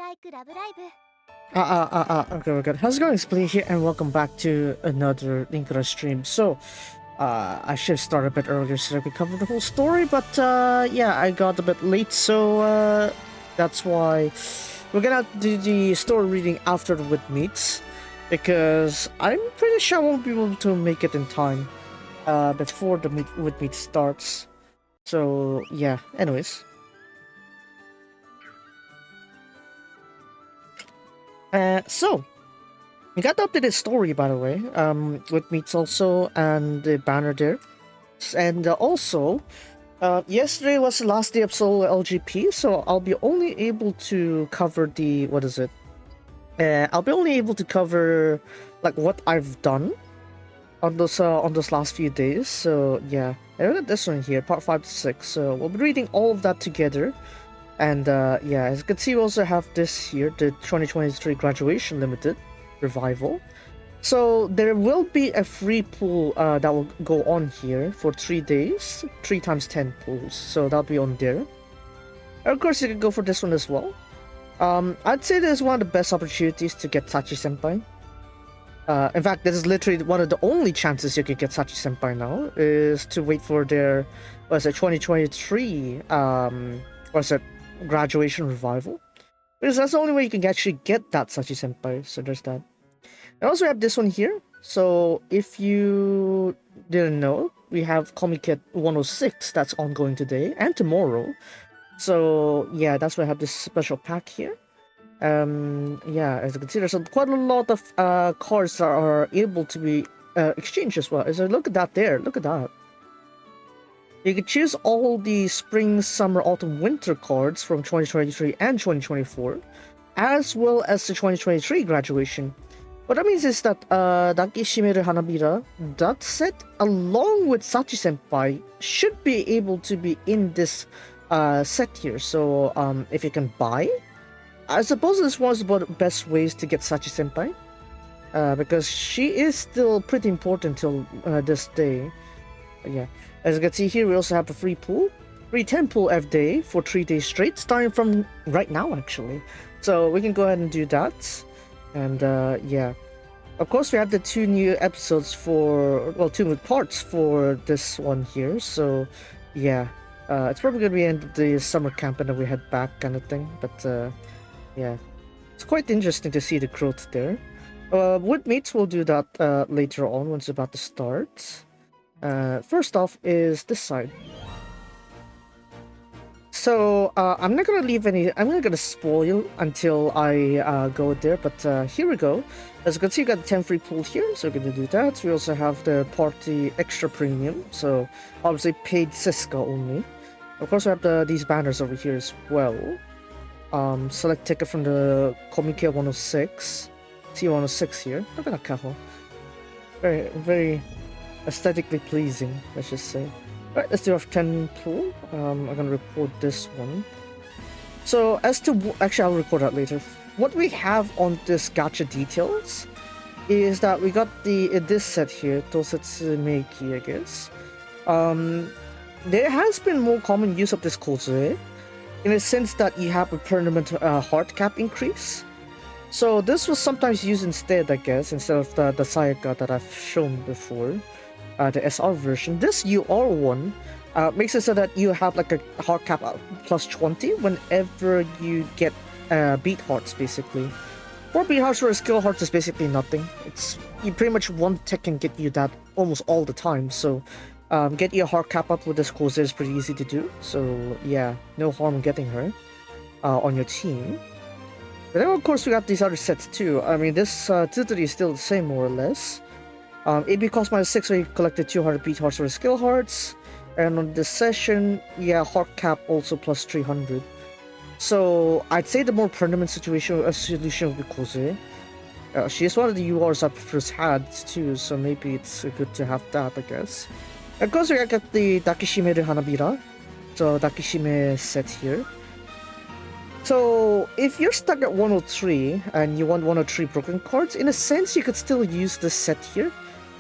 Okay, we're good. How's it going? It's Play here, and welcome back to another Linkura stream. So, I should have started a bit earlier so I could cover the whole story, but, yeah, I got a bit late, so, that's why we're gonna do the story reading after the Wit meets, because I'm pretty sure I won't be able to make it in time, before the Wit meet starts. So, yeah, anyways. So, we got the updated story, by the way, with meets also, and the banner there. And also, yesterday was the last day of solo LGP, so I'll be only able to cover the, what is it? I'll be only able to cover, like, what I've done on those last few days, so yeah. I got this one here, part 5 to 6, so we'll be reading all of that together. And yeah, as you can see, we also have this here, the 2023 Graduation Limited Revival. So there will be a free pool that will go on here for 3 days, 3 times 10 pools, so that'll be on there. And of course, you can go for this one as well. I'd say this is one of the best opportunities to get Sachi-senpai. In fact, this is literally one of the only chances you can get Sachi-senpai now, is to wait for their, what is it, 2023, Graduation Revival, because that's the only way you can actually get that Sachi-senpai, so there's that. I also have this one here, so if you didn't know, we have Comic Kit 106 that's ongoing today and tomorrow, so yeah, that's why I have this special pack here. Yeah, as you can see, there's quite a lot of cards that are able to be exchanged as well. So look at that there, look at that. You can choose all the spring, summer, autumn, winter cards from 2023 and 2024, as well as the 2023 graduation. What that means is that Daki Shimeru Hanabira, that set, along with Sachi-senpai, should be able to be in this set here. So if you can buy, I suppose this was one of the best ways to get Sachi-senpai, because she is still pretty important till this day. Yeah. As you can see here, we also have a free pool, free 10 pool every day for 3 days straight, starting from right now actually. So we can go ahead and do that. And yeah, of course we have the 2 new episodes for, well, 2 new parts for this one here. So yeah, it's probably gonna be in the summer camp and then we head back kind of thing. But yeah, it's quite interesting to see the growth there. With mates, we'll do that later on once it's about to start. First off is this side. So I'm not gonna leave any. I'm not gonna spoil until I go there. But here we go. As you can see, you got the 10 free pool here, so we're gonna do that. We also have the party extra premium, so obviously paid Siska only. Of course, we have these banners over here as well. Select ticket from the Comic Kit 106. C106 here. Look at that Kaho. Very, very aesthetically pleasing, let's just say. Right, let's do our 10 pool. I'm gonna record this one. So as to actually, I'll record that later. What we have on this gacha details is that we got this set here, Tosetsu Meiki, I guess. There has been more common use of this kozue, in a sense that you have a permanent heart cap increase. So this was sometimes used instead, I guess, instead of the Sayaka that I've shown before. The SR version. This UR one makes it so that you have like a heart cap plus 20 whenever you get beat hearts, basically. 4 beat hearts for a skill hearts is basically nothing. It's pretty much one tech can get you that almost all the time. So get your heart cap up with this course is pretty easy to do. So yeah, no harm getting her on your team. But then of course we got these other sets too. I mean, this Tsuturi is still the same more or less. AB cost -6 where you collected 200 beat hearts or skill hearts, and on this session, yeah, heart cap also plus 300. So I'd say the more permanent solution would be Koze. She is one of the URs I first had too, so maybe it's good to have that, I guess. Of course, I got the Dakishimeru Hanabira, so Dakishime set here. So if you're stuck at 103 and you want 103 broken cards, in a sense you could still use this set here.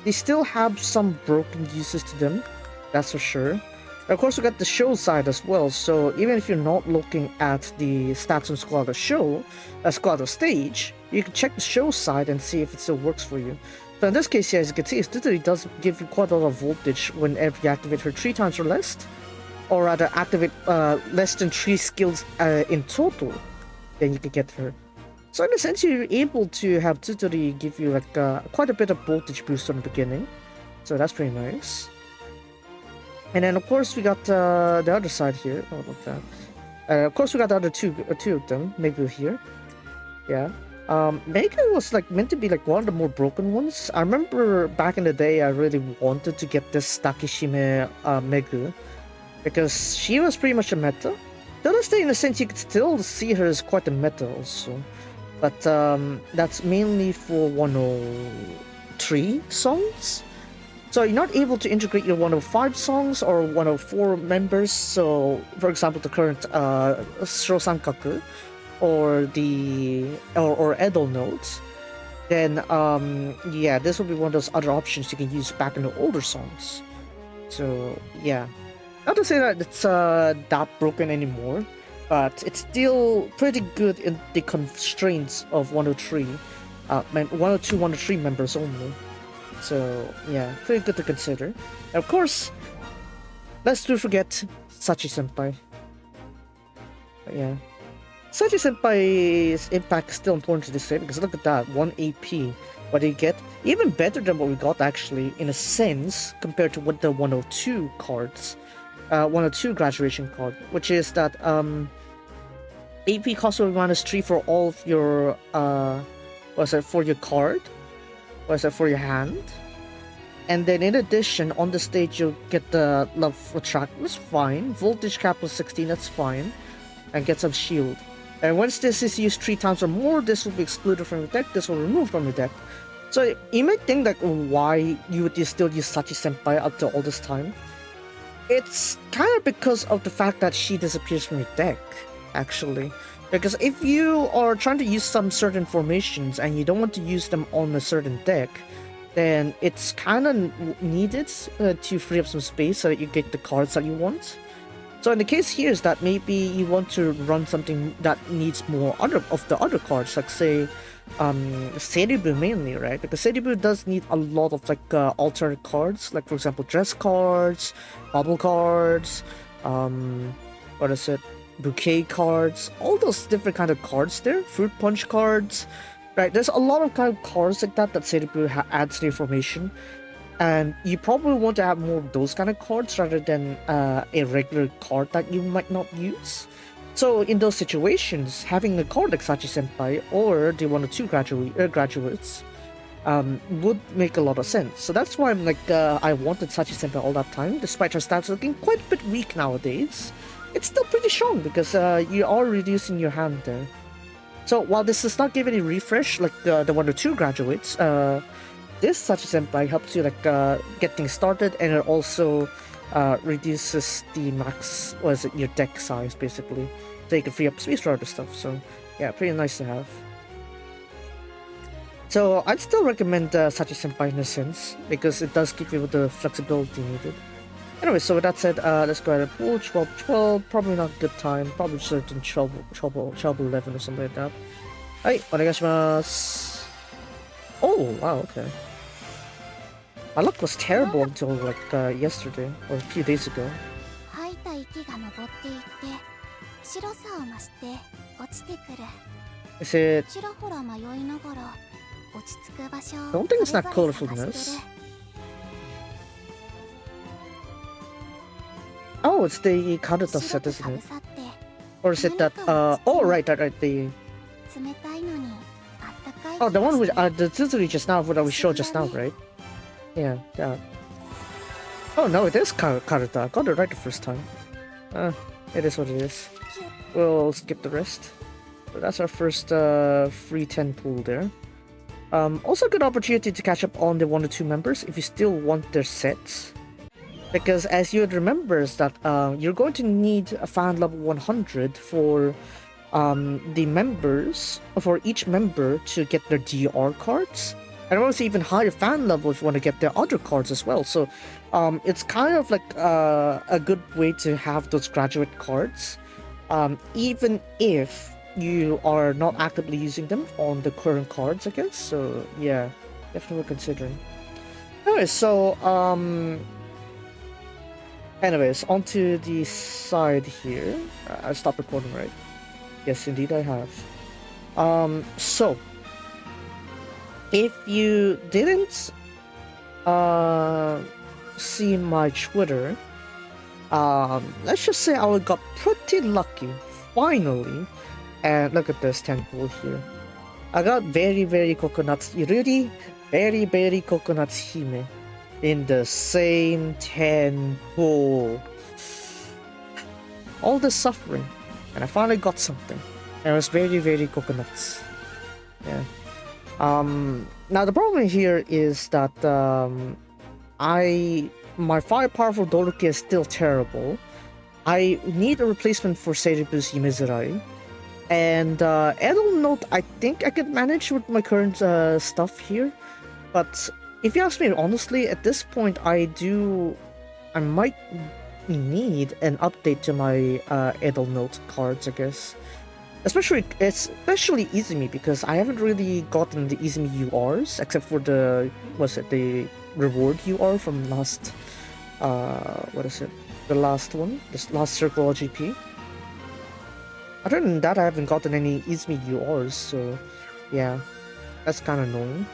They still have some broken uses to them, that's for sure. Of course, we got the show side as well, so even if you're not looking at the stats on Squad of Show, Squad of Stage, you can check the show side and see if it still works for you. So in this case, yeah, as you can see, Atelier does give you quite a lot of voltage whenever you activate her 3 times or less, or rather activate less than 3 skills in total, then you can get her. So in a sense, you're able to have Atelier give you like quite a bit of voltage boost on the beginning, so that's pretty nice. And then of course we got the other side here. Oh, look at that. Of course we got the other two of them. Maybe here. Yeah. Mega was like meant to be like one of the more broken ones. I remember back in the day I really wanted to get this Takeshime Megu because she was pretty much a meta. To this day, in a sense, you could still see her as quite a meta also. But that's mainly for 103 songs. So you're not able to integrate your 105 songs or 104 members. So, for example, the current Shosankaku or the or Edo notes. Then yeah, this will be one of those other options you can use back in the older songs. So yeah, not to say that it's that broken anymore, but it's still pretty good in the constraints of 103, 102, 103 members only. So yeah, pretty good to consider. And of course, let's do forget Sachi Senpai. But yeah, Sachi Senpai's impact is still important to say because look at that, 1 AP. What do you get? Even better than what we got actually, in a sense, compared to what the 102 cards, 102 graduation card, which is that AP cost will be -3 for all of your for your card. For your hand, and then in addition on the stage you'll get the love attract, that's fine, voltage cap plus 16, that's fine, and get some shield. And once this is used 3 times or more, this will be excluded from your deck, this will be removed from your deck. So you might think like why you would still use Sachi Senpai up to all this time. It's kind of because of the fact that she disappears from your deck, actually. Because if you are trying to use some certain formations and you don't want to use them on a certain deck, then it's kind of needed to free up some space so that you get the cards that you want. So in the case here is that maybe you want to run something that needs more of the other cards, like say Seribu mainly, right? Because Seribu does need a lot of like alternate cards, like for example dress cards, bubble cards, what is it? Bouquet cards, all those different kind of cards there, fruit punch cards, right? There's a lot of kind of cards like that Seribu adds to your formation, and you probably want to have more of those kind of cards rather than a regular card that you might not use. So in those situations, having a card like Sachi Senpai or the 102 graduates would make a lot of sense. So that's why I'm like I wanted Sachi Senpai all that time, despite her stats looking quite a bit weak nowadays. It's still pretty strong because you are reducing your hand there. So while this does not give any refresh like the 102 graduates, this Sachi Senpai helps you like get things started, and it also reduces the max, your deck size basically, so you can free up space for other stuff. So yeah, pretty nice to have. So I'd still recommend Sachi Senpai in a sense because it does give you the flexibility needed. Anyway, so with that said, let's go ahead and pull 12, probably not a good time, probably just in 12, 11 or something like that. Hey, onegaishimasu. Oh, wow, okay. My luck was terrible until like yesterday, or a few days ago. Is it... I don't think it's not colorfulness. Oh, it's the Karuta set, isn't it? Or is it that, oh, right, the... Oh, the one with, the Tsuzuri just now, that we showed just now, right? Yeah, that. Oh, no, it is Karuta. I got it right the first time. It is what it is. We'll skip the rest. So that's our first free 10 pool there. Also a good opportunity to catch up on the 1 or 2 members if you still want their sets. Because as you would remember is that you're going to need a fan level 100 for the members, for each member to get their DR cards. And also even higher fan level if you want to get their other cards as well. So it's kind of like a good way to have those graduate cards, even if you are not actively using them on the current cards, I guess. So yeah, definitely worth considering. Anyway, so anyways, onto the side here. I stopped recording, right? Yes, indeed I have. So if you didn't see my Twitter, let's just say I got pretty lucky finally. And look at this temple here. I got very coconuts Iruri, very coconuts Hime in the same temple. All this suffering, and I finally got something. And it was very coconuts. Yeah. Now the problem here is that my fire powerful Doroki is still terrible. I need a replacement for Seiribu's Yumizurai. And Edel Note, I think I could manage with my current stuff here. But if you ask me honestly, at this point I might need an update to my Edel Note cards, I guess. Especially Izumi, because I haven't really gotten the Izumi URs except for the reward UR from last the last one, this last circle LGP. Other than that, I haven't gotten any Izumi URs, so yeah, that's kind of annoying.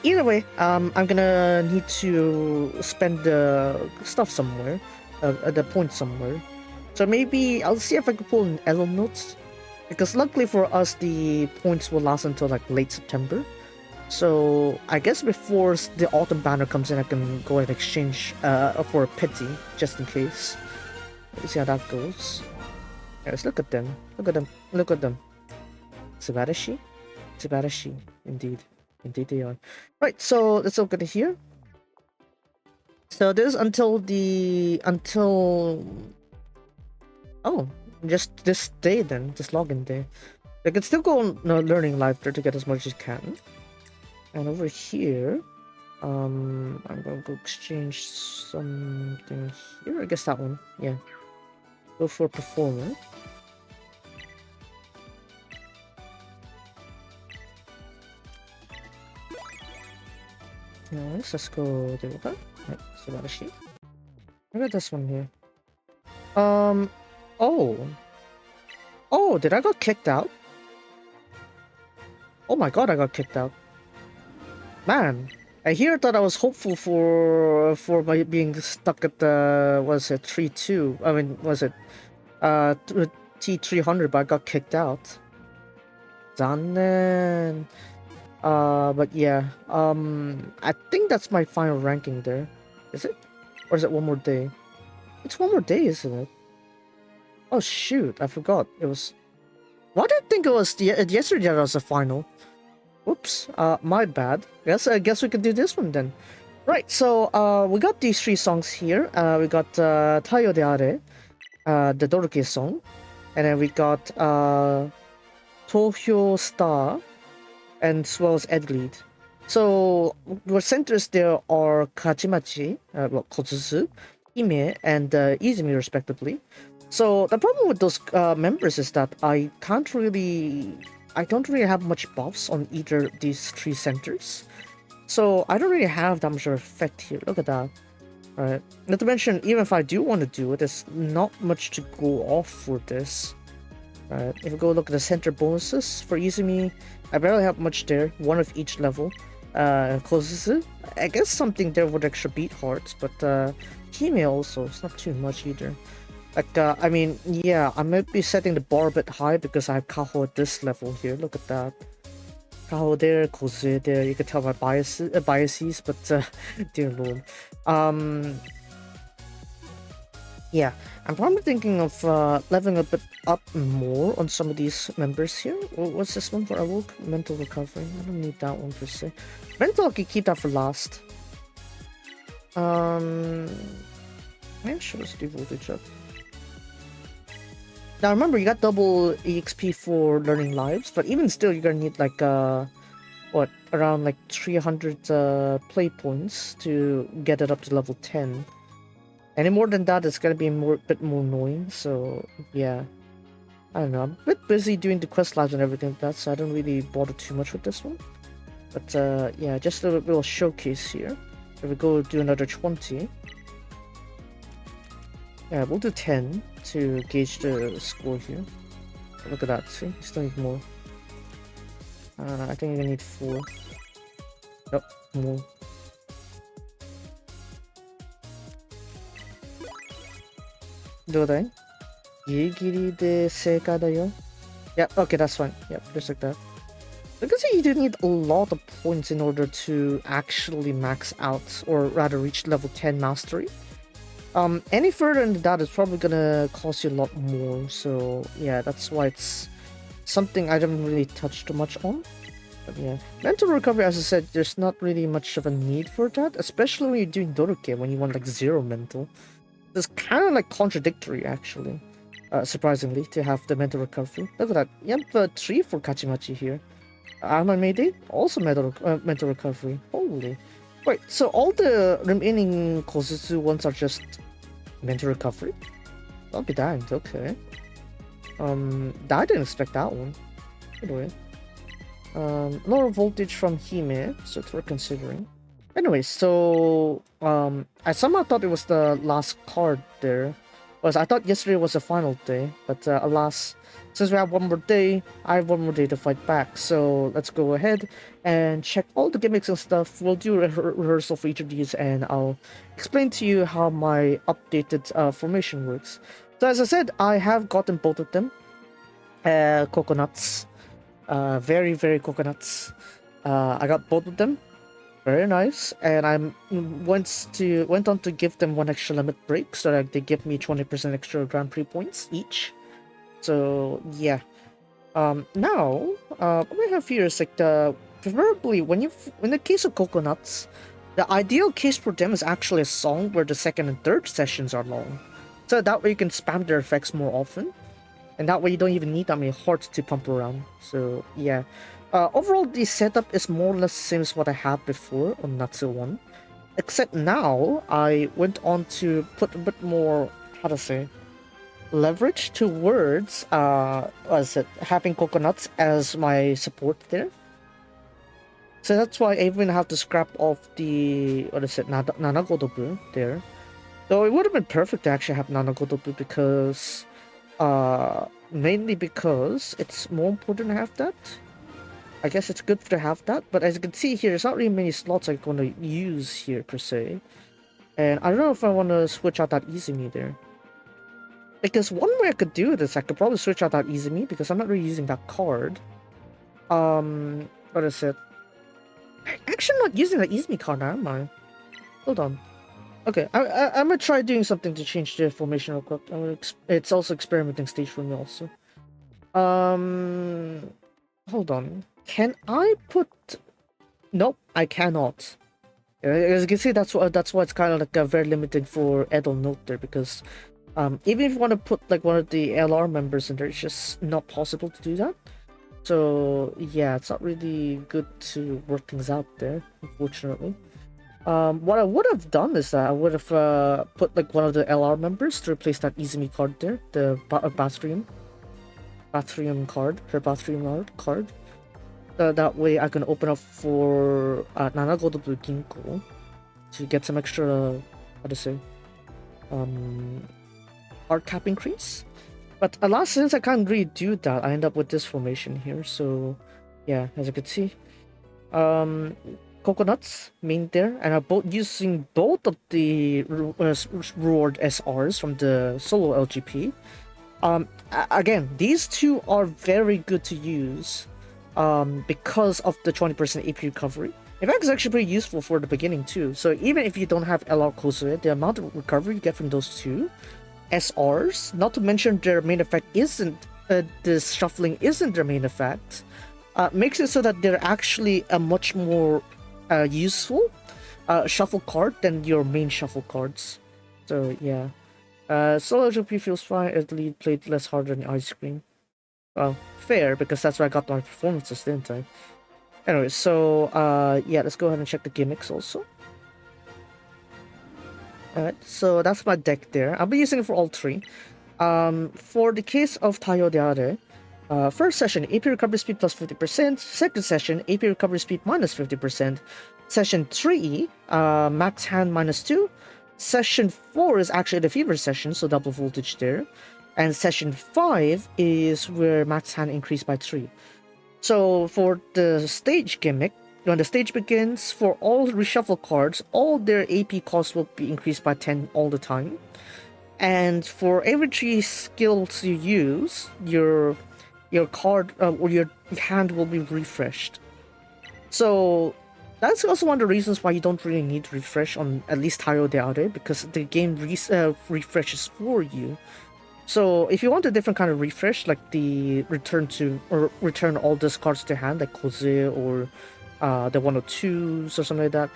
Either way, I'm gonna need to spend the stuff somewhere, the point somewhere. So maybe I'll see if I can pull an Elo Notes, because luckily for us, the points will last until like late September. So I guess before the autumn banner comes in, I can go ahead and exchange for a pity, just in case. Let's see how that goes. Yes, look at them. Look at them. Subarashi? Indeed they are. Right, so let's look at it here. So this until just this day then, this login day. I can still go on learning live there to get as much as you can. And over here, I'm gonna go exchange something here. I guess that one. Yeah. Go for performer. Nice, let's go do that. Right, so that is she. Look at this one here. Oh, did I got kicked out? Oh my god, I got kicked out. Man, I here thought I was hopeful for my being stuck at the, was it 3-2? I mean, was it T300, but I got kicked out. Zannen. But yeah, I think that's my final ranking there. Is it? Or is it one more day? It's one more day, isn't it? Oh shoot, I forgot. It was... Why did I think it was yesterday that was the final? Whoops, my bad. I guess we could do this one then. Right, so we got these 3 songs here. We got Tayo de Are, the Doroki song. And then we got Tohyo Star, and as well as Edlead. So what centers there are Kajimachi, Kozuzu, Hime, and Izumi respectively. So the problem with those members is that I don't really have much buffs on either of these 3 centers. So I don't really have that much of an effect here. Look at that. Right. Not to mention, even if I do want to do it, there's not much to go off for this. Right. If we go look at the center bonuses for Izumi, I barely have much there. 1 of each level. Kozuzu, I guess something there would extra beat hearts, but Hime also, it's not too much either. Like, I mean, yeah, I might be setting the bar a bit high because I have Kaho at this level here. Look at that. Kaho there, Kozuzu there. You can tell my biases, but dear lord. Yeah, I'm probably thinking of leveling a bit up more on some of these members here. What's this one for Awoke? Mental recovery. I don't need that one per se. Mental, I can keep that for last. Maybe should let's do voltage up. Now remember, you got double EXP for learning lives, but even still, you're gonna need like what, around like 300 play points to get it up to level 10. Any more than that, it's gonna be bit more annoying. So yeah, I don't know. I'm a bit busy doing the quest labs and everything like that, so I don't really bother too much with this one. But yeah, just a little showcase here. If we go do another 20. Yeah, we'll do 10 to gauge the score here. Look at that, see? You still need more. I think you need 4. Nope, more. Dodai? Giri de seika da yo. Yeah, okay, that's fine. Yep, just like that. Because you do need a lot of points in order to actually max out, or rather reach level 10 mastery. Any further than that is probably gonna cost you a lot more, so yeah, that's why it's something I don't really touch too much on. But yeah, mental recovery, as I said, there's not really much of a need for that, especially when you're doing Doruke, when you want like 0 mental. It's kind of like contradictory, actually, surprisingly, to have the mental recovery. Look at that, you have 3 for Kachimachi here. Armor Mayday, also mental recovery. Holy. Wait, so all the remaining Kosetsu ones are just mental recovery? I'll be damned, okay. I didn't expect that one. Anyway. Lower voltage from Hime, so it's worth considering. Anyway, so I somehow thought it was the last card there. Because I thought yesterday was the final day, but alas, since we have one more day, I have one more day to fight back. So let's go ahead and check all the gimmicks and stuff. We'll do a rehearsal for each of these, and I'll explain to you how my updated formation works. So as I said, I have gotten both of them. Coconuts. Very, very coconuts. I got both of them. Very nice, and I went on to give them 1 extra limit break so that they give me 20% extra Grand Prix points each. So yeah. Now what we have here is like preferably in the case of coconuts, the ideal case for them is actually a song where the second and third sessions are long, so that way you can spam their effects more often, and that way you don't even need that many hearts to pump around. So yeah. Overall, the setup is more or less the same as what I had before on Natsu 1. Except now, I went on to put a bit more, how to say, leverage towards, having coconuts as my support there. So that's why I even have to scrap off the, Nanagodobu there. Though it would have been perfect to actually have Nanagodobu because, mainly because it's more important to have that. I guess it's good to have that, but as you can see here, there's not really many slots I'm going to use here, per se. And I don't know if I want to switch out that Izumi there. Because one way I could do this, I could probably switch out that Izumi, because I'm not really using that card. What is it? I'm actually not using the Izumi card now, am I? Hold on. Okay, I'm gonna try doing something to change the formation real quick. It's also experimenting stage for me also. Hold on. Can I put... Nope, I cannot. As you can see, that's why it's kind of like very limited for Edel Note there, because even if you want to put like one of the LR members in there, it's just not possible to do that. So yeah, it's not really good to work things out there, unfortunately. What I would have done is that I would have put like one of the LR members to replace that Izumi card there, the Bathrium card, her Bathrium card. That way I can open up for Nanagodobu Ginko to get some extra, how to say, art cap increase. But alas, since I can't really do that, I end up with this formation here. So yeah, as you can see, coconuts main there, and I'm using both of the reward SRs from the solo LGP. Again, these two are very good to use. Because of the 20% AP recovery. In fact, it's actually pretty useful for the beginning too. So even if you don't have LR Kosoe, the amount of recovery you get from those two SRs, not to mention their main effect isn't, this shuffling isn't their main effect, makes it so that they're actually a much more useful shuffle card than your main shuffle cards. So yeah. Solo LGP feels fine, Italy played less hard than Ice Cream. Well, fair, because that's where I got my performances, didn't I? Anyway, so yeah, let's go ahead and check the gimmicks also. Alright, so that's my deck there. I'll be using it for all three. For the case of Tayo de Are, first session, AP recovery speed plus 50%. Second session, AP recovery speed minus 50%. Session 3, max hand minus 2. Session 4 is actually the fever session, so double voltage there. And session 5 is where max hand increased by 3. So for the stage gimmick, when the stage begins, for all reshuffle cards, all their AP costs will be increased by 10 all the time. And for every 3 skills you use, your card or your hand will be refreshed. So that's also one of the reasons why you don't really need refresh on at least Tayo de Are, because the game refreshes for you. So if you want a different kind of refresh, like the return all these cards to hand, like Koze or the 102s or something like that,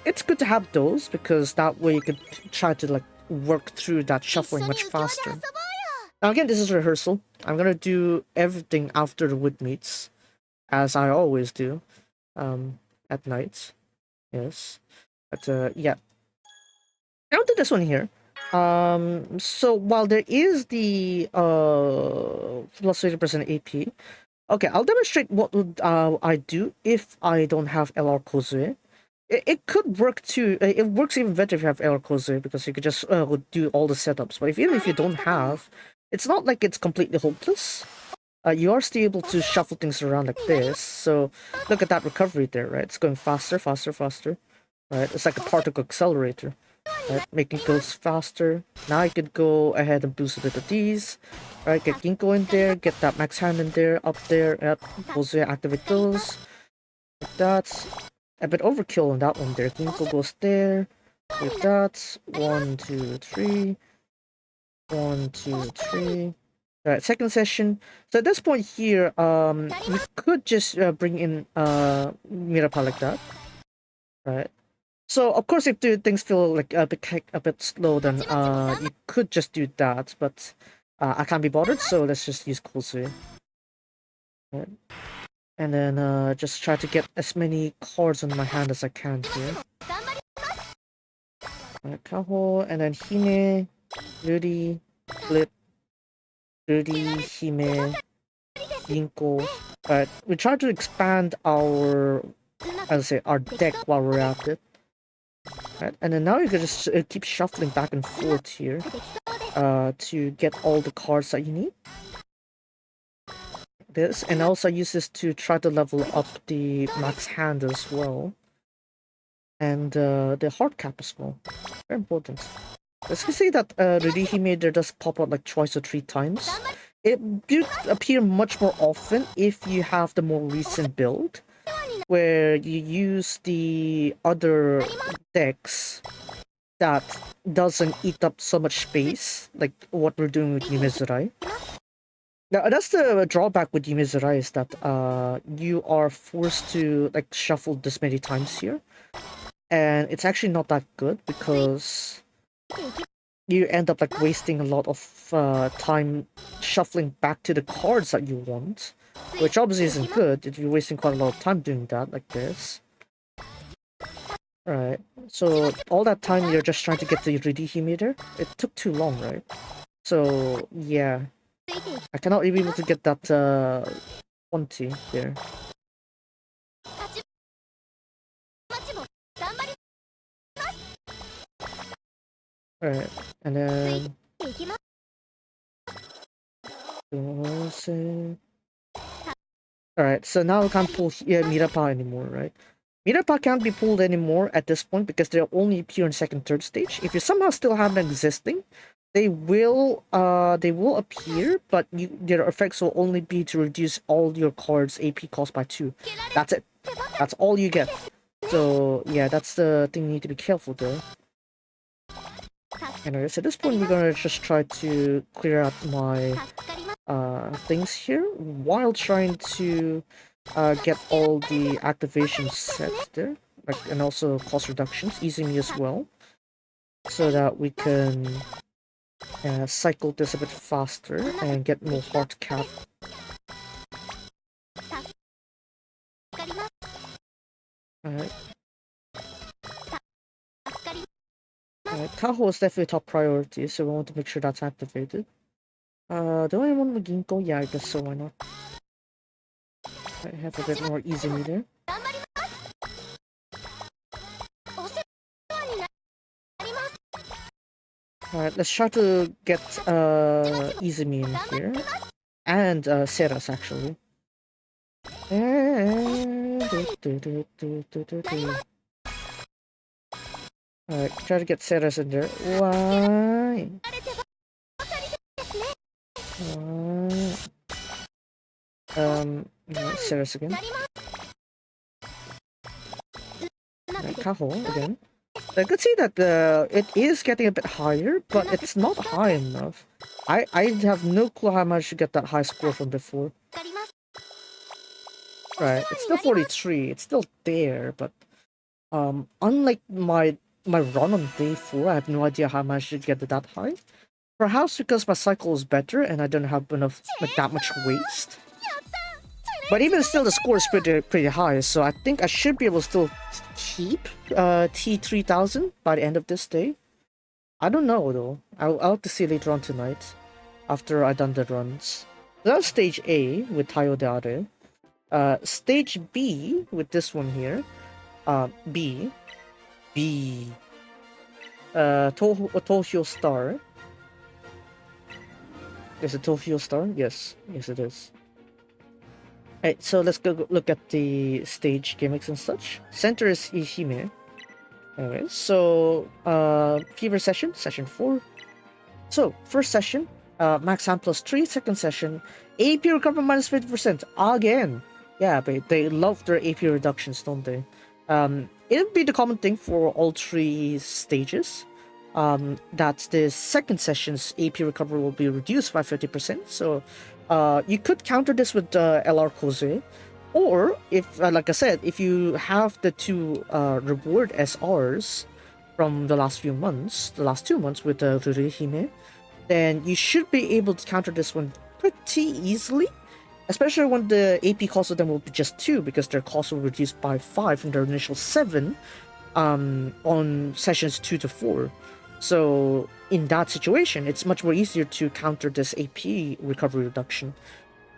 it's good to have those, because that way you could try to like work through that shuffling much faster. Now again, this is rehearsal. I'm gonna do everything after the wood meets, as I always do, at night. Yes, but yeah. I'll do this one here. So while there is the plus 50% AP, okay, I'll demonstrate what would I do if I don't have LR Kozue. It could work too. It works even better if you have LR Kozue, because you could just do all the setups. But even if you don't have, it's not like it's completely hopeless. You are still able to shuffle things around like this. So look at that recovery there, right? It's going faster, faster, faster. Right? It's like a particle accelerator. Right, making goes faster. Now I could go ahead and boost a bit of these. Right, get Ginkgo in there, get that max hand in there, up there, yep, Jose activate those. Like that. A bit overkill on that one there. Ginkgo goes there. Like that. 1, 2, 3. 1, 2, 3. Alright, second session. So at this point here, we could just bring in Mirapa like that. Right. So of course, if the things feel like a bit slow, then you could just do that. But I can't be bothered, so let's just use Kosu. Right. And then just try to get as many cards on my hand as I can here. Right, Kaho, and then Hime, Ruri, Flip, Ruri, Hime, Ginkgo. Alright, we try to expand our, our deck while we're at it. Right, and then now you can just keep shuffling back and forth here to get all the cards that you need. This, and also use this to try to level up the max hand as well. And the hard cap as well. Very important. Let's see that Rurihime there does pop up like twice or 3 times. It do appear much more often if you have the more recent build, where you use the other decks that doesn't eat up so much space, like what we're doing with Yumizurai. Now, that's the drawback with Yumizurai, is that you are forced to like shuffle this many times here. And it's actually not that good, because you end up like wasting a lot of time shuffling back to the cards that you want, which obviously isn't good if you're wasting quite a lot of time doing that like this. Right, so all that time you're just trying to get the Ridihime there, it took too long, right? So yeah, I cannot be able to get that 20 there. Alright, and then alright, so now we can't pull Mirapa anymore, right? Mirapa can't be pulled anymore at this point because they're only appear in second, third stage. If you somehow still have them existing, they will appear, but their effects will only be to reduce all your cards' AP cost by 2. That's it. That's all you get. So yeah, that's the thing you need to be careful though. Anyways, at this point we're gonna just try to clear out my things here while trying to get all the activations set there, like, and also cost reductions, easing me as well, so that we can cycle this a bit faster and get more hard cap. Alright. Alright, Tahoe is definitely top priority, so we want to make sure that's activated. Do I want Maginko? Yeah, I guess so, why not? I have a bit more easy meter. Alright, let's try to get Izumi in here. And Seras actually. Alright, try to get Seras in there. Why? Seras again. Alright, Kaho again. I could see that it is getting a bit higher, but it's not high enough. I have no clue how much to get that high score from before. Right, it's still 43. It's still there, but unlike my run on day 4, I have no idea how much to get that high. Perhaps because my cycle is better and I don't have enough that much waste. But even still, the score is pretty high, so I think I should be able to still keep T3000 by the end of this day. I don't know though. I'll have to see later on tonight, after I've done the runs. That's stage A with Tayo Dare. Stage B with this one here. B. Tokyo Star. Is it Tokyo Star? Yes, it is. Alright, so let's go look at the stage gimmicks and such. Center is Ihime. Anyway, so Fever Session, Session 4. So, first session, Max Hand plus 3. Second session, AP recover minus 50%. Again! Yeah, but they love their AP reductions, don't they? It'll be the common thing for all 3 stages. That the second session's AP recovery will be reduced by 50%. So, you could counter this with LR Koze. Or, if, like I said, if you have the 2 reward SRs from the last few months, the last 2 months with Rurihime, then you should be able to counter this one pretty easily. Especially when the AP cost of them will be just 2, because their cost will reduce by 5 from their initial 7 on sessions 2 to 4. So, in that situation, it's much more easier to counter this AP recovery reduction.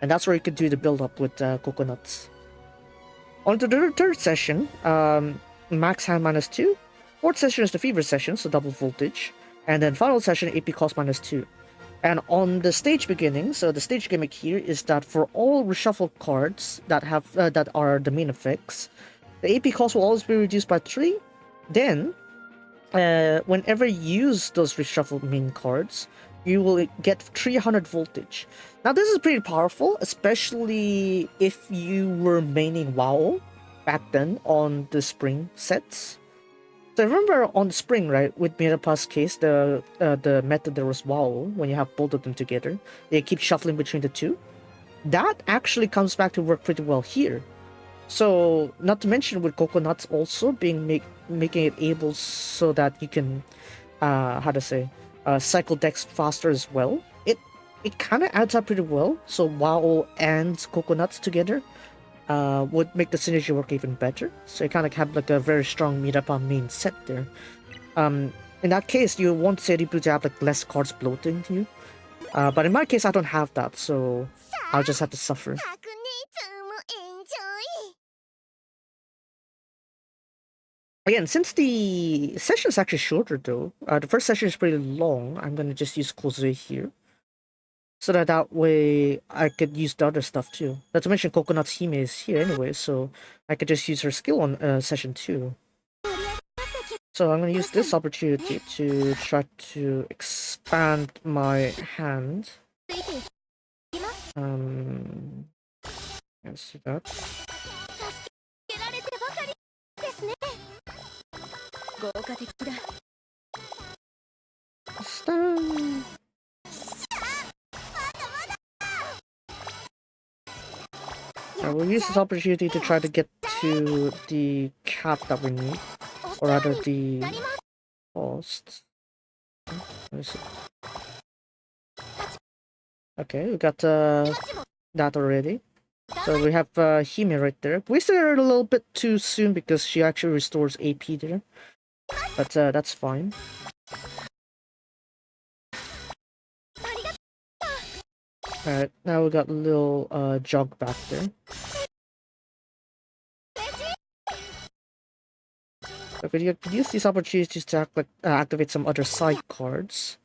And that's where you could do the build-up with coconuts. On to the third session, Max Hand minus 2. Fourth session is the Fever session, so double voltage. And then final session, AP cost minus 2. And on the stage beginning, so the stage gimmick here is that for all reshuffled cards that have that are the main effects, the AP cost will always be reduced by 3. Then, whenever you use those reshuffled main cards, you will get 300 voltage. Now this is pretty powerful, especially if you were maining WoW back then on the spring sets. So remember on the spring, right, with Mirapa's case, the method there was WoW, when you have both of them together, they keep shuffling between the 2. That actually comes back to work pretty well here. So, not to mention with coconuts also making it able so that you can, cycle decks faster as well. It kind of adds up pretty well. So WoW and coconuts together would make the synergy work even better. So you kind of have like a very strong Mirapa main set there. In that case, you want Seribu to have like less cards bloating to you. But in my case, I don't have that, so I'll just have to suffer. Again, since the session is actually shorter though, the first session is pretty long, I'm gonna just use Kozue here. So that way I could use the other stuff too. Not to mention Coconut's Hime is here anyway, so I could just use her skill on session 2. So I'm gonna use this opportunity to try to expand my hand. Let's do that. Stun. I will use this opportunity to try to get to the cap that we need, or rather the cost. Okay, we got that already. So we have Humid right there. Wasted her a little bit too soon because she actually restores AP there. But that's fine. Alright, now we got a little jog back there. Okay, you could use these opportunities to activate some other side cards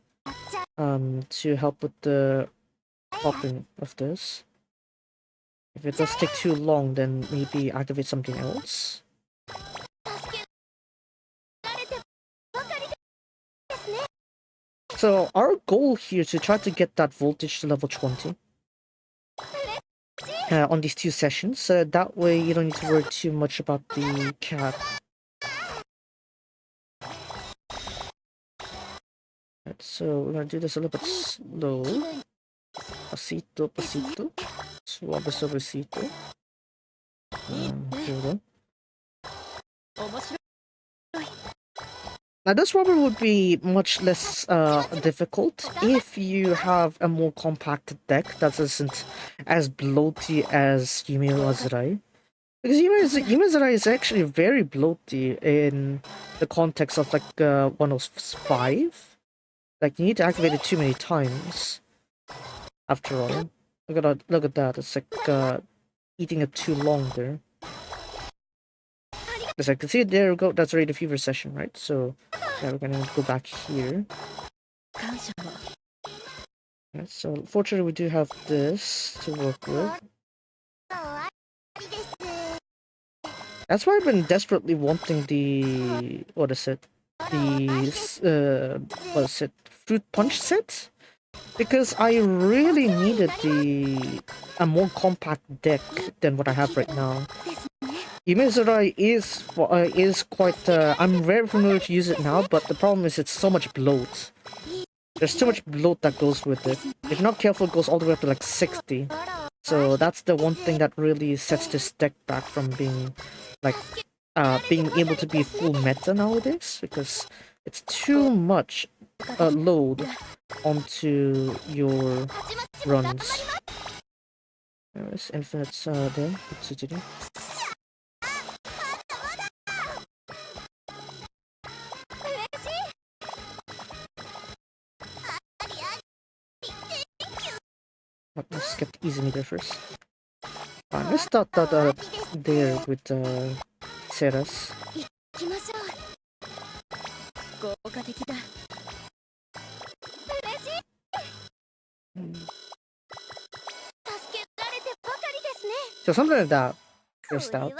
to help with the popping of this. If it does take too long, then maybe activate something else. So our goal here is to try to get that voltage to level 20 on these 2 sessions, so that way you don't need to worry too much about the cap. Right, so we're gonna do this a little bit slow. Pasito, pasito. Suave, suavecito. Here we go. Now this rubber would be much less difficult if you have a more compact deck that isn't as bloaty as Yume Wazurai. Because Yume Wazurai is actually very bloaty in the context of like 105. Like you need to activate it too many times. After all. Look at that, it's like eating it too long there. As I can see, there we go, that's already the fever session, right? So, yeah, we're gonna go back here. Right, so, fortunately, we do have this to work with. That's why I've been desperately wanting the... what is it? The... what is it? Fruit punch set? Because I really needed a more compact deck than what I have right now. Yume Wazurai is quite... I'm very familiar to use it now, but the problem is it's so much bloat. There's too much bloat that goes with it. If you're not careful, it goes all the way up to like 60. So that's the one thing that really sets this deck back from being like being able to be full meta nowadays, because it's too much load onto your runs. There's infinites there. Let's see. Let's get easy meter first. Let's start that there with Ceras. So something like that. First out.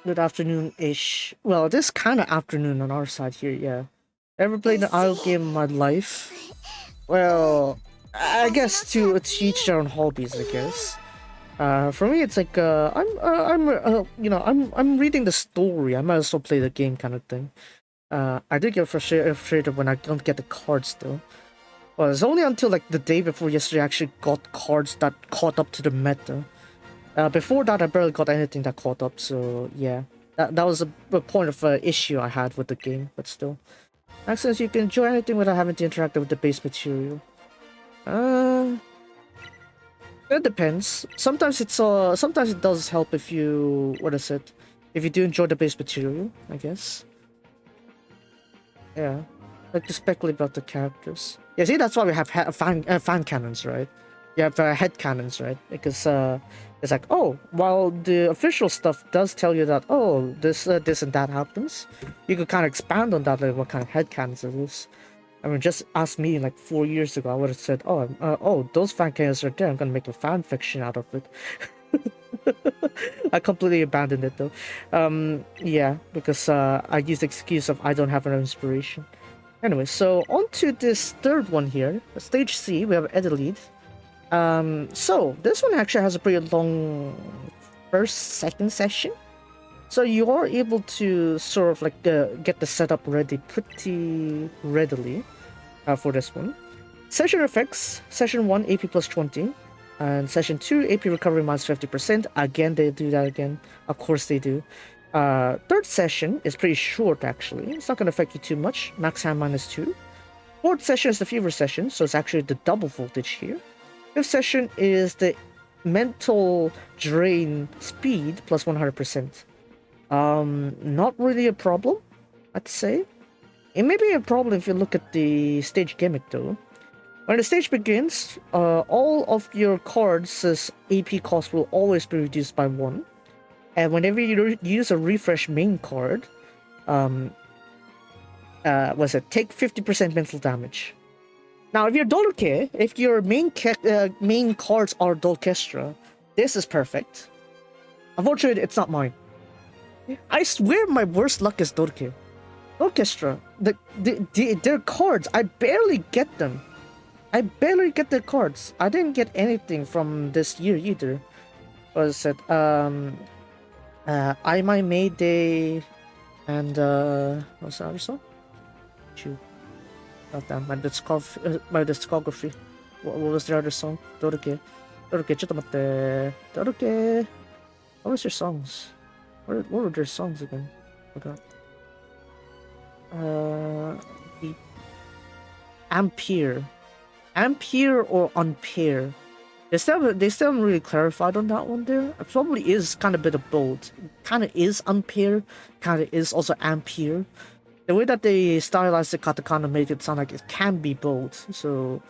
Good afternoon-ish. Well, this kind of afternoon on our side here, yeah. Ever played an idle game in my life? Well, I guess to each their own hobbies, I guess. For me, it's like I'm reading the story. I might as well play the game, kind of thing. I do get frustrated when I don't get the cards though. Well, it's only until like the day before yesterday I actually got cards that caught up to the meta. Before that, I barely got anything that caught up. So yeah, that was a point of issue I had with the game, but still. Access, you can enjoy anything without having to interact with the base material. It depends. Sometimes sometimes it does help if you, what is it? If you do enjoy the base material, I guess. Yeah, like to speculate about the characters. Yeah, see, that's why we have fan cannons, right? You have head cannons, right? Because it's like, oh, while the official stuff does tell you that, oh, this and that happens, you could kind of expand on that, like what kind of head cannons it is. I mean, just ask me like 4 years ago, I would have said, oh, those fan cannons are there, I'm gonna make a fan fiction out of it. I completely abandoned it though. Yeah, because I used the excuse of I don't have enough inspiration. Anyway, so on to this third one here, stage C, we have Atelier. So this one actually has a pretty long second session. So you are able to sort of like get the setup ready pretty readily for this one. Session effects, session 1 AP plus 20, and session 2 AP recovery minus 50%. Again, they do that again. Of course they do. Third session is pretty short actually. It's not going to affect you too much. Max hand minus 2. Fourth session is the fever session, so it's actually the double voltage here. Fifth session is the mental drain speed plus 100%. Not really a problem, I'd say. It may be a problem if you look at the stage gimmick though. When the stage begins, all of your cards' AP cost will always be reduced by 1. And whenever you use a refresh main card, take 50% mental damage. Now, if you're Dolke, if your main cards are Dolkestra, this is perfect. Unfortunately, it's not mine. I swear my worst luck is Dolke. Orchestra, their cards, I barely get them. I barely get their cards. I didn't get anything from this year either. What was it? I My Mayday, and what's the other song? Shoot. God damn, my discography. What was the other song? Doruke. Doruke, Doruke. What was your songs? What were their songs again? Forgot. The Ampere or Unpair. They still haven't really clarified on that one there. It probably is kind of a bit of both. Kind of is Unpair, kind of is also Ampere. The way that they stylized the katakana made it sound like it can be both. So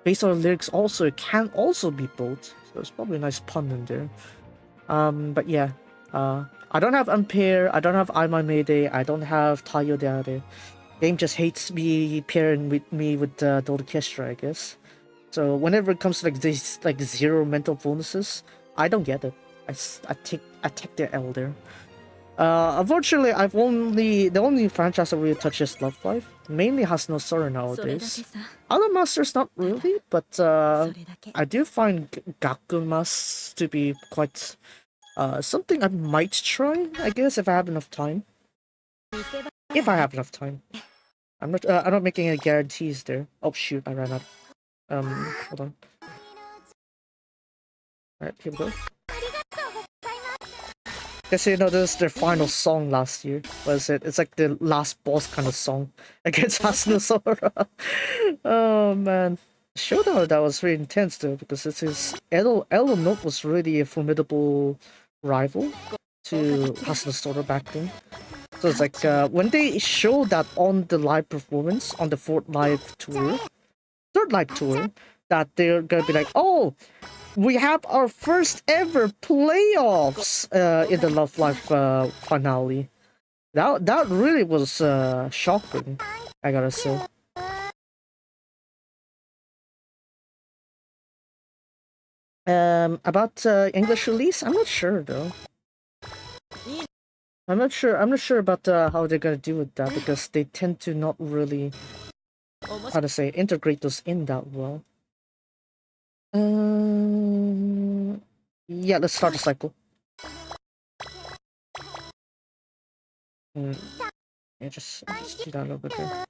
based on the lyrics also, it can also be both. So it's probably a nice pun in there. But yeah. I don't have Ampere, I don't have I My Mayday, I don't have Tayo Deare. Game just hates me pairing with the orchestra, I guess. So whenever it comes to like these like 0 mental bonuses, I don't get it. I take the L there. Unfortunately, the only franchise that really touches Love Life mainly has no Sora nowadays. Other masters not really, but I do find Gakumas to be quite something I might try, I guess, if I have enough time. If I have enough time. I'm not making any guarantees there. Oh shoot, I ran out. Hold on. Alright, here we go. Guess you know this is their final song last year. What is it? It's like the last boss kind of song against Hasuno Sora. Oh man. Showdown that was really intense though, because it's his Elo Note was really a formidable rival to Hasuno Sora back then. So it's like when they showed that on the live performance on the third live tour, that they're gonna be like, oh, we have our first ever playoffs in the Love Life finale. That really was shocking, I gotta say. About English release, I'm not sure though. I'm not sure about how they're gonna do with that, because they tend to not really, how to say, integrate those in that well. Yeah, let's start the cycle. Yeah, just do that a little bit there.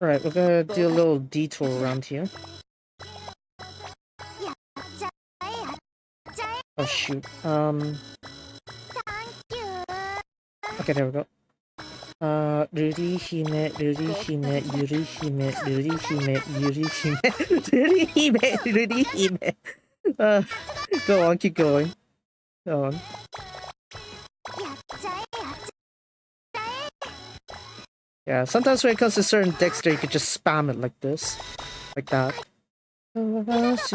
Alright, we're gonna do a little detour around here. Oh shoot. Okay, there we go. Ruri Hime, Ruri Hime, Yuri Hime, Ruri Hime, Yuri Hime, Ruri Hime, Ruri Hime. Go on, keep going. Go on. Yeah, sometimes when it comes to certain decks there, you could just spam it like this. Like that. This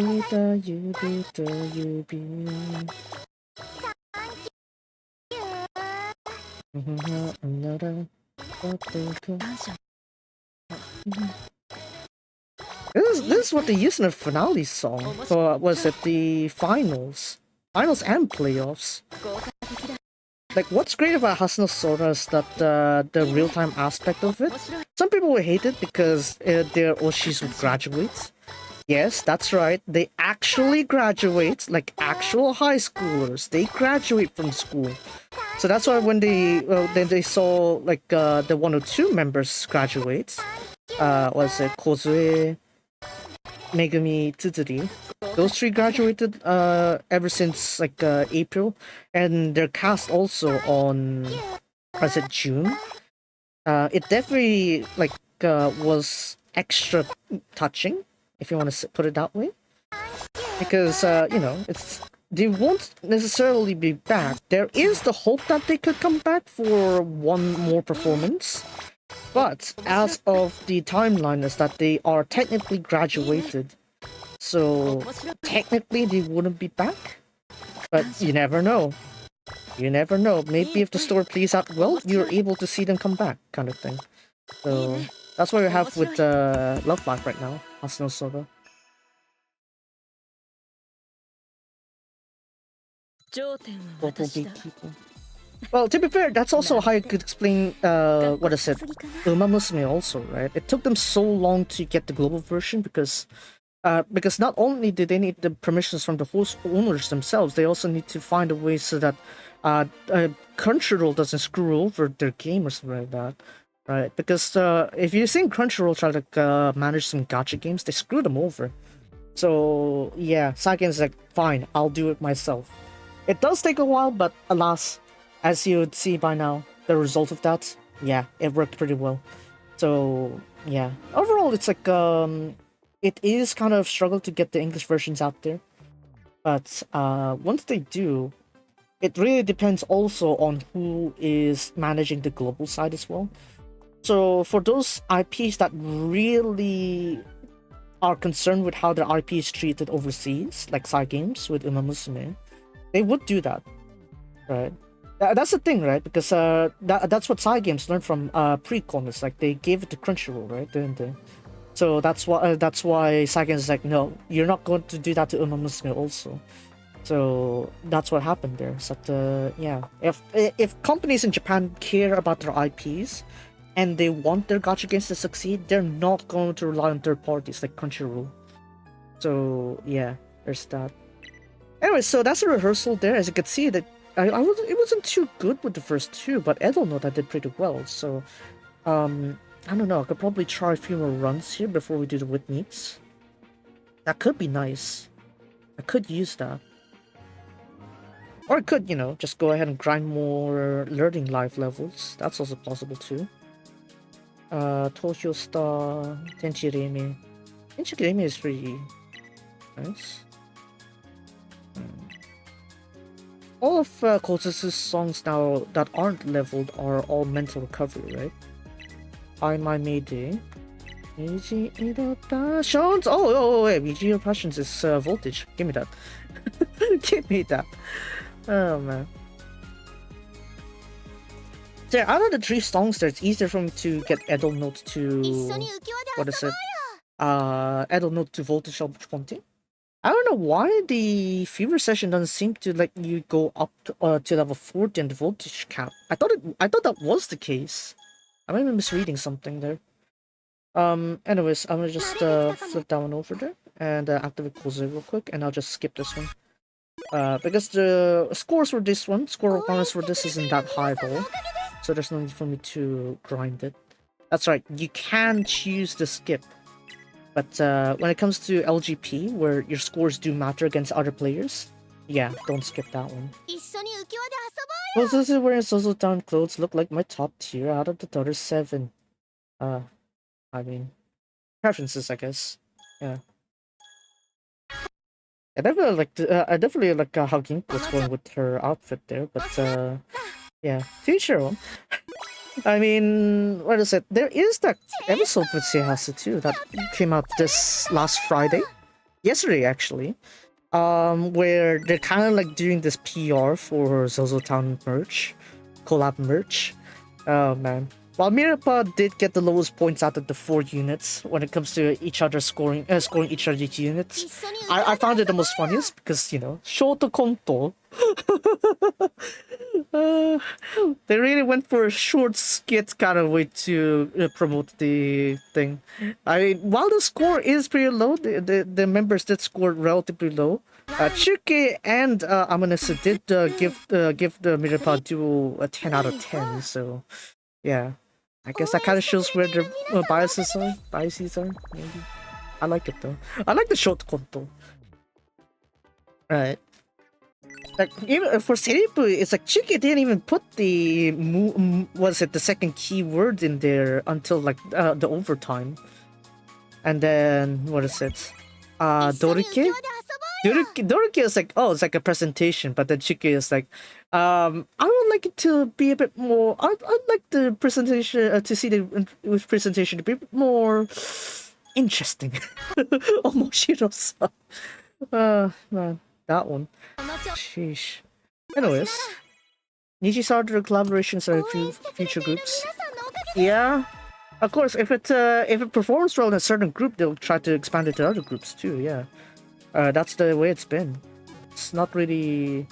is what they used in the finale song for, was it the finals and playoffs. Like, what's great about Hasuno Sora is that the real-time aspect of it. Some people will hate it because their Oshis would graduate. Yes, that's right. They actually graduate, like actual high schoolers. They graduate from school. So that's why when they saw like the 102 members graduate, was it Kozue, Megumi, Tsuzuri. Those 3 graduated ever since like April, and they're cast also on, was it June? It definitely was extra touching, if you want to put it that way, because they won't necessarily be back. There is the hope that they could come back for one more performance, but as of the timeline is that they are technically graduated, so technically they wouldn't be back. But you never know. You never know. Maybe if the story plays out well, you're able to see them come back, kind of thing. So that's what we have with Love Life right now, Asano Soda. Well, to be fair, that's also how you could explain, what is it, Musume also, right? It took them so long to get the global version because not only did they need the permissions from the host owners themselves, they also need to find a way so that Crunchyroll doesn't screw over their game or something like that, right? Because if you've seen Crunchyroll try to manage some gacha games, they screw them over. So yeah, Saigen's like, fine, I'll do it myself. It does take a while, but alas, as you would see by now, the result of that, yeah, it worked pretty well. So yeah, overall, it's like it is kind of struggle to get the English versions out there, but once they do, it really depends also on who is managing the global side as well. So for those IPs that really are concerned with how their IP is treated overseas, like Cygames with Musume, they would do that, right? That's the thing, right? Because that's what Cygames learned from Precon. It's like they gave it to Crunchyroll, right? Didn't they? So that's why Cygames is like, no, you're not going to do that to Musume also. So that's what happened there. So yeah, if companies in Japan care about their IPs and they want their gacha games to succeed, they're not going to rely on third parties like Crunchyroll. So yeah, there's that. Anyway, so that's a rehearsal there. As you can see, that it wasn't too good with the first two, but Edelnote I did pretty well. So I don't know. I could probably try a few more runs here before we do the wit meets. That could be nice. I could use that. Or I could, just go ahead and grind more learning life levels. That's also possible too. Tokyo Star, Tenchireme. Tenchireme is pretty nice. All of Kozusu's songs now that aren't leveled are all mental recovery, right? I My Mayday. Passions! Oh, wait, Mijiro Passions is Voltage. Give me that. Give me that. Oh man. So out of the 3 songs there, it's easier for me to get Edelnote to... What is it? Edelnote to Voltage Level 20. I don't know why the Fever Session doesn't seem to let you go up to level 40 in the voltage cap. I thought that was the case. I might be misreading something there. Anyways, I'm gonna just flip that one over there and activate Koze real quick, and I'll just skip this one. Because the scores for this one, score requirements for this isn't that high though, so there's no need for me to grind it. That's right, you can choose to skip. But when it comes to LGP, where your scores do matter against other players, yeah, don't skip that one. Kozusu wearing Zozo-tan clothes look like my top tier out of the other 7. I mean, preferences, I guess. Yeah. I definitely like how Gink was going with her outfit there, but yeah, future one. I mean, what is it? There is that episode with Seihasu too that came out this last Friday, yesterday actually, where they're kind of like doing this PR for Zozotown merch, collab merch. Oh man. While Mirapa did get the lowest points out of the 4 units when it comes to each other scoring each other's units, I found it the most funniest because, short konto. They really went for a short skit kind of way to promote the thing. I mean, while the score is pretty low, the members did score relatively low. Chuke and Amanesa did give the Mirapa duo a 10 out of 10, so yeah. I guess that kind of shows where their biases are, maybe. I like it though. I like the short konto. Right. Like even for Seripu, it's like Chiki didn't even put the was it the second keyword in there until like the overtime, and then what is it? Dorike. Dorike is like, oh, it's like a presentation, but then Chiki is like, I would like it to be a bit more. I'd like the presentation to see the presentation to be a bit more interesting. Omoshiro-san. Man, that one. Sheesh. Anyways, Nishi started collaborations are future groups. Yeah, of course. If it performs well in a certain group, they'll try to expand it to other groups too. Yeah, that's the way it's been. It's not really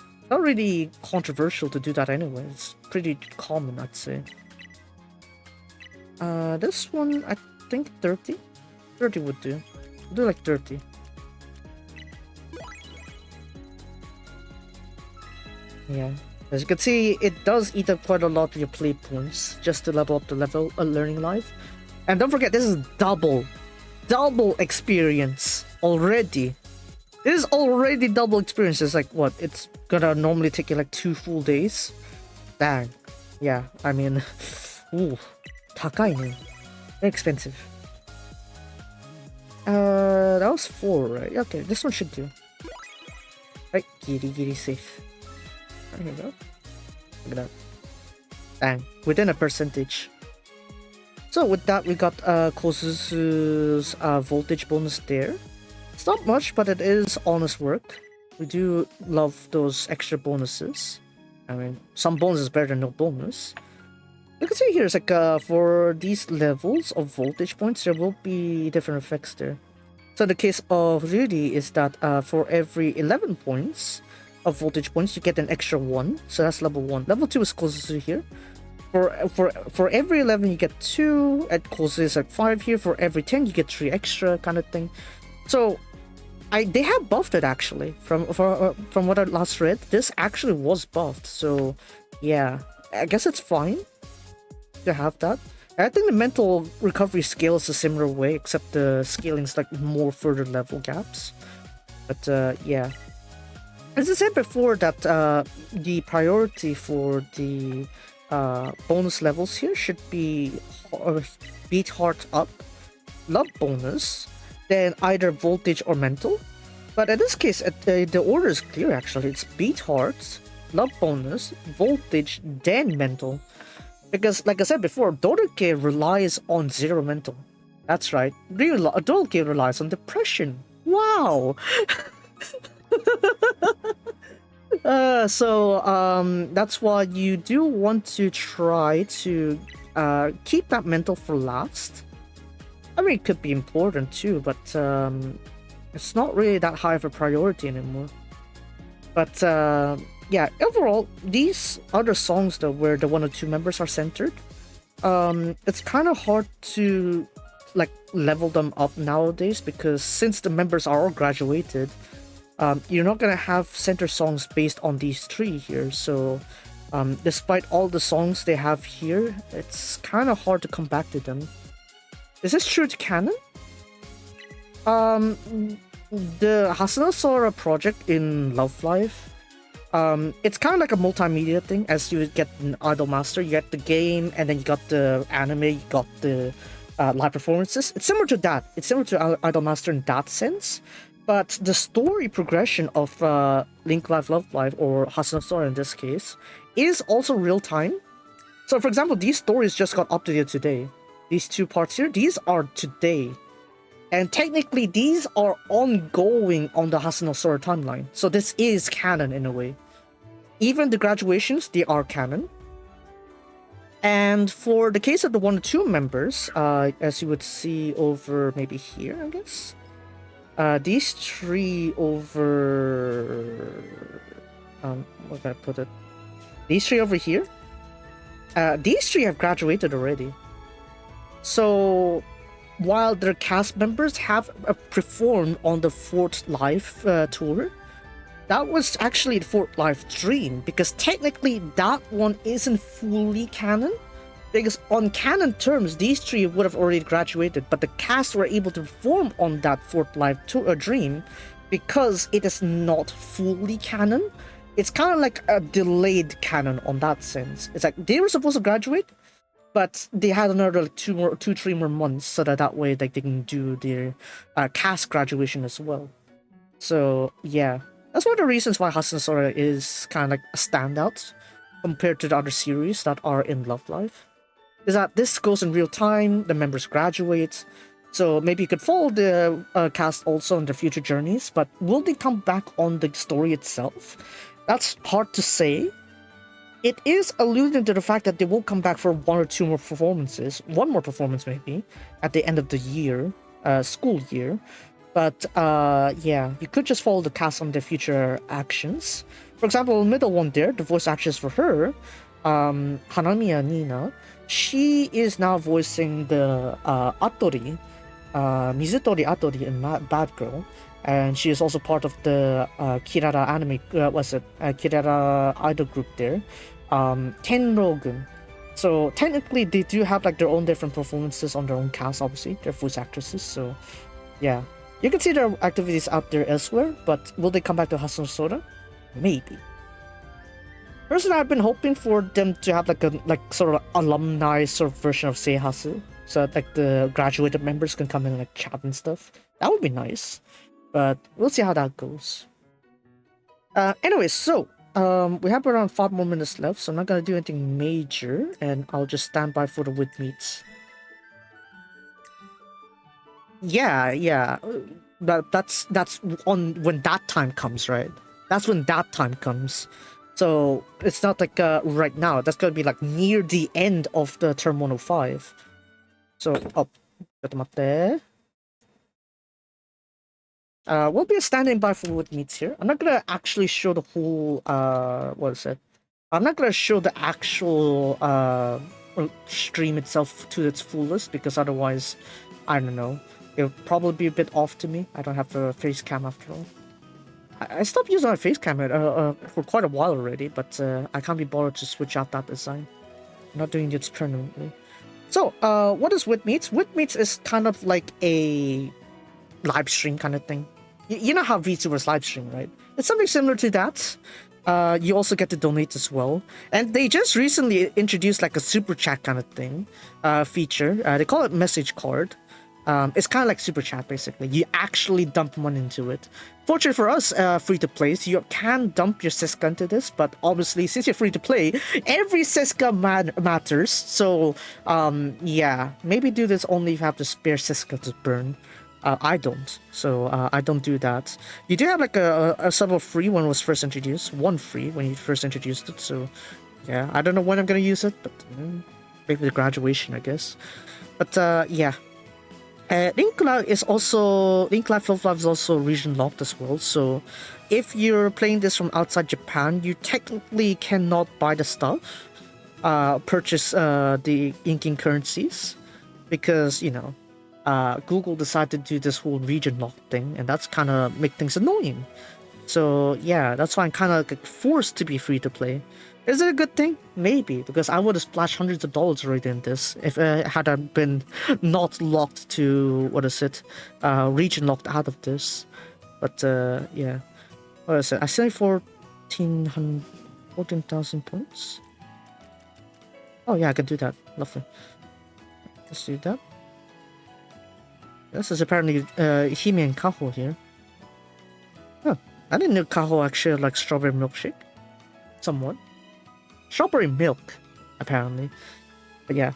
controversial to do that anyway. It's pretty common, I'd say. This one I think 30. 30 would do. I'll do like 30. Yeah, as you can see, it does eat up quite a lot of your play points just to level up the learning life. And don't forget, this is double experience already. This is already double experience. It's like what? It's gonna normally take you like 2 full days. Dang. Yeah, I mean, ooh, takai ne. Very expensive. That was 4, right? Okay, this one should do. Right, giri safe. There you go. Look at that. Bang. Within a percentage. So with that, we got Kosuzu's voltage bonus there. It's not much, but it is honest work. We do love those extra bonuses. I mean, some bonus is better than no bonus. You can see here, it's like for these levels of voltage points, there will be different effects there. So in the case of Ryuri is that for every 11 points of voltage points, you get an extra 1. So that's level 1. Level 2 is Kosuzu here. For every 11, you get 2. At Kosuzu is like 5 here. For every 10, you get 3 extra kind of thing. So they have buffed it actually. From what I last read, this actually was buffed. So yeah, I guess it's fine to have that. I think the mental recovery scale is a similar way, except the scaling is like more further level gaps. But yeah, as I said before, that the priority for the bonus levels here should be beat heart up, love bonus, then either voltage or mental. But in this case, the order is clear actually. It's beat heart, love bonus, voltage, then mental. Because, like I said before, Dorike relies on 0 mental. That's right. Dorike relies on depression. Wow! So that's why you do want to try to keep that mental for last. I mean, it could be important too, but it's not really that high of a priority anymore. But yeah, overall, these other songs though, where the 1 or 2 members are centered, it's kind of hard to like level them up nowadays, because since the members are all graduated, you're not gonna have center songs based on these 3 here. So despite all the songs they have here, it's kind of hard to come back to them. Is this true to canon? The Hasuna Sora project in Love Life, it's kind of like a multimedia thing. As you get an Idol Master, you get the game, and then you got the anime, you got the live performances. It's similar to that. It's similar to Idol Master in that sense. But the story progression of Link Live Love Live, or Hasuna Sora in this case, is also real time. So for example, these stories just got updated today. These 2 parts here, these are today. And technically, these are ongoing on the Hasuna Sora timeline. So this is canon in a way. Even the graduations, they are canon. And for the case of the 1 or 2 members, as you would see over maybe here, I guess. These 3 over... where can I put it? These 3 over here. These 3 have graduated already. So while their cast members have performed on the 4th Live tour, that was actually the 4th Live Dream, because technically that one isn't fully canon. Because on canon terms, these 3 would have already graduated, but the cast were able to perform on that 4th Live Dream because it is not fully canon. it's kind of like a delayed canon on that sense. It's like they were supposed to graduate, but they had another like 3 more months, so that way like they can do their cast graduation as well. So yeah, that's one of the reasons why Hasan Sora is kind of like a standout compared to the other series that are in Love Live. Is that this goes in real time, the members graduate, so maybe you could follow the cast also in their future journeys, but will they come back on the story itself? That's hard to say. It is alluding to the fact that they will come back for 1 or 2 more performances, 1 more performance maybe, at the end of the year, school year. But yeah, you could just follow the cast on their future actions. For example, the middle one there, the voice actress for her, Hanamiya Nina, she is now voicing the Atori, Mizutori Atori in Bad Girl, and she is also part of the Kirara anime, Kirara idol group there, Tenrogun. So technically, they do have like their own different performances on their own cast. Obviously, they're voice actresses. So yeah, you can see their activities out there elsewhere. But will they come back to Hasan Sora? Maybe. Personally, I've been hoping for them to have like a sort of alumni sort of version of Seihasu, so that, like the graduated members can come in and like chat and stuff. That would be nice, but we'll see how that goes. Anyway, so we have around 5 more minutes left, so I'm not gonna do anything major, and I'll just stand by for the wit meets. Yeah. That's on when that time comes, right? That's when that time comes. So it's not like right now. That's gonna be like near the end of the term 105. So we'll be standing by for what meets here. I'm not gonna actually show the whole what is it? I'm not gonna show the actual stream itself to its fullest, because otherwise, I don't know, it'll probably be a bit off to me. I don't have the face cam after all. I stopped using my face camera for quite a while already, but I can't be bothered to switch out that design. I'm not doing it permanently. So, what is Wit Meets? Wit Meets is kind of like a live stream kind of thing. You know how VTubers live stream, right? It's something similar to that. You also get to donate as well. And they just recently introduced like a super chat kind of thing, feature. They call it message card. It's kind of like super chat basically. You actually dump money into it. Fortunately for us, free to play, so you can dump your Seska into this, but obviously since you're free to play, every Seska matters. So yeah, maybe do this only if you have the spare Seska to burn. I don't, so I don't do that. You do have like a several free when it was first introduced, 1 free when you first introduced it. So yeah, I don't know when I'm gonna use it, but maybe the graduation, I guess. But yeah. Linkura is also Love Live is also region locked as well. So if you're playing this from outside Japan, you technically cannot buy the stuff, purchase the inking currencies, because Google decided to do this whole region lock thing, and that's kind of make things annoying. So yeah, that's why I'm kind of like forced to be free to play. Is it a good thing? Maybe, because I would have splashed hundreds of dollars already in this if had I been not locked to, region locked out of this. But yeah, what is it? I say 14,000 points. Oh yeah, I can do that. Lovely. Let's do that. This is apparently Hime and Kaho here. Huh. I didn't know Kaho actually like strawberry milkshake. Somewhat. Strawberry milk, apparently. But yeah.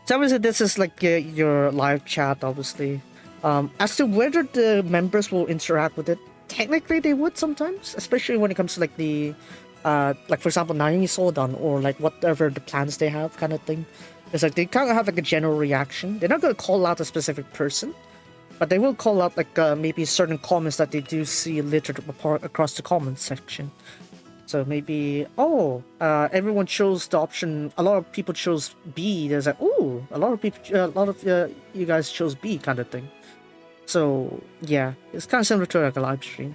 So obviously this is like your live chat, obviously. As to whether the members will interact with it, technically they would sometimes, especially when it comes to like the like for example Naini Sodan, or like whatever the plans they have kind of thing. It's like they kind of have like a general reaction. They're not going to call out a specific person, but they will call out like maybe certain comments that they do see littered across the comments section. So maybe, everyone chose the option. A lot of people chose B. There's like, a lot of you guys chose B kind of thing. So yeah, it's kind of similar to like a live stream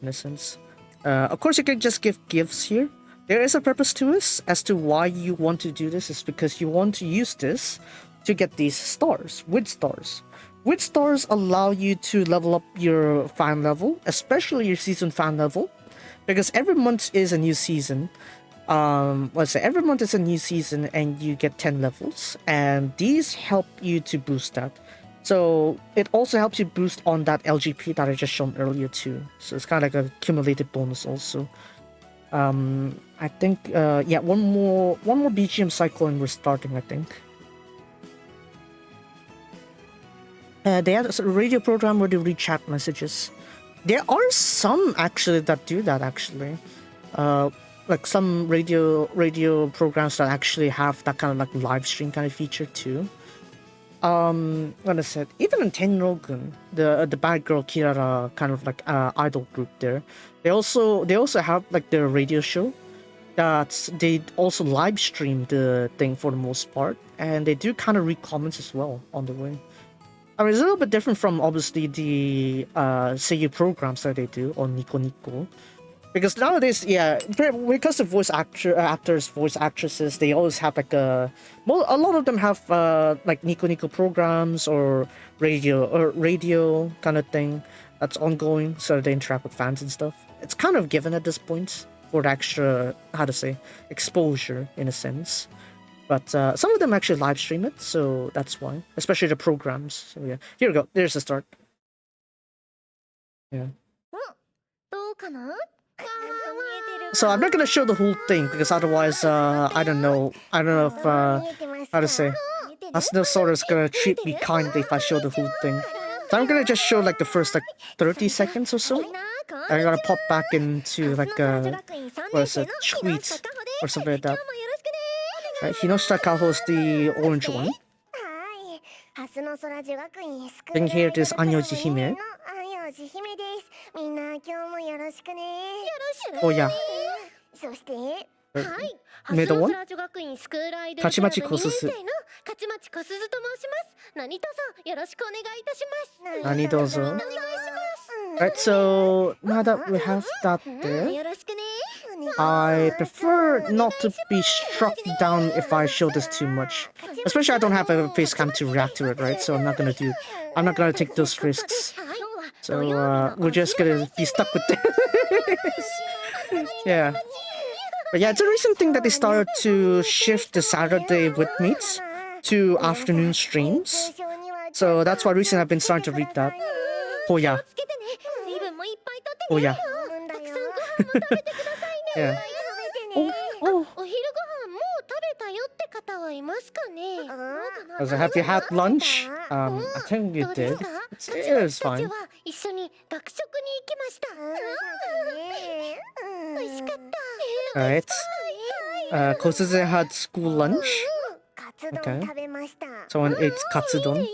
in a sense. Of course, you can just give gifts here. There is a purpose to this as to why you want to do this. Is because you want to use this to get these stars, wit stars. Wit stars allow you to level up your fan level, especially your season fan level. because every month is a new season. Let's say every month is a new season, and you get 10 levels, and these help you to boost that. So it also helps you boost on that LGP that I just shown earlier too. So it's kind of like a cumulative bonus also. I think yeah, one more BGM cycle and we're starting, I think. They have a radio program where they read chat messages. There are some actually that do that actually. Like some radio programs that actually have that kind of like live stream kind of feature too. What I said, even in Tenrogun, the bad girl Kirara kind of like idol group there, they also have like their radio show that they also live stream the thing for the most part, and they do kind of read comments as well on the way. I mean, it's a little bit different from obviously the seiyuu programs that they do on Nico Nico. Because nowadays, yeah, because the voice actors, voice actresses, they always have like a lot of them have like Nico Nico programs or radio kind of thing that's ongoing, so they interact with fans and stuff. It's kind of given at this point for the extra, how to say, exposure in a sense. But some of them actually live stream it, so that's why, especially the programs. So yeah, here we go. There's the start. Yeah. So I'm not gonna show the whole thing because otherwise, I don't know if how to say, Asnosaurus is gonna treat me kindly if I show the whole thing. So I'm gonna just show like the first like 30 seconds or so. I'm gonna pop back into like what is it, tweet or something like that. Right, Hinoshita Kaho's the orange one. Then here it is Anyoji Hime. Oh yeah. Middle one. Kachimachi Kosusu. Nanidozo. Right, so now that we have that there, I prefer not to be struck down if I show this too much. Especially I don't have a face cam to react to it, right? So I'm not gonna take those risks. So we're just gonna be stuck with this. Yeah. But yeah, it's a recent thing that they started to shift the Saturday with meets to afternoon streams. So that's why recently I've been starting to read that. Oh yeah. Oh yeah. Yeah. Oh. So have you had lunch? I think you did. It was fine. Alright. Kosuze had school lunch. Okay. Someone ate katsudon.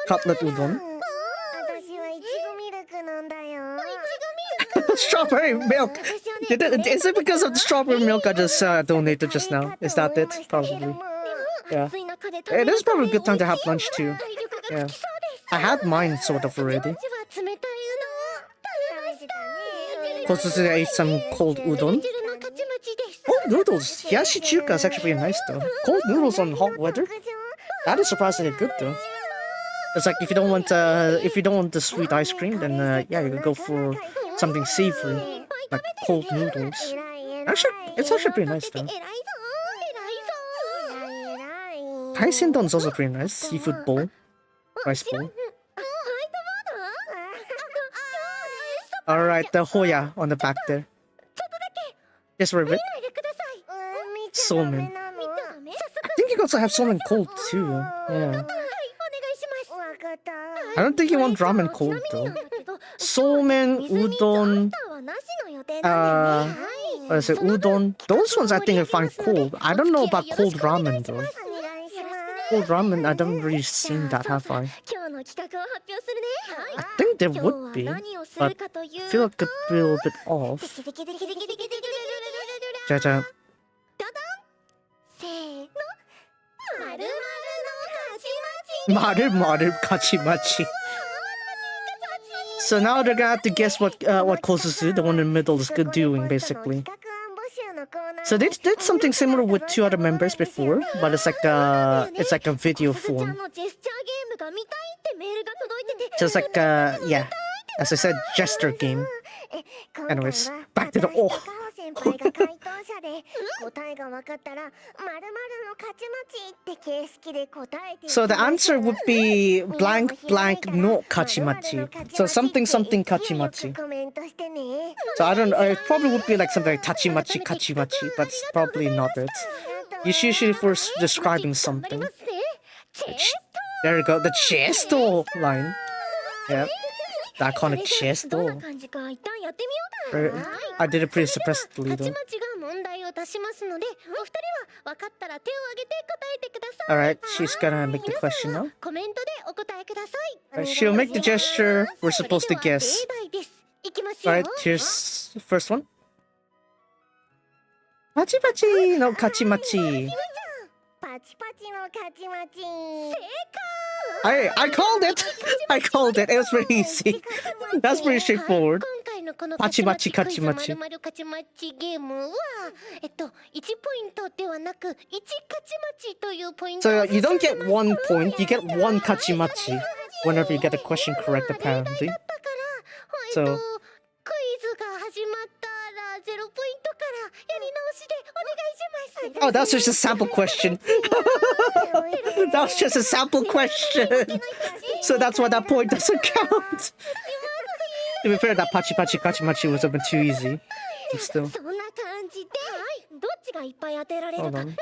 Cutlet udon. Strawberry milk! Is it because of the strawberry milk I just donated just now? Is that it? Probably. Yeah. It is probably a good time to have lunch too. Yeah. I had mine sort of already. Kosuze ate some cold udon. Cold noodles! Hiyashi chuka is actually pretty nice though. Cold noodles on hot weather? That is surprisingly good though. It's like if you don't want the sweet ice cream, then yeah, you can go for something savory, like cold noodles. Actually, it's actually pretty nice though. Kaisendon is also pretty nice. Seafood bowl, rice bowl. Alright, the Hoya on the back there. Yes, for a bit. Somen. I think you also have somen cold too. Yeah. I don't think you want ramen cold though. Somen, udon, what is it, udon? Those ones I think I find cold. I don't know about cold ramen though. Cold ramen, I don't really seen that, have I? I think there would be, but I feel like it could be a little bit off. Jaja. Maru kachimachi. So now they're gonna have to guess what Kosuzu, the one in the middle, is good doing, basically. So they did something similar with two other members before, but it's like a video form. Just like yeah, as I said, gesture game. Anyways, back to the oh. So the answer would be blank blank no kachimachi. So something something kachimachi. So I don't know, it probably would be like something like tachimachi kachimachi, but it's probably not it. It's usually for describing something. There you go, the chesto line. Yeah, the iconic chesto. I did it pretty suppressedly though. Alright, she's gonna make the question now. She'll make the gesture, we're supposed to guess. Alright, here's the first one. Pachi pachi no kachimachi. I called it! I called it! It was pretty easy. That's pretty straightforward. Pachimachi kachimachi. So you don't get 1 point, you get 1 kachimachi whenever you get the question correct, apparently. So... Oh, that's just a sample question. That was just a sample question. So that's why that point doesn't count. To be fair, that pachi pachi kachimachi was a bit too easy. But still. Hold on.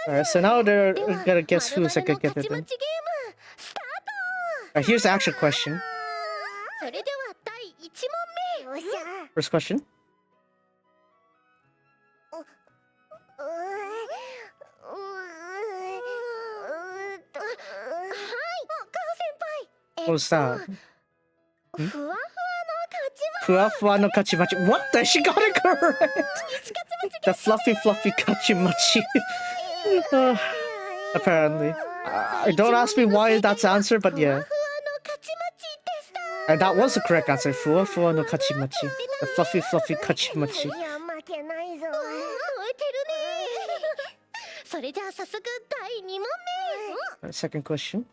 Alright, so now they're gonna guess who's gonna get it then. Here's the actual question. First question. What was that? Fua fua no kachimachi. What the? She got it correct! The fluffy fluffy kachimachi. Apparently. Don't ask me why that's the answer, but yeah. And that was the correct answer. Fua fua no kachimachi. The fluffy fluffy kachimachi. Second question.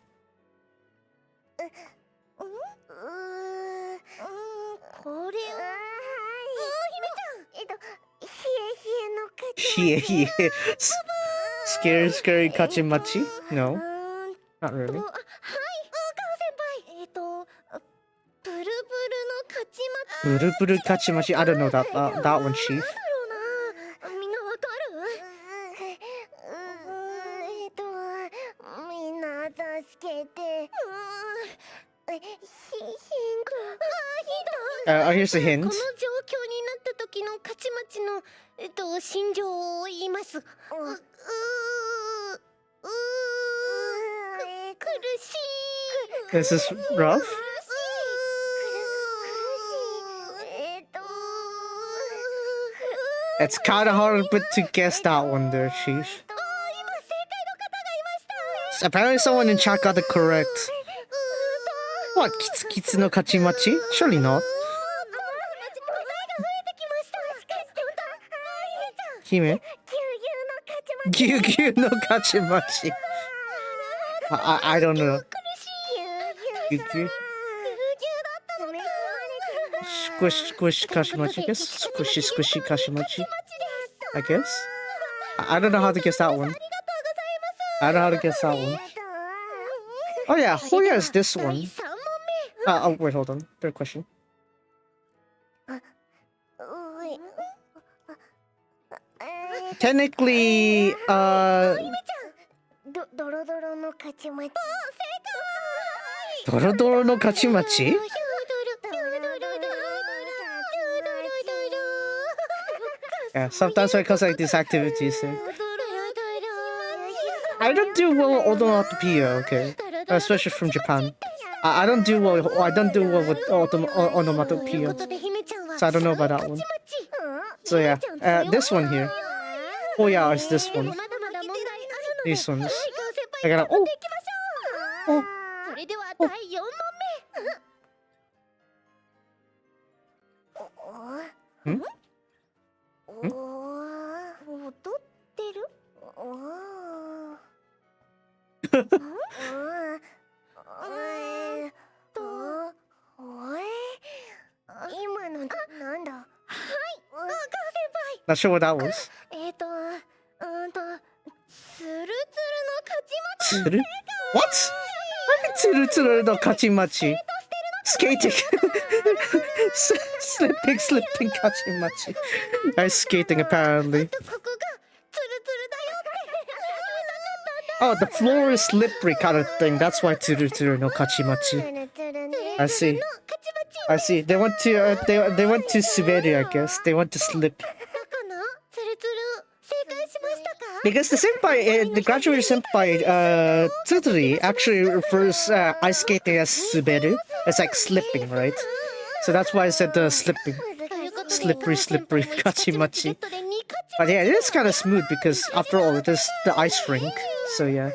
Yeah. Scary kachimachi? No. Not really. Buru kachimachi? I don't know that one, Chief. Here's a hint. This is rough. It's kind of hard to guess that one there, Chief. Apparently someone in chat got it correct. What? Kitsu no kachimachi? Surely not. Hime? Gyu no kachimachi. I don't know. Gyu? Squish kashimachi, I guess? Squishy kashimachi, I guess? I don't know how to guess that one. Oh yeah, Hoya is this one. Oh wait, hold on. Third question. Technically, Dorodoro no kachimachi? Yeah, sometimes when it comes like these activities, I don't do well with onomatopoeia, okay? Especially from Japan. I don't do well with onomatopoeia. So I don't know about that one. So yeah, this one here. Oh yeah, it's this one. These ones. I gotta. Oh! Not sure what that was. What? Tsuru no kachimachi. Skating. Slipping kachimachi. Ice skating apparently. Oh, the floor is slippery kind of thing. That's why tsuru no kachimachi. I see. They want to they want to suberu, I guess. They want to slip. Because the senpai, the graduated senpai, Tsudori actually refers ice skating as suberu. It's like slipping, right? So that's why I said slipping. Slippery kachimachi. But yeah, it is kind of smooth because after all, it is the ice rink. So yeah.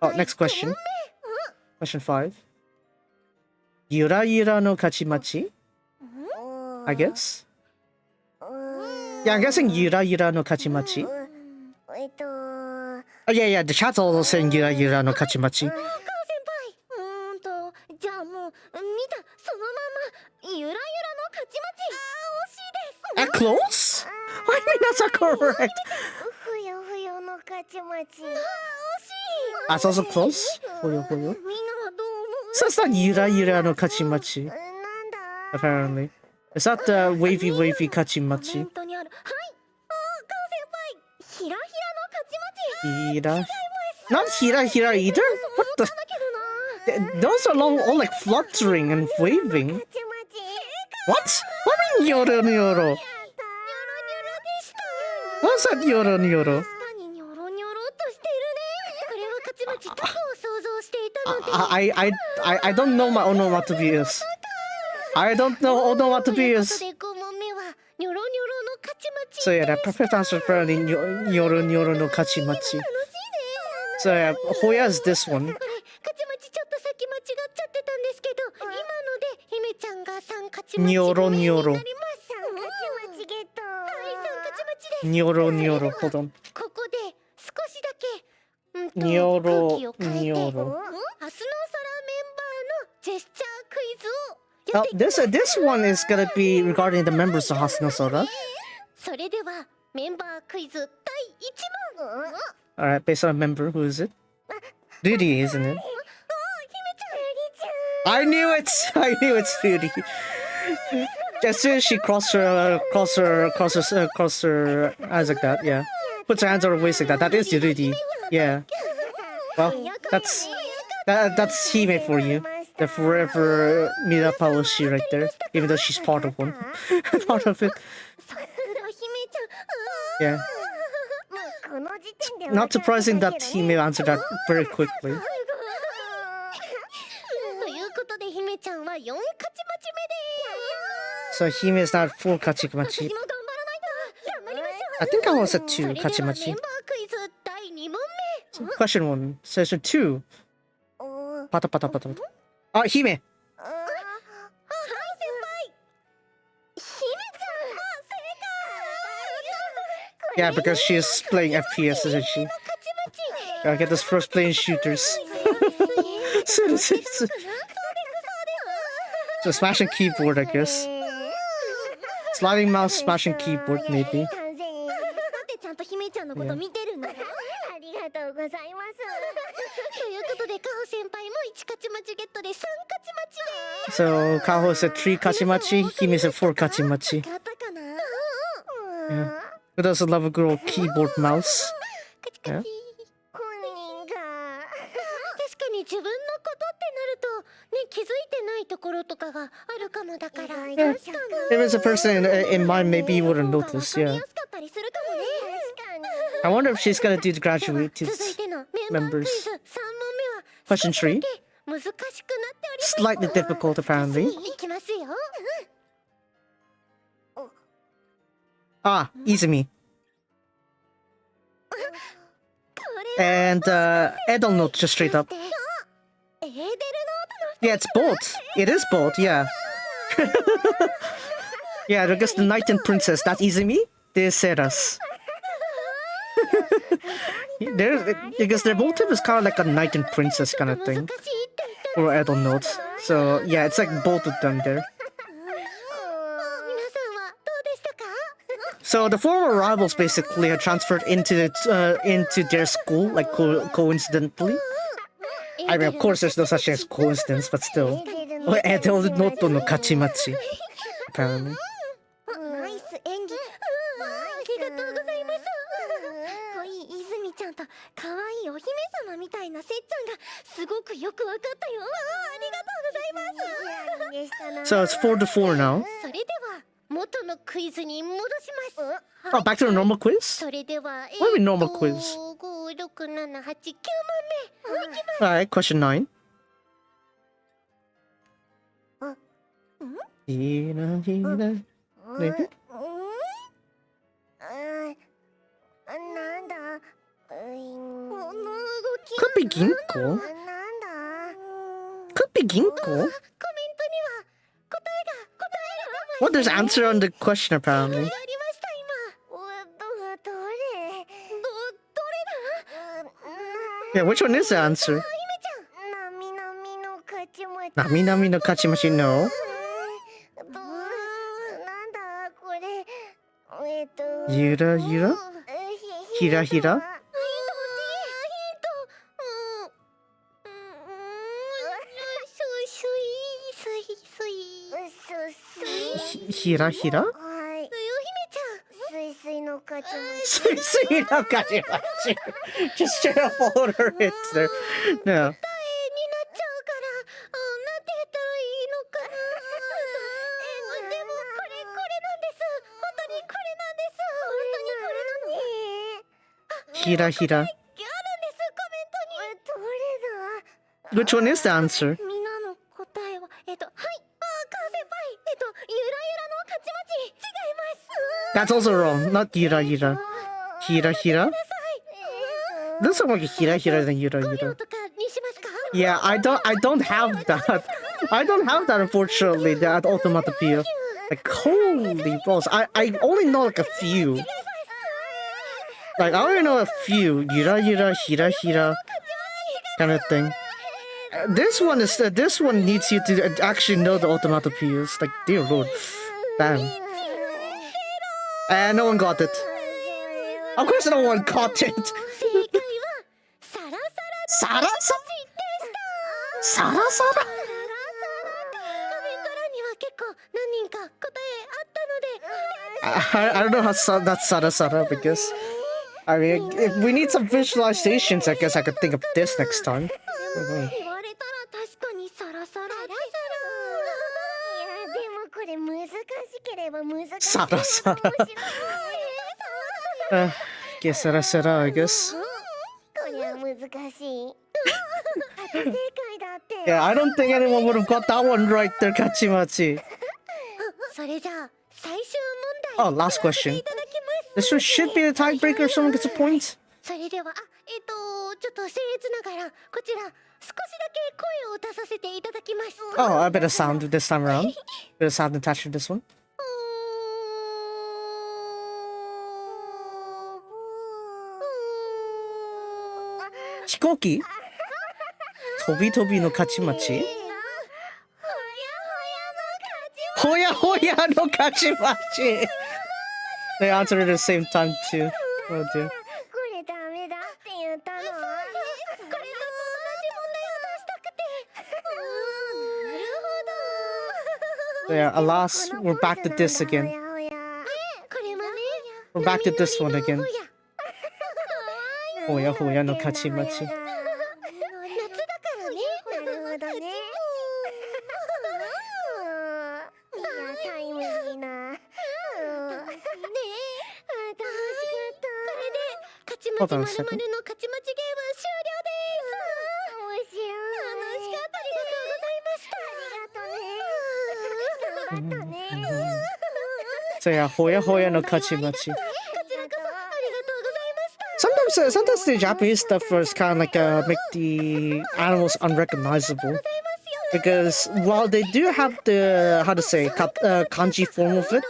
Oh, next question. Question 5. Yura no kachimachi? I guess? Yeah, I'm guessing Yura no kachimachi. Oh yeah, the chat's also saying Yura no kachimachi. Close? What do you mean that's not correct? That's also close? Fuyo. So it's not Yura no kachimachi. Apparently. Is that the wavy kachimachi? Hira? Not hira either? What the? Those are all like fluttering and waving. What? What do you mean yoro? What's that yoro? I don't know my onomatopoeias. I don't know onomatopoeias. So yeah, the perfect answer is probably Nyoro no kachimachi. So yeah, Hoya is this one. Nyoro. Hold on. Nyoro. Oh, this one is gonna be regarding the members of Hasunosora. Alright, based on a member, who is it? Riri, isn't it? I knew it's Riri. As soon as she crossed her eyes like that, yeah. Puts her hands on her waist like that. That is Riri. Yeah. Well, that's Hime for you. The forever Mirapaoshi right there. Even though she's part of one. Part of it. Yeah. Not surprising that Hime answered that very quickly. So Hime is not 4 kachimachi. I think I was at 2 kachimachi. So question 1. Session 2. Pata. Ah, Hime! Yeah, because she's playing FPS, isn't she? I get this first playing shooters. So smashing keyboard, I guess. Sliding mouse, smashing keyboard, maybe. Yeah. So Kaho said 3 kachimachi, Hime said 4 kachimachi. Yeah. Who doesn't love a girl keyboard mouse? Yeah. Yeah. If there's a person in mind, maybe you wouldn't notice, yeah. I wonder if she's gonna do the graduated members. Question 3. Slightly difficult, apparently. Ah, Izumi. And Edel note, just straight up. Yeah, it's both. It is both, yeah. Yeah, I guess the knight and princess, that's Izumi. This Seras. Because their motive is kind of like a knight and princess kind of thing. Or I don't know. So yeah, it's like both of them there. So the former rivals basically are transferred into their school, like coincidentally. I mean, of course, there's no such thing as coincidence, but still. Edo Noto no Kachimachi, apparently. So it's 4-4 now. Oh, back to the normal quiz? What do you mean normal quiz? Alright, question 9. Maybe? Could be Ginko. Could be Ginko. Well, there's answer on the question apparently. Yeah, which one is the answer? Nami Nami no Kachimachi, no. Yura Yura? Hira Hira? Hira Hira? Sui Sui no Kachimachi. Just straight up followed her hits there. No. Hira Hira. Which one is the answer? That's also wrong. Not Yura Yura. Hira Hira? This is more like Hira Hira than Yura Yura. Yeah, I don't have that. I don't have that, unfortunately, that automatopoeia. Like, holy balls. I only know like a few. Like, I only know a few. Yura Yura, Hira Hira kind of thing. This one needs you to actually know the automatopoeias. Like, dear lord. Damn. And no one got it. Of course no one got it. Sara Sara? Sara Sara? I don't know how that's Sara Sara because I mean if we need some visualizations, I guess I could think of this next time. Sara Sara. Guess Sara Sara, I guess. Yeah, I don't think anyone would have got that one right there, Kachimachi. Oh, last question. This one should be a tiebreaker if someone gets a point. Oh, a bit of sound this time around. A bit of sound attached to this one. Hikoki? Tobi Tobi no Kachimachi? Hoya Hoya no Kachimachi! They answered at the same time too. Oh dear. Yeah, alas, we're back to this again. We're back to this one again. Hoya Hoya no Kachimachi. Hold on a second. So yeah, Hoya Hoya no Kachimachi. Sometimes the Japanese stuff is kind of like make the animals unrecognizable, because while they do have the how to say kanji form of it,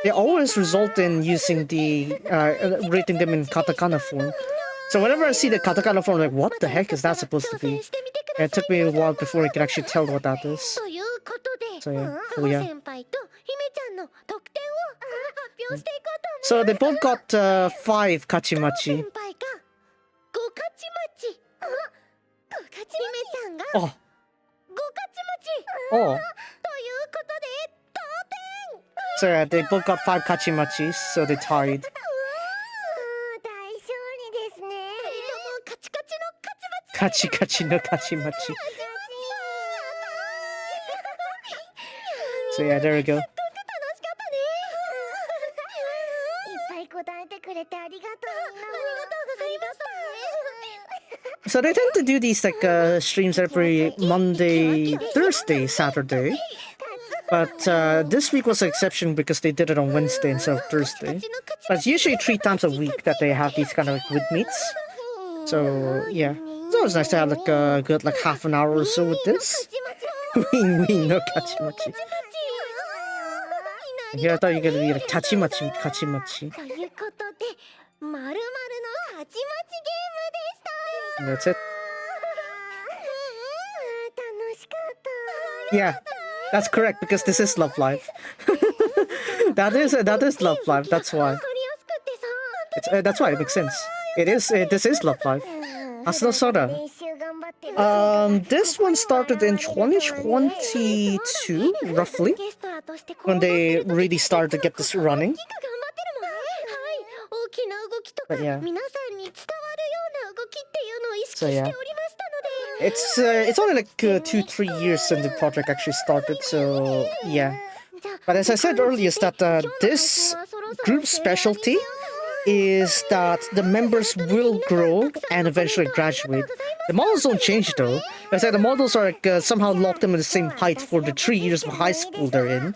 they always result in using the rating them in katakana form. So whenever I see the katakana form, I'm like, what the heck is that supposed to be? And it took me a while before I could actually tell what that is. So yeah, Fuya. So they both got 5 kachimachi. Oh. Oh. So yeah, they both got 5 kachimachis, so they tied. Kachi kachi no kachimachi. So yeah, there we go. So they tend to do these like streams every Monday, Thursday, Saturday. But this week was an exception because they did it on Wednesday instead of Thursday. But it's usually 3 times a week that they have these kind of like wood meets. So yeah, it's always nice to have like a good like half an hour or so with this. Wing no kachimachi. Here I thought you were gonna be like tachimachi, kachimachi. And that's it. Yeah, that's correct because this is Love Live. that is Love Live. That's why. That's why it makes sense. It is. This is Love Live. Asano Soda. This one started in 2022, roughly, when they really started to get this running. But yeah. So yeah. It's only like 2-3 years since the project actually started, so yeah. But as I said earlier, is that this group's specialty is that the members will grow and eventually graduate. The models don't change though. I said the models are like somehow locked them in the same height for the 3 years of high school they're in.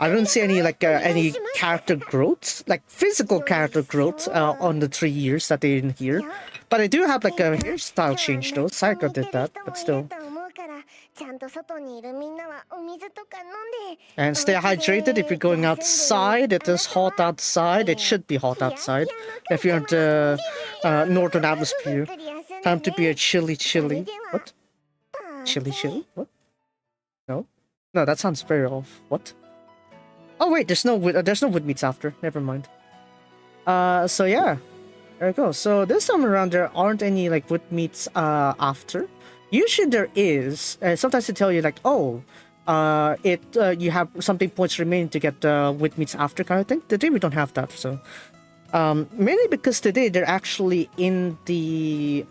I don't see any like any character growth, like physical character growth on the 3 years that they're in here. But I do have like a hairstyle change though. Psycho did that, but still. And stay hydrated if you're going outside. It is hot outside. It should be hot outside. If you're in the northern atmosphere. Time to be a chilly. What? Chilly? What? No? No, that sounds very off. What? Oh wait, there's no wood meats after. Never mind. So yeah. There we go. So this time around there aren't any like wood meats after. Usually there is. Sometimes they tell you like, oh, you have something points remaining to get wood meats after kind of thing. Today we don't have that, so mainly because today they're actually in the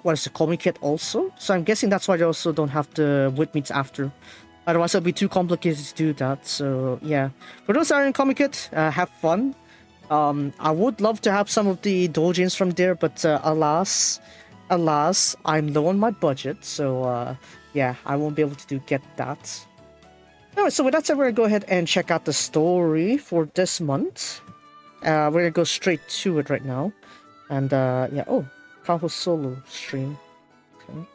what is the comic kit also. So I'm guessing that's why they also don't have the wood meats after. Otherwise it'll be too complicated to do that. So yeah, for those that are in comic kit, have fun. I would love to have some of the doujins from there, but alas, I'm low on my budget, so yeah, I won't be able to get that. Anyway, so with that said, we're gonna go ahead and check out the story for this month. We're gonna go straight to it right now, and yeah. Oh, Kaho solo stream. Okay.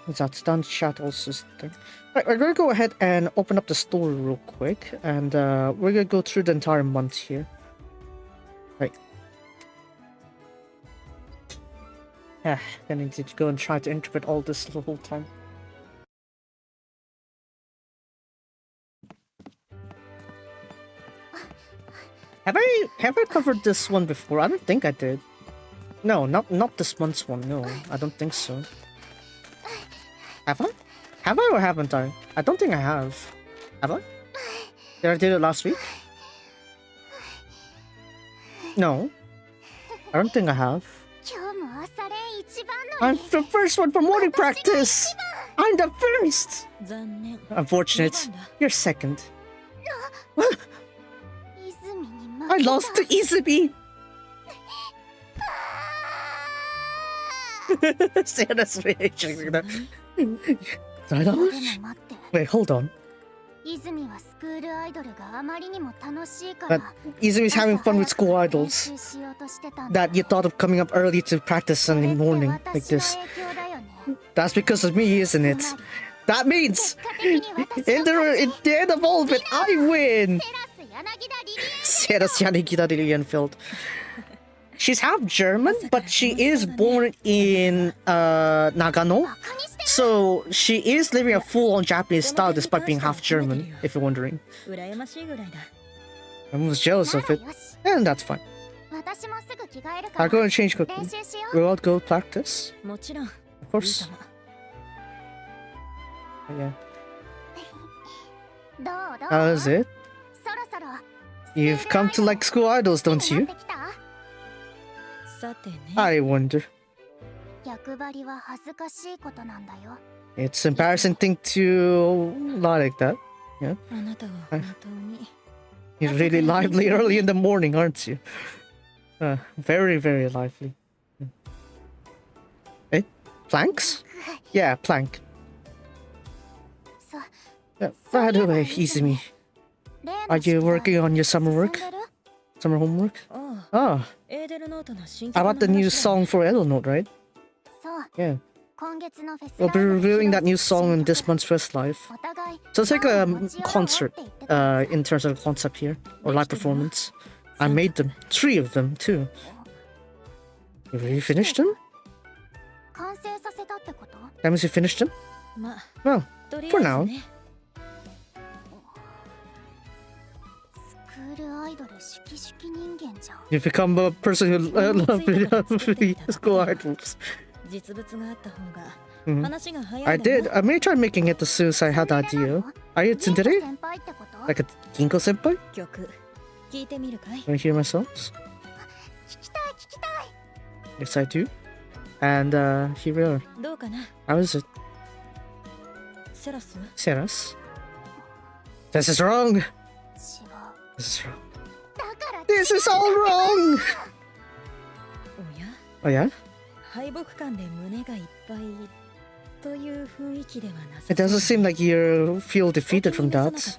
That's done. Chat also. Right, we're gonna go ahead and open up the story real quick, and we're gonna go through the entire month here. Right. I need to go and try to interpret all this the whole time. Have I covered this one before? I don't think I did. No, not this month's one. No, I don't think so. Have I? Have I or haven't I? I don't think I have. Have I? Did I do it last week? No. I don't think I have. I'm the first one for morning practice! I'm the first! Unfortunate. You're second. I lost to Izumi! Sarah's reaction. Wait, hold on. But Izumi's having fun with school idols. That you thought of coming up early to practice Sunday morning like this. That's because of me, isn't it? That means in the end of all of it, I win. Seras Yanagida Lilienfeld. She's half German, but she is born in Nagano. So she is living a full-on Japanese style despite being half German, if you're wondering. I was jealous of it, and that's fine. I'll go and change quickly. We'll all go practice. Of course. Yeah. How is it? You've come to like school idols, don't you? I wonder. It's an embarrassing thing to lie like that. Yeah. You're really lively early in the morning, aren't you? Very, very lively. Eh? Planks? Yeah, plank. By the way, Izumi, are you working on your summer work? Summer homework? Oh. About the new song for Edelnote, right? Yeah. We'll be reviewing that new song in this month's Fest Live. So it's like a concert, in terms of concept here, or live performance. I made them. 3 of them, too. You really finished them? That means you finished them? Well, for now. You've become a person who loves school idols. I did. I may try making it as soon as I had the idea. Are you tsundere? Like a Ginko senpai? Want to hear my songs? Yes, I do. And here we are. How is it? Seras? This is wrong! This is wrong. This is all wrong! Oh yeah? It doesn't seem like you feel defeated from that.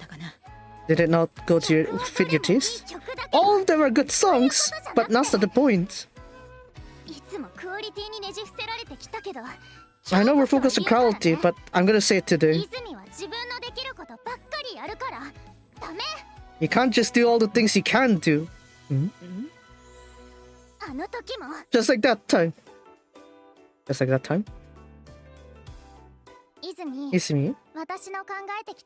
Did it not go to fit your taste? All of them are good songs, but that's not the point. I know we're focused on quality, but I'm gonna say it today. You can't just do all the things you can do. Just like that time. Just like that time. Izumi,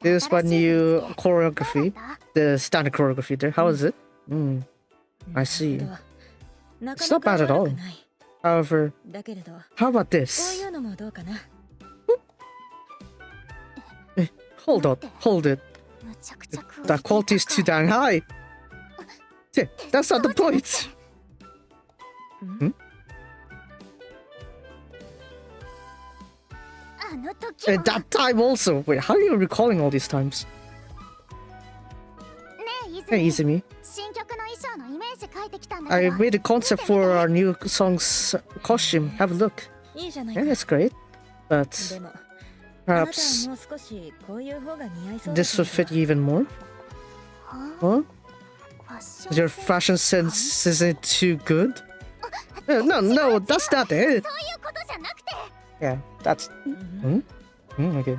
this is my new choreography. The standard choreography there. How is it? I see. It's not bad at all. However, how about this? Hold on, hold it. The quality is too dang high. That's not the point. At that time also. Wait, how are you recalling all these times? Hey, Izumi. I made a concept for our new song's costume. Have a look. Yeah, that's great. But perhaps this would fit you even more? Huh? Your fashion sense isn't too good? No, that's not it. Yeah, that's... okay.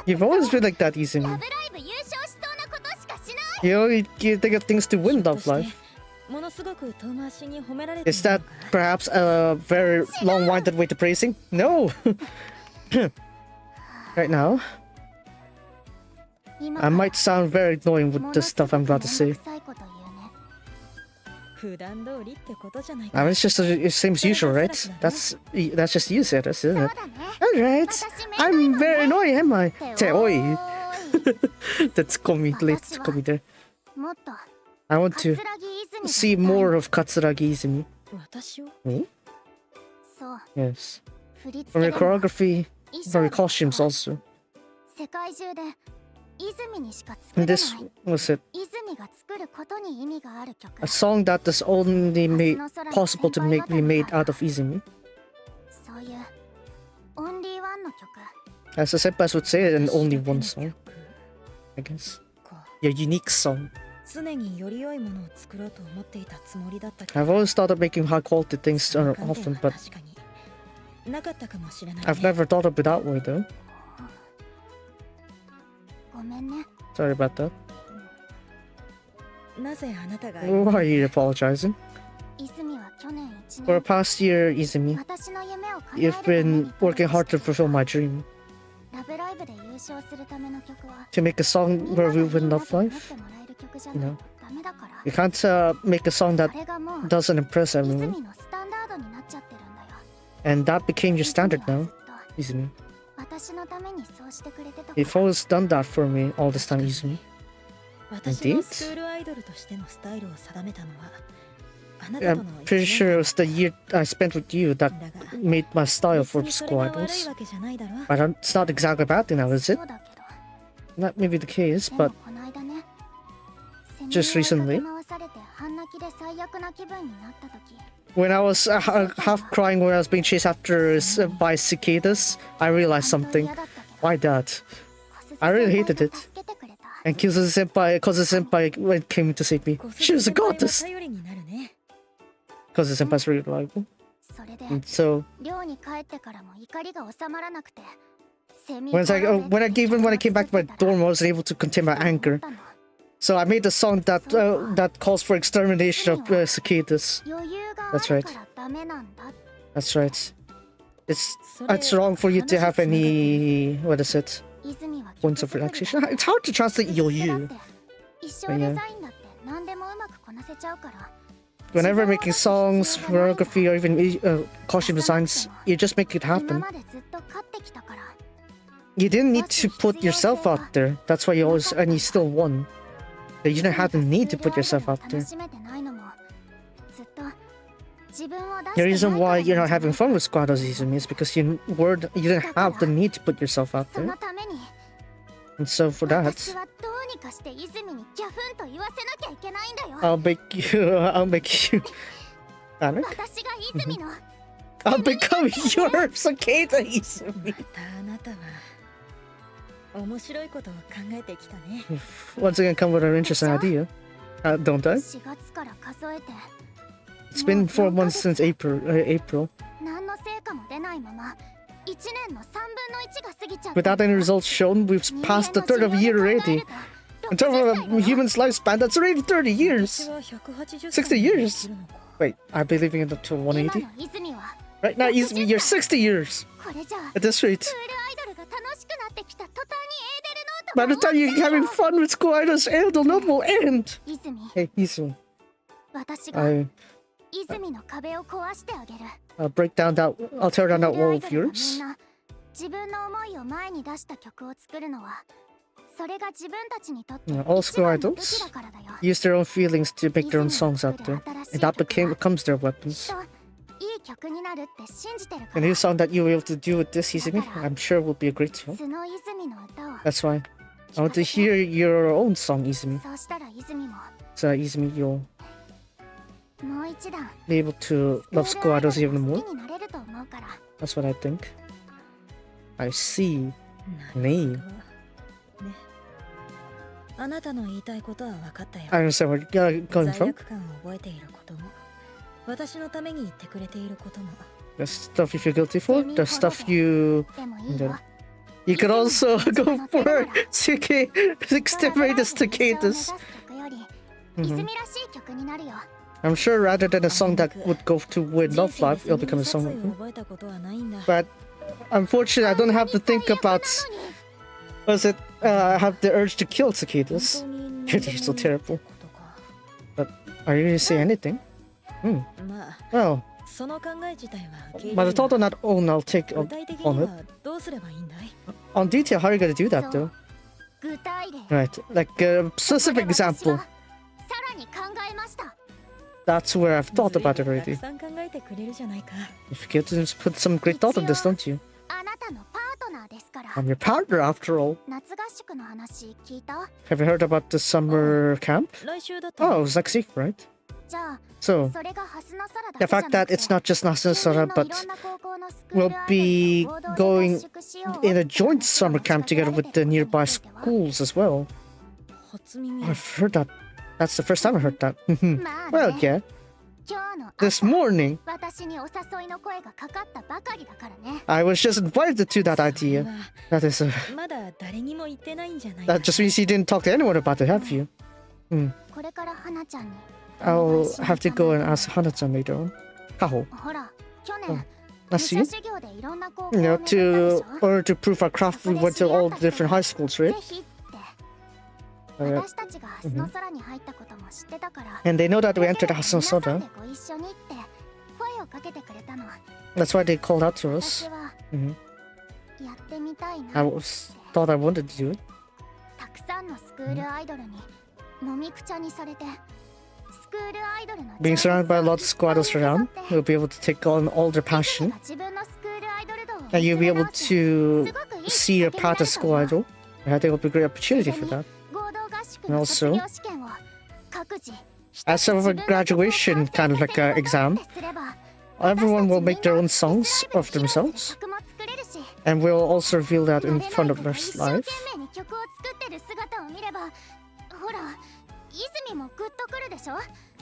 You've always been like that, Izumi. You think of things to win Love Life. Is that perhaps a very long-winded way to praising? No! Right now, I might sound very annoying with the stuff I'm about to say. I mean, it's just the same as usual, right? That's just you said this, isn't it? Alright, I'm very annoying, am I? Oi! That's late Tsukomi there. I want to see more of Katsuragi Izumi. Me? Yes. From your choreography, from your costumes also. And this was it. A song that is only made possible to be made out of Izumi. As the senpais would say, an only one song, I guess. Your unique song. I've always thought of making high quality things often, but I've never thought of it that way though. Sorry about that. Why are you apologizing? For the past year, Izumi, you've been working hard to fulfill my dream. To make a song where we win Love Life? You know, you can't make a song that doesn't impress everyone. And that became your standard now, Izumi. You've always done that for me all this time, Izumi. Indeed? I'm pretty sure it was the year I spent with you that made my style for school idols. But it's not exactly a bad thing now, is it? That may be the case, but just recently, when I was half crying when I was being chased after by cicadas, I realized something. Why that? I really hated it. And Kozu-senpai came to save me. She was a goddess! Kozu-senpai's really reliable. And so, when I came back to my dorm, I wasn't able to contain my anger. So I made a song that calls for extermination of cicadas. That's right. That's right. It's wrong for you to have any, what is it, points of relaxation. It's hard to translate yoyu. Yeah. Whenever making songs, choreography, or even costume designs, you just make it happen. You didn't need to put yourself out there. That's why you always, and you still won. You didn't have the need to put yourself out there. The reason why you're not having fun with squad Izumi is because you didn't have the need to put yourself out there. And so for that, I'll make you panic. I'll become your cicada Izumi. Once again, come with an interesting idea, don't I? It's been 4 months since April. Without any results shown, we've passed the third of a year already. In terms of a human's lifespan, that's already 30 years. 60 years. Wait, I've been living until 180? Right now, you're 60 years. At this rate. By the time you're having fun with school idols, it'll not will end. Hey, Izumi. I'll break down that. I'll tear down that wall of yours. All school idols use their own feelings to make their own songs out there, and that becomes their weapons. And the song that you were able to do with this, Izumi, I'm sure will be a great song. That's why I want to hear your own song, Izumi. So Izumi, you'll be able to love school idols even more. That's what I think. I see. Nee. I understand where you're going from. The stuff you feel guilty for, the stuff you could also go for exterminate the cicadas. I'm sure rather than a song that would go to win Love Life, it'll become a song. But unfortunately, I don't have to think about. I have the urge to kill cicadas. You're so terrible. But are you going to say anything? Well, but the thought on that own, I'll take on it. On detail, how are you going to do that though? Right, like a specific example. That's where I've thought about it already. You forget to put some great thought on this, don't you? I'm your partner after all. Have you heard about the summer camp? Oh, it was next week, right? So, the fact that it's not just Nasuno Sora, but we'll be going in a joint summer camp together with the nearby schools as well. I've heard that. That's the first time I heard that. Well, yeah. This morning, I was just invited to that idea. That is that just means you didn't talk to anyone about it, have you? I'll have to go and ask Hana-chan later on. Kaho. I see. You know, in order to prove our craft, we went to all the different high schools, right? And they know that we entered the Hasan Soda. That's why they called out to us. Thought I wanted to do it. Being surrounded by a lot of squatters around, you'll be able to take on all their passion. And you'll be able to see your path as school idol. I think it will be a great opportunity for that. And also, as sort of a graduation kind of like exam, everyone will make their own songs of themselves. And we'll also reveal that in front of us live.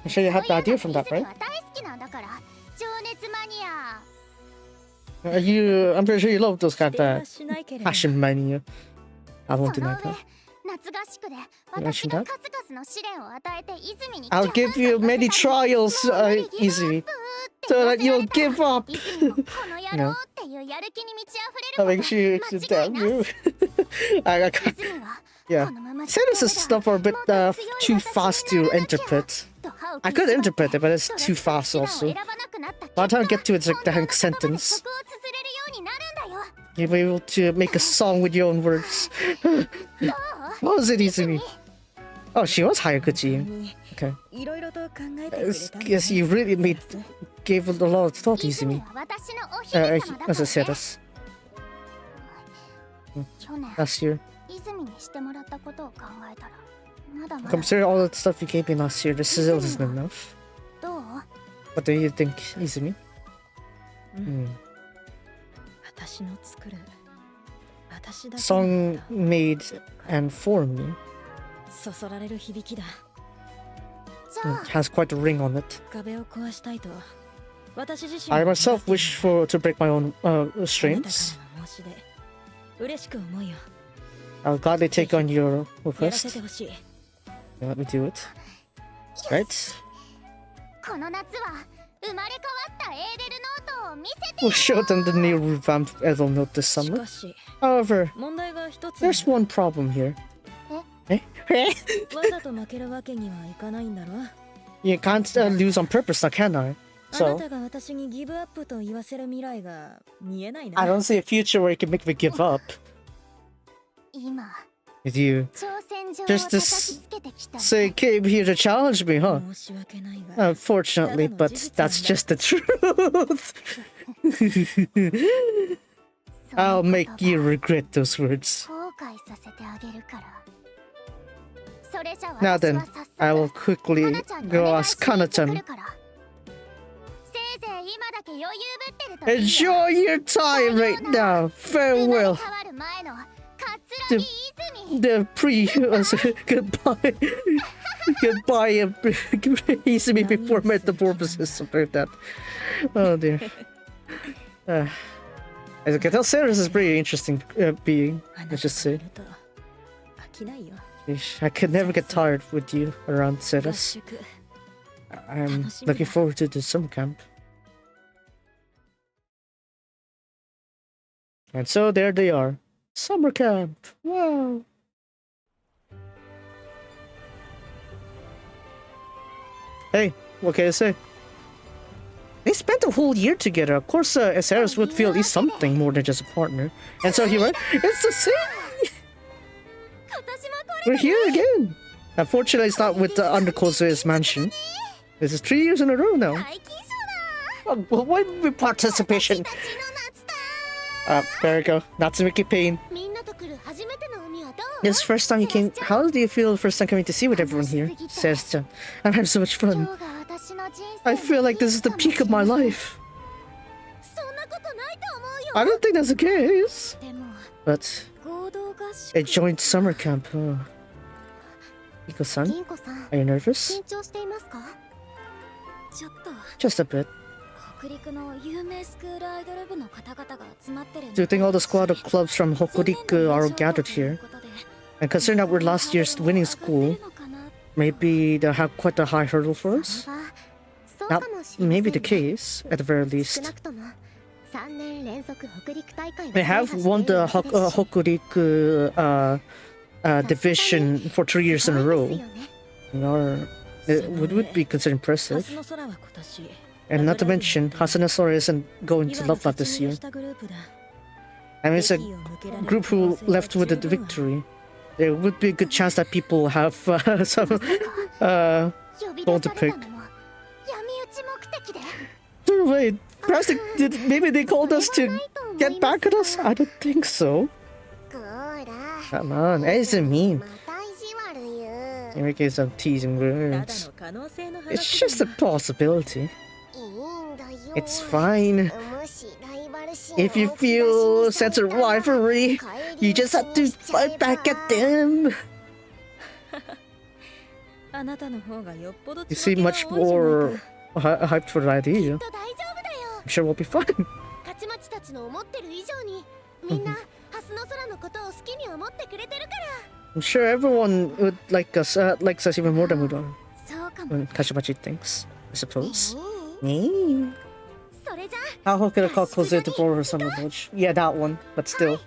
I'm sure you had the idea from that, right? I'm pretty sure you love those kind of passion mania. I won't deny that. Mention that. I'll give you many trials, Izumi, so that you'll give up. No. I'll make sure you sit down. I can't. Yeah. Sentences stuff are a bit too fast to interpret. I could interpret it, but it's too fast also. By the time I get to it, it's like the hang sentence. You'll be able to make a song with your own words. What was it, Izumi? Oh, she was Hayakuchi. Okay. Yes, you really gave a lot of thought, Izumi. As I said, last year. Consider all the stuff you gave me last year, this still isn't enough. What do you think, Izumi? Song made and for me. It has quite a ring on it. I myself wish to break my own restraints. I'll gladly take on your request. Let me do it. Right? We'll show them the new revamped Edel Note this summer. However, there's one problem here. You can't lose on purpose, now can I? So, I don't see a future where you can make me give up. With you just to say came here to challenge me, huh? Unfortunately, but that's just the truth. I'll make you regret those words. Now then, I will quickly go ask Kana-chan. Enjoy your time right now. Farewell. Goodbye. Goodbye, Izumi before metamorphosis, something like that. Oh dear. As I can tell, Ceres is a pretty interesting being, let's just say. I could never get tired with you around Ceres. I'm looking forward to the summer camp. And so there they are. Summer camp! Wow! Hey, what can I say? They spent a whole year together. Of course, Ceres would feel at least something more than just a partner. And so he went, it's the same! We're here again! Unfortunately, it's not with the Underclose's mansion. This is 3 years in a row now. Why participation? There we go. Natsumiki Pain. This first time you came, how do you feel the first time coming to see with everyone here? Says-chan. I'm having so much fun. I feel like this is the peak of my life. I don't think that's the case. But a joint summer camp. Oh. Iko-san, are you nervous? Just a bit. Do you think all the squad of clubs from Hokuriku are gathered here? And considering that we're last year's winning school, maybe they'll have quite a high hurdle for us? That may be the case, at the very least. They have won the Hokuriku division for 3 years in a row. It would be considered impressive. And not to mention, Hasuna Sora isn't going to Love Live this year. I mean, it's a group who left with the victory. There would be a good chance that people have some goal to pick. Wait, perhaps maybe they called us to get back at us? I don't think so. Come on, that isn't mean. In my case, I'm teasing words. It's just a possibility. It's fine. If you feel a sense of rivalry, you just have to fight back at them. You seem much more hyped for the idea. I'm sure we'll be fine. I'm sure everyone would likes us even more than we do. Kashimachi thinks, I suppose. How could I call closer to Border Summer Village? Yeah, that one, but still.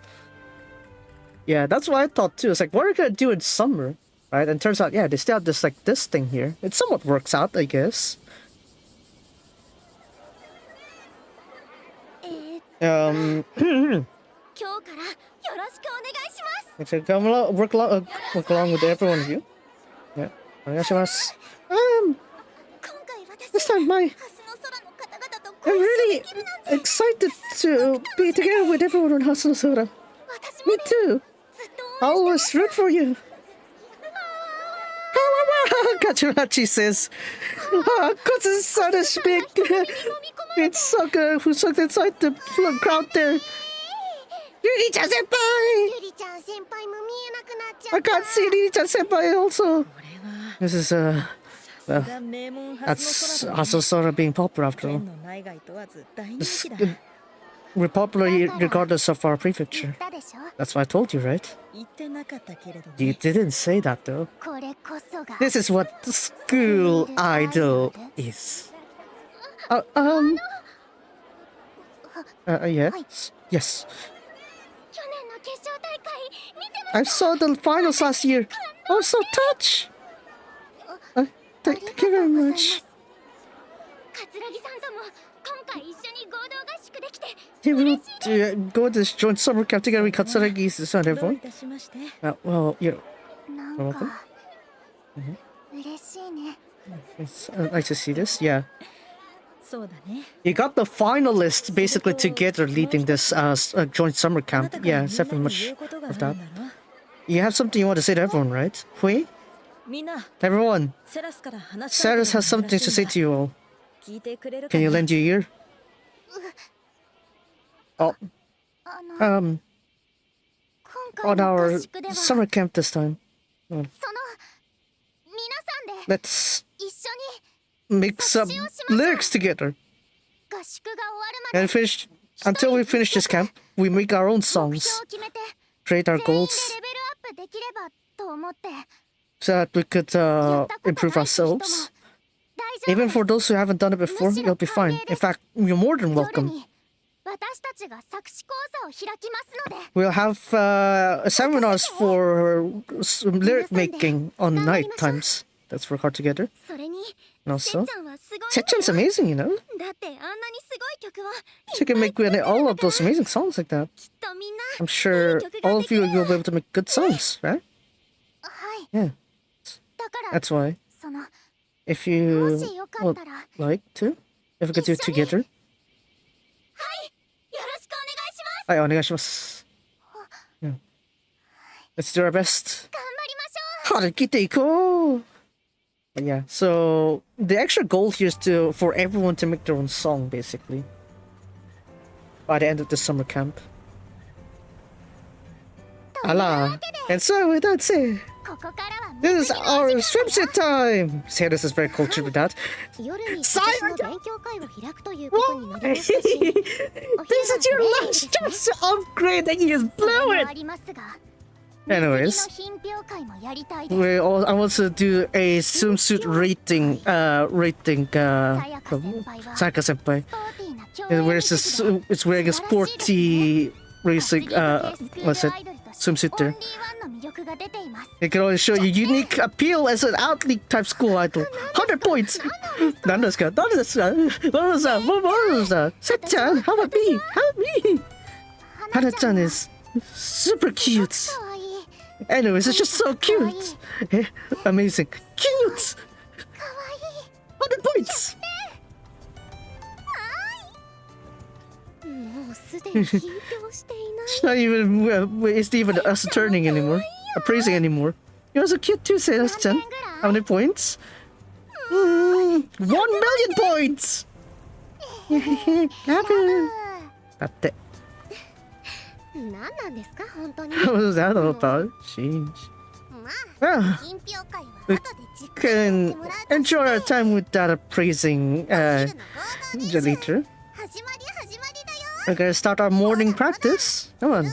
Yeah, that's what I thought too. It's like, what are we gonna do in summer? Right? And turns out, yeah, they still have this this thing here. It somewhat works out, I guess. So come along, work along with every one of you. Yeah. This time I'm really excited to be together with everyone on Hasuna Sora. Me too. I'll always root for you. Kachimachi says, cause it's so big. It's so good. Who's so inside the crowd there? Yuri-chan senpai! I can't see Yuri-chan senpai also. This is well, that's Hasuna Sora being popular after all. We're popular regardless of our prefecture. That's what I told you, right? You didn't say that though. This is what the school idol is. Yes. Yes. I saw the finals last year. I was so touched. Thank you very much. They will go to this joint summer camp together with Katsuragi's son, everyone. Well, you're welcome. It's nice to see this, yeah. You got the finalists basically together leading this joint summer camp. Yeah, it's definitely much of that. You have something you want to say to everyone, right? Hui? Everyone, Ceres has something to say to you all. Can you lend your ear? Oh, on our summer camp this time. Let's make some lyrics together. And until we finish this camp, we make our own songs, create our goals, so that we could improve ourselves. Even for those who haven't done it before, you'll be fine. In fact, you're more than welcome. We'll have seminars for lyric making on night times. Let's work hard together. And also, Sechan's amazing, you know? She can make all of those amazing songs like that. I'm sure all of you will be able to make good songs, right? Yeah. That's why. If you would like to, if we could do it together. Yeah. Let's do our best. But yeah, so the extra goal here is for everyone to make their own song, basically, by the end of the summer camp. And so with that said, This is our swimsuit time! See, this is very cultured with that. Sayaka! What? This is your last chance to upgrade and you just blew it! Anyways, I also do a swimsuit rating, Sayaka Senpai. It's wearing a sporty racing, what's it? Swimsuit there. It can only show your unique appeal as an athlete type school idol. 100 points! 何ですか? What was that? Set-chan, how about me? Help me! Hana-chan is super cute. Anyways, it's just so cute. Amazing. Cute! 100 points! It's not even us turning anymore. Appraising anymore. You're so cute too, Sebastian. How many points? 1 million points! That's it. What was that all about? Sheesh. We can enjoy our time with that appraising later. We're gonna start our morning practice. Come on.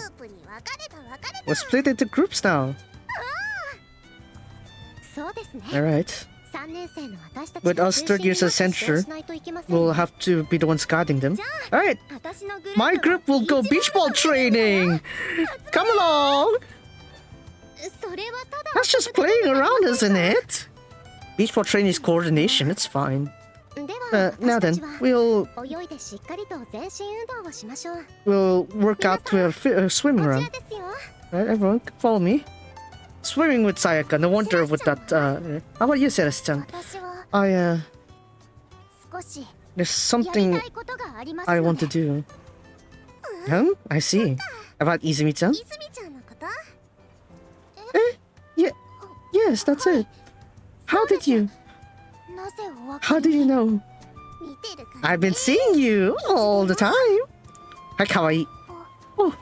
We're split into groups now. Alright. With us third years as censure, we'll have to be the ones guiding them. Alright. My group will go beach ball training. Come along. That's just playing around, isn't it? Beach ball training is coordination. It's fine. Now then, we'll work out to a swimming run. Right, everyone, follow me. Swimming with Sayaka, no wonder with that, how about you, Celeste-chan? There's something I want to do. I see. About Izumi-chan? Yes, that's it. How did you know? I've been seeing you all the time. Hi, kawaii. Oh.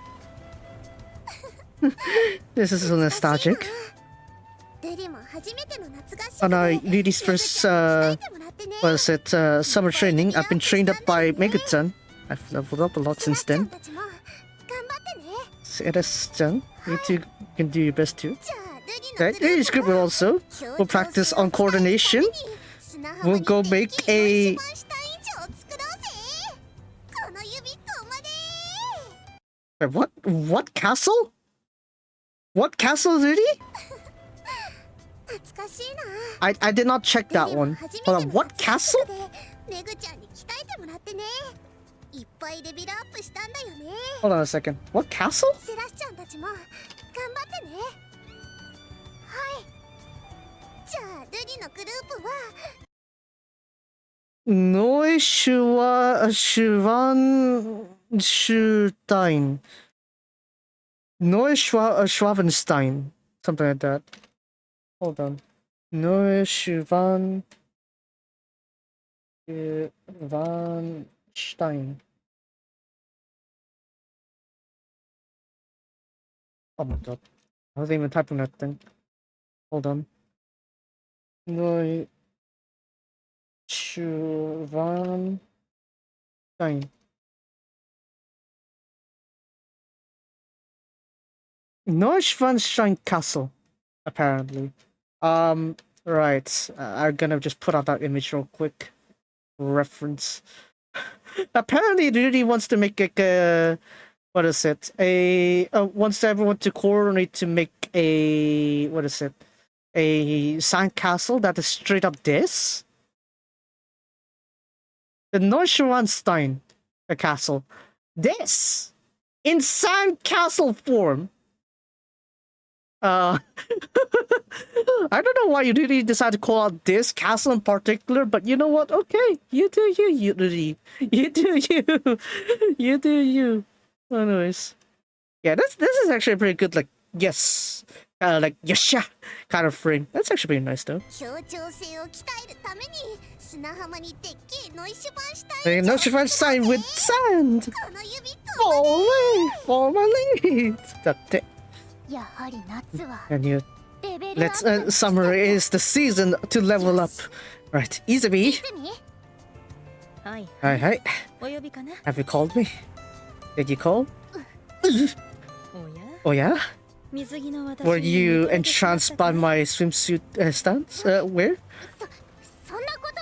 This is so nostalgic. On our Lili's first, summer training, I've been trained up by Megu-chan. I've leveled up a lot since then. Eres-chan, you two can do your best too. Right, Lili's group will also. We'll practice on coordination. We'll go make a... What? What castle? What castle, Lily? I did not check that one. Hold on, what castle? Hold on a second. What castle? Neuschwanstein. Neuschwanstein. Something like that. Hold on. Neuschwanstein. Oh my god. I wasn't even typing that thing. Hold on. Neuschwanstein. Neuschwanstein Castle, apparently. Right. I'm gonna just put out that image real quick. Reference. Apparently, it really wants to make like a... What is it? Wants everyone to coordinate to make a... What is it? A sandcastle that is straight up this. The Neuschwanstein castle. This! In sandcastle form! I don't know why you really decided to call out this castle in particular, but you know what? Okay, you do you, you do you. You do you. Anyways. Yeah, this is actually a pretty good, like, yes. Like, yasha kind of frame. That's actually pretty nice, though. Neuschwanstein with sand! Fall away! Fall my lead! That's it. And you Summer is the season to level up. Right, Izumi. Hi. Have you called me? Did you call? Oh yeah? Were you entranced by my swimsuit stance? Where?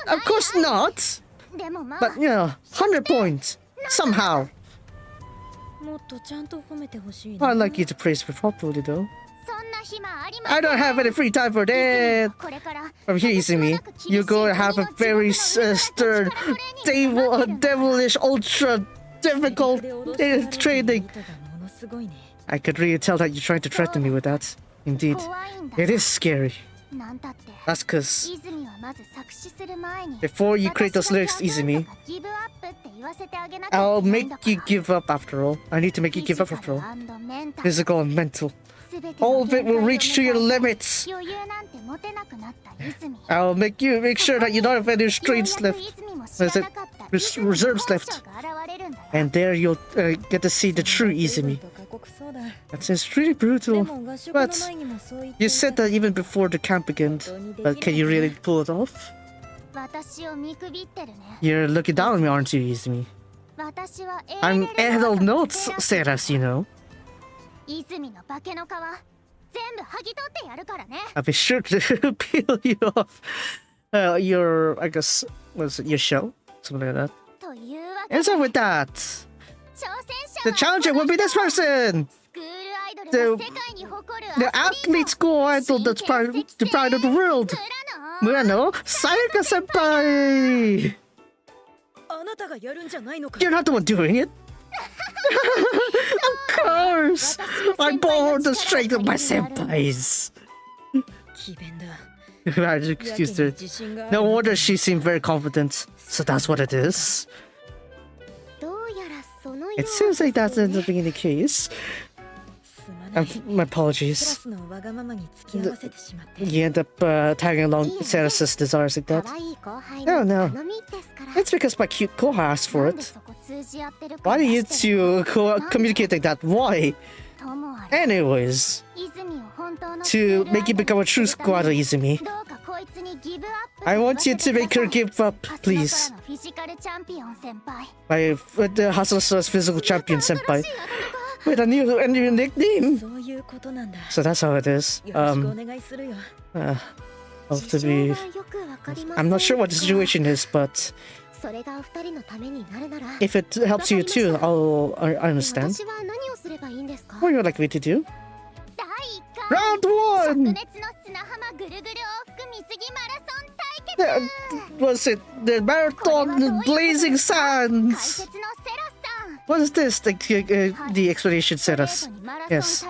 Of course not! But, 100 points. Somehow. I'd like you to praise me properly, though. I don't have any free time for that. From here, Izumi, you're going to have a very stern, devilish, ultra difficult training. I could really tell that you're trying to threaten me with that. Indeed, it is scary. That's because before you create those lyrics, Izumi, I'll make you give up after all. I need to make you give up after all. Physical and mental. All of it will reach to your limits. I'll make sure that you don't have any restraints left. Reserves left. And there you'll get to see the true Izumi. That seems really brutal. But you said that even before the camp began. But can you really pull it off? You're looking down on me, aren't you, Izumi? I'm adult notes, Seras, you know. I'll be sure to peel you off your, I guess, your shell? Something like that. And so with that, the challenger will be this person! The athlete school idol that's the pride of the world! Murano, Sayaka-senpai! You're not the one doing it! Of course! I bore the strength of my senpais! Excuse her. No wonder she seemed very confident. So that's what it is. It seems like that ends up being the case. My apologies. You end up tagging along Seras' desires like that. No. It's because my cute Koha asked for it. Why do you two communicate like that? Why? Anyways, to make you become a true squad, Izumi, I want you to make her give up, please. The Hustler's physical champion senpai. With a new nickname. So that's how it is. I'm not sure what the situation is, but if it helps you too, I understand. What would you like me to do? Round 1! Was it the marathon blazing sands? What is this? The explanation said us. Yes.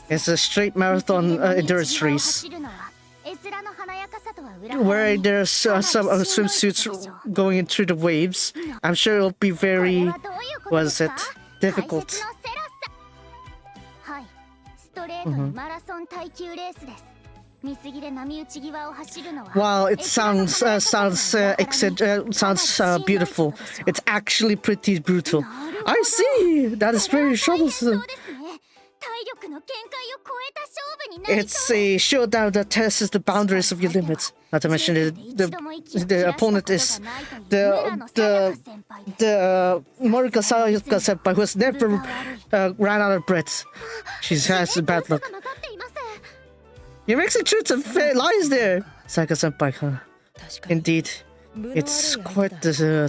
It's a straight marathon endurance race. Where there's some swimsuits going in through the waves. I'm sure it'll be very... what is it? Difficult. Wow, it sounds beautiful. It's actually pretty brutal. I see! That is very troublesome. It's a showdown that tests the boundaries of your limits. Not to mention the opponent is the Morika Sayaka senpai, who has never ran out of breath. She has bad luck. You're mixing truths and lies there, Sayaka senpai, huh? Indeed, it's quite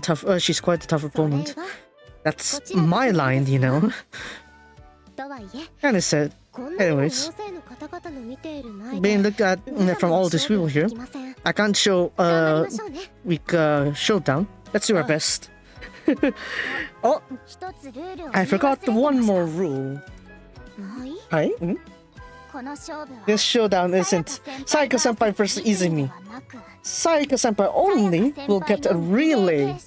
tough. She's quite a tough opponent. That's my line, you know. And it said, anyways, being looked at from all these people here, I can't show weak showdown. Let's do our best. Oh, I forgot the one more rule. Hi? This showdown isn't Sayaka-senpai versus Izumi. Sayaka-senpai only will get a relay.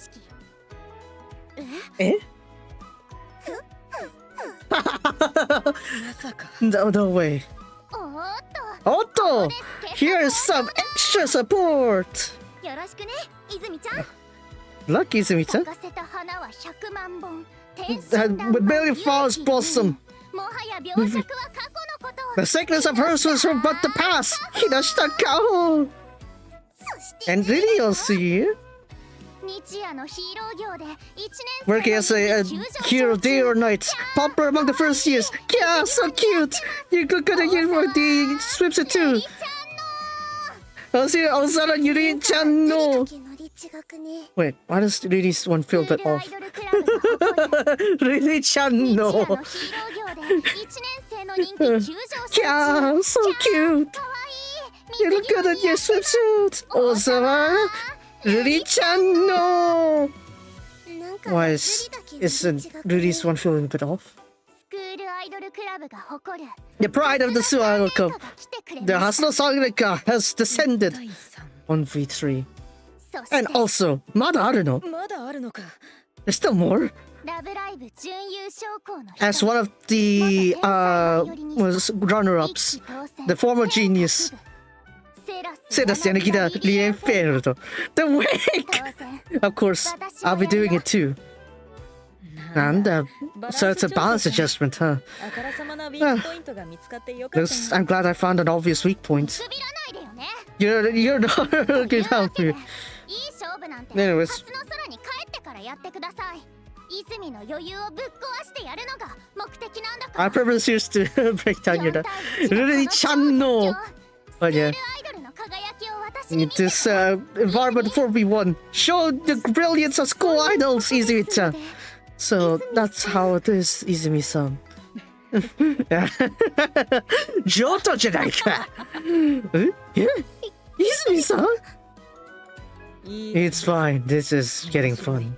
Eh? No way. Otto! Here's some extra support! Lucky Izumi-chan. With million flowers blossom, The sickness of hers was from but the past. Hidashita Kao. And Lily also here. Working as a hero day or night. Popular among the first years. Yeah, so cute. You're good at the swimsuit too. Osara Yuri-chan no. Wait, why does Riri's one feel a bit off? Riri-chan no. Yeah, so cute. You look good at your swimsuit. Osara Riri-chan no. Why isn't Riri's one feeling a bit off? The pride of the Suicidal Club, the Hasno Sagrika has descended. 1v3. And also, Mada Aruno. There's still more. As one of the runner-ups, the former genius, Sebastian Lienferdo. The wig! Of course, I'll be doing it too. And so it's a balance adjustment, huh? I'm glad I found an obvious weak point. You're not good help me. Anyways. I purpose used to break down your Riri-chan no. But yeah. This environment 4v1. Show the brilliance of school idols, Izumi-chan. So that's how it is, Izumi-san. Joto janai Yeah? Izumi-san? It's fine. This is getting fun.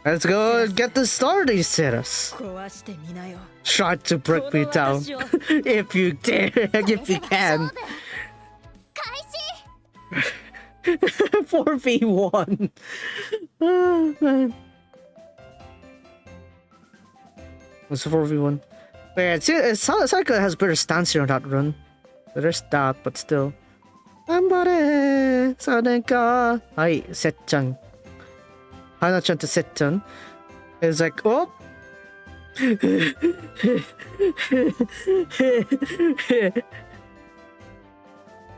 Let's go and get this started, Ceres. Try to break me down. If you dare, if you can. 4v1. Oh, man. It's 4v1. Yeah, Saika has better stance here on that run. There's that, but still. Ambare! Sanenka! Hi, Setchan. Hana-chan to Setchan. It's like, oh!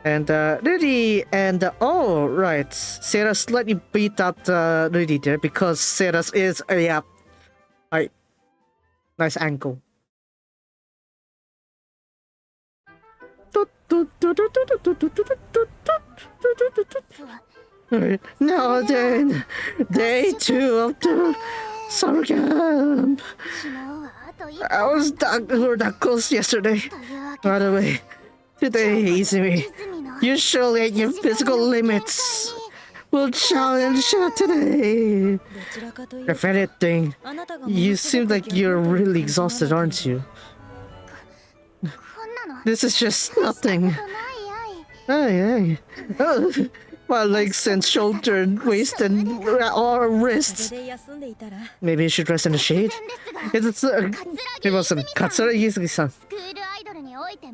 And Rudy and oh right, Sarah slightly beat out Rudy there because Sarah is yeah, alright, nice ankle. Alright, now then, day 2 of the summer camp. I was that close yesterday. By the way, today, Izumi, you surely at your physical limits. We'll challenge you today. If anything, you seem like you're really exhausted, aren't you? This is just nothing. Ay. Oh, my legs and shoulder and waist and wrists. Maybe you should rest in the shade. It's Katsura Yusuke-san.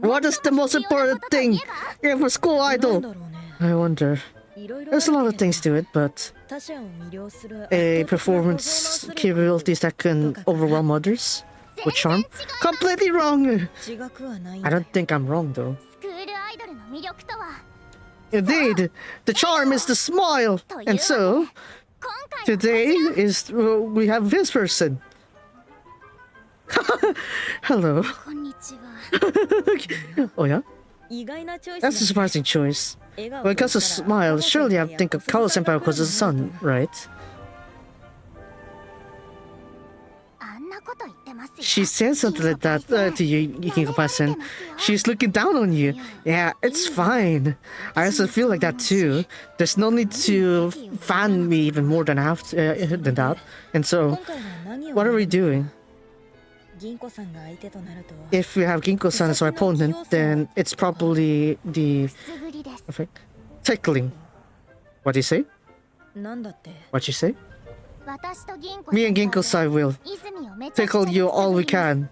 What is the most important thing for school idol? I wonder. There's a lot of things to it, but a performance capabilities that can overwhelm others with charm. Completely wrong. I don't think I'm wrong though. Indeed, the charm is the smile, and so today is we have this person. Hello. Oh yeah? That's a surprising choice. When it comes to smile, surely I think of Kawa-senpai because of the sun, right? She said something like that to you, Yukinko-san. She's looking down on you. Yeah, it's fine. I also feel like that too. There's no need to fan me even more than that. And so, what are we doing? If we have Ginko-san as our opponent, then it's probably the tickling. What do you say? What you say? Me and Ginko-san will tickle you all we can.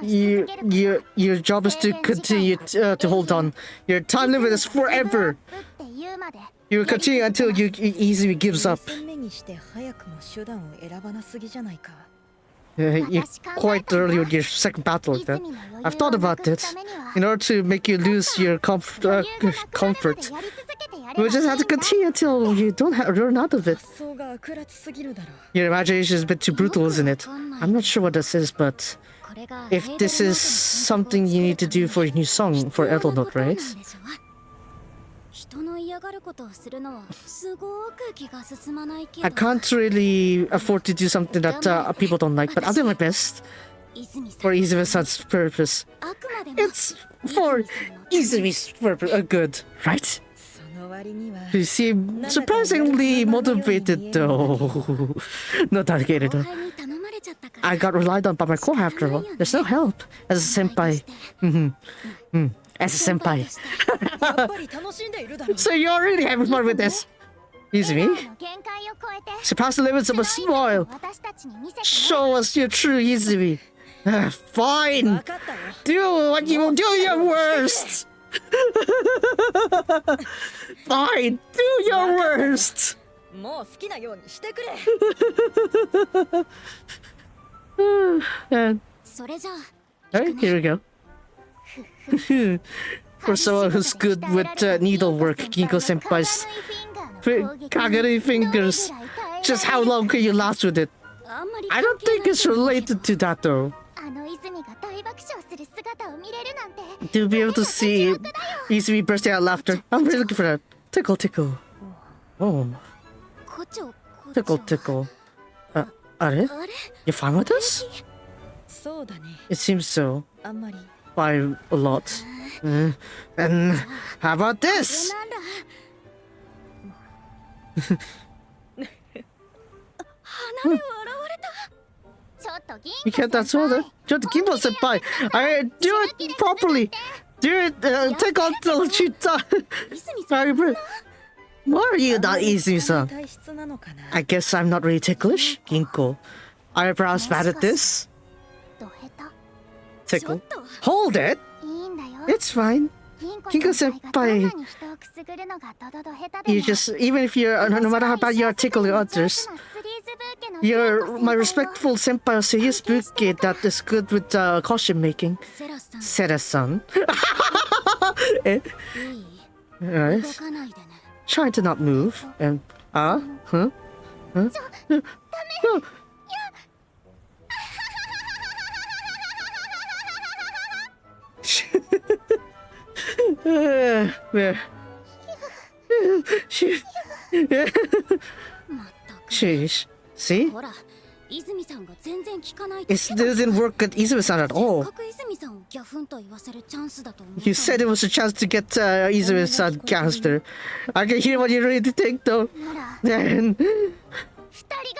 Your job is to continue to hold on. Your time limit is forever. You will continue until you easily gives up. You quite early with your second battle like that. I've thought about it. In order to make you lose your comfort, you just have to continue until you don't run out of it. Your imagination is a bit too brutal, isn't it? I'm not sure what this is, but if this is something you need to do for your new song for Elder Note, right? I can't really afford to do something that people don't like, but I'll do my best for Izumi-san's purpose. It's for Izumi's purpose, good, right? You seem surprisingly motivated though. Not dedicated though. I got relied on by my core after all. There's no help as a senpai. As a senpai. So you're already having fun with this. Izumi? Surpass the limits of a smile. Show us your true Izumi. Fine. Do what you do your worst. Fine. Do your worst. Alright, here we go. For someone who's good with needlework, Ginko Senpai's kagari fingers. Just how long can you last with it? I don't think it's related to that though. To be able to see Izumi bursting out laughter. I'm really looking for that. Tickle, tickle. Oh. Tickle, tickle. Are you fine with this? It seems so. By a lot. And how about this? You can't that's all. Just keep us senpai. I do it properly. Do it. Take on till she Why are you not Izumi-san? I guess I'm not really ticklish, Ginko. Are you perhaps bad at this? Tickle. Hold it! It's fine. Ginko-senpai. You just, even if you're, no matter how bad you are tickling others, you're my respectful senpai of serious buke that is good with costume making. Sera-san. Alright. Trying to not move. And, Sheesh. See? It didn't work at Izumi-san at all. You said it was a chance to get Izumi-san gassed. I can hear what you're ready to take though. Then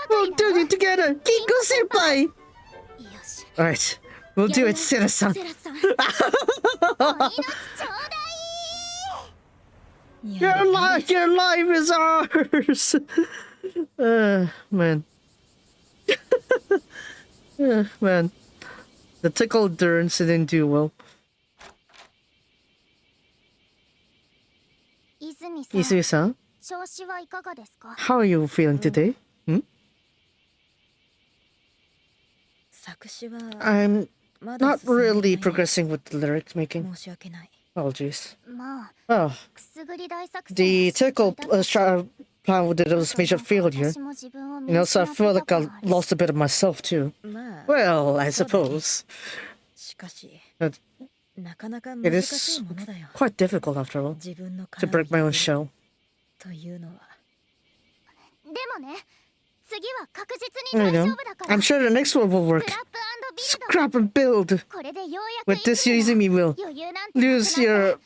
we'll do it together, Ginko-senpai! Alright, we'll do it, Sera-san. Your life is ours! Man. Man. The tickle durance didn't do well. Izumi-san? How are you feeling today? I'm not really progressing with the lyric making. Apologies. Oh. The tickle plan with it was a major failure. And also I feel like I lost a bit of myself too. Well, I suppose. But it is quite difficult after all to break my own shell. I know. I'm sure the next one will work. Scrap and build. With this Izumi will lose your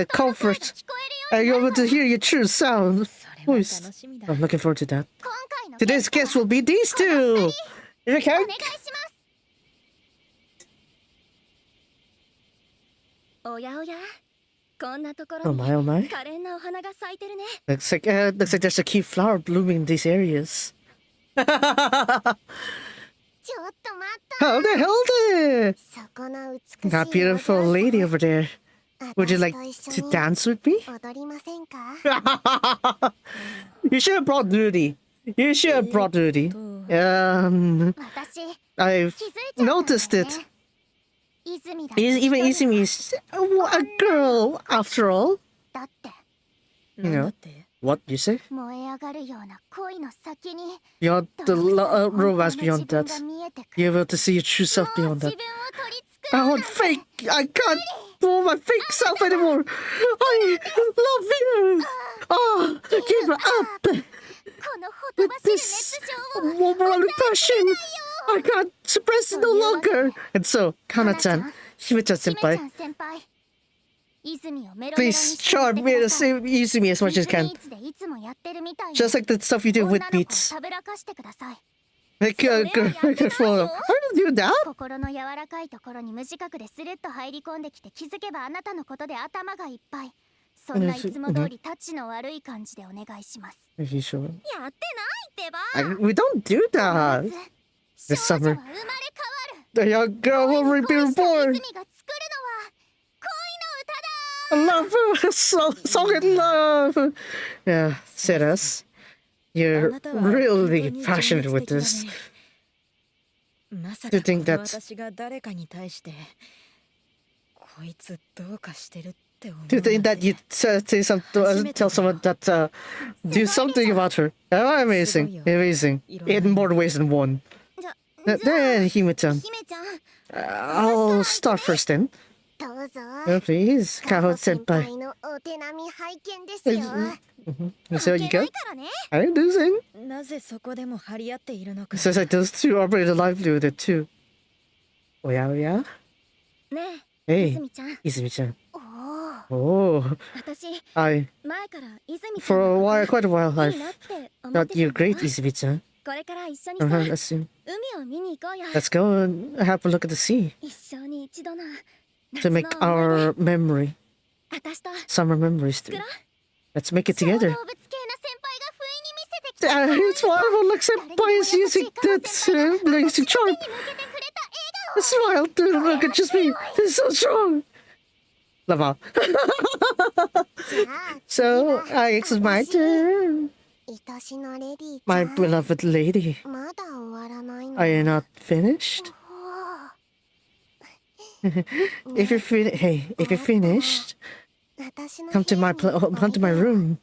comfort. And you're able to hear your true sound. Voice. I'm looking forward to that. Today's guests will be these two. Here you Oh my, oh my. Looks like there's a cute flower blooming in these areas. Hold it! That beautiful lady over there. Would you like to dance with me? You should have brought Rudy. I've noticed it. Even Izumi is a girl, after all. You know, what you say? Beyond the romance beyond that. You're able to see your true self beyond that. I want fake! I can't pull my fake self anymore! I love you! Oh, give up! With this overwhelming passion, I can't suppress it no longer! And so, Kana-chan, Hime-chan senpai, please charm me to save Izumi as much as you can. Just like the stuff you do with beats. Make a good photo. I don't do that. Are you sure? We don't do that. This summer, the young girl will be reborn. Love, song in love. Yeah, Ceres, you're really passionate with this. To think that you'd say something, tell someone that do something about her. Oh, amazing, amazing. In more ways than one. Then Hime-chan, I'll start first then. Oh, please, Kaho-senpai. So you go. I'm losing. It says like those two are pretty lively with it too. Oh yeah? Hey, Izumi-chan. Oh, for a while, quite a while, I've thought you're great, Izumi-chan. Let's go and have a look at the sea. To make our memory. Summer memories too. Let's make it together. It's wonderful, like senpai is using that amazing charm. The smile to look at just me. This is so strong. Lava. So, it's my turn. My beloved lady. Are you not finished? If you're finished, come to my room.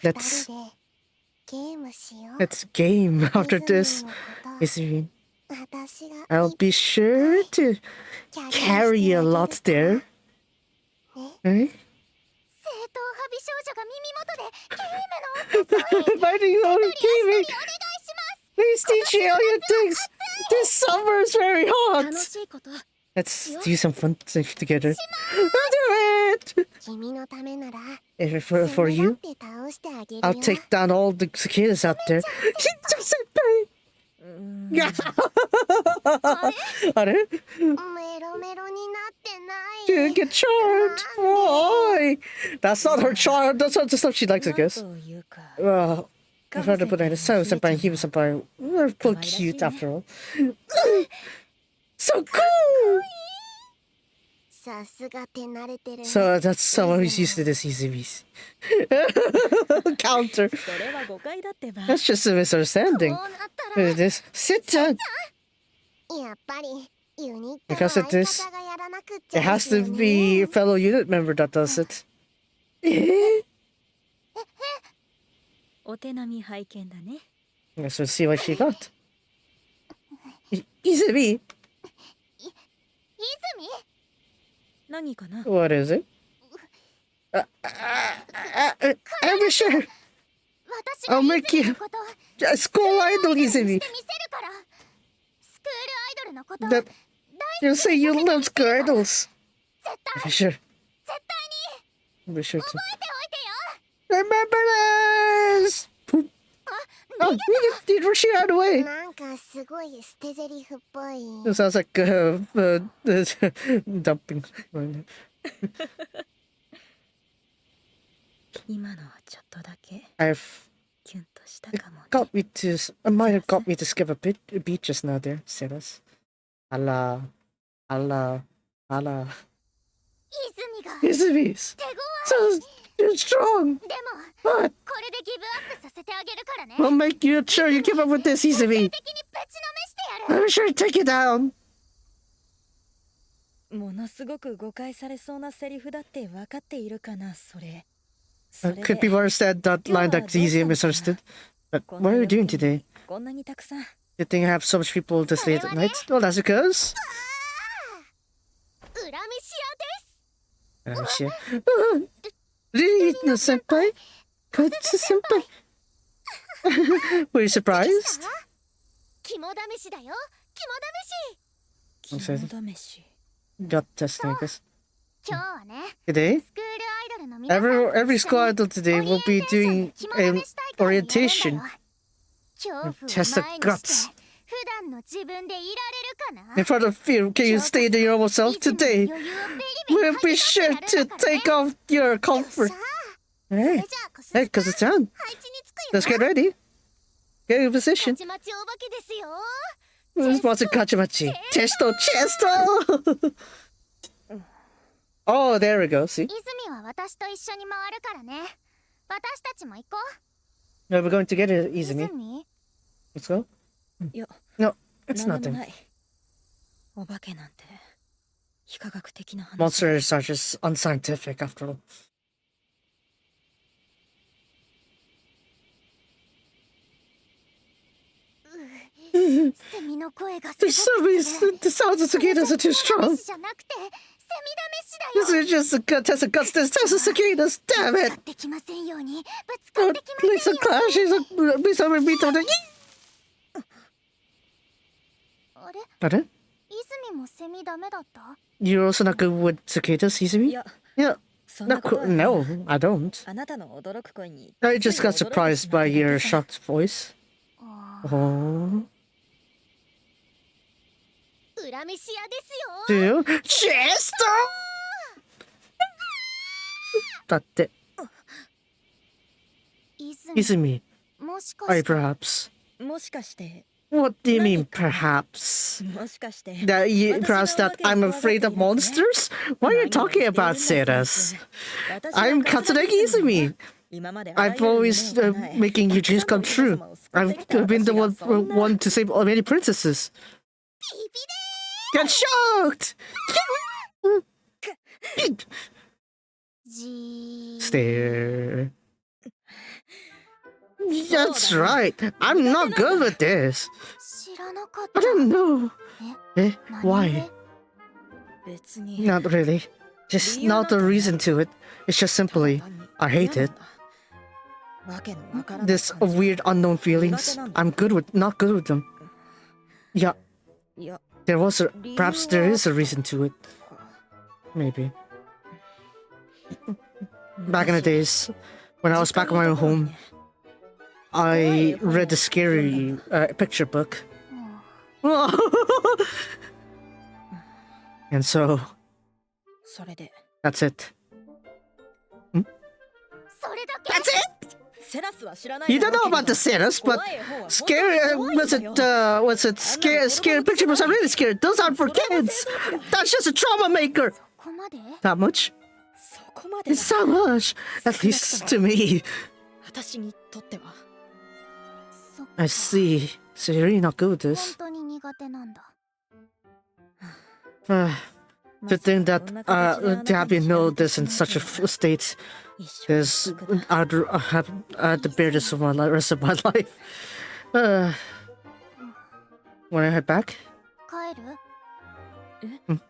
Let's game after this. Izumi, I'll be sure to carry a lot there. Right? Please teach me all your things. This summer is very hot. Let's do some fun things together. I'll do it! If for you, I'll take down all the cicadas out there. You get charmed. Why? That's not her charm. That's not the stuff she likes, I guess. I've heard about it. So senpai and Hime senpai, we're both cute after all. So cool! So that's someone who's used to this Izumi's counter. That's just a misunderstanding. What is this? Sit down! Because of this, it has to be a fellow unit member that does it. Let's see what she got. Izumi! What is it? I'm sure. I'll make you a school idol, Izumi. That you say you love school idols. I'm sure. Be sure to remember this. Oh, she ran away. It sounds like dumping. It might have got me to skip a beat just now there, Ceres. Allah. Izumi's so strong. But We'll make you sure you give up with this, Izumi. I'm sure to take you down. ものすごく誤解されそうなセリフだって分かっているかな、それ。Could people understand that line that easily misunderstood? But what are you doing today? こんなにたくさん。You think I have so much people this late at night? Well, that's because. 恨みし屋。Really, no senpai? Kotsu senpai? Were you surprised? 肝試しだよ、肝試し。肝試し。Got testing, I guess. 今日はね、 Today? スクールアイドルの皆さんと Every school idol today will be doing an orientation. 恐怖を Test the 前に guts. して普段の自分でいられるかな。 In front of fear, can you stay the normal self today? We'll be sure to take off your comfort. Hey, hey, because it's on. Let's get ready. Get in position. ちまちお化けですよ。 This was a Gacha-machi. Chesto, chesto! Oh, there we go, see? 泉は私と一緒に回るからね。私たちも行こ No, we're going together, う。 Izumi. 泉 Let's go. いや、 No, it's なんでも nothing. ない。お化けなんて非科学的な話。 Monsters are just unscientific after all. セミの声がす The ごくする。 sounds of cicadas are too 肝 strong. 試しじゃなくて、セミ試しだ This よ。 is just a good test of guts. This test of cicadas. Damn ぶつ it! かってきませんように。ぶつか Oh, ってきま please, せ a んよう clash に。 is please, I'm repeat of the. あれ、 Pardon? 泉もセミダメだった？ You're also not good with cicadas, い Izumi? や、 Yeah. そんな No, ことはない。 no, I don't. あなたの驚く声に。 I just got surprised by your shocked voice. あ Oh. 恨みし屋ですよ。 Do Chesto! だって、泉、 Izumi, もしか are you して perhaps? もしかして。 What do you mean, perhaps? もしかして。 That you, perhaps that I'm afraid of monsters? Why are you talking about Ceras? I'm Katsuragi Izumi. I've always making your dreams come true. I've been the one to save many princesses. Get shocked! じー Stare. That's right. I'm not good with this. 知らなかっ I た。 don't know. え、 Why? 別に。 Not really. Just not a reason to it. It's just simply, I hate it. わけのわからない This 感じ。 weird unknown feelings. I'm not good with them. Yeah, いや、 there was perhaps there is a reason to it. Maybe. Back in the days, when I was back in my own home, I read the scary picture book. うん And so, それで。 that's it. それだけ That's it! セラスは知らない You don't know about the Ceres, but scary, scary picture books are really scary. Those aren't for kids. That's just a trauma maker. そこまで That much? そこまで It's so much. At least to me. 私にとっては。そっか I see. So you're really not good with 本 this. 当に苦手なんだ。 To think that to have you know this in such a state is I'd have to bear this for my rest of my life. When I head back, 帰る？うん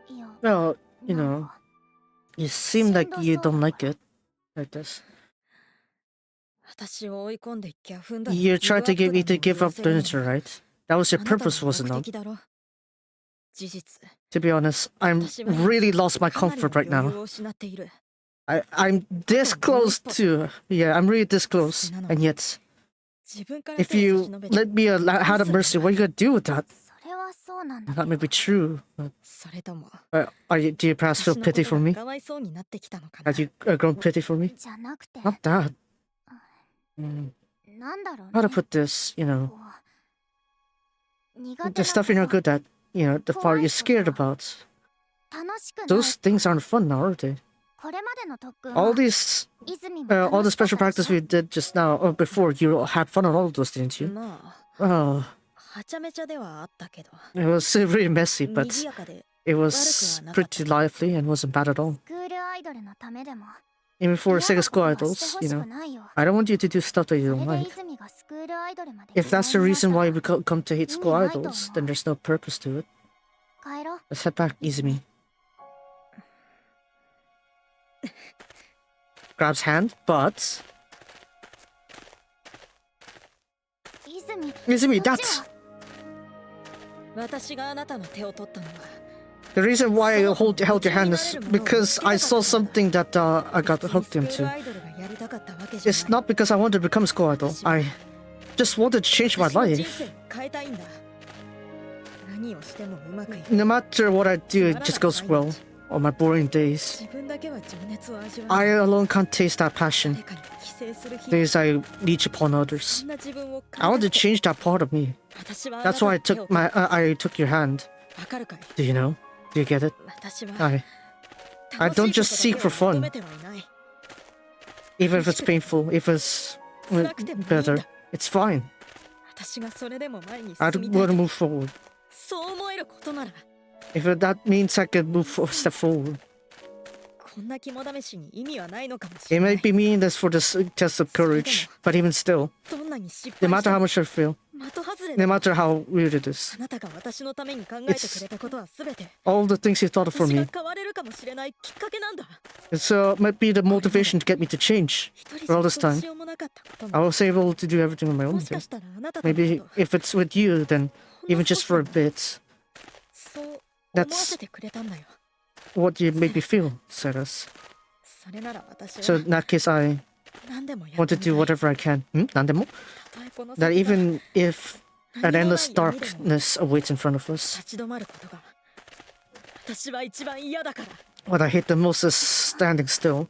いや、 well, you なん know, か you seem like you don't like it like this. 私を追い込んでギャフンだ。 You're trying to get me to give up furniture, right? That was your purpose, wasn't it? 事実。 To be honest, I'm really lost my comfort right now. I'm this close to, yeah, I'm really this close, and yet, if you let me have a mercy, what are you gonna do with that? それはそうなんだ。 That may be true. But, それとも。 do you perhaps feel pity for me? かわいそうになってきたのかな。 Have you grown pity for me? じゃなくて、 Not that. なんだろうね。 How to put this, you know, こう苦手 the な stuff you're not こと good at, you know, the part you're scared about. 楽しくない。 Those things aren't fun now, are they? これまでの特訓 All は these all the special practice we did just now, or before, you had fun on all of those, didn't you? まあ Oh, はちゃめちゃではあったけど it was really messy, 賑 but やかで it was pretty lively and wasn't bad at all. スクールアイドルのためでも Even for 嫌 Sega な School ことは Idols, してほ you しく know, ないよ I don't want you to do stuff that そ you れ don't で like. 泉がスクールアイドルまで If that's the 嫌いになった reason why ら you come to hate school idols, then there's no purpose to it. 帰ろう Let's head back, Izumi. Grabs hand, but 泉 Izumi, そっち that's は私があなたの手を取ったのは the reason why I held your hand is because I saw something that I got 別に hooked スクー into. ルアイドルがやりたかったわけじゃ It's ない not because I wanted to become a school idol. I just wanted to change my 私の人 life. 生変えたいんだ何をしてもうまくいく No matter what I do, it just goes well. On my boring days, 自分だけは情熱を味わ I う alone can't taste that passion. 誰かに寄生する日 Days I leech upon そ others. んな自分を I want to 変えたくて change that part of me. 私はあな That's た why の I 手 took を my I took your hand. わかるかい Do you know? Do you get it? 私は I I 楽 don't しい just こと seek for だけを fun, 求めてはいない even if it's painful, if it's better. It's fine. 私がそれでも前に I 進み want たい to move forward. そう思えることなら If that means I can move a step forward, こんな肝試しに意味はないのかもし it れな may い be meaningless for this test of courage, but even still, どんなに失 no 敗し matter て how も much I feel, 的外れ no で matter how weird it is, あなたが私のために考えてくれたことはすべて all the things you thought of for 私が me, 変われるかもしれないきっかけなんだ it's might be the motivation to get me to change. 一人じ For ゃ all どう this time, しようもなかったこと I も was able to do everything on my も own. しか Too. したらあなたとのこ Maybe と if it's with you, then ほんの even just 少 for a し bit, そう思わ that's せてくれたんだよ what you made me feel, said us. それなら私 So は in that case, I 何でもや want って to みた do い whatever I can. Nandemo? たとえこの That 先が even if an endless darkness awaits in front of us, 立ち止まることが私は一番嫌だから what I hate the most is standing still.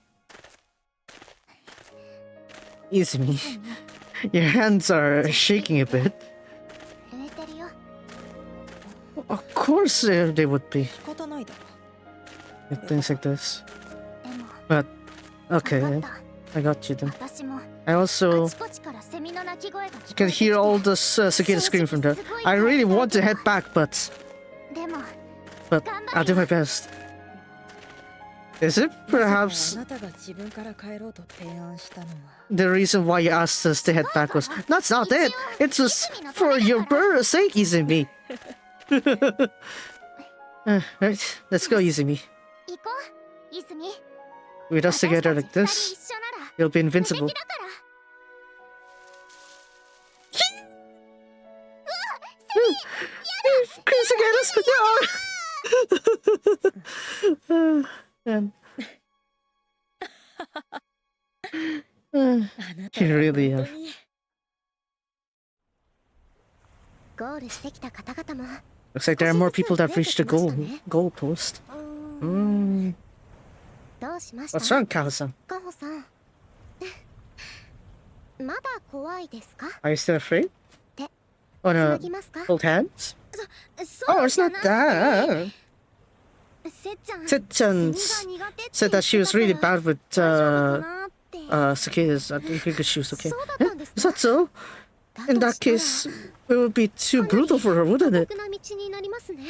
Easy me. Your hands are shaking a bit. 震えてるよ Of course they would be 仕方ないだろ with things like this. でも But 分 okay, かっ then. た I got you then. 私も I あ also ちこちからセミの鳴き声が聞こえ can てきて hear all this cicada scream from there. I really want to head back, but でも I'll do my best. Is it まさか perhaps あなたが自分から帰ろうと提案したのは the reason why you asked us to head back was that's not it. It's just for your brother's sake, Izumi. Right, let's go, Izumi. 行こう泉 With us 私 together た like ち二人 this, 一緒なら you'll be 無敵 invincible. だから Chris again! No! Man. あなたは You really 本 have. 当にゴールしてきた方々も Looks like there are more people that have reached the goal post. どうしました What's wrong, Kao-san? カホさんまだ怖いですか Are you still afraid? 手 Oh つな no, ぎますか hold hands? そ Oh, う it's じゃ not なくて that. せっちゃん Setchan セミが苦手って said that she was really 言ってたから bad with 大丈夫かなって cicadas. I think she was okay. そうだったんです Is か that so? だ In と that したら case, it would be too brutal for her, wouldn't 孤 it? 独な道になりますね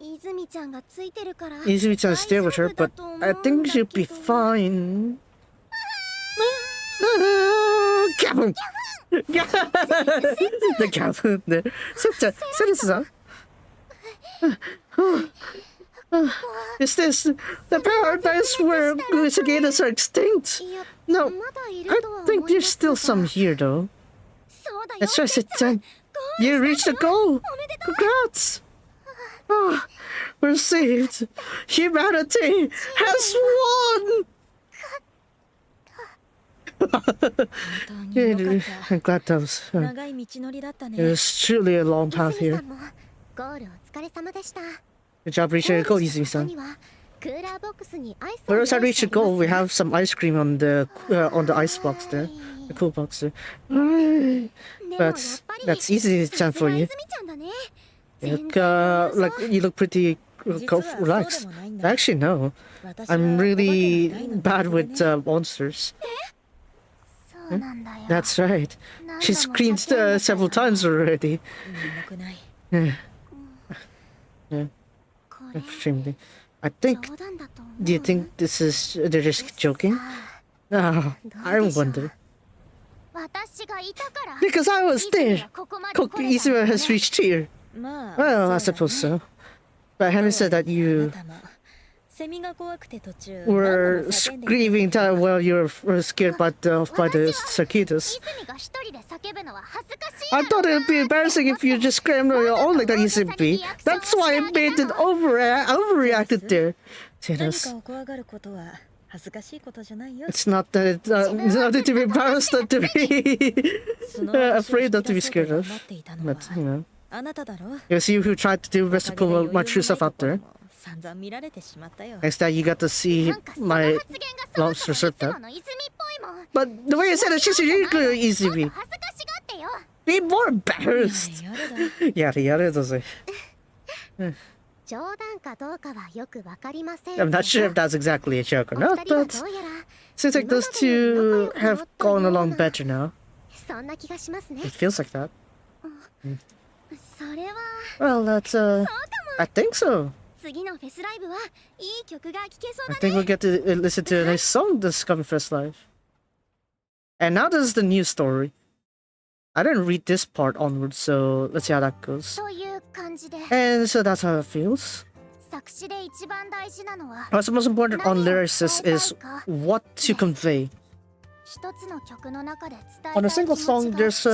泉ちゃんがついてるから Izumi-chan's there with her, but I think she'll be fine. Gavin! The Gavin there. Setchan, is this the paradise where cicadas are extinct? いや No, まだい I るとは思 think いま there's す still が some here though. そうだよ That's right, せっちゃん Setchan. You reached the goal! Congrats! Oh, we're saved! Humanity has won! 本当によかっ I'm glad that was. た長い道のりだったね It was truly a long path 泉 here. さんもゴールお疲れ様でした Good job reaching the goal, こ Izumi-san. こにはクーラーボックスにアイスを Whereas I 用意 reached して the ありま goal, す we よ have some ice cream on the ice box there, the cool box there. でもやっ That's ぱり that's easy さ chan す for が you. 泉ちゃんだね You 全 look 然余裕そう like you look pretty Relax. Actually, no. I'm really bad with monsters. そうなんだよ。 That's right. 何 She 度も screamed 叫んだけど several times already. 眠くない Yeah, yeah, これ extremely. I think. 冗談だと思う Do you think this is they're just joking? さ Ah, I wonder. あ私がいたから Because I was 泉が there. ここまで来れたんだね Izuma has reached here. まあ Well, I そうだね suppose so. But having said that, あ you なたもセミが怖くて途中 were 何度も叫んでい screaming た that while you were scared by the cicadas. 泉が一人で叫ぶのは恥ずかしい I thought it would be embarrassing if you just screamed on your own like that used to be. That's why I made it overreacted there. See 何 this? かを怖がることは恥ずかしいことじゃないよ It's not that it's nothing to be embarrassed, not to be その私を afraid, not to be 引き出 scared そう of. と頑張っていたのは But you know, あなただろ it was you who tried to do best to おかげで put my 余裕 true の self ない out ところ there. も散々見られてしまったよ Next that you got to see なんかその my 発言がそもそもい lobster つ serpent. もの泉っぽいもん But the way you said it, she's really easy. もっと恥ずかしがってよ Be more embarrassed. やれだ Yada yada does it. 冗談かどうかはよくわかりません I'm not sure if that's exactly a joke or お not, 二人は but どうやら seems like those two have gone along better now. そんな気がしますね It feels like that. それは Well, that's I think so. 次のフェスライブはいい曲が聴けそう I だ think ね we'll get to listen to a nice song this coming first live. And now this is the new story. I didn't read this part onwards, so let's see how that goes. という感じで And so that's how it feels. 作詞で一番大事なのは What's most important on lyricists is what to convey. 一つの曲の中で伝えたい On a single song, there's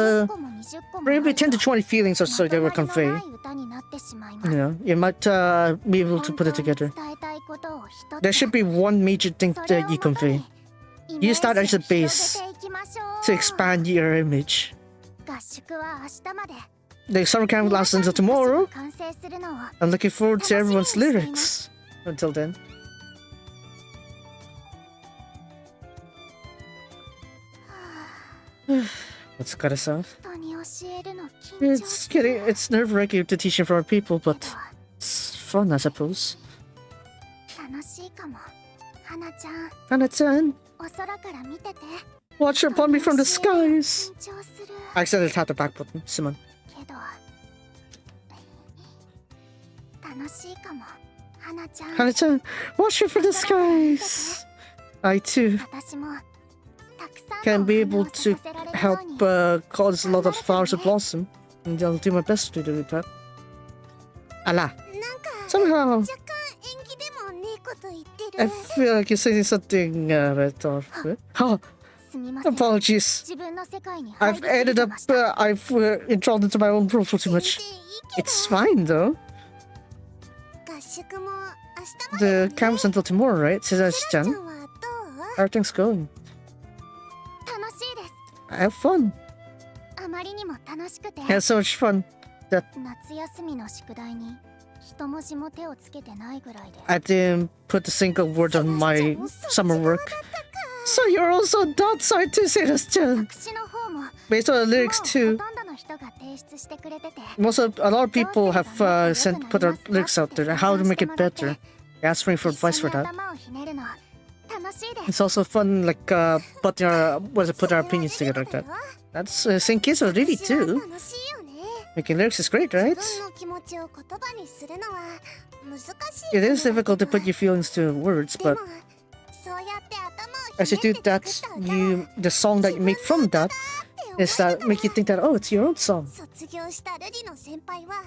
maybe 10 to 20 feelings or so they will convey. You know, you might be able to put it together. There should be one major thing that you convey. Use that as a base to expand your image. 合宿は明日まで The summer camp lasts until tomorrow. 完成するのを I'm looking forward to everyone's lyrics. Until then. What's gotta sound? 人に教えるの緊張 It's する getting it's nerve-wracking to teach in front of people, but it's fun, I suppose. 楽しいかも花ちゃん Hana-chan, お空から見てて watch upon me from the skies. 緊張する I accidentally tapped the back button. Simon. けど楽しいかも花ちゃん Hana-chan, watch me from the skies. I too 私もたくさん can の be お花を able to 咲かせられるよ help うに cause a lot of flowers to blossom. And I'll do my best to do that. Allah. なんか Somehow, 若干演技でもねえこと言ってる I feel like you're saying something right off. Oh, すみません apologies. 自分の世界に入り I've すぎ ended て up, ました I've enthralled into my own profile too 全 much. 然いいけど It's fine though. 合宿も明日まで The camp's until tomorrow, right? ちゃ Says ん Chan. はどう How are things going? 楽しいです Have fun. あまりにも楽しくて Had so much fun. 夏休みの宿題に一文字も手をつけてないぐらいで I didn't put a single word on my summer work. So you're also not sorry to say this, Chan. 作詞の方も Based on the も lyrics う too. ほとんどの人が提出してくれてて Most of a lot of people have put their lyrics out there. How to make it better. They asked me for 一緒 advice for に that. 頭をひねるの楽しいです It's also fun, like putting our put our opinions together like that. That's same case with really 作詞は too. 楽しいよね Making lyrics is great, right? 自分の気持ちを言葉にするのは難しい It is difficult to put your feelings to words, でも but そうやって頭を as ひ you ね do って作 that, った歌 you the song that you make from that is that make you think that oh, it's your own song. 卒業したルリの先輩は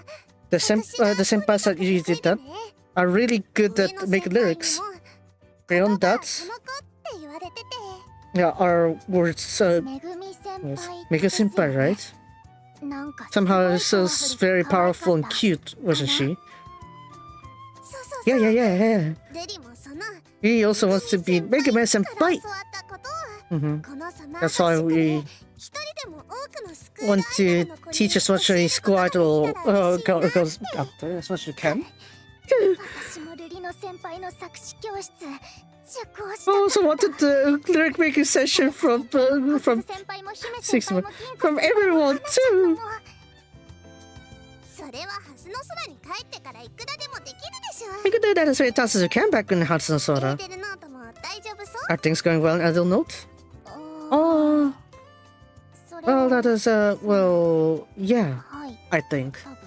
The senpais that you did that are really good at making lyrics. Beyond that, その子って言われてて yeah, our words めぐみ先 yes, 輩 make a senpai, right? なんか Somehow すごい so パワフル very で可愛かった powerful and cute, wasn't she? そうそう Yeah, そう yeah, yeah, yeah. ルリもその He also wants to be Mega Man から Senpai. 教わったことを Hmm. このサマー That's why 合宿 we で一人でも多くのスクールアイ want ドル to の子に teach as much as school 教え idol ることができたら嬉しいな goes out there as much as you can. 私もルリの先輩の作詞教室受講し I た also wanted the lyric making session from 先輩も姫先輩も from everyone too. それははず空に帰ってからいくらでもできるでしょ。 We could do that as many times as we can back in Hudson エ Soda. ーテルノートも大丈夫そう？ Are things going well in Adel Note? あ Oh, それ well, は that is, well, yeah, はい、 I think. 多分。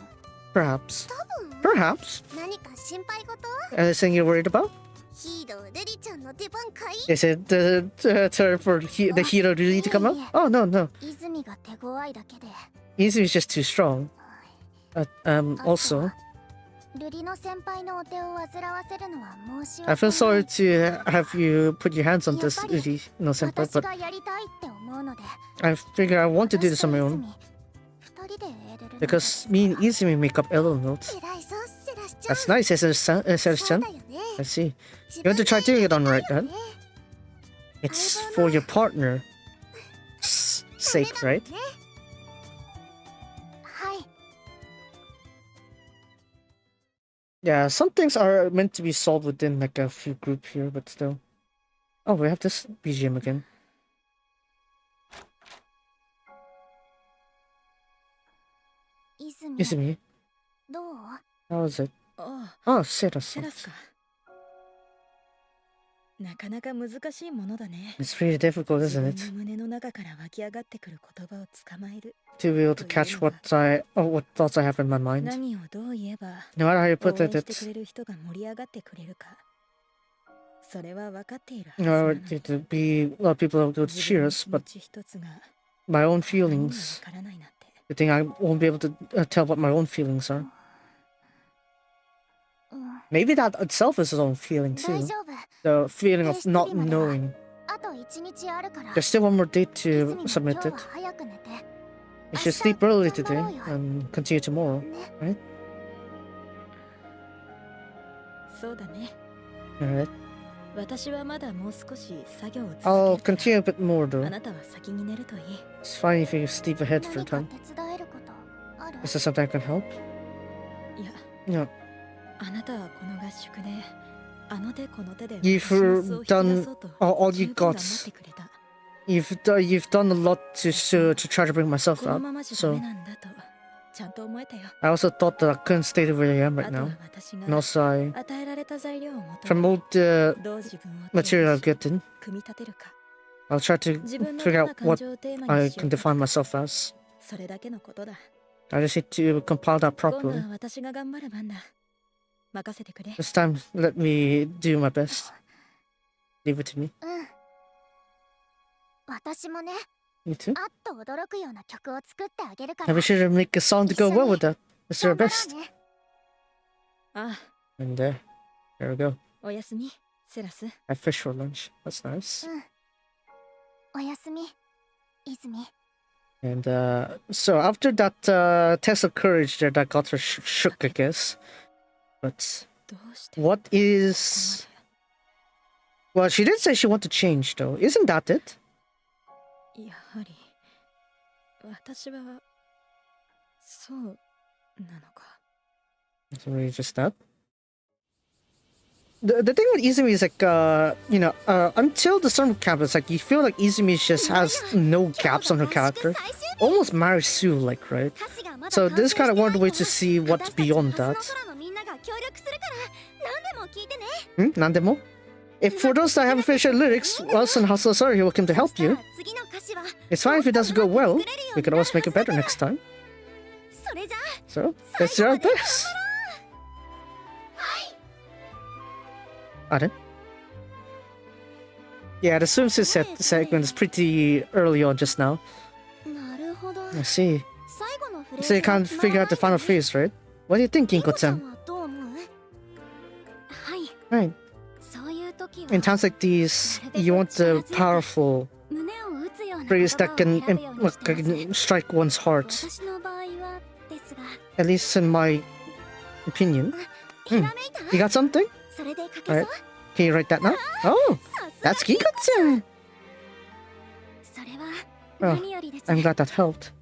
Perhaps. 多分 Perhaps. 何か心配事？ Anything you're worried about? ヒーロールリちゃんの出番かい？ Is it time for the hero really to come out? Oh, no, no. 泉が手強いだけで。 Izumi's just too strong. Also, ルリの先輩のお手を煩わせるのは申し I 訳 feel ない。 sorry to have you put your hands on this, Uri no senpai, 私 but がやりたいって思うので。 I figure I want to do this on my own 二人でエールルの because me and Izumi make up Elo Note. 偉いぞ、セラシちゃん。 That's nice, Seris-chan. そうだよね。 I see. 自 You 分 want で to try doing it on right 言う then? よね。 It's for your partner's sake, ダメ right? だもんね。はい。 Yeah, some things are meant to be solved within like a few group here, but still. Oh, we have this BGM again. 泉、 Izumi, どう？ how is it? ああ、 Oh, セ Seras-san. ラスか。なかなか難しいものだね。 It's pretty difficult, 自 isn't 分 it? の胸の中から湧き上がってくる言葉をつかまえる。 To be able to catch what thoughts I have in my mind. 何をどう言えば No matter how you 応 put 援 it, してく it's れる人が盛り上がってくれるか。それは分かっているはず you な know の it に。 to be a lot of people will 自 cheer 分の us, 気 but 持ち一つが my own 何も feelings. 分からないなんて。 The thing I won't be able to tell what my own feelings are. うん、 Maybe that itself is his own feeling 大 too. 丈夫。 The feeling of not knowing. あと一日あるから。 There's still one more date 泉 to も今 submit 日 it. は早く寝て。 You should sleep early today 頑張ろうよ。 and continue tomorrow. ね。そうだね。 Alright. 私はまだもう少し作業を I'll 続ける continue a bit more から though. あなたは先に寝るといい。 It's fine if you sleep ahead for a 何か time. 手伝えることある？ Is there something I can help? いや、 Yeah. あなたはこの合宿であの手この手で You've 私の素を引き出そうと all you 十分 got. 頑張ってくれた。 You've done a lot to try to bring myself この up. ままじゃダ So メなんだとちゃんと思えたよ。 I also thought that I couldn't stay where I am あ right とは now. 私 And が also I 与えられた材料をもと from に all the どう自分を material I've 定義し gotten, 組み立てるか。 I'll try to 自分の figure どん out な感 what 情をテーマ I にしよ can うか define myself as. それだけのことだ。 I just need to compile that 今度 properly. は私が頑張る番だ。任せてくれ。 This time, let me do my best. Leave it to me. うん。私もね、 Me too. あっと驚くような曲を作ってあげるか I ら。 wish I could make a song to go well with that. It's our 頑張ろ best. うね。ああ、 And there we go. おやすみ、セラス。 I have fish for lunch. That's nice. うん。おやすみ、泉。 And so after that test of courage there that got her shook, I guess. But どうして what is... Well, she did say she wanted to change, though. Isn't that it? やはり私はそうなのか。 It's really just that. The thing with Izumi is like, until the summer camp, it's like you feel like Izumi just has no gaps on her character. Almost Marisu-like, right? So this is kind of one of the ways to see what's beyond that. Nandemo? If for those that haven't finished their lyrics, us and Hustle Sorry will come to help you. It's fine if it doesn't go well. We can always make it better next time. So, let's do our best. Pardon? Yeah, the swimsuit segment is pretty early on just now. I see. So you can't figure out the final phrase, right? What do you think, Inko-chan? Right. In times like these, you want the powerful phrase that can strike one's heart. At least in my opinion. You got something? Alright. Can you write that now? Oh, that's Kinko-chan! Oh, I'm glad that helped.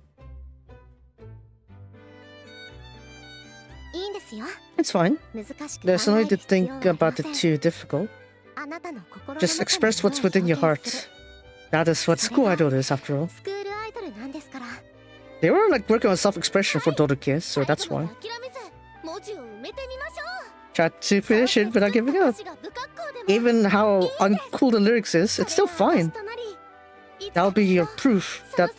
It's fine. There's no need to think about it too difficult. Just express what's within your heart. That is what school idol is, after all. They were like working on self-expression for Dodoke, so that's why. Tried to finish it without giving up. Even how uncool the lyrics is, it's still fine. That'll be your proof that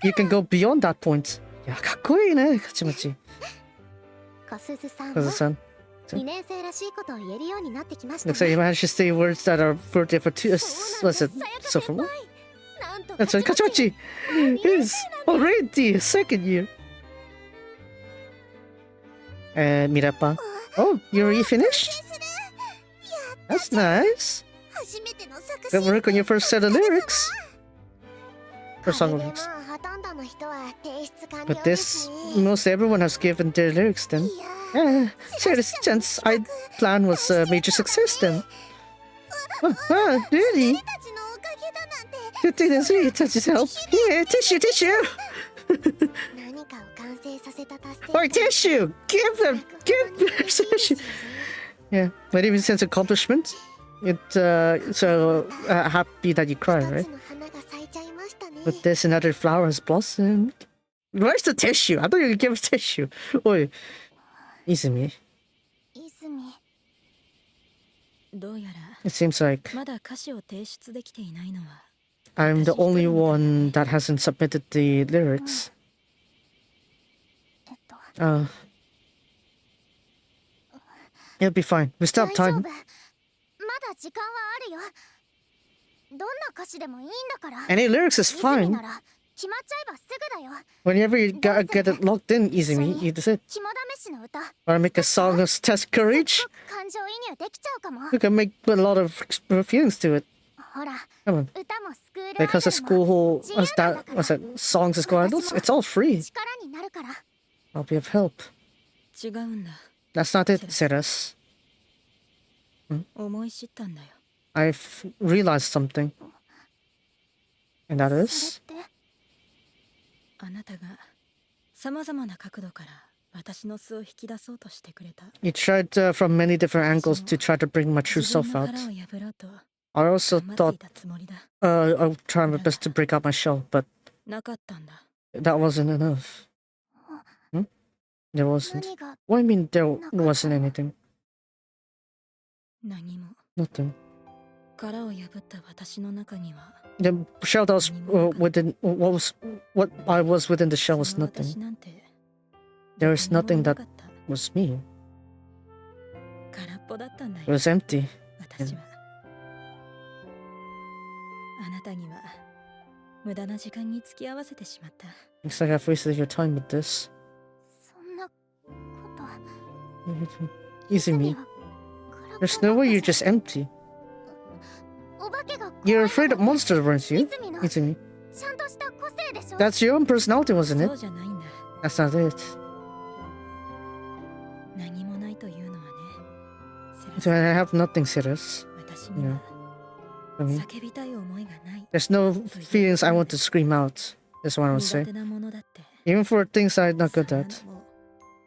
you can go beyond that point. 야, かっこいいね、かちまち。Kosu-san. Looks like you managed to say words that are birthday for two. Was it sophomore? That's right, Kachimachi is already second year. Mirappa. Oh, you already finished? That's nice. Good work on your first set of lyrics. First song lyrics. But this, most everyone has given their lyrics then. Yeah, since I plan was a major success then. Really? Good thing that's really touches help. Yeah, tissue. Or tissue! Give them tissue! Yeah, but even sense accomplishment. So happy that you cry, right? But this another flower has blossomed. Where's the tissue? I thought you could give us tissue. Oi. Izumi. It seems like I'm the only one that hasn't submitted the lyrics. It'll be fine. We still have time. Any lyrics is fine. Whenever you get it locked in, Izumi, you just it. Wanna make a song of test courage? You can make a lot of feelings to it. Come on. Because the school was that songs is going, it's all free. I'll be of help. That's not it, Ceres. I've realized something. And that is... You tried from many different angles to try to bring my true self out. I also thought I'll try my best to break out my shell, but that wasn't enough. There wasn't. What do you mean there wasn't anything? Nothing. The shell that was within what I was within the shell was nothing. There was nothing that was me. It was empty. Yeah. Looks like I've wasted your time with this. Izumi, there's no way you're just empty. You're afraid of monsters, weren't you? Izumi. That's your own personality, wasn't it? That's not it. So I have nothing serious. Yeah. I mean, there's no feelings I want to scream out. That's what I would say. Even for things I'm not good at.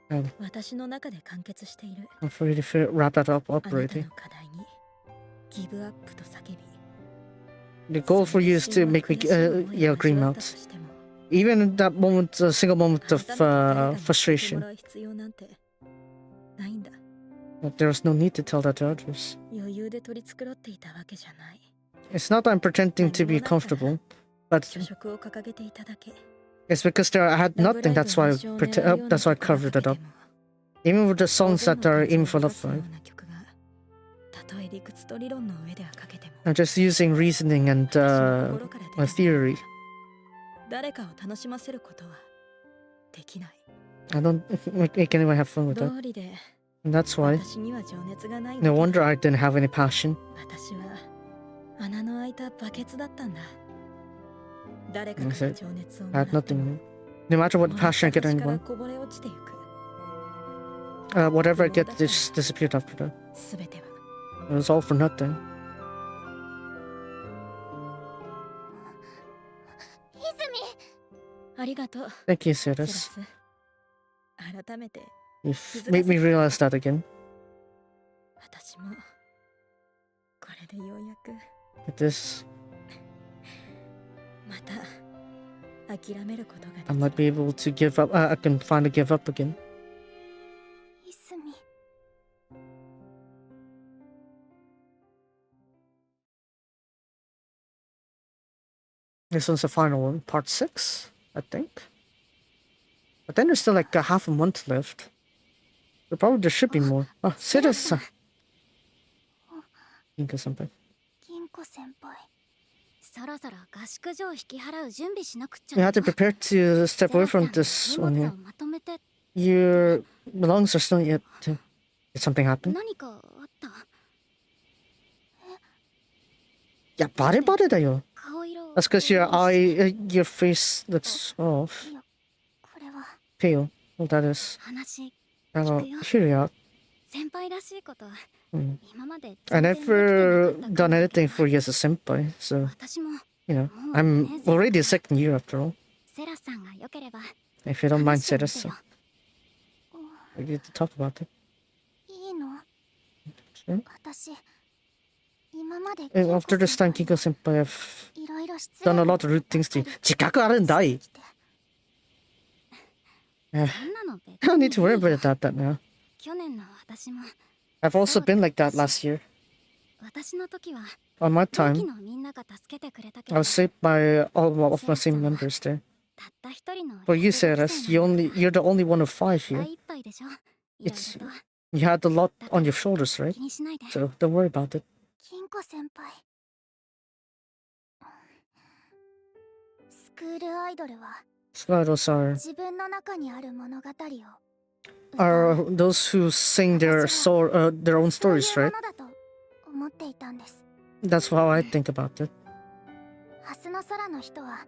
I'm afraid to wrap that up already. The goal for you is to make me yell scream out. Even in that moment, a single moment of frustration. But there was no need to tell that to others. It's not that I'm pretending to be comfortable, but it's because I had nothing. That's why I covered it up. Even with the songs that are aiming for love vibe. I'm just using reasoning and my theory. I don't make anyone have fun with that. And that's why. No wonder I didn't have any passion. I said, I had nothing. No matter what passion I get anyone. Whatever I get just disappeared after that. It was all for nothing. Thank you, Ceres. You've made me realize that again. With this, I might be able to give up. I can finally give up again. This one's the final one, part 6, I think. But then there's still like a half a month left. So probably there should be more. Oh, Sera-san. Ginko-senpai. 銀子先輩そろそろ合宿所を引き払う準備しなくっちゃ You have to prepare to step away from this one here. まとめて Your belongings are still yet. Did something happen? 何かあった Yeah, bareだよ. 顔色 That's because your face looks off. いやこれは Pale. Well, that is. 話 Hear you out. 先輩らしいこと Mm. 今まで I 全然できてな never かったから done anything for you as a senpai, so, 私も you know, I'm already a second year after all. セラさんが良ければ If you don't mind, 話してみて Sera-san. よ We get to talk about it. いいの Sure. 私今まで After this time, Kiko-senpai, I've いろいろ失 done a 礼な lot of rude things to you. 自覚あるんだい。そんなの別 I don't に need to worry about that now. 去年の私も I've also been like that last year. 私の時は On my 同期 time, のみんなが助けてくれたけ I ど was saved by all of my same members there. たった一人の But you, Sera, you're the only one of 5 here. いっぱいでしょいろいろ It's と you had a lot on your shoulders, right? 気にしないで So don't worry about it. 金子先輩スクールアイドルは Squados 自分の中にある物語を are those who sing their own そういう stories, も right? のだと思っていたんです That's how I think about it. 明日の空の人は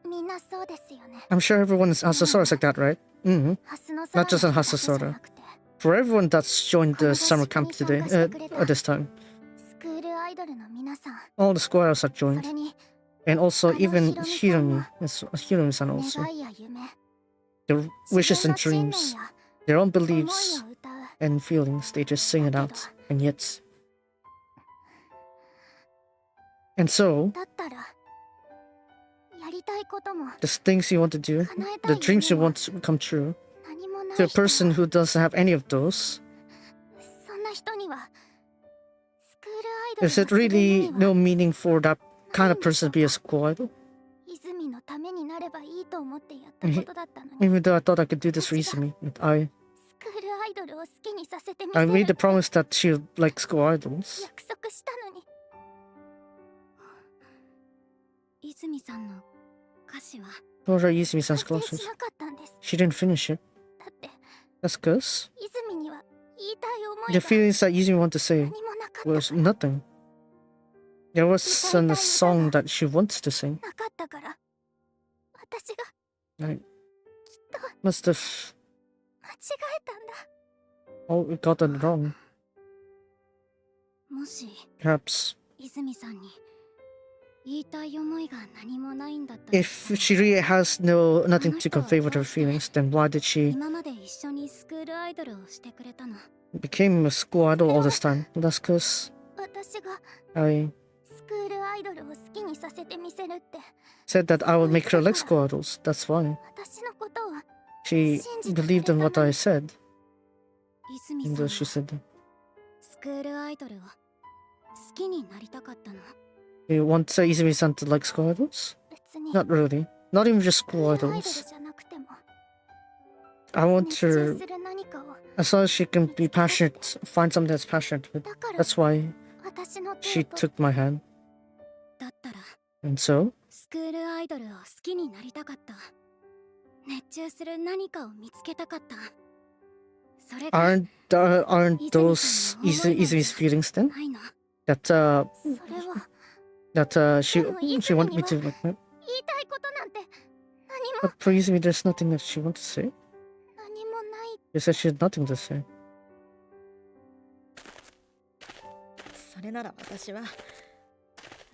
みんなそうですよね I'm sure everyone has a source like that, right? Mm-hmm. 明日の空 Not just in の人だけじゃ Hasasora. なくて For everyone that's joined the summer camp today, at this time, スクールアイドルの皆さん all the squads have そ joined, れに and also even Hirumi-san also. 願いや夢 Their wishes and 自分の dreams, 信念や their own 思い beliefs を歌う and feelings, they just sing it out, and yet. And so, だったらやりたいことも the things you want to do, 叶えた the い dreams 夢 you も want to come true, 何もない to a 人は person who doesn't have any of those, そんな人にはスクールアイドル is it をする意 really 味は no meaning for that kind of person to be a school idol? 泉のためになればいいと思ってやったことだったのに Even though I thought I could do this for Izumi, but I スクールアイドルを好きにさせてみ I せ made る the promise that she would like school idols. 約束したのに泉さんの歌詞は Those are Izumi-san's 完成 classes. しなかったんです She didn't finish it. だって That's because 泉には言いたい思い the が feelings that Izumi wanted to say 何もなかった was nothing. There wasn't a song that she wants to sing. なかったから私が I must have 間違えたんだ all got it wrong. もし Perhaps 泉さんに言いたい思いが何もないんだったら if she really has nothing to convey with her feelings, then why did she 今まで一緒にスクールアイドルをしてくれたの became a school idol all this time? That's because 私が I スクールアイドルを好きにさせてみせるって said that I would make her like school idols. That's why 私のことは she believed in what I said, 泉 and さん she は said, スクールアイドルを好きになりたかったの "You want Izumi-san to like school idols? 別に Not really. Not even just スク school ールアイドル idols. じゃなくても I want 熱中 her する何かを as long as she can be passionate, find something that's passionate with. だから That's why 私の手 she を取 took my hand, だったら and so スクールアイドルを好きになりたかった熱中する何かを見つけたかったそれが aren't those Izumi's feelings then? ないの That それは she wanted me to like. 言いたいことなんて何も But for Izumi, there's nothing that she wants to say. 何もない She said she had nothing to say. それなら私は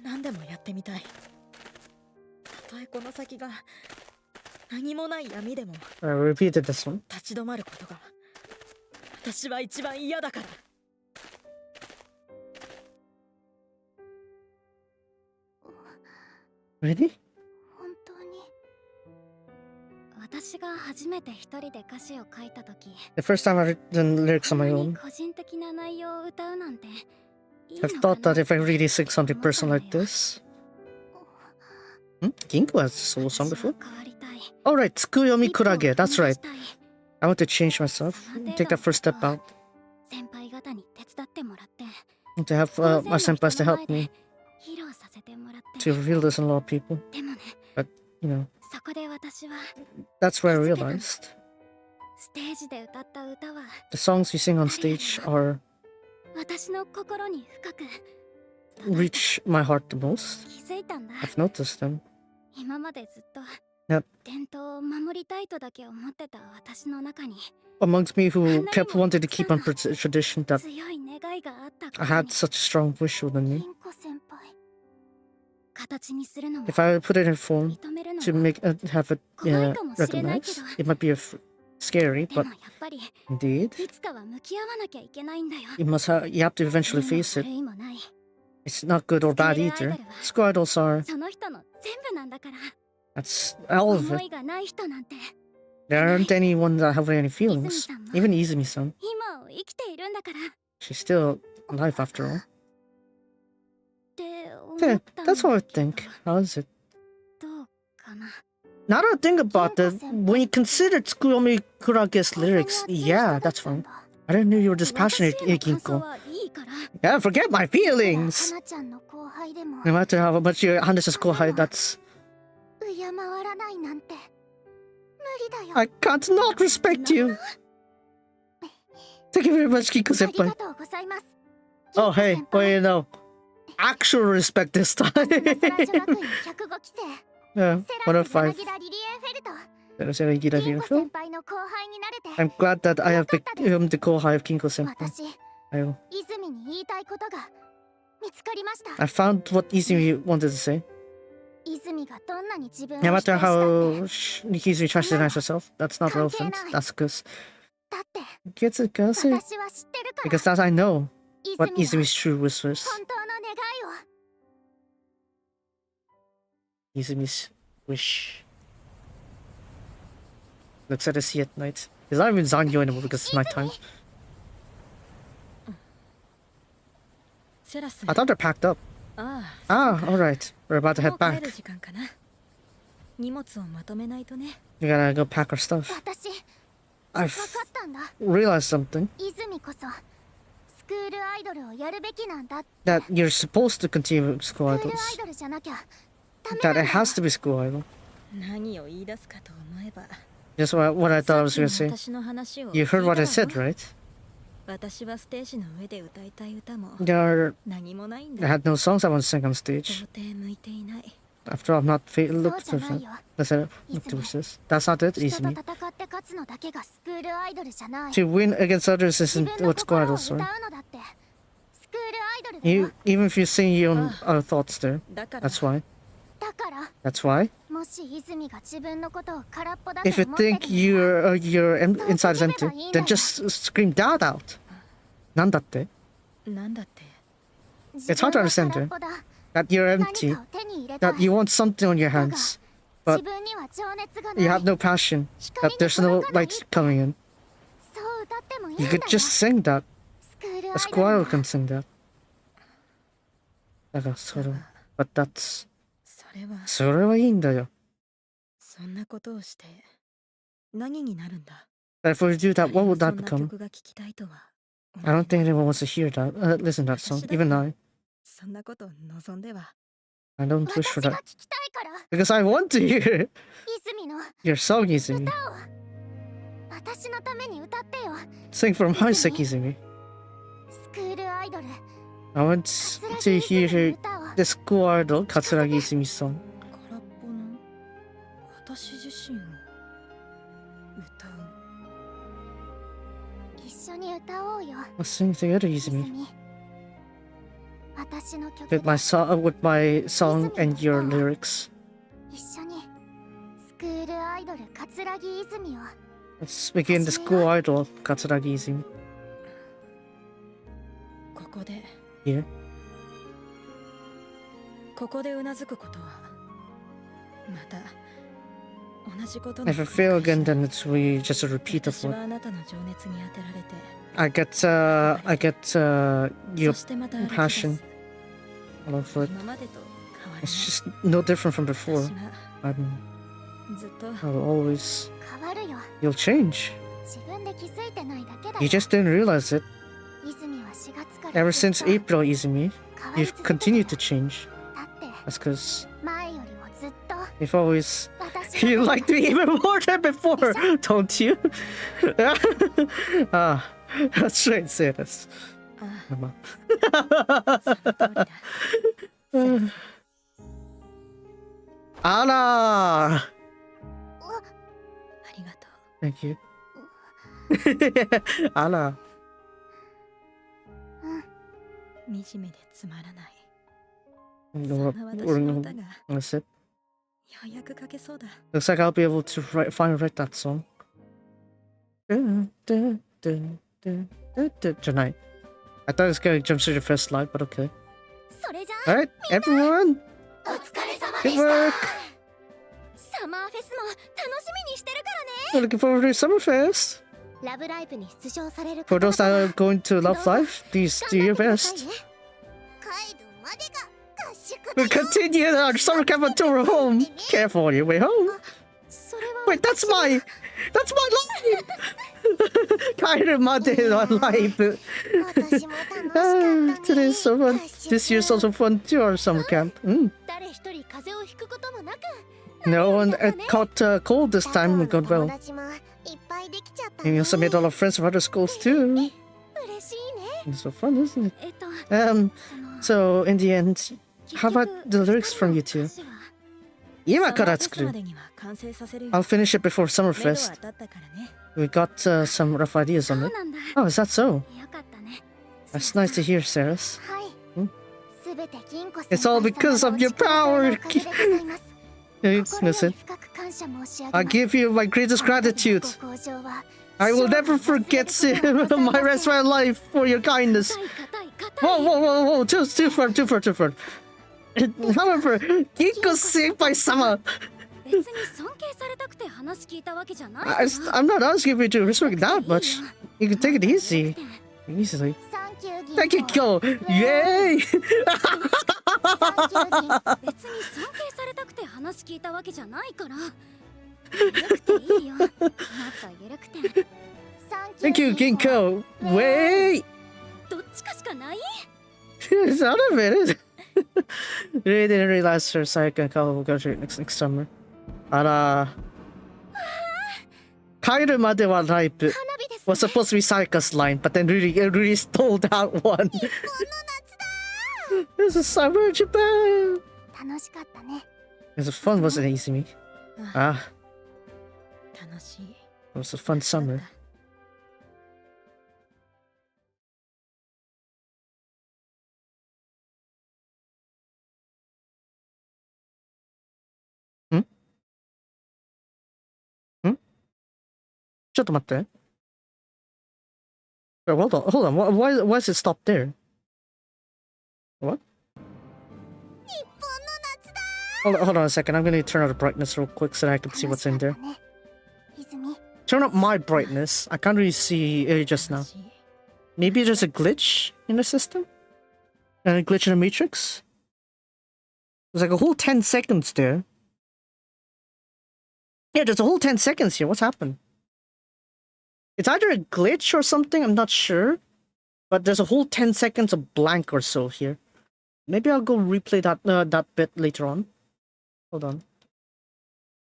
何でもやってみたい。たとえこの先が何もない闇でも I repeated this one. 立ち止まることが私は一番嫌だから。Ready? 本当に私が初めて一人で歌詞を書いた時 The first time I written lyrics on my こんな own, に個人的な内容を歌うなんていい I've のか thought な that if I really sing something personal like this, Ginko has a solo song 私は before. 変わりたい Alright, Tsukuyomi 一歩を Kurage. 踏み That's 出 right. したい I want to change myself. その程 Take 度 that first step の out. ことを先輩方に手伝ってもらって To have 大 my 勢の senpais 人 to の help 前 me で披露させてもらって to reveal this in a lot of people. でもね You know, そこで私は that's where I realized ステージで歌った歌は the songs you sing on stage are 私の心に深く reach my heart the most. 気づいたんだ I've noticed them. 今までずっと Yep. 伝統を守りたいとだけ思ってた私の中に Amongst me who kept wanting to keep on tradition that 強い願いがあった I had such a strong wish within me. 銀子先輩形にするのも If I put it in form 認めるの to も make have it 怖いかもしれないけ recognized, ど it might be scary, で but もやっぱり indeed, いつかは向き合わなきゃいけないんだよ you have to eventually いいも face it. 悪いもない It's not good or bad either. School idols are その人の全部なんだから that's all of 思 it. いがない人なんて There aren't anyone that have any feelings. Even Izumi-san, 今を生きているんだから she's still alive after all. って思 Yeah, ったんだ that's what I けど think. How is it? どうかな Now that I think about it, when you consider Tsukuyomi Kurage's lyrics, yeah, that's fine. I didn't know you were this passionate, 私への感想 Kinko. はいいから Yeah, forget my feelings! 花ちゃんの後輩でも No matter how much your Hannes' kohai, that's... 敬わらないなんて無理だよ I can't not respect you! Thank you very much, Kinko ありが senpai. とうございます Oh, 銀 hey, 子先 well, 輩 you know, actual respect this time. 夏女学院105期生 Yeah, セ one ラ of ス five. 柳田リリエンフェルト Resleri 銀子 Film. 先輩の後輩になれて I'm glad that I have become the kohai of Kinko senpai. 私 I 泉に言いたいことが見つかりました found what Izumi wanted to say. 泉がどんなに自分を No 否定 matter したって how Izumi tries to deny herself, that's not relevant. That's because だって gets it, girl. 私は知ってるから Because that I know what 泉は Izumi's true wish is. 本当の願いを Izumi's wish. Looks at the sea at night. He's not even Zanyo anymore because it's nighttime. セラス I thought they're packed up. あ Ah, alright. We're about to も head う帰 back. る時間かな荷物をまとめないとね We gotta go pack our stuff. 私 I've 分かったんだ realized something. 泉こそスクールアイドルをやるべきなんだ That you're supposed to continue ス school クールアイ idols. ドルじゃなきゃダメ That なん it だ has to be school idol. 何を言い出すかと思えば Just what I thought I was さっ gonna き say. の私の話を You heard what I 聞いた said, わよ right? 私はステージの上で歌いたい歌も There 何もないん I だ had no songs I want to sing on 到 stage. 底向いていない After all, I'm not そう looked じゃ to ない that. よ That's it. Look towards this. That's not it, 人と Izumi. 戦って勝つのだけがスクールアイドルじゃない To win against others 自 isn't 分の what school 心を idols 歌う are. のだってスクールアイドルだよ You, even if you sing your own thoughts there. だから That's why. だから That's why. もし泉が自分のことを空っぽだと If you 思ってる think your inside is empty, then just scream that out. なんだって?なんだって It's hard to understand, 空っぽだ That you're 何 empty. かを手に入れたい That you want something on your hands. 自 But 分には情熱が you ない have no passion. That there's no light coming in. そう歌ってもいいん You だよ could just sing that. スクール A ア school イドル idol は can sing that. だからそれ But that's それはそれはいいんだよ。そんなことをして何になるんだ But if we do that, what would そ that んな become? 曲が聞きたいとは I don't think anyone wants to hear that. Listen to that song. Even I. そんなことを望んでは I don't wish 私 for が that. 聞きたいから Because I want to hear 泉の your song, Izumi. 私のために歌ってよ Sing for my sake, Izumi. スクールアイドル I want 桂 to 木泉の hear 歌を the school idol, Katsuragi Izumi song. 空っぽの私自身を歌う一緒に歌おうよ Let's sing together, Izumi. 泉私の曲 With で with my song and your lyrics. 一緒にスクールアイドル桂木泉を Let's begin the school idol, Katsuragi Izumi. ここで Here. ここでうなずくことはまた同じことの If I fail again, then it's really just a repeat of 私 what はあなたの情熱に当てられて I get. Your そしてまた歩き出す passion. All of it. 今までと変わ It's just no different from before. 私は ずっと I'll always... 変わるよ。 You'll change. 自分で気づいてないだけだよ。 You just didn't realize it. 泉は4月から Ever ずっ since と April, Izumi, 変わり you've 続けて continued る to change. だって That's because 前よりもずっと you've always... 私 You の方が liked me even more than before, don't you? Ah, that's right, say this. あ Come on. あその通りだ。セレス Anna! ありがと Thank you. Anna. う。惨めでつまらない。 No, そんな私の歌が That's it. ようやく書けそうだ。 Looks like I'll be able to finally write that song. Tonight. I thought it was gonna jump to the first slide, but okay. それじゃあ Alright, everyone! お疲れ様で Good した work! サマーフェスも楽しみにしてるから We're looking forward to Summerfest. ねラブライブに出場される For 方 those that 々 are going to Love Life, please do your 頑張ってください best. ね帰るまでが合宿だ We'll よ continue our summer camp until we're home. Careful on your way home. それは Wait, that's my line! Kairi Made on live. 私も楽しかったね Today's so fun. 合宿 This year's also fun too, our summer camp. 誰一人風邪をひくこともなく No one caught cold this 他校 time. の We got 友 well. 達もいっぱいできちゃった And we ね also made all our friends from other schools too. 嬉しいね It's so fun, isn't it? その So in the end, how about the lyrics from you two? サマーフェスま Imakaratsuku. でには完成させるよ。 I'll finish it before 目処は Summerfest. 立ったからね。 We got some rough ideas そ on う it. なんだ Oh, is that so? よかったね That's nice to hear, Saris. はいんすべて銀子 It's all because of your power. おかげでございます Hey, 心よ listen, り深く感謝申し上げ I ます give you my greatest gratitude. ご厚情は I will never forget my rest of my life for your kindness. 硬い硬い硬い Whoa, whoa, whoa, whoa, too far, too far, too far. However, Ginko's saved by Sama. 別に尊敬されたくて話聞いたわけじゃないから I'm not asking you to respect that much. You can take it easy. Easily. サンキュー銀 Thank you, 子 Kyo. Yay! サンキュー銀子別に尊敬されたくて話聞いたわけじゃないから緩くていいよもっと緩くて Thank you, Ginko. Wait! どっちかしかない It's not a minute. Really didn't realize her second call will go through next summer. Ara. Kairu Made wa Live 花火です was supposed to be Saika's line, but then really stole that one. 日本の夏だ This is summer Japan. 楽しかったね It was fun, wasn't it, Izumi? あ Ah, 楽しい。 it was a fun summer. Hmm? Hmm? ちょっと待って。Oh, hold on. Why is it stopped there? What? 日本の夏だ Hold on a second. I'm gonna turn out the brightness real quick so that I can see what's in there. 楽しかったね泉 Turn up my brightness. I can't really see it just now. 楽しい。 Maybe there's a glitch in the system? And a glitch in the matrix? There's like a whole 10 seconds there. Yeah, there's a whole 10 seconds here. What's happened? It's either a glitch or something, I'm not sure. But there's a whole 10 seconds of blank or so here. Maybe I'll go replay that bit later on. Hold on.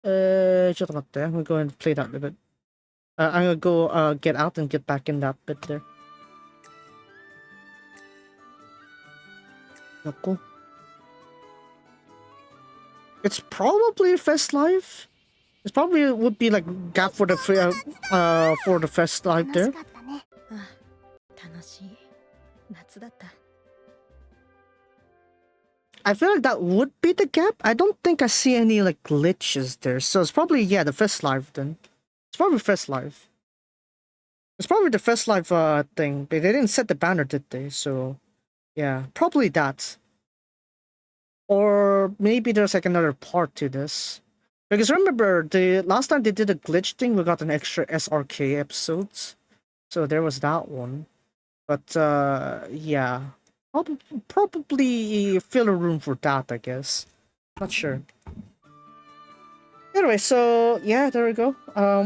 I'm gonna go and play that a bit. I'm gonna go get out and get back in that bit there. Yoko. It's probably Fest Live. It's probably would be like gap for the Fest Live 楽 there. しかったねあ楽しい。夏だった。 I feel like that would be the gap. I don't think I see any like glitches there. So it's probably the Fest Live then. It's probably Fest Live. It's probably the Fest Live thing. They didn't set the banner, did they? So yeah, probably that. Or maybe there's like another part to this. Because remember, the last time they did a glitch thing, we got an extra SRK episodes. So there was that one. But yeah. Probably fill a room for that, I guess. Not sure. Anyway, so yeah, there we go.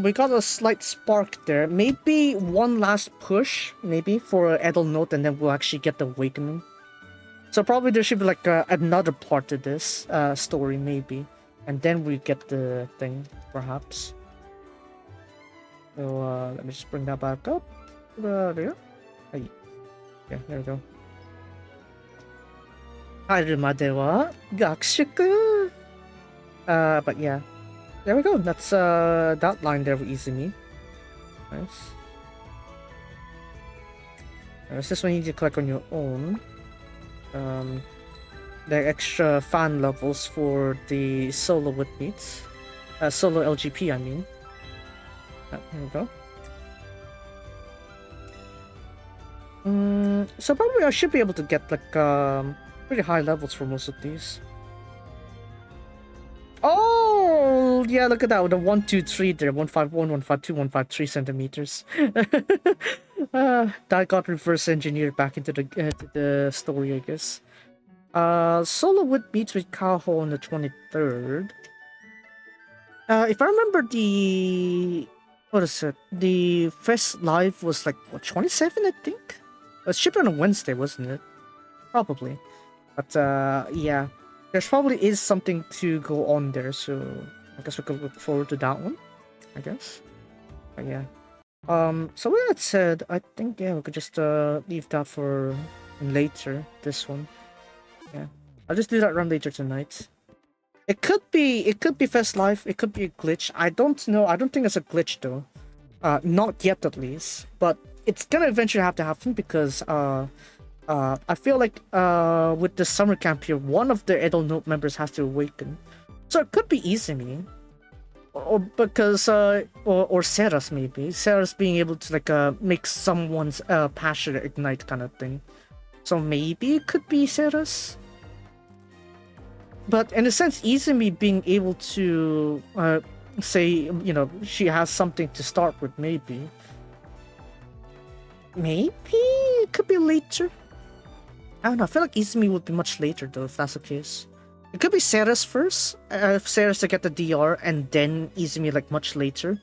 We got a slight spark there. Maybe one last push, maybe for Edel Note, and then we'll actually get the awakening. So probably there should be like another part to this story, maybe, and then we get the thing, perhaps. So let me just bring that back up. There. Hey. Yeah, there we go. 春までは学習. But yeah. There we go. That's that line there with Izumi. Nice. It's this one you need to click on your own. The extra fan levels for the solo with meets. Solo LGP, I mean. There we go. So probably I should be able to get like pretty high levels for most of these. Oh yeah, look at that with the 1, 2, 3 there, 151, 152, 153 centimeters. That got reverse engineered back into the story, I guess. Solo Wood meets with Kaho on the 23rd. If I remember what is it? The first live was like what 27, I think. It was shipped on a Wednesday, wasn't it? Probably. But yeah. There's probably is something to go on there, so I guess we could look forward to that one, I guess. But yeah. So with that said, I think yeah, we could just leave that for later, this one. Yeah. I'll just do that run later tonight. It could be Fest Live, it could be a glitch. I don't know. I don't think it's a glitch though. Not yet at least. But it's gonna eventually have to happen because I feel like with the summer camp here, one of the Edel Note members has to awaken. So it could be Izumi. Or because or Seras maybe. Seras being able to like make someone's passion ignite kind of thing. So maybe it could be Seras. But in a sense, Izumi being able to say, you know, she has something to start with, maybe. Maybe it could be later. I don't know, I feel like Izumi would be much later though, if that's the case. It could be Seras first, Seras to get the DR, and then Izumi like much later,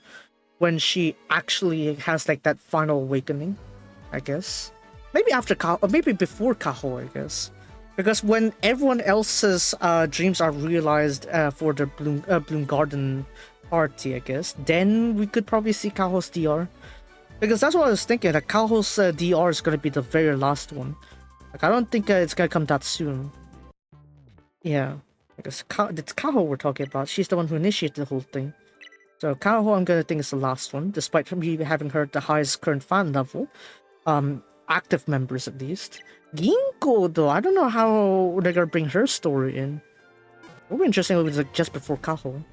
when she actually has like that final awakening, I guess. Maybe after Kaho, or maybe before Kaho, I guess. Because when everyone else's dreams are realized for the Bloom Garden party, I guess, then we could probably see Kaho's DR. Because that's what I was thinking, that Kaho's DR is going to be the very last one. Like, I don't think it's gonna come that soon. Yeah, because it's Kaho we're talking about. She's the one who initiated the whole thing. So Kaho, I'm gonna think is the last one, despite me having heard the highest current fan level. Active members at least. Ginko though, I don't know how they're gonna bring her story in. It would be interesting if it was like just before Kaho.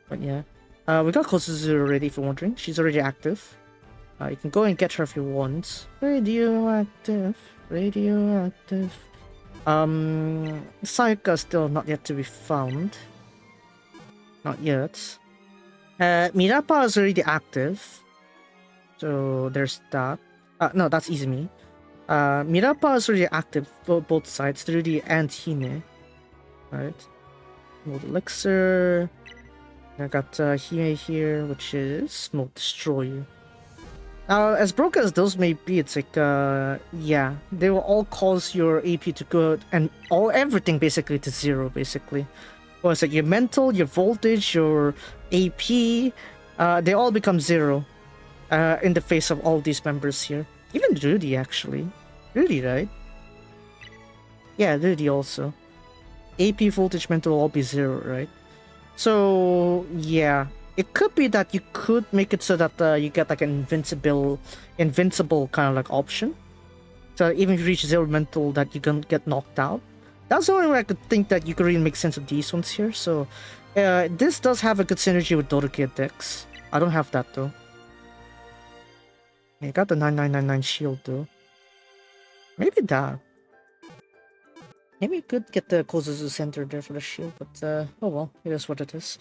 But yeah. We got Kosuzu already if you're wondering. She's already active. You can go and get her if you want. Radioactive. Sayaka still not yet to be found. Not yet. Mirapa is already active. So there's that. No, that's Izumi. Mirapa is already active, both sides, Rudy and Hime. Right. Mold Elixir. I got Hime here, which is Smoke Destroyer. Now, as broken as those may be, it's like, yeah, they will all cause your AP to go, and everything basically to zero, basically. Well, it's like your mental, your voltage, your AP, they all become zero in the face of all these members here. Even Rudy, actually. Rudy, right? Yeah, Rudy also. AP, voltage, mental will all be zero, right? So, yeah. It could be that you could make it so that you get like an invincible kind of like option. So even if you reach zero mental, that you can get knocked out. That's the only way I could think that you could really make sense of these ones here. So this does have a good synergy with Dodokia decks. I don't have that though. I got the 9999 shield though. Maybe that. Maybe you could get the Kozuzu center there for the shield, but oh well, it is what it is.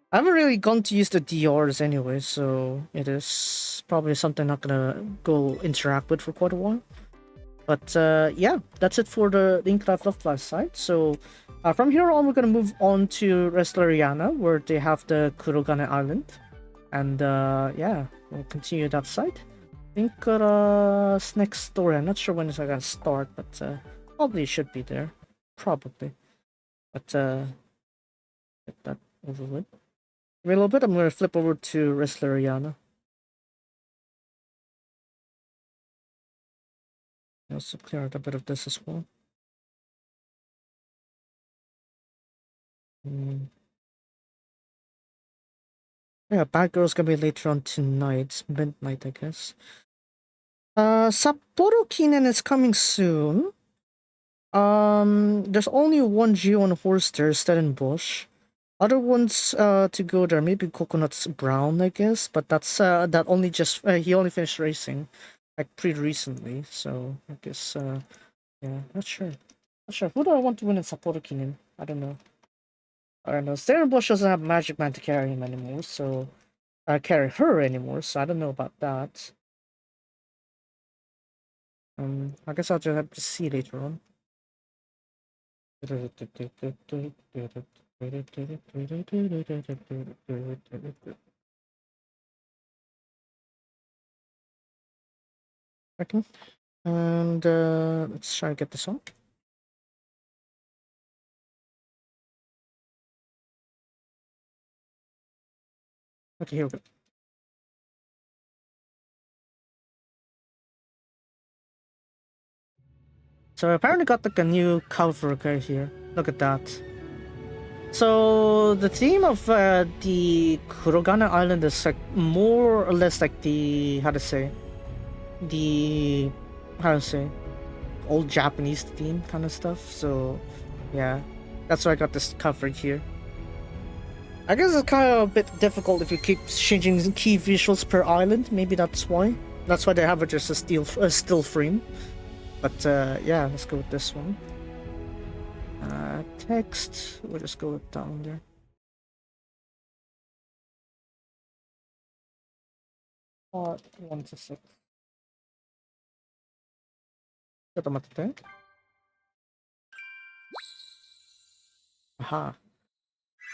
I haven't really gone to use the DRs anyway, so it is probably something I'm not gonna go interact with for quite a while. But yeah, that's it for the Linkura Flufflife side. So from here on, we're gonna move on to Resleriana, where they have the Kurogane Island, and yeah, we'll continue that side. Linkura's next story. I'm not sure when it's gonna start, but probably should be there, probably. But get that over with. Wait a little bit. I'm gonna flip over to Resleriana. Also clear out a bit of this as well. Yeah, Bad Girl's gonna be later on tonight, midnight, I guess. Sapporo Kinen is coming soon. There's only one Geo on horse there, Stellenbosch. Other ones to go there, maybe Coconut's Brown, I guess, but that's that only just he only finished racing like pretty recently, so I guess yeah, not sure. Not sure. Who do I want to win in Sapporo Kinen? I don't know. I don't know. Stellenbosch doesn't have Magic Man to carry him anymore, so carry her anymore, so I don't know about that. I guess I'll just have to see later on. Okay, and let's try to get this on. Okay, here we go. So I apparently got like a new cover guy here. Look at that. So the theme of the Kurogane Island is like more or less like the how to say old Japanese theme kind of stuff. So yeah, that's why I got this cover here. I guess it's kind of a bit difficult if you keep changing key visuals per island. Maybe that's why. That's why they have it just a still frame. But yeah, let's go with this one. Text. We'll just go down there. Part 1 to 6. ちょっと待ってて。Aha.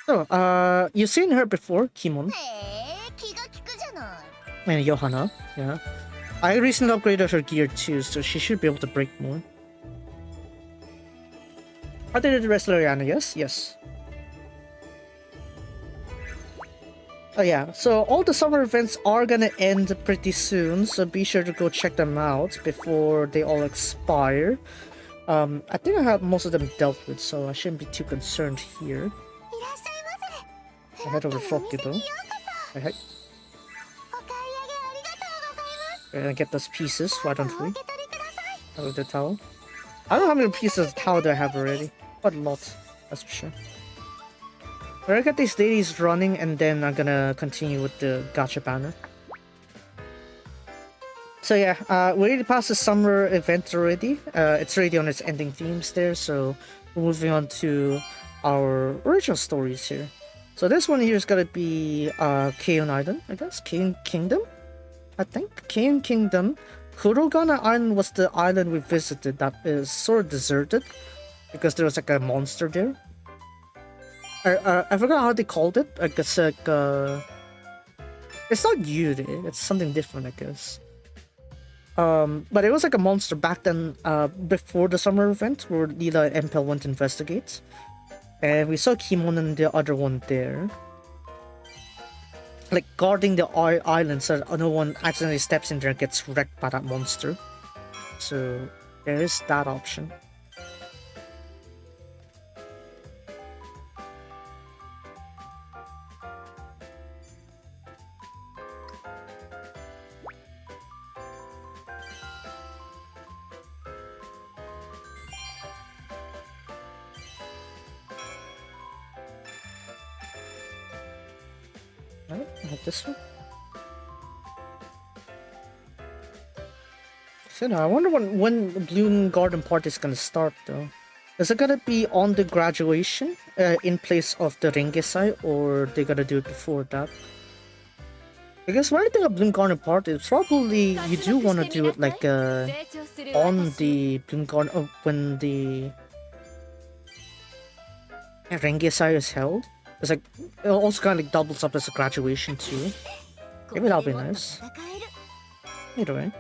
So, you've seen her before, Kimon. And Johanna, yeah. I recently upgraded her gear too, so she should be able to break more. I did Resleriana, yes? Yes. Oh yeah, so all the summer events are gonna end pretty soon, so be sure to go check them out before they all expire. I think I have most of them dealt with, so I shouldn't be too concerned here. I head over Fokkido. Hey. We're gonna get those pieces, why don't we? Out of the towel. I don't know how many pieces of towel do I have already. Quite a lot, that's for sure. We're gonna get these ladies running and then I'm gonna continue with the Gacha banner. So yeah, we already passed the summer event already. It's already on its ending themes there, so we're moving on to our original stories here. So this one here is gonna be Keiun Island, I guess? Keiun Kingdom? I think? Keiun Kingdom. Kurogane Island was the island we visited that is sort of deserted because there was like a monster there. I forgot how they called it. I guess like it's not Yuri, it's something different, I guess. But it was like a monster back then, before the summer event where Lila and Empel went to investigate. And we saw Kimon and the other one there. Like guarding the island so no one accidentally steps in there and gets wrecked by that monster. So there is that option. Not this one. So now I wonder when the Bloom Garden Party is gonna start though. Is it gonna be on the graduation in place of the Rengesai, or they gonna do it before that? Because when I think of Bloom Party, it's probably you do want to do it like on the Bloom when the Rengesai is held. It's like it also kind of like doubles up as a graduation too. Maybe that'll be nice. Either way.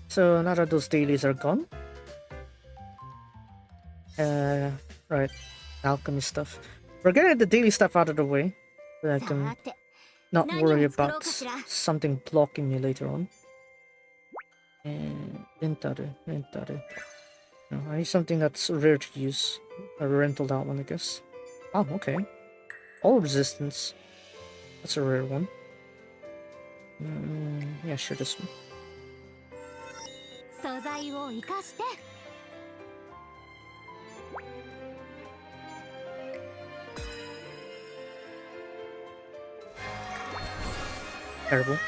So now that those dailies are gone. Right. Alchemy stuff. We're getting the daily stuff out of the way. So I can not worry about something blocking me later on. And Rentaru. No, I need something that's rare to use. A rental that one, I guess. Oh, okay. All resistance. That's a rare one. Yeah, sure, this one. Terrible.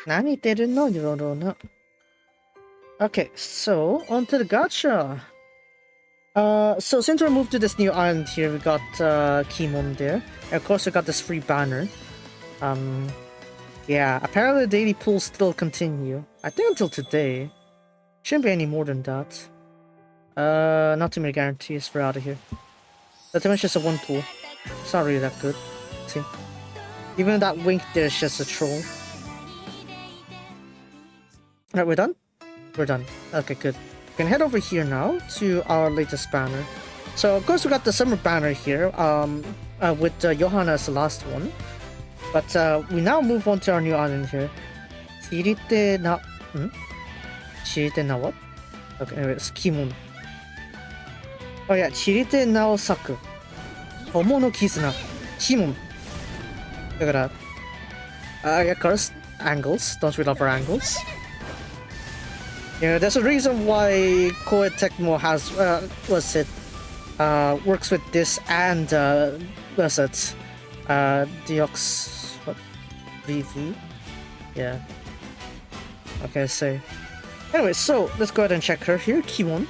何言ってるの? Okay, so on to the gacha. So since we moved to this new island here, we got Keiun there. And of course, we got this free banner. Yeah, apparently the daily pools still continue. I think until today. Shouldn't be any more than that. Not too many guarantees for out of here. Not to mention just a one pool. It's not really that good. See? Even that wink there is just a troll. Alright, we're done? We're done. Okay, good. We can head over here now to our latest banner. So, of course, we got the summer banner here, with Johanna as the last one. But we now move on to our new island here. Chirite na... Chirite na what? Okay, anyways, Keiun. Oh yeah, Chirite na osaku. Homo no kizuna. Keiun. Look at that. Of course, angles. Don't we love our angles? Yeah, there's a reason why Koei Tecmo has, works with this and, Deox, what? VV? Yeah. Okay, so. Anyway, so, let's go ahead and check her here. Keiun.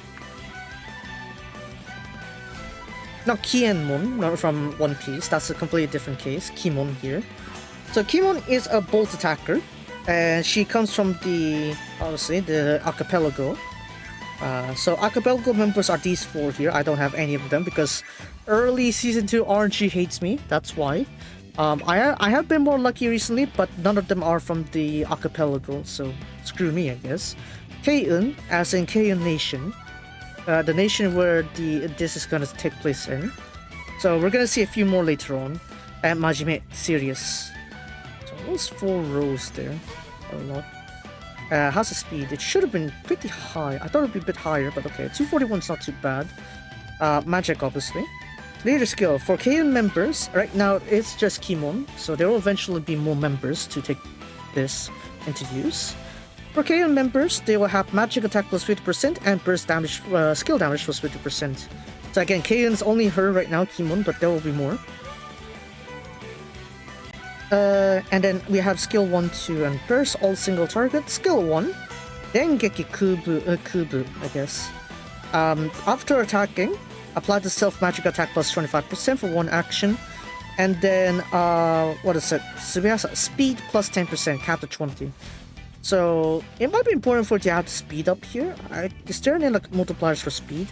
Not Keiun, not from One Piece. That's a completely different case. Keiun here. So Keiun is a bolt attacker, and she comes from the, obviously, the archipelago. So archipelago members are these four here. I don't have any of them because early season 2 RNG hates me. That's why. I have been more lucky recently, but none of them are from the archipelago. So screw me, I guess. Keiun, as in Keiun Nation. The nation where this is gonna take place in. So we're gonna see a few more later on. And Majime, serious. So those 4 rows there. A lot. How's the speed? It should have been pretty high. I thought it would be a bit higher, but okay. 241 is not too bad. Magic, obviously. Leader skill. For Keiun members, right now it's just Keiun. So there will eventually be more members to take this into use. For Keiun members, they will have magic attack plus 50% and burst damage, skill damage plus 50%. So again, Keiun's only her right now, Keiun, but there will be more. And then we have skill 1, 2, and burst, all single target. Skill 1, Dengeki Kubu, I guess. After attacking, apply the self magic attack plus 25% for 1 action. And then, what is it? Speed plus 10%, cap to 20. So, it might be important for it to add speed up here. Is there any like multipliers for speed?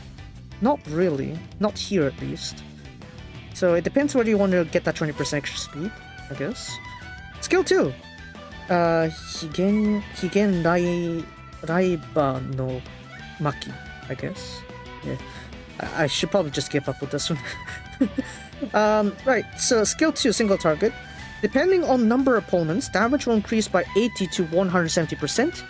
Not really. Not here at least. So, it depends whether you want to get that 20% extra speed, I guess. Skill 2. Higen Raiba no Maki, I guess. Yeah. I should probably just give up with this one. Right, so skill 2, single target. Depending on number of opponents, damage will increase by 80 to 170%.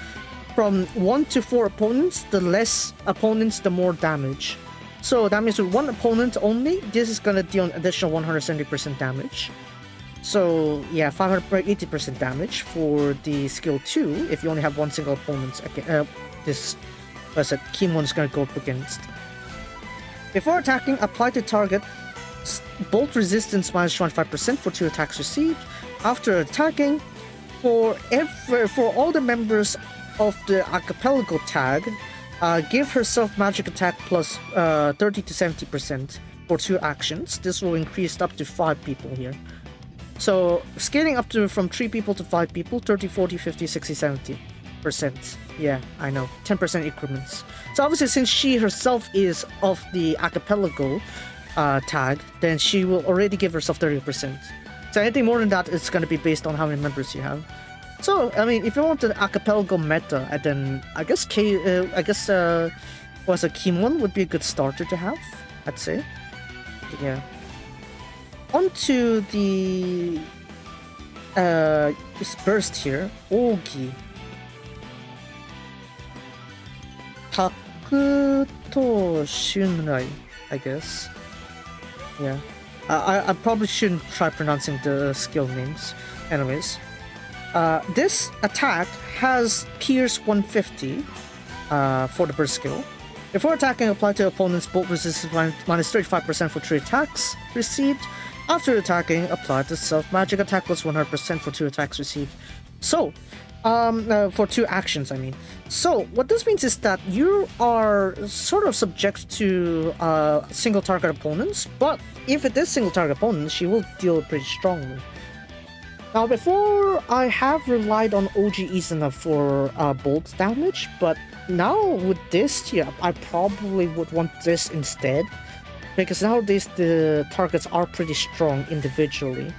From 1 to 4 opponents, the less opponents, the more damage. So that means with 1 opponent only, this is gonna deal an additional 170% damage. So yeah, 580% damage for the skill 2 if you only have 1 single opponent. This Keiun is gonna go up against. Before attacking, apply to target bolt resistance minus 25% for 2 attacks received. After attacking, for all the members of the archipelago tag, give herself magic attack plus 30 to 70% for 2 actions. This will increase up to 5 people here. So scaling up to from 3 people to 5 people, 30, 40, 50, 60, 70%. Yeah, I know. 10% increments. So obviously, since she herself is of the archipelago tag, then she will already give herself 30%. So anything more than that is going to be based on how many members you have. So I mean, if you want an archipelago meta, then I guess was a Keiun would be a good starter to have, I'd say. Yeah. On to the this burst here. Ogi. Takuto Shunrai, I guess. Yeah. I probably shouldn't try pronouncing the skill names. Anyways. This attack has Pierce 150 for the burst skill. Before attacking, apply to opponent's bolt resistance minus 35% for 3 attacks received. After attacking, apply to self-magic attack plus 100% for 2 attacks received. So, for 2 actions, I mean. So, what this means is that you are sort of subject to single target opponents, but if it is single target opponents, she will deal pretty strongly. Now, before I have relied on OG Izuna for bolt damage, but now with this, yeah, I probably would want this instead, because nowadays the targets are pretty strong individually.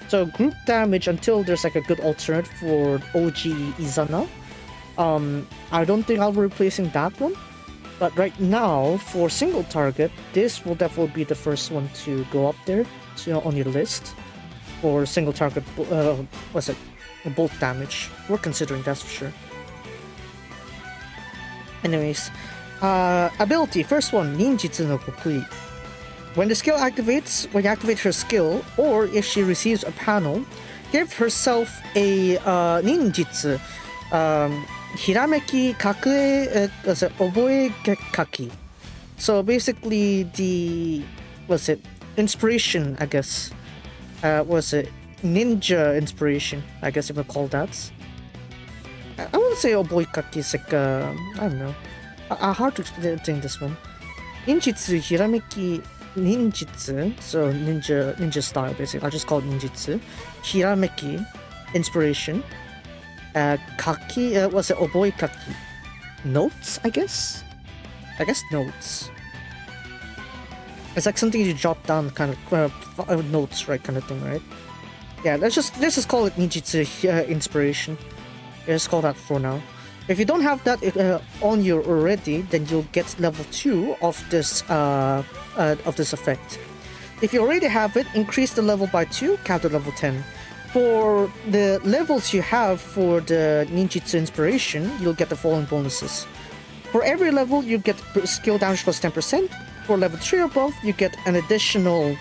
So group damage until there's like a good alternate for OG Izuna. I don't think I'll be replacing that one, but right now for single target, this will definitely be the first one to go up there, on your list. For single target, bolt damage. We're considering that's for sure. Anyways, ability, first one, Ninjitsu no Kokui. When the skill activates, when you activate her skill, or if she receives a panel, give herself a ninjitsu, hirameki kakue, oboe kaki. So basically the, inspiration, I guess. Ninja inspiration, I guess you would call that. I wouldn't say oboikaki is like, I don't know. Hard to explain this one. Ninjitsu, hirameki, ninjitsu, so ninja style basically. I'll just call it ninjitsu. Hirameki, inspiration. Kaki, oboikaki? Notes, I guess? Notes. It's like something you jot down, kind of notes, right? Kind of thing, right? Yeah, let's just call it ninjitsu inspiration. Let's call that for now. If you don't have that on you already, then you'll get level 2 of this effect. If you already have it, increase the level by 2, count to level 10. For the levels you have for the ninjitsu inspiration, you'll get the following bonuses. For every level, you get skill damage plus 10%. For level 3 or above, you get an additional...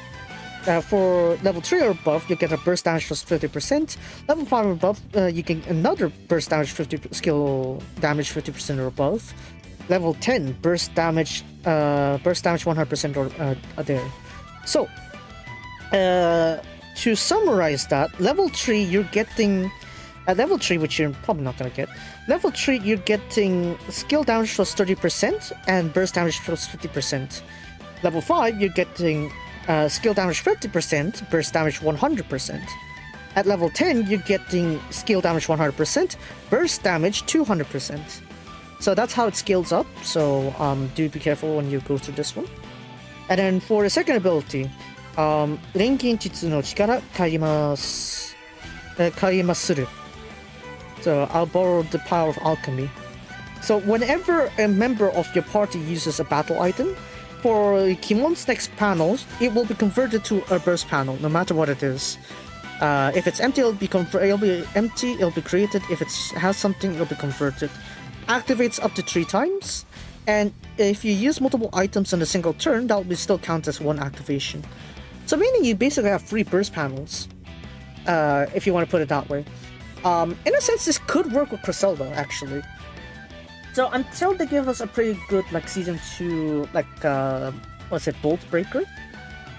for level 3 or above, you get a burst damage plus 50%. Level 5 or above, you get another burst damage skill damage 50% or above. Level 10, burst damage 100% or there. So, to summarize that, level 3, you're getting... At level 3, which you're probably not going to get, level 3, you're getting skill damage plus 30% and burst damage plus 50%. Level 5, you're getting skill damage 50%, burst damage 100%. At level 10, you're getting skill damage 100%, burst damage 200%. So that's how it scales up, so do be careful when you go through this one. And then for the second ability, Renkin Jitsu no Chikara Kaimasuru. So I'll borrow the power of alchemy. So whenever a member of your party uses a battle item, for Keiun's next panel, it will be converted to a burst panel, no matter what it is. If it's empty, it'll be empty, it'll be created. If it has something, it'll be converted. Activates up to 3 times. And if you use multiple items in a single turn, that will still count as 1 activation. So meaning you basically have 3 burst panels, if you want to put it that way. In a sense, this could work with Griselda, actually. So until they give us a pretty good, like, Season 2, like, Bolt Breaker,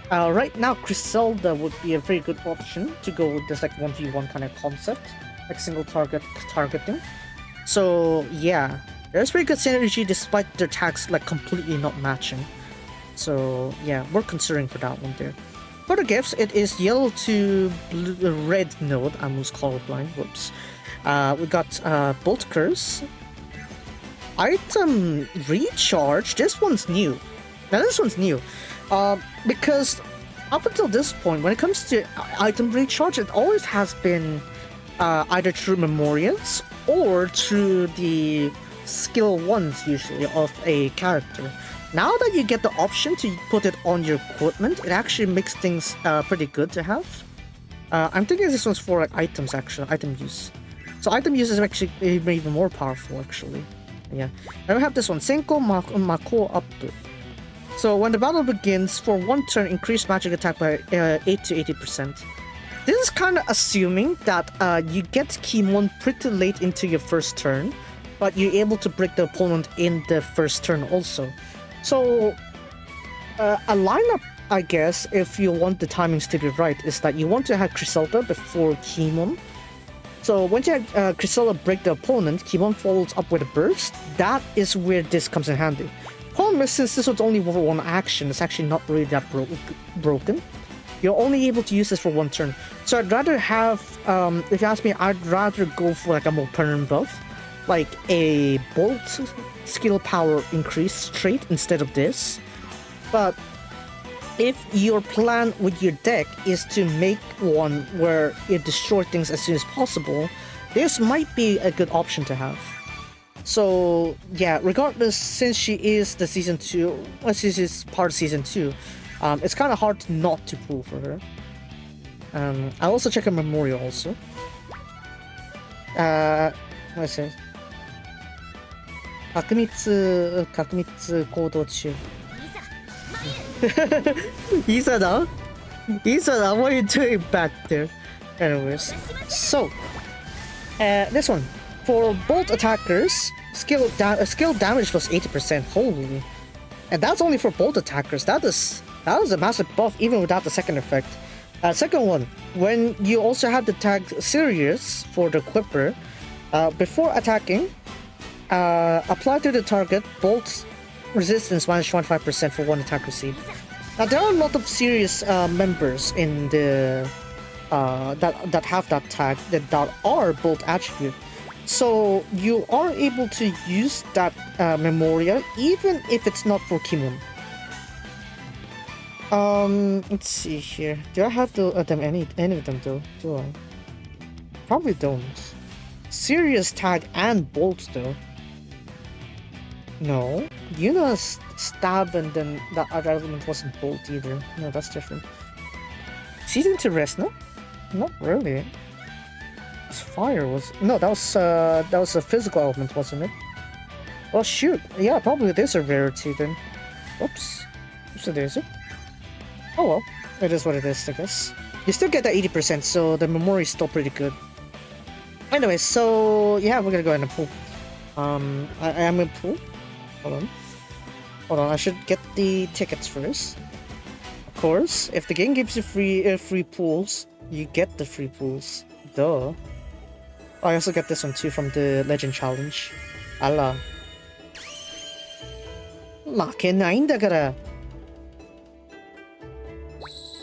right now Griselda would be a very good option to go with this, like, 1v1 kind of concept, like single targeting. So, yeah, there's pretty good synergy despite their attacks, like, completely not matching. So, yeah, we're considering for that one there. For the gifts, it is yellow to red node. I almost colorblind. Whoops. We got Bolt Curse. Item Recharge. This one's new. Now this one's new. Because up until this point, when it comes to item recharge, it always has been either through memorials or through the skill ones, usually, of a character. Now that you get the option to put it on your equipment, it actually makes things pretty good to have. I'm thinking this one's for like items, actually, item use. So item use is actually even more powerful, actually. Yeah. Then we have this one, Senko Mako Up. So when the battle begins, for one turn, increase magic attack by 8 to 80%. This is kind of assuming that you get Keimon pretty late into your first turn, but you're able to break the opponent in the first turn also. So a lineup, I guess, if you want the timings to be right, is that you want to have Griselda before Keimon. So once you have Griselda break the opponent, Keimon follows up with a burst. That is where this comes in handy. Problem is, since this was only for one action, it's actually not really that broken. You're only able to use this for one turn. So I'd rather have, if you ask me, I'd rather go for like a more permanent buff, like a Bolt skill power increase trait instead of this. But if your plan with your deck is to make one where you destroy things as soon as possible, this might be a good option to have. So yeah, regardless, since she is the season 2, well, since she's part of season 2, it's kind of hard not to pull for her. I'll also check her memorial also. What's it? 角密行動中. Isada? Isada, what are you doing back there? Anyways, so this one for bolt attackers, skill damage plus 80%. Holy, and that's only for bolt attackers. That is a massive buff even without the second effect. Second one, when you also have the tag Sirius for the equipper, before attacking, apply to the target bolt resistance minus 25% for one attack received. Now there are a lot of serious members in the that have that tag that are bolt attribute, so you are able to use that memorial even if it's not for Keimon. Let's see here. Do I have any of them though? Do I? Probably don't. Serious tag and bolt though. No. Yuna's stab and then that other element wasn't bolt either. No, that's different. Season to rest, no? Not really. It's fire was no, that was a physical element, wasn't it? Well shoot. Yeah, probably it is a rarity then. Oops. So there's it. Oh well, it is what it is, I guess. You still get that 80%, so the memory is still pretty good. Anyway, so yeah, we're gonna go ahead and pull. I am gonna pull. Hold on, I should get the tickets first. Of course, if the game gives you free pools, you get the free pools. Duh. I also get this one too from the Legend Challenge. Allah. 負けないんだから.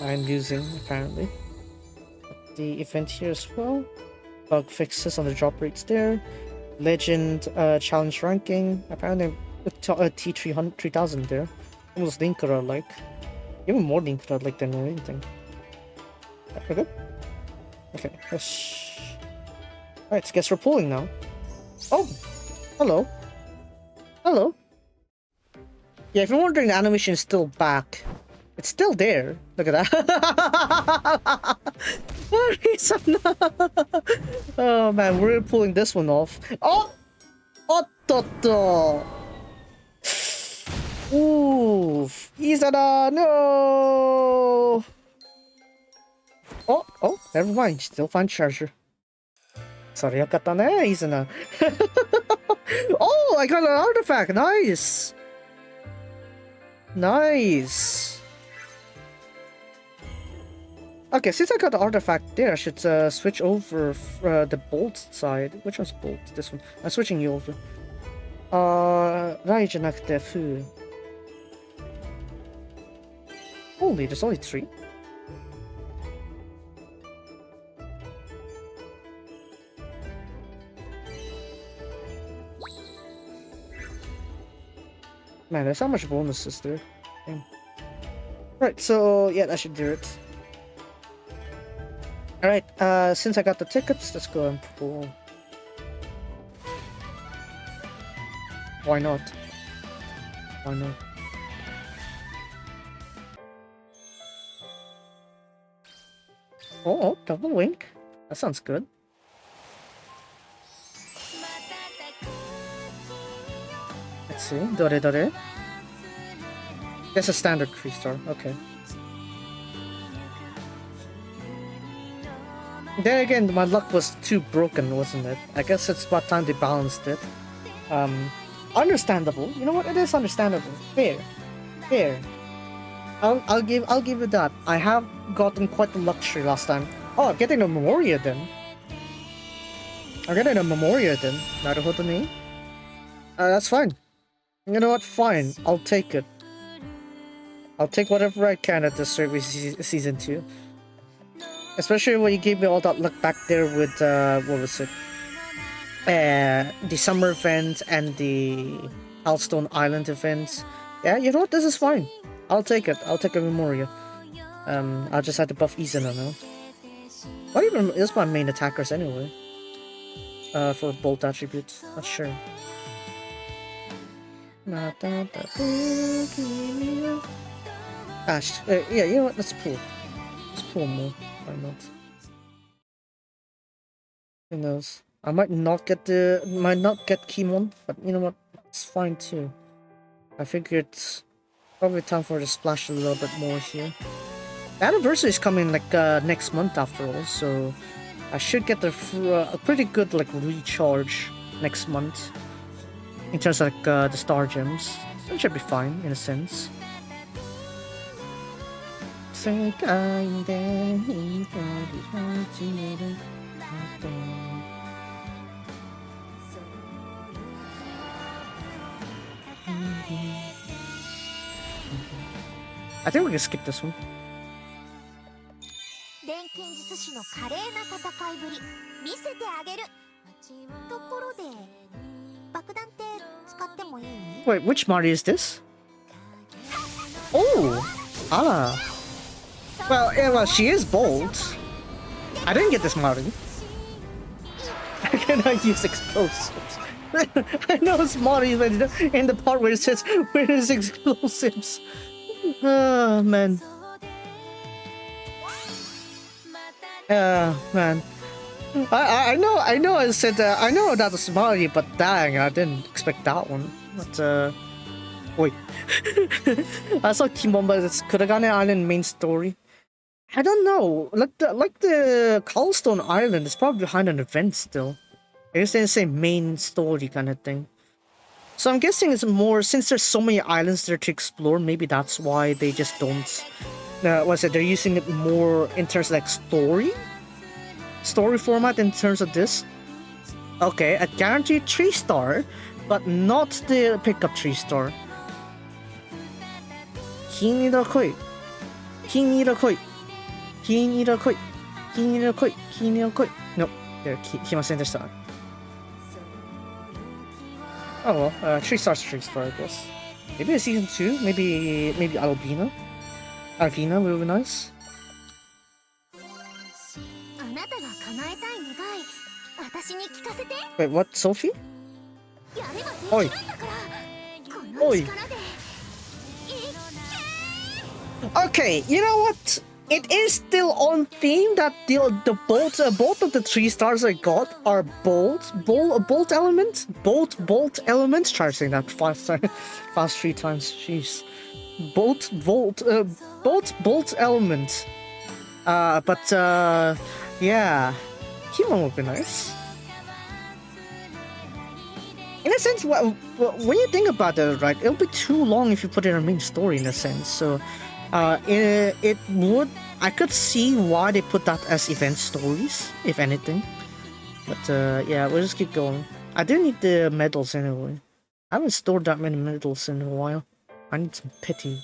I'm losing, apparently. The event here as well. Bug fixes on the drop rates there. Legend challenge ranking. Apparently T300 3000 there. Almost Linkura like. Even more Linkura like than anything. We're good? Okay. Alright, guess we're pulling now. Oh! Hello. Hello. Yeah, if you're wondering, the animation is still back. It's still there. Look at that. Oh man, we're pulling this one off. Oh! Ottoto! Oof! Isada, no! Oh, never mind. Still find treasure. Sorry, yakata ne, Isana. Oh, I got an artifact. Nice! Nice! Okay, since I got the artifact there, I should switch over the bolt side. Which one's bolt? This one. I'm switching you over. Rai じゃなくて Fu. Holy, there's only 3? Man, there's so much bonuses there. Damn. Right, so yeah, that should do it. Alright, since I got the tickets, let's go and pull. Why not? Why not? Oh, double wink. That sounds good. Let's see. Dore. That's a standard 3-star. Okay. Then again, my luck was too broken, wasn't it? I guess it's about time they balanced it. Understandable. You know what? It is understandable. Fair. I'll give it that. I have gotten quite the luxury last time. Oh, I'm getting a Memoria then. Naruhodo ni. That's fine. You know what? Fine. I'll take it. I'll take whatever I can at the service season 2. Especially when you gave me all that luck back there with what was it? The summer event and the Hearthstone Island events. Yeah, you know what? This is fine. I'll take it. I'll take a Memoria. I'll just have to buff Izuna now. What even is my main attackers anyway? For bolt attributes. Not sure. Ash. Yeah, you know what? Let's pull. Let's pull more. Why not? Who knows? I might not get Keiun, but you know what? It's fine too. I figured it's probably time for to splash a little bit more here. The anniversary is coming like next month after all, so I should get a pretty good like recharge next month in terms of like the star gems. It should be fine in a sense. I think we can skip this one. 錬金術師の華麗な戦いぶり見せてあげるところで爆弾って使ってもいい？ Wait, which Mari is this? Oh! Ah! Well, yeah, well, she is bold. I didn't get this Mari. I cannot use explosives. I know it's Mari in the part where it says, where is explosives? Oh, man. Man. I know I said I know that was Mari, but dang, I didn't expect that one. But wait. I saw Kimomba's Kuragane Island main story. I don't know. Like the Cobblestone Island is probably behind an event still. I guess they say main story kind of thing. So I'm guessing it's more since there's so many islands there to explore. Maybe that's why they just don't. They're using it more in terms of like story format in terms of this. Okay, a guaranteed 3-star, but not the pickup 3-star. Kinira koi. Nope, there, 来ませんでした. Oh well, 3-star's 3-star, I guess. Maybe a season 2, maybe Albina. Alvina will be nice. あなたが叶えたい願い私に聞かせて Wait, what, Sophie? やればできるんだからこの力で Okay, you know what? It is still on theme that the bolt both of the 3-stars I got are bolt elements. Try to say that fast 3 times. Jeez. Bolt element. But yeah, Keiun would be nice. In a sense, when you think about it, right, it'll be too long if you put it in a main story in a sense. So, it would. I could see why they put that as event stories, if anything. But yeah, we'll just keep going. I do need the medals anyway. I haven't stored that many medals in a while. I need some pity.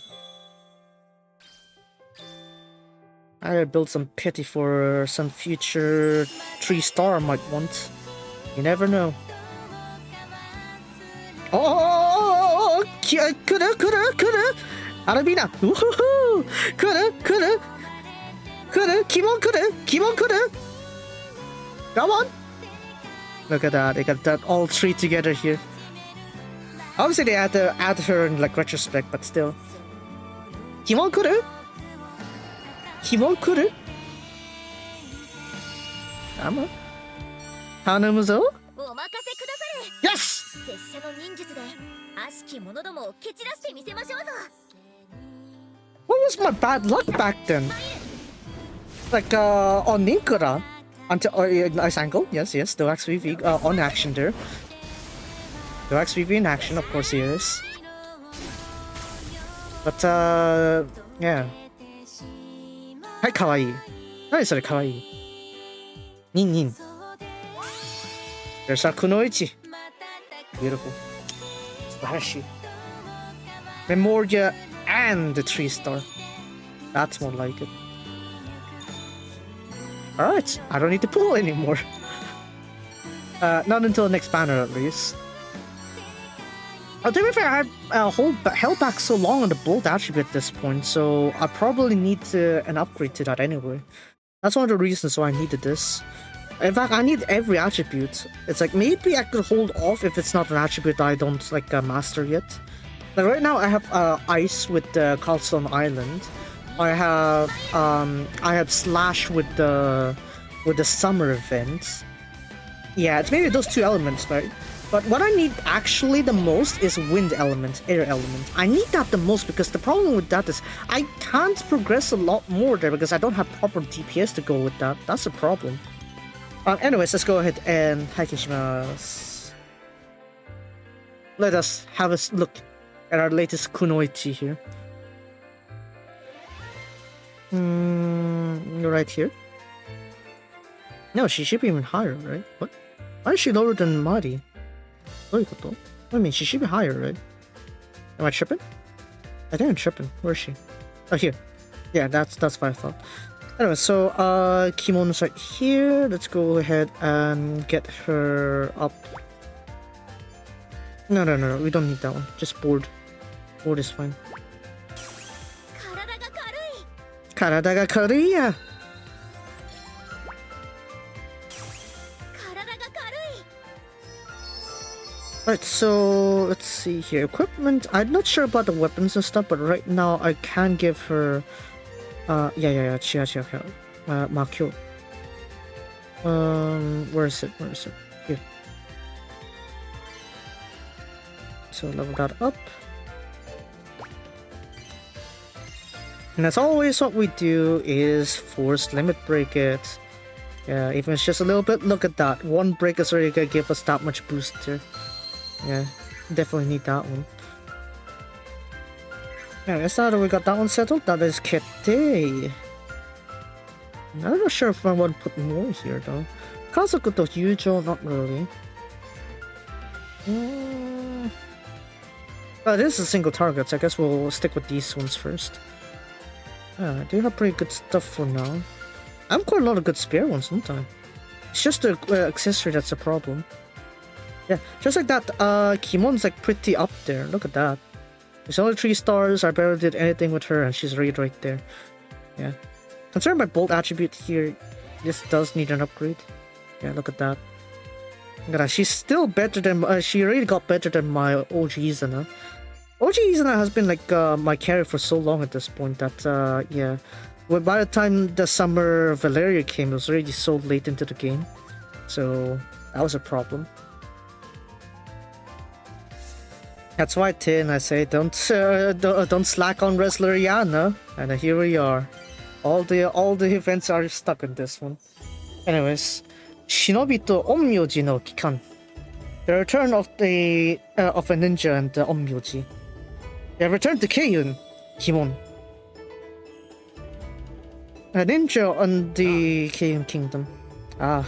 I gotta build some pity for some future 3-star I might want. You never know. Oh, Kuru. Arabina. Woohoo! Kuru. Kimon. Come on. Look at that. They got that all three together here. Obviously, they had to add her in like retrospect, but still. Kimon Kuru. Come on. Hanamuzo. お任せくだされ。 Yes! 拙者の忍術で悪しき者どもを蹴散らしてみせましょうぞ。 What was my bad luck back then? Like, on Linkura. Until, nice angle. Yes. The Wax VV, on action there. The Wax VV in action, of course he is. But, yeah. Hi, kawaii. Nice, kawaii. Nin. There's our Kunoichi. Beautiful. Splashy. Memoria and the 3-star. That's more like it. Alright, I don't need to pull anymore. Not until the next banner at least. To be fair, I held back so long on the bold attribute at this point, so I probably need an upgrade to that anyway. That's one of the reasons why I needed this. In fact, I need every attribute. It's like, maybe I could hold off if it's not an attribute I don't like master yet. Like right now I have Ice with the Carlstone Island. I have Slash with the summer event. Yeah, it's maybe those two elements, right? But what I need actually the most is wind element, air element. I need that the most because the problem with that is I can't progress a lot more there because I don't have proper DPS to go with that. That's a problem. Anyways, let's go ahead and haikishimasu. Let us have a look at our latest Kunoichi here. Right here. No, she should be even higher, right? What? Why is she lower than Mari? What do you mean? She should be higher, right? Am I tripping? I think I'm tripping. Where is she? Oh, here. Yeah, that's what I thought. Anyway, so Kimono's right here. Let's go ahead and get her up. No, we don't need that one. Just board. Board is fine. 体が軽いや。 Alright, so let's see here. Equipment. I'm not sure about the weapons and stuff, but right now I can give her. Yeah. Chia. Makyo. Where is it? Here. So level that up. And as always, what we do is force limit break it. Yeah, even if it's just a little bit. Look at that. One break is already gonna give us that much boost here. Yeah, definitely need that one. Yeah, that's now that we got that one settled. That is Kete. I'm not sure if I want to put more here though. Kazoku to Hyujo, not really. Oh, this is single targets. I guess we'll stick with these ones first. Yeah, I do have pretty good stuff for now. I have quite a lot of good spare ones, don't I? It's just the accessory that's a problem. Yeah, just like that, Kimon's like pretty up there. Look at that. There's only 3 stars. I barely did anything with her, and she's right there. Yeah. Considering my bolt attribute here, this does need an upgrade. Yeah, look at that. Look at that. She's still better than. She already got better than my OG Izana. OG Izana has been like my carry for so long at this point that yeah. Well, by the time the summer Valeria came, it was already so late into the game, so that was a problem. That's why, Tin, I say don't slack on Resleriana, and here we are. All the events are stuck in this one. Anyways, Shinobi to Onmyoji no Kikan. The return of a ninja and the Onmyoji. They have returned to Keiun, Kimon. A ninja on the Keiun Kingdom. Ah,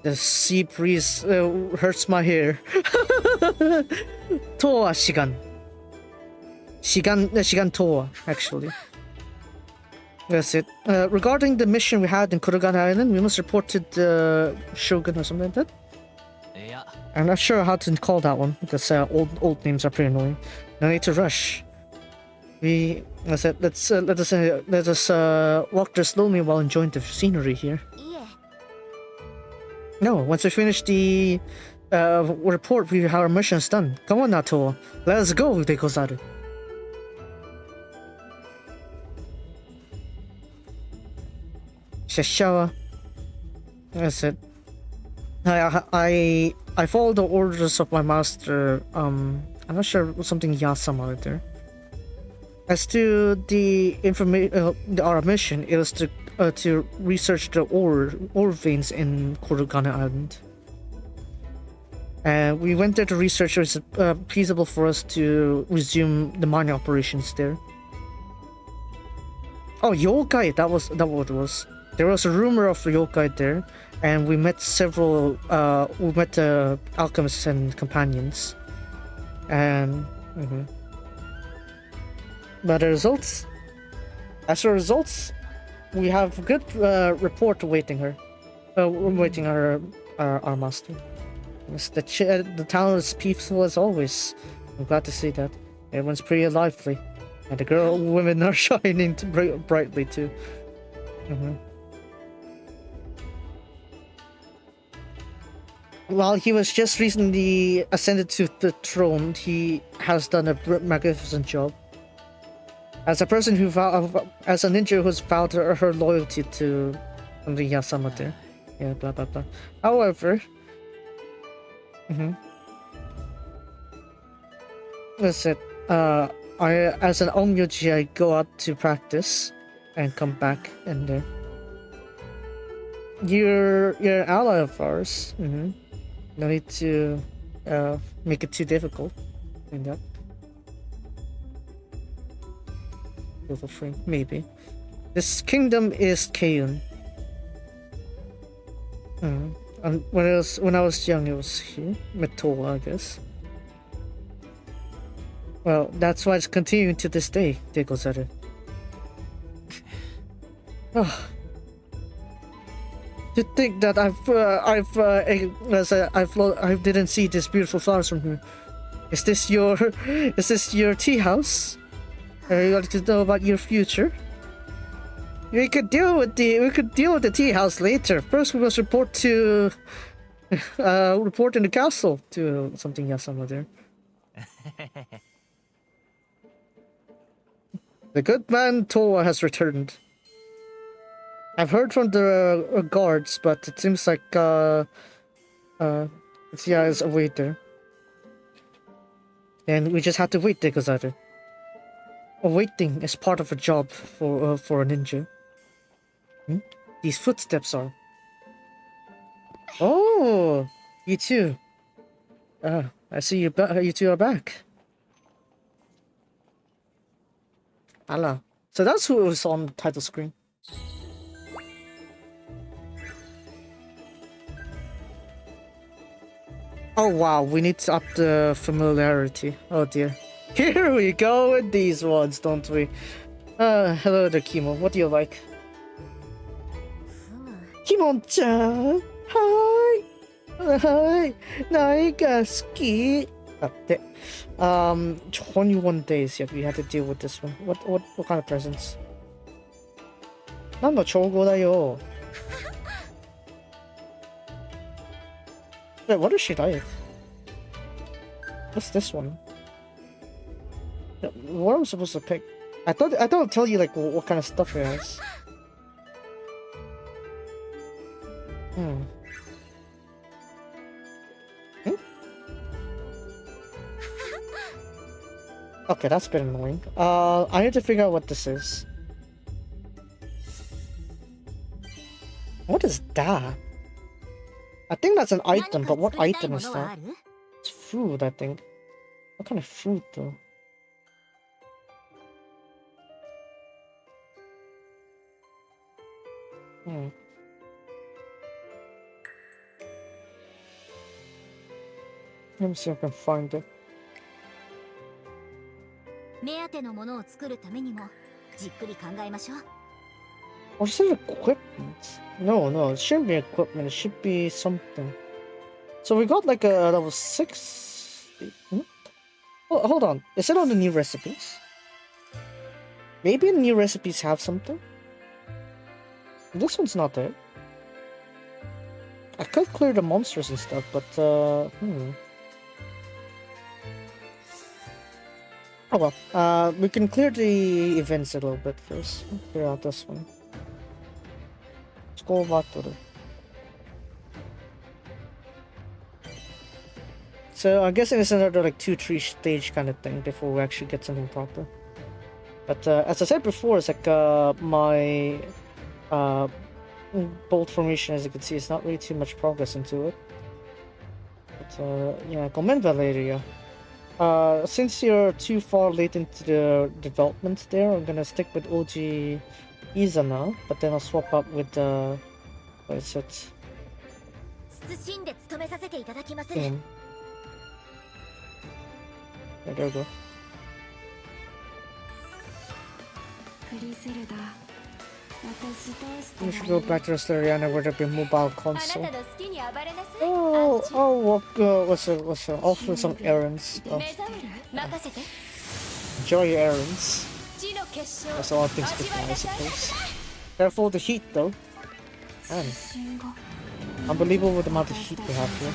the sea breeze hurts my hair. Toa Shigan. Shigan Toa, actually. That's it. Regarding the mission we had in Kurogane Island, we must report to the Shogun or something like that. I'm not sure how to call that one because old names are pretty annoying. No need to rush. Let us walk there slowly while enjoying the scenery here. いえ No, once we finish the report, we have our missions done. Come on, Nato. Let us go, Dekozaru. Shashawa. That's it. I follow the orders of my master. I'm not sure something Yasama out there. As to the information, our mission is to research the ore veins in Korugane Island. And we went there to research if it's feasible for us to resume the mining operations there. Oh, yokai! That what it was. There was a rumor of yokai there, and we met several. We met alchemists and companions, and. But the results. As for results, we have good report awaiting her. Awaiting our master. Yes, the town is peaceful as always. I'm glad to see that. Everyone's pretty lively, and the women are shining brightly too. While he was just recently ascended to the throne, he has done a magnificent job. As a person as a ninja who's vowed her loyalty to the Yasama there. Yeah, blah blah blah. However, that's it. As an onmyoji, I go out to practice and come back and you're an ally of ours. No need to make it too difficult. In that. Little free, maybe. This kingdom is Keiun. And when I was young, it was here, Metoa, I guess. Well, that's why it's continuing to this day, Dekozaru. To think that I didn't see these beautiful flowers from here. Is this your tea house? Are you like to know about your future? We could deal with the tea house later. First, we must report in the castle to something Yasama there. The good man Toa has returned. I've heard from the guards, but it seems like Tia is away there. And we just have to wait, Dekozaru. Waiting is part of a job for a ninja. These footsteps are. Oh, you too. I see you. You two are back. Allah. So that's who was on the title screen. Oh wow, we need to up the familiarity. Oh dear. Here we go with these ones, don't we? Hello there, Kimo. What do you like? Kimon-chan! Hi! Hi! 何が好き? だって。21 days yet we had to deal with this one. What kind of presents? 何の調合だよ? Wait, what does she like? What's this one? What am I supposed to pick? I thought it'd tell you like what kind of stuff it has. Okay, that's a bit annoying. I need to figure out what this is. What is that? I think that's an item, but what item is that? It's food, I think. What kind of fruit though? Let me see if I can find it. 目当てのものを作るためにもじっくり考えましょう。 Or is it equipment? No, it shouldn't be equipment. It should be something. So we got like a level 6. Oh, hold on. Is it on the new recipes? Maybe the new recipes have something? This one's not there. I could clear the monsters and stuff, but Oh well. We can clear the events a little bit first. Clear out this one. Let's go back to the... So I'm guessing it's another like 2-3 stage kind of thing before we actually get something proper. But as I said before, it's like my bolt formation, as you can see, it's not really too much progress into it. But yeah, comment Valeria. Since you're too far late into the development there, I'm gonna stick with OG Izana, but then I'll swap up with what is it? 謹んで務めさせていただきまする。 Yeah, there we go. クリセルダ、私どうしたら We いい should go back to Resleriana where there'll be a mobile あな console. たの好きに暴れなさい。 Oh, I'll walk, what's it? I'll do some errands. Oh, 目覚める任せて。 enjoy your errands. 地の結晶 That's a lot of things to do, I suppose. Careful with the heat, though. Man, 信号 unbelievable the amount of heat we have here.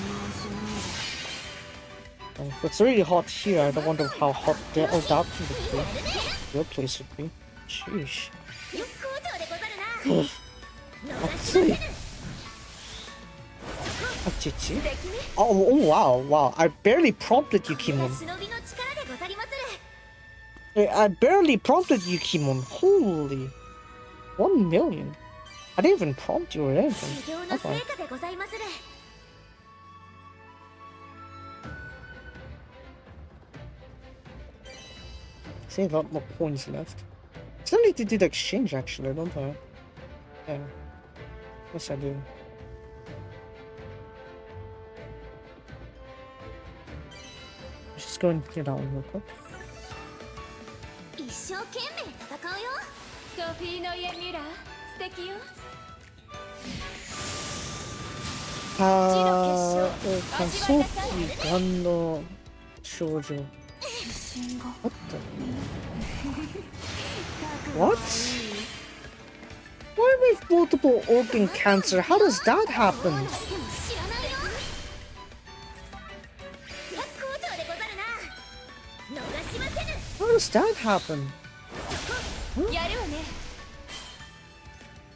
And if it's really hot here, I don't wonder how hot that would be. Your place would be. Sheesh. 絶好調でござるな。逃しませぬ。 Achichi? Oh, wow. I barely prompted you, これが Kimon. 忍びの力でござりまする。 I barely prompted you, Kimon. Holy. 1 million. I didn't even prompt you or anything. 修行の成果でございまする。 See, a lot more coins left. Still need to do the exchange, actually, don't I? Yeah. Yes, I do. Let's just go and get that one real quick. 一生懸命戦うよ。ソフィーの家ミラー素敵よ。 Sophie Gando Shoujo. 信号 What the? What? Why with multiple organ cancer? How does that happen? でも知らないよ。絶好調でござるな。逃しませぬ。 How does that happen? やるわね。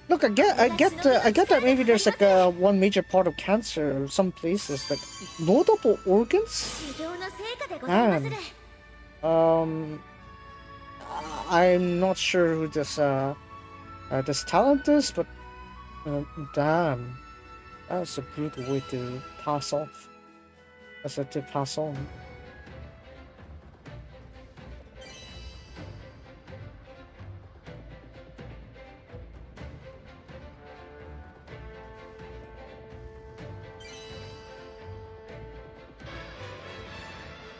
Look, I get that maybe there's like one major part of cancer or some places, but multiple organs? 修行の成果でございまする。 I'm not sure who this this talent is, but damn, that's a brutal way to pass off. That's to pass on.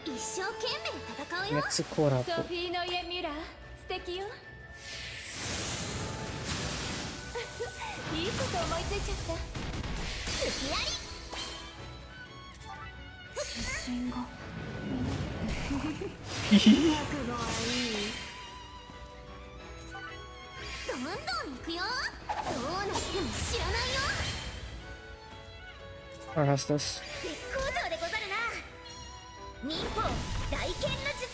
一生懸命戦うよ。 Next quarter. ソフィーの家ミラー素敵よ。いいこと思いついちゃった。隙あり。信号どんどん行くよ。どうなっても知らないよ。 Or has this? 絶好調でござるな。忍法大剣の術。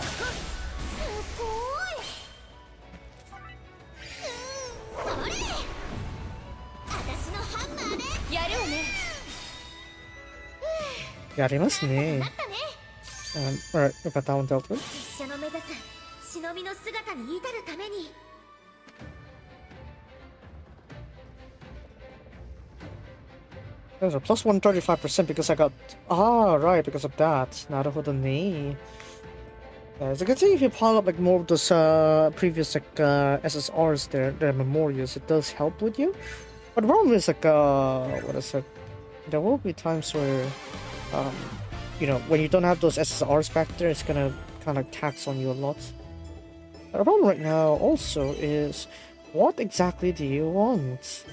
すごい。それ。私のハンマーで。やるわね。 야리마스네. なったね。 Alright, we got that one dealt with. 拙者の目指す忍びの姿に至るために。 There's a plus 135% because I got... Ah, right, because of that. Naruhodo ne. As you can see, if you pile up like more of those previous like SSRs there, the memorials, it does help with you. But the problem is like, what is it? There will be times where, you know, when you don't have those SSRs back there, it's gonna kind of tax on you a lot. But the problem right now also is, what exactly do you want?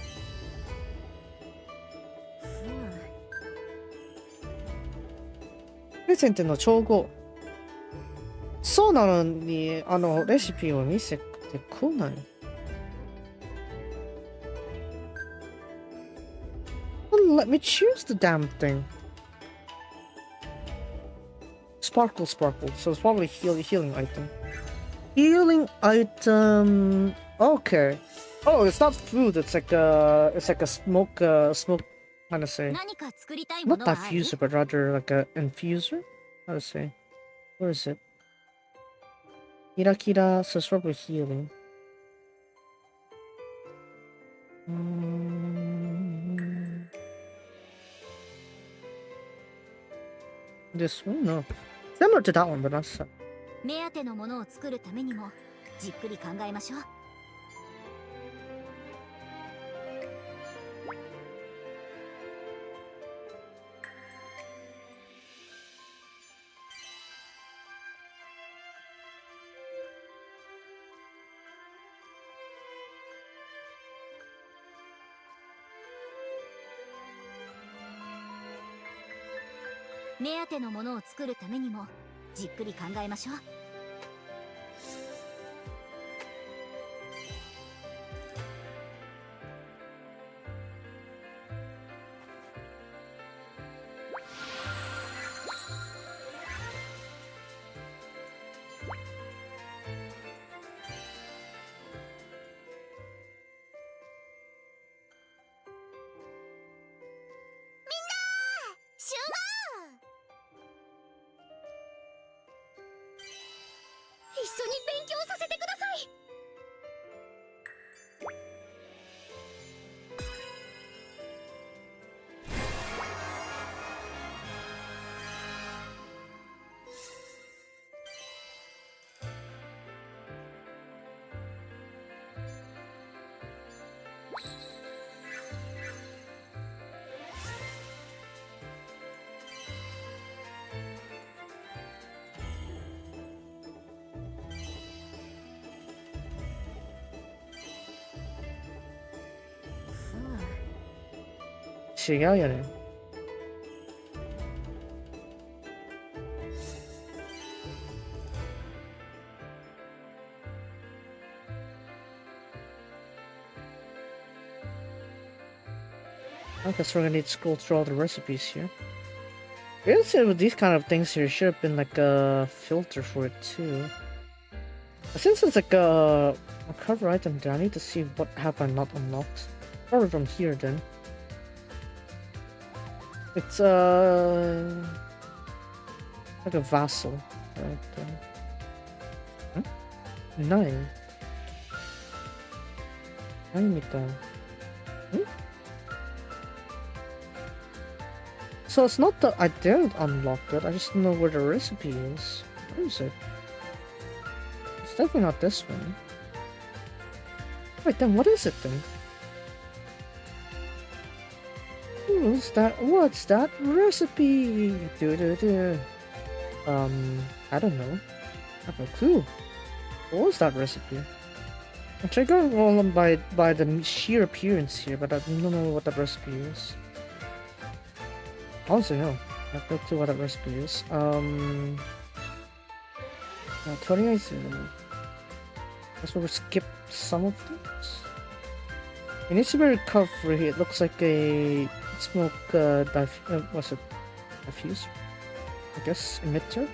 プレゼントの調合。そうなのに、レシピを見せてこない。Well, let me choose the damn thing. Sparkle. So it's probably healing item. Healing item. Okay. Oh, it's not food. It's like a smoke. How to say? 何か作りたい Not ものはある diffuser, but rather like a infuser. How to say? Where is it? Kira. So it's probably healing. This one? No. Similar to that one, but not so. 目当てのものを作るためにもじっくり考えましょう。目当てのものを作るためにもじっくり考えましょう。集合！一緒に勉強させてください。違うよね。I guess we're gonna need to scroll through all the recipes here. Really, with these kind of things here, should have been like a filter for it too. Since it's like a cover item, do I need to see what have I not unlocked? Probably from here then. It's like a vassal, right? Huh? 9. 何みたい。So it's not that I didn't unlock it, I just don't know where the recipe is. Where is it? It's definitely not this one. Wait, then what is it then? What's that? What's that recipe? I don't know. I have no clue. What was that recipe? Actually, I go on by the sheer appearance here, but I don't know what that recipe is. Honestly, no. I have no clue what that recipe is. とりあえず let's skip some of these. It needs to be recovery. It looks like a smoke what's it? Diffuser? I guess emitter?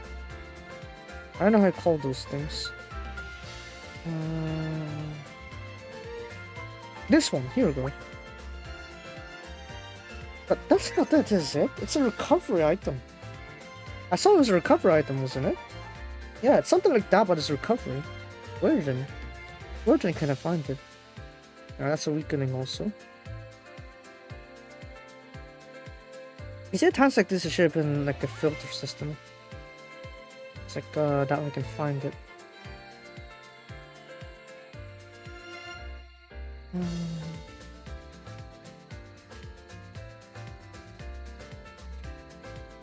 I don't know how I call those things. This one, here we go. But that's not it, is it? It's a recovery item. I saw it was a recovery item, wasn't it? Yeah, it's something like that, but it's recovery. Where then? Where can I find it? That's a weakening also. You see, at times like this, it should have been like a filter system. It's like that way I can find it.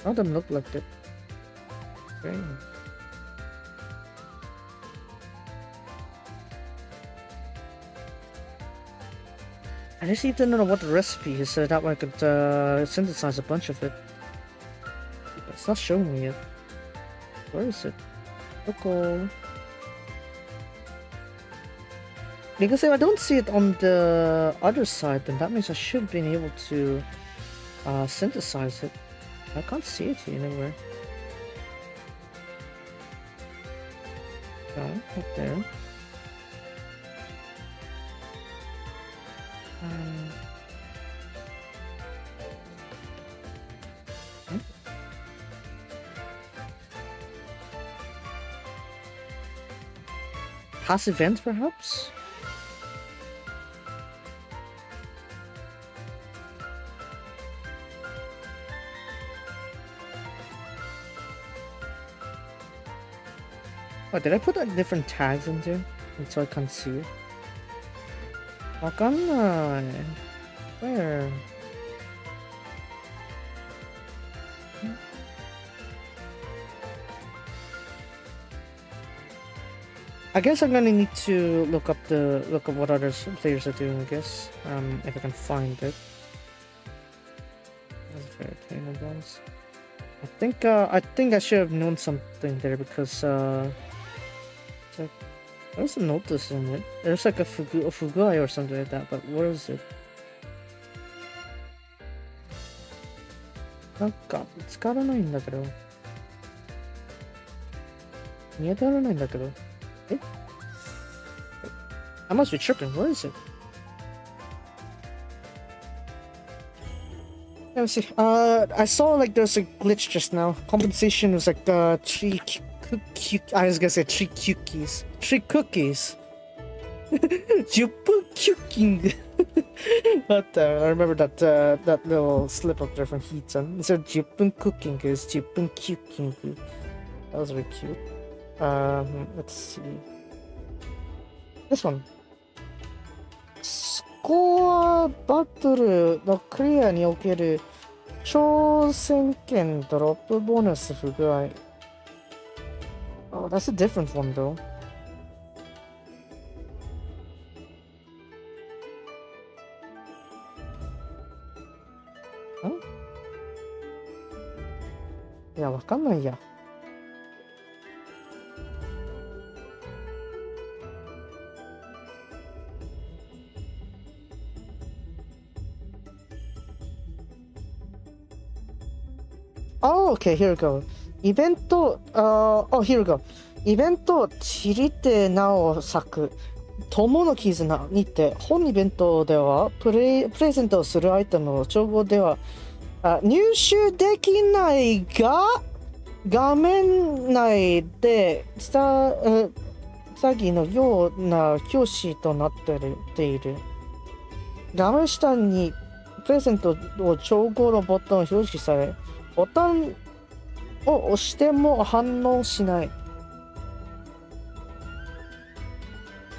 None of them look like that. Okay. I just need to know what the recipe is so that way I could synthesize a bunch of it. But it's not showing me yet. Where is it? Okay. Because if I don't see it on the other side, then that means I should be able to synthesize it. I can't see it anywhere. Okay, right there. Past event, perhaps? Oh, did I put like different tags in there? So I can't see it? Wakannai. Where? I guess I'm gonna need to look up what other players are doing, I guess. If I can find it. That's very plain advance. I think I should have known something there because there's a notice in it. There's like a fugai or something like that, but where is it? なんか見つからないんだけど。見当たらないんだけど。Eh? I must be tripping. Where is it? Let me see. I saw like there's a glitch just now. Compensation was like 3 I was gonna say 3 cookies. 3 cookies. 10分 cooking. But I remember that little slip up there from Heat-san. So 10分 cooking is 10分 cooking. That was very cute. Let's see. This one. スコアバトルのクリアにおける挑戦権ドロップボーナス不具合。Oh, that's a different one though. Huh? いや、わかんないや。Oh, okay, here we go. イベント、here we go. イベント、ちりてなお咲く、友の絆にて、本イベントではプレゼントをするアイテムの情報では入手できないが、画面内で詐欺のような表紙となっている。画面下にプレゼントを調合のボタンを表示され、ボタンを押しても反応しない。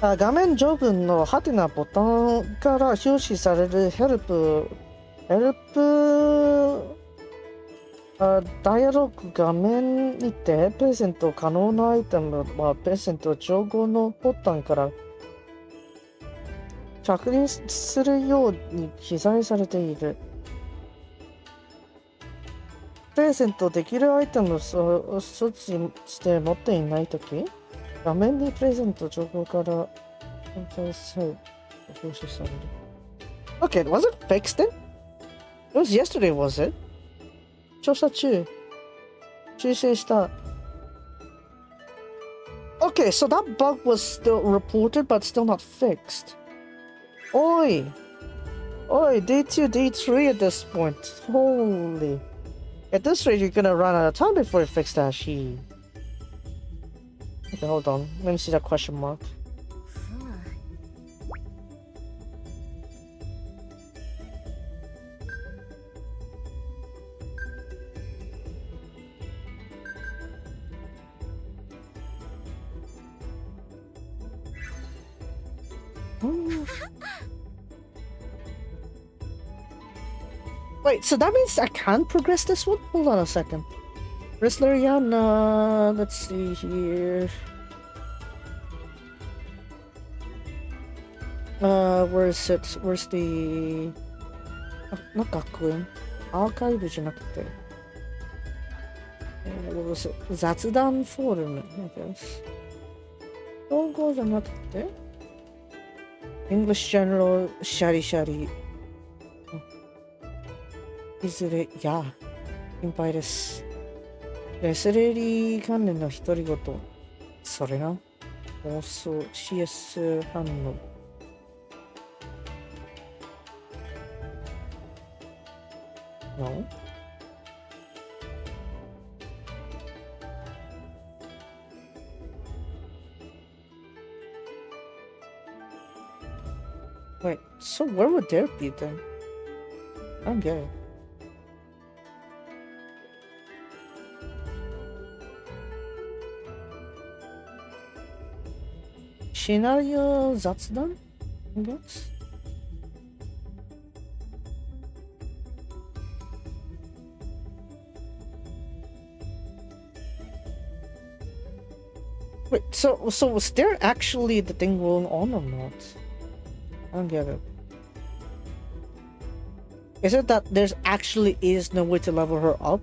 画面上部のハテナボタンから表示されるヘルプダイアログ画面にてプレゼント可能なアイテムはプレゼント調合のボタンから着任するように記載されている。プレゼントできるアイテムを措置して持っていないとき、画面にプレゼント情報から表示される。Okay, was it fixed then? It was yesterday, was it? 調査中。修正した。Okay, so that bug was still reported but still not fixed. Oi! Oi, day 2, day 3 at this point. Holy. At this rate, you're gonna run out of time before you fix that sheet. Okay, hold on. Let me see that question mark. Wait, so that means I can't progress this one? Hold on a second. Resleriana, let's see here. Where is it? Where's the... Oh, not Gakuen. Archive じゃなくて。what was it? 雑談フォールム I guess. 統合じゃなくて English General シャリシャリいずれや心配です。レスレリー関連の独り言それな妄想 CS 反応No? Wait, so where would there be then? I don't get it. Scenario 雑談 I guess? Wait, so was there actually the thing going on or not? I don't get it. Is it that there's actually is no way to level her up?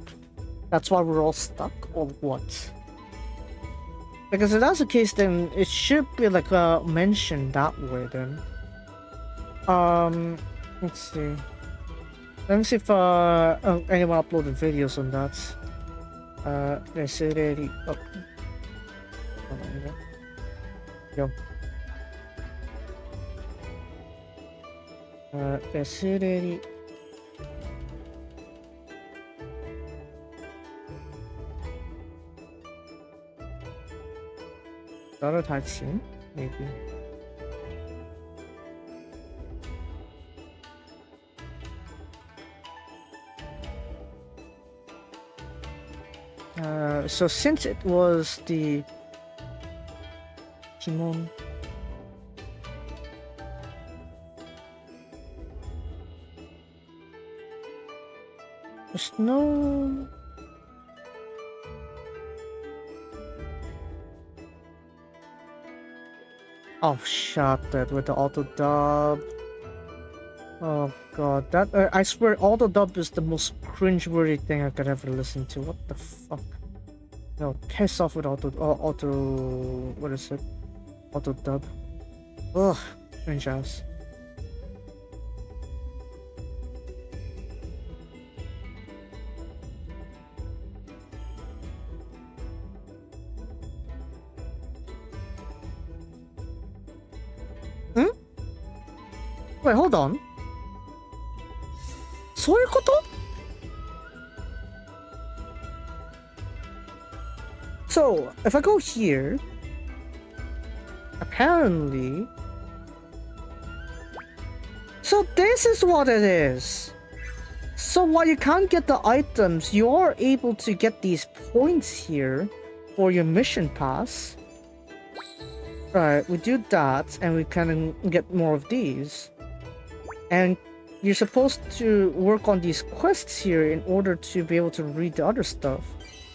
That's why we're all stuck, or what? Because if that's the case, then it should be like mentioned that way then. Let's see. Let me see if anyone uploaded videos on that. Resleri. Oh. Hold on, Yo. Resleri. Daughter type scene, maybe. So since it was the Timon, there's no. Oh, shut that with the auto dub. Oh god, that I swear auto dub is the most cringeworthy thing I could ever listen to. What the fuck? No, piss off with auto what is it? Auto dub. Ugh, cringe ass. Wait, hold on. そういうこと? So, if I go here, apparently... So this is what it is! So while you can't get the items, you are able to get these points here for your mission pass. Right, we do that, and we can get more of these. And you're supposed to work on these quests here in order to be able to read the other stuff.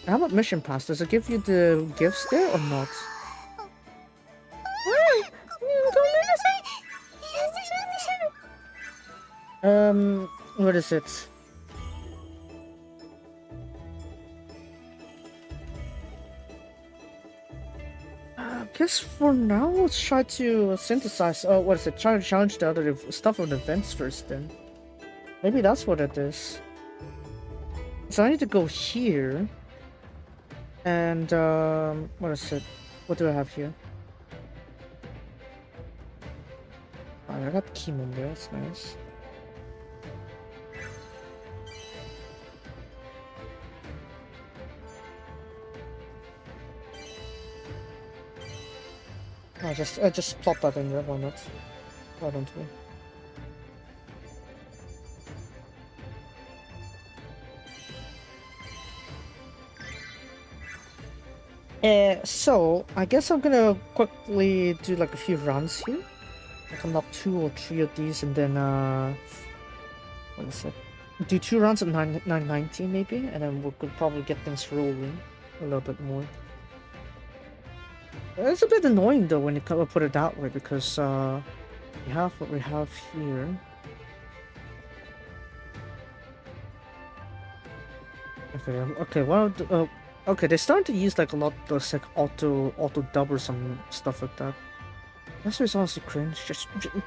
How about mission pass? Does it give you the gifts there or not? What is it? I guess for now, let's try to synthesize. Oh, what is it? Try to challenge the other stuff of the events first then. Maybe that's what it is. So I need to go here. And, what is it? What do I have here? Oh, I got Keiun there, that's nice. I just plop that in there, why not? Why don't we? So I guess I'm gonna quickly do like a few runs here. Like unlock 2 or 3 of these and then what is it? Do 2 runs at 990 maybe, and then we could probably get things rolling a little bit more. It's a bit annoying though when you kind of put it that way because we have what we have here. Okay, well, Okay, they're starting to use like a lot of those like auto dub or some stuff like that. That's what's honestly cringe.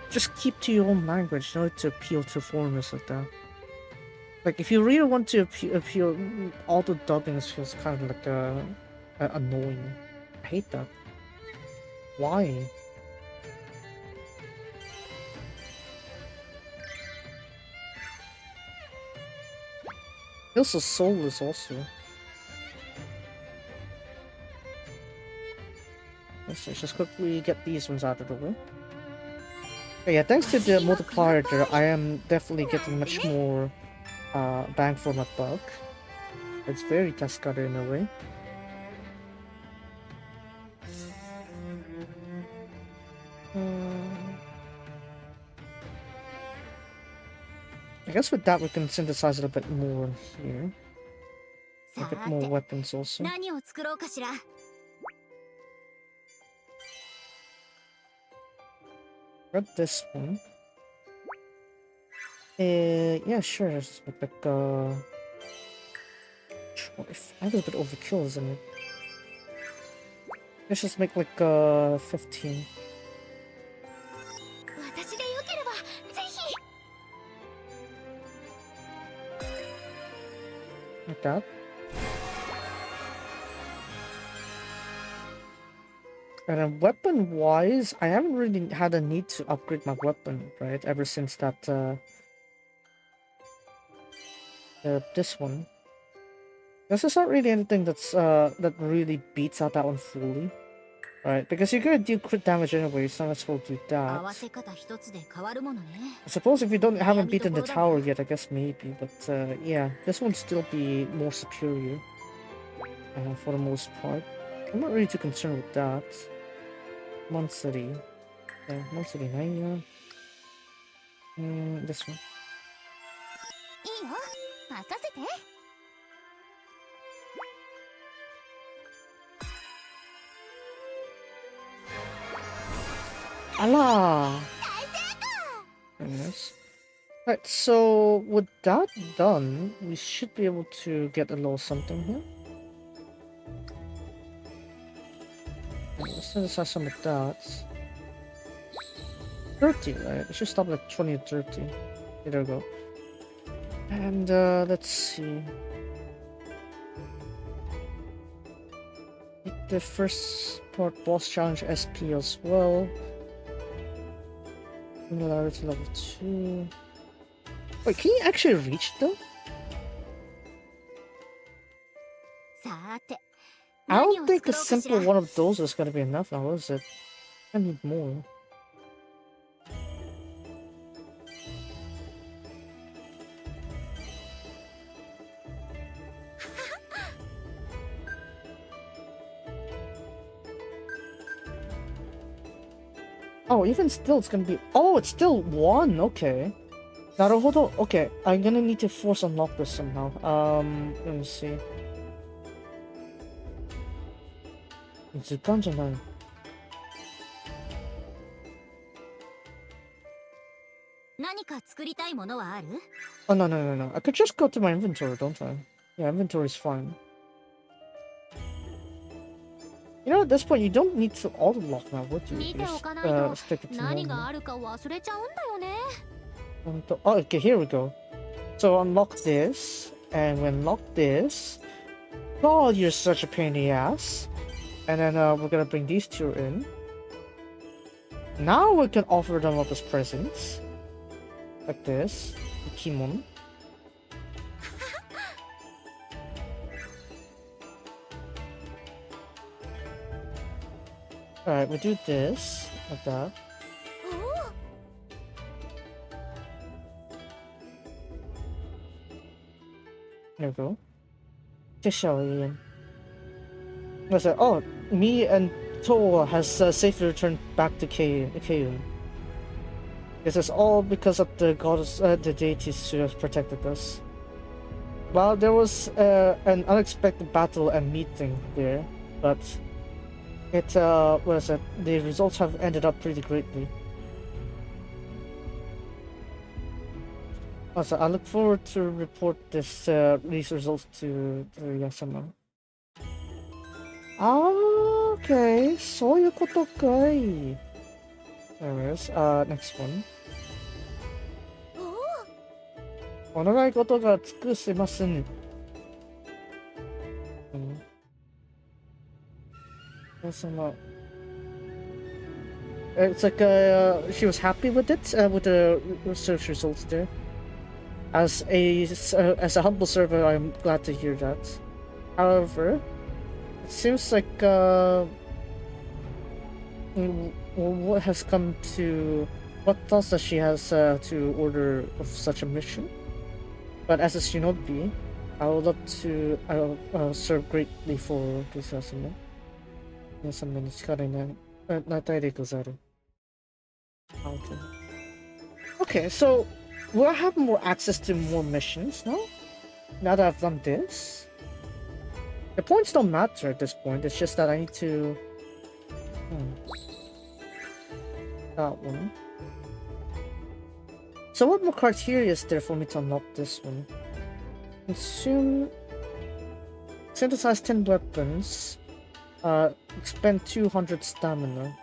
Just keep to your own language, not to appeal to foreigners like that. Like if you really want to appeal, auto dubbing feels kind of like annoying. I hate that. Why? Feels so soulless also. Let's just quickly get these ones out of the way. But yeah, thanks to the multiplier there, I am definitely getting much more bang for my buck. It's very Tascada in a way. I guess with that we can synthesize it a bit more here. A bit more weapons also. Grab this one. Yeah, sure. Just make like 25 is a bit overkill, isn't it? Let's just make like 15. Like that. And then weapon-wise, I haven't really had a need to upgrade my weapon, right? Ever since that, this one. This is not really anything that's, that really beats out that one fully. Right, because you're gonna do crit damage anyway, so let's well do that. I suppose if you haven't beaten the tower yet, I guess maybe, but yeah, this one still be more superior for the most part. I'm not really too concerned with that. Monthly. Yeah, monthly 9. This one. Allah! Very nice. Right, so with that done, we should be able to get a little something here. Let's synthesize some of that. 30, right? It should stop like 20 or 30. There we go. And let's see. Hit the first part boss challenge SP as well. Similarity level 2. Wait, can you actually reach them? I don't think a simple one of those is gonna be enough now, is it? I need more. Oh, even still, it's gonna be. Oh, it's still 1. Okay. Naruhodo. Okay, I'm gonna need to force unlock this somehow. Let me see. 時間じゃない. Oh, no. I could just go to my inventory, don't I? Yeah, inventory is fine. You know, at this point, you don't need to auto-lock now, would you? You just, stick it to normal. Oh, okay, here we go. So unlock this, and when unlock this, oh, you're such a pain in the ass. And then we're gonna bring these two in. Now we can offer them up as presents. Like this. The Kimon. Alright, we do this. Like that. There we go. Just show Ian. What's that? Oh, me and Toa has safely returned back to Keiun. This is all because of the goddess, the deities who have protected us. Well, there was an unexpected battle and meeting there, but it what is it? The results have ended up pretty greatly. Also, I look forward to report these results to Yasama. Okay, そういうことかい。Anyways, next one. お願い事が尽くせません。その It's like she was happy with it, with the research results there. As a humble server, I'm glad to hear that. However, it seems like what has come to what thoughts that she has to order of such a mission. But as a shinobi, I would love to serve greatly for this asana. 皆様に力になりたいでござる。Okay. Okay, so will I have more access to more missions now? Now that I've done this? The points don't matter at this point, it's just that I need to... That one. So what more criteria is there for me to unlock this one? Consume... Synthesize 10 weapons. Expend 200 stamina.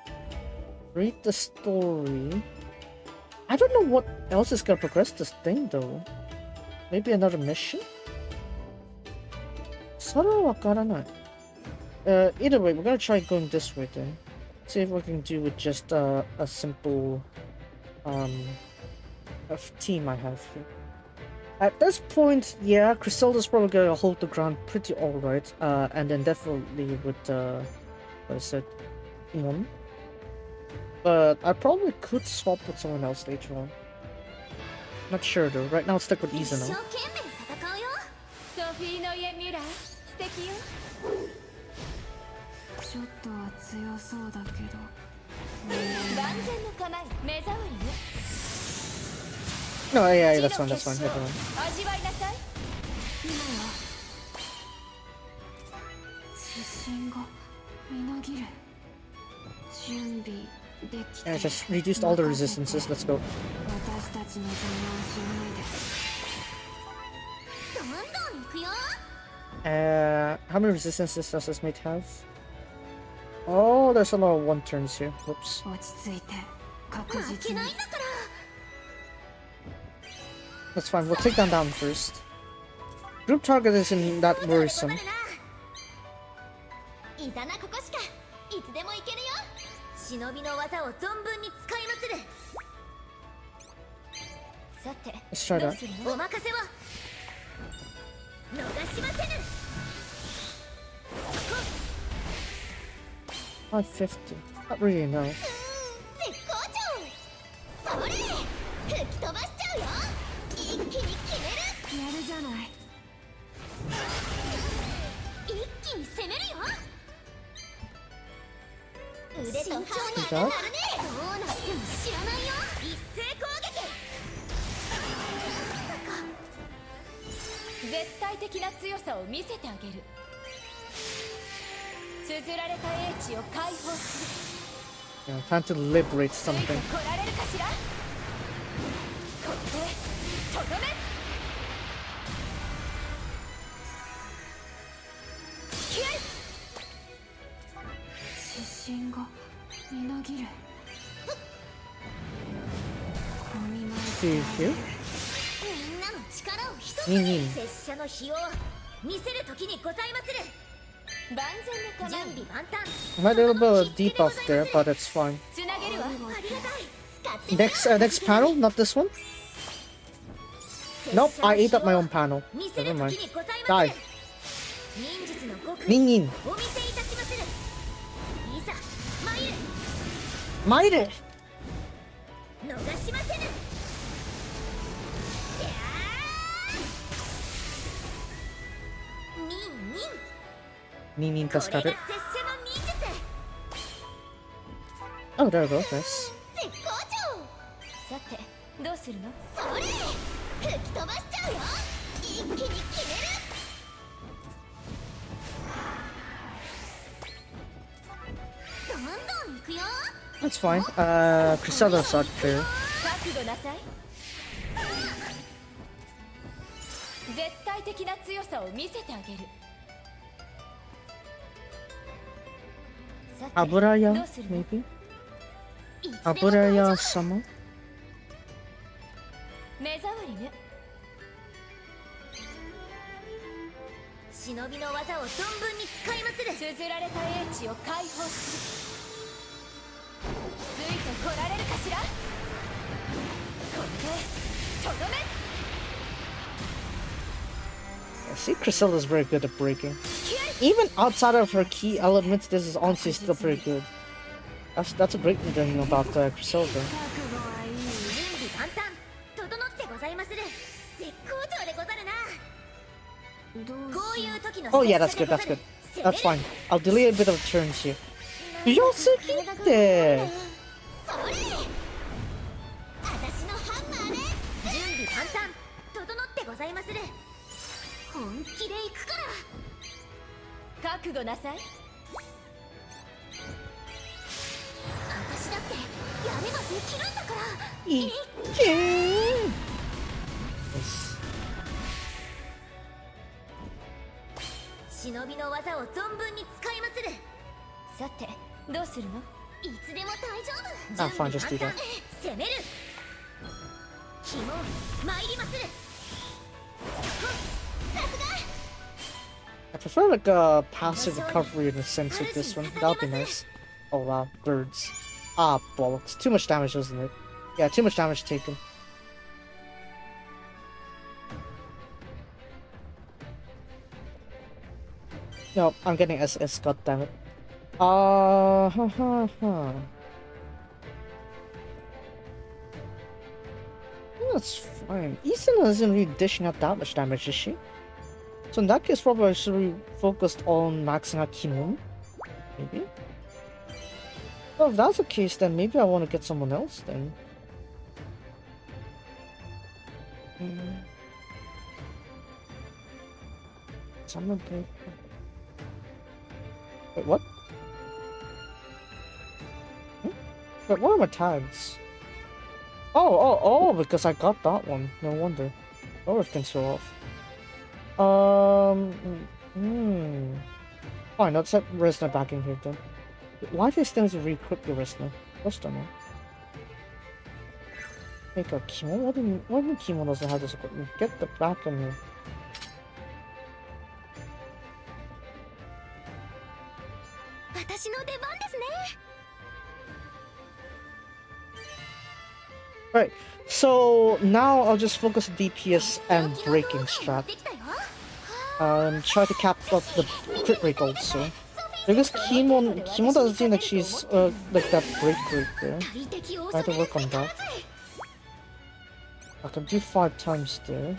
Read the story. I don't know what else is gonna progress this thing though. Maybe another mission? それはわからない。Either way, we're gonna try going this way then. See if we can do with just a simple team I have here. At this point, yeah, Griselda's probably gonna hold the ground pretty alright. And then definitely with what I said, one. But I probably could swap with someone else later on. Not sure though. Right now, I'll stick with Iza now. ちょっとは強そうだけど万全の構え目障りね No, yeah, that's fine, that's fine. Never mind. 味わいなさい今は自信がみなぎる準備できて Yeah, just reduced all the resistances. Let's go. 私たちの邪魔をしないでどんどん行くよ How many resistances does this mate have? Oh, there's a lot of one turns here. Whoops. 落ち着いて確負実にけないんだから That's fine. We'll take them down first. Group target isn't that worrisome. イザナここしかいつでも行けるよ忍びの技を存分に使いまするさて Let's try どう that. するのお任せを逃しませぬ 550. Not really, no. 絶好調それ吹き飛ばしちゃうよ一気に決めるやるじゃない一気に攻めるよ腕とハンいいかマーが鳴るねどうなっても知らないよ一斉攻撃絶対的な強さを見せてあげる綴られた英知を解放する Yeah, time to liberate ついて something. こられるかしらここでとどめ気合い自信がみなぎるお見舞い See you here. みんなの力を一つニンニンに拙者の非を見せる時にございまする万全の構準備万端 I might a little bit of debuff there, but it's fine. つなげるわありがたい使ってみ Next panel, not this one. Nope, I ate up my own panel. 見せ Never る mind. 時にございまする Die. 忍術の極意 Ning Ning. お見せいたしまするいざ参る Might it! 逃しませぬいやーニンニン Ning Ning これ just が got 拙 it. 者の忍術 Oh, there we go. Nice. 絶好調さてどうするのそれ吹き飛ばしちゃうよ一気に決めるどんどん行くよ That's fine. Crusader's out there. 覚悟なさい絶対的な強さを見せてあげる Aburaya, maybe? Aburaya-sama? 目障りね。忍びの技を存分に使いまする。綴られた英知を解放する。ついてこられるかしら。これでとどめ。 I see Chryselida's very good at breaking. Even outside of her key elements, this is honestly still pretty good. That's a great thing about Chryselida. Oh yeah, that's good, that's good. That's fine. I'll delay a bit of turns here. Yosuke! 本気で行くから覚悟なさい。私だってやればできるんだから。いけ忍びの技を存分に使いまする。さてどうするの。いつでも大丈夫。 Ah, fine, just do that. 攻める。肝参りまする。I prefer like a passive recovery in a sense with this one. That would be nice. Oh wow, birds. Ah, bollocks. Too much damage, isn't it? Yeah, too much damage taken. No, I'm getting SS, goddammit. That's fine. Isana isn't really dishing out that much damage, is she? So in that case, probably I should be focused on maxing out Keiun. Maybe? Well, if that's the case, then maybe I want to get someone else then. Someone break. Wait, what? Wait, what are my tags? Oh, because I got that one. No wonder. Oh, it can show off. Fine, let's set Resleri back in here then. Why do they still need to re-equip the Resleri? What's done now? Make a kimono? What do you kimono doesn't have this equipment? Get the back in here. Right, so now I'll just focus on DPS and breaking strat. Try to cap up the crit rate also. Because Keiun doesn't seem like she's like that break rate there. I have to work on that. I can do 5 times there.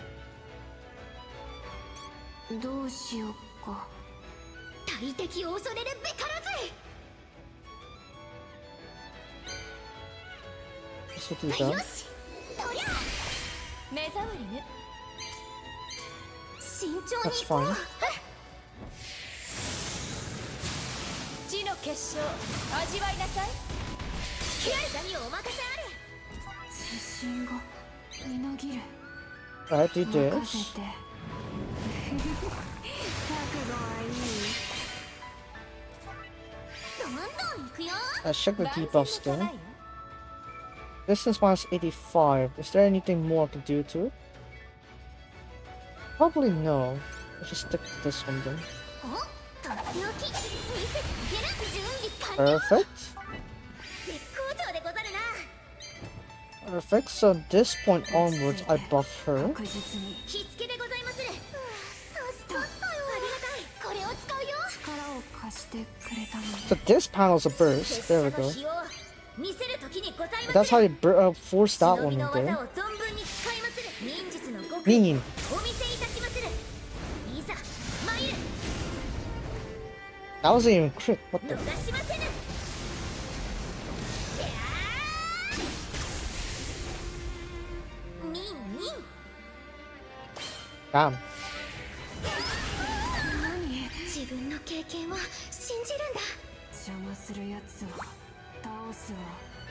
So do that. That's fine. Alright, do this. Let's check the debuffs there. Distance minus 85. Is there anything more I can do to it? Probably no. Let's just stick to this one then. Perfect. Perfect, so at this point onwards I buff her. So this panel's a burst, there we go. That's how you force that one in there. Minion. That wasn't even crit, what the? Damn.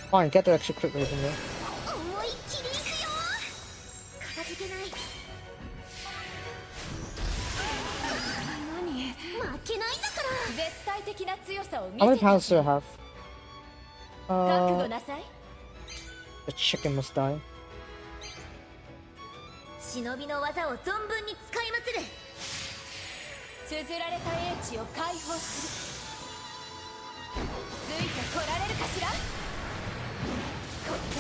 Fine, get the extra crit rate in there. How many pounds do I have? 覚悟なさい。 The chicken must die. 忍びの技を存分に使いまする。綴られた英知を解放する。ついてこられるかしら。こって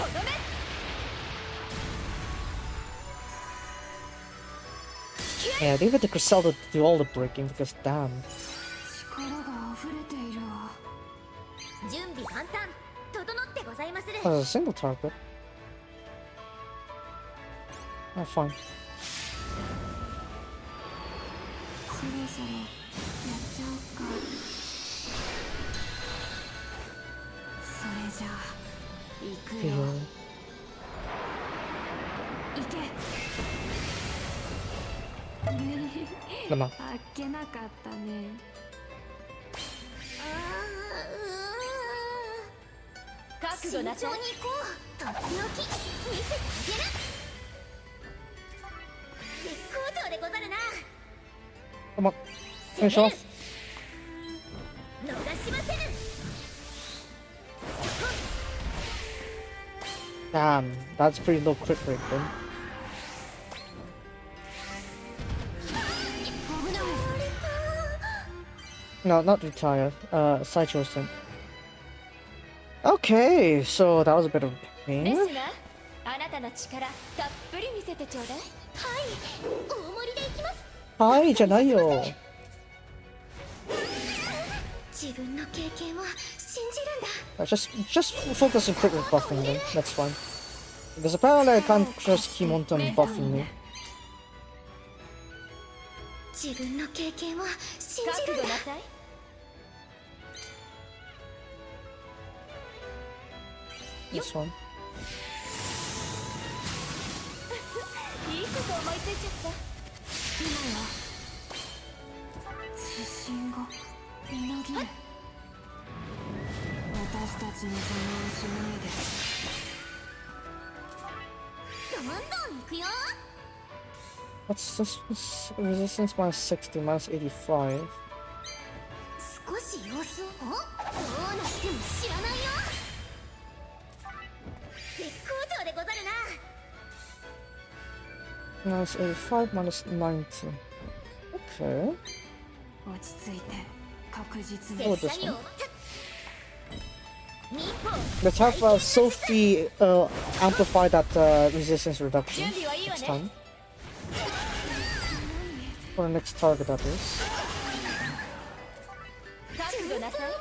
とどめ。 Yeah, leave it to Griselda to do all the breaking because damn. 力が溢れているわ。準備万端整ってございまする。 Oh, there's a single target. Oh, fine. そろそろやっちゃおうか。それじゃあ行く Okay. よ。行け。Lama. あっけなかったね。覚悟なさい。慎重に行こう。とっておき見せてあげる。絶好調でござるな。 Come on. Finish off. 逃しませぬ。 Damn, that's pretty low crit rate then. No, not retire. Side chosen. Okay, so that was a bit of a レ pain. スナー、あなたの力たっぷり見せてちょうだい。はい、大盛りでいきます。 Hi, じゃないよ。自分の経験を信じるんだ。 Just focus on crit rate buffing then. That's fine. Because apparently I can't trust Kimonton buffing me. 自分の経験を信じ覚るんだ。悟なさい。 This one. いいこと思いついちゃった。今よ。自信がみなぎる。私たちの邪魔をしないで。どんどん行くよ。 What's this? Resistance minus 60, minus 85. 少し様子を。どうなっても知らないよ。絶好調でござるな。 Minus 85, minus 90. Okay. 落ち着いて確実に。 Oh, 拙 this 者に one. お任せ。日本 Let's have Sophie amplify that resistance reduction 準備はいいわ next ね。 time. For the next target, that is. 覚悟なさい。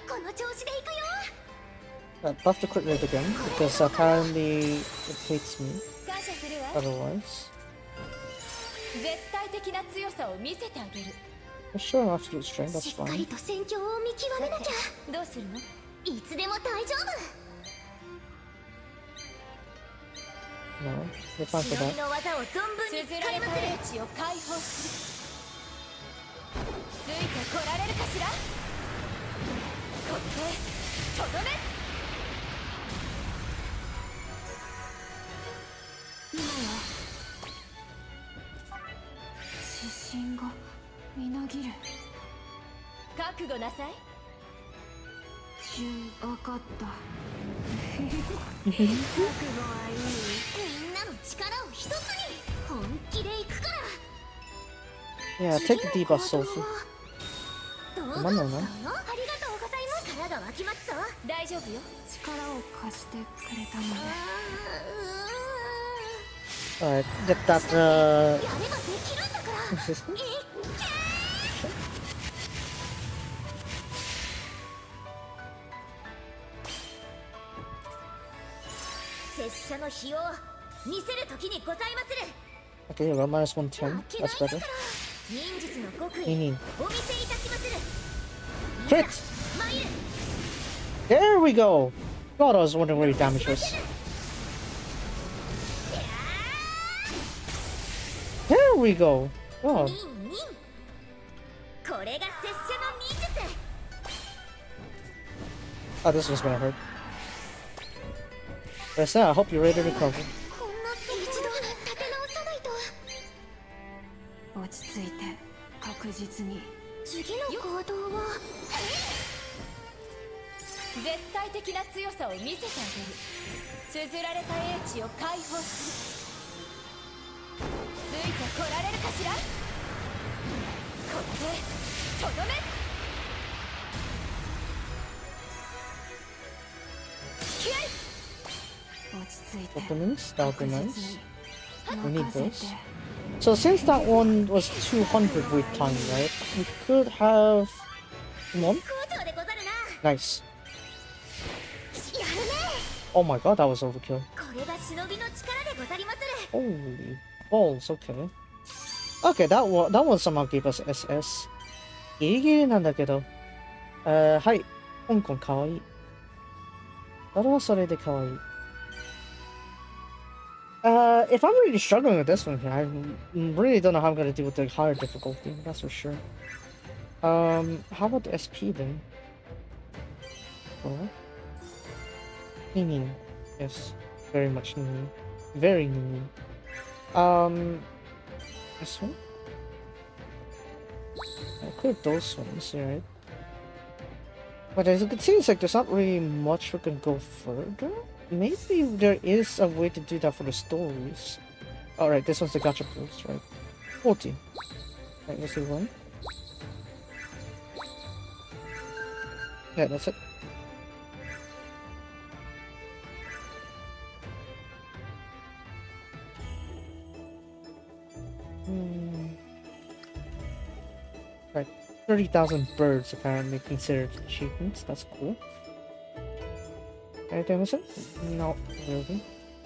この調子で行くよ。 Buff the crit rate again, because apparently it hates me 感謝するわ。 otherwise. 絶対的な強さを見せてあげる。 For sure, an absolute strength, that's しっかり fine. と戦況を見極めなきゃ。どうするの？いつでも大丈夫。 No, we're fine for 忍び that. の技を存分に使綴られいまする。た英知を解放する。ついてこられるかしら。こってとどめ。今よ。自信がみなぎる。覚悟なさい。分かった。覚悟はいい。みんなの力を一つに本気で行くから。 Yeah, take the debuff, Sophie. どうだ Come った on, の？ no, ありがとうございます。力が湧きますぞ。大丈夫よ。力を貸してくれたので。 Alright, get that やればできるんだから。 resistance. 拙者の非を見せる時にございまする。 Okay, here we go, minus 110. 負け That's ないん better. だから。忍術の極意 Nini. お見せいたしまする。 Crit! 参る。 There we go! God, I was wondering where your damage was. There we go! God. ニンニン。これが拙者の忍術。 Oh, this one's gonna hurt. Yes, I hope you're ready to recover. こんな一度立て直さないと。落ち着いて確実に。次の行動は絶対的な強さを見せてあげる。綴られた英知を解放する。ついてこられるかしら。これでとどめ。気合い。落ち着いて。 Documents, documents. We need those. So since that one was 200 with time, right? We could have... Come on. 工場でござるな。 Nice. やるね。 Oh my god, that was overkill. これが忍びの力でござりまする。 Holy balls, okay. Okay, that one somehow gave us SS. ギリギリなんだけど。はい。香港かわいい。それはそれでかわいい。If I'm really struggling with this one here, I really don't know how I'm gonna deal with the higher difficulty, that's for sure. How about the SP then? Oh. Nini. Yes. Very much Nini. Very Nini. This one? I cleared those ones, right? But as you can see, it's like there's not really much we can go further. Maybe there is a way to do that for the stories. Alright, this one's the gacha pools, right? 40. Right, let's see one. Yeah, that's it. Right, 30,000 birds apparently considered achievements. That's cool. Anything else? No, really.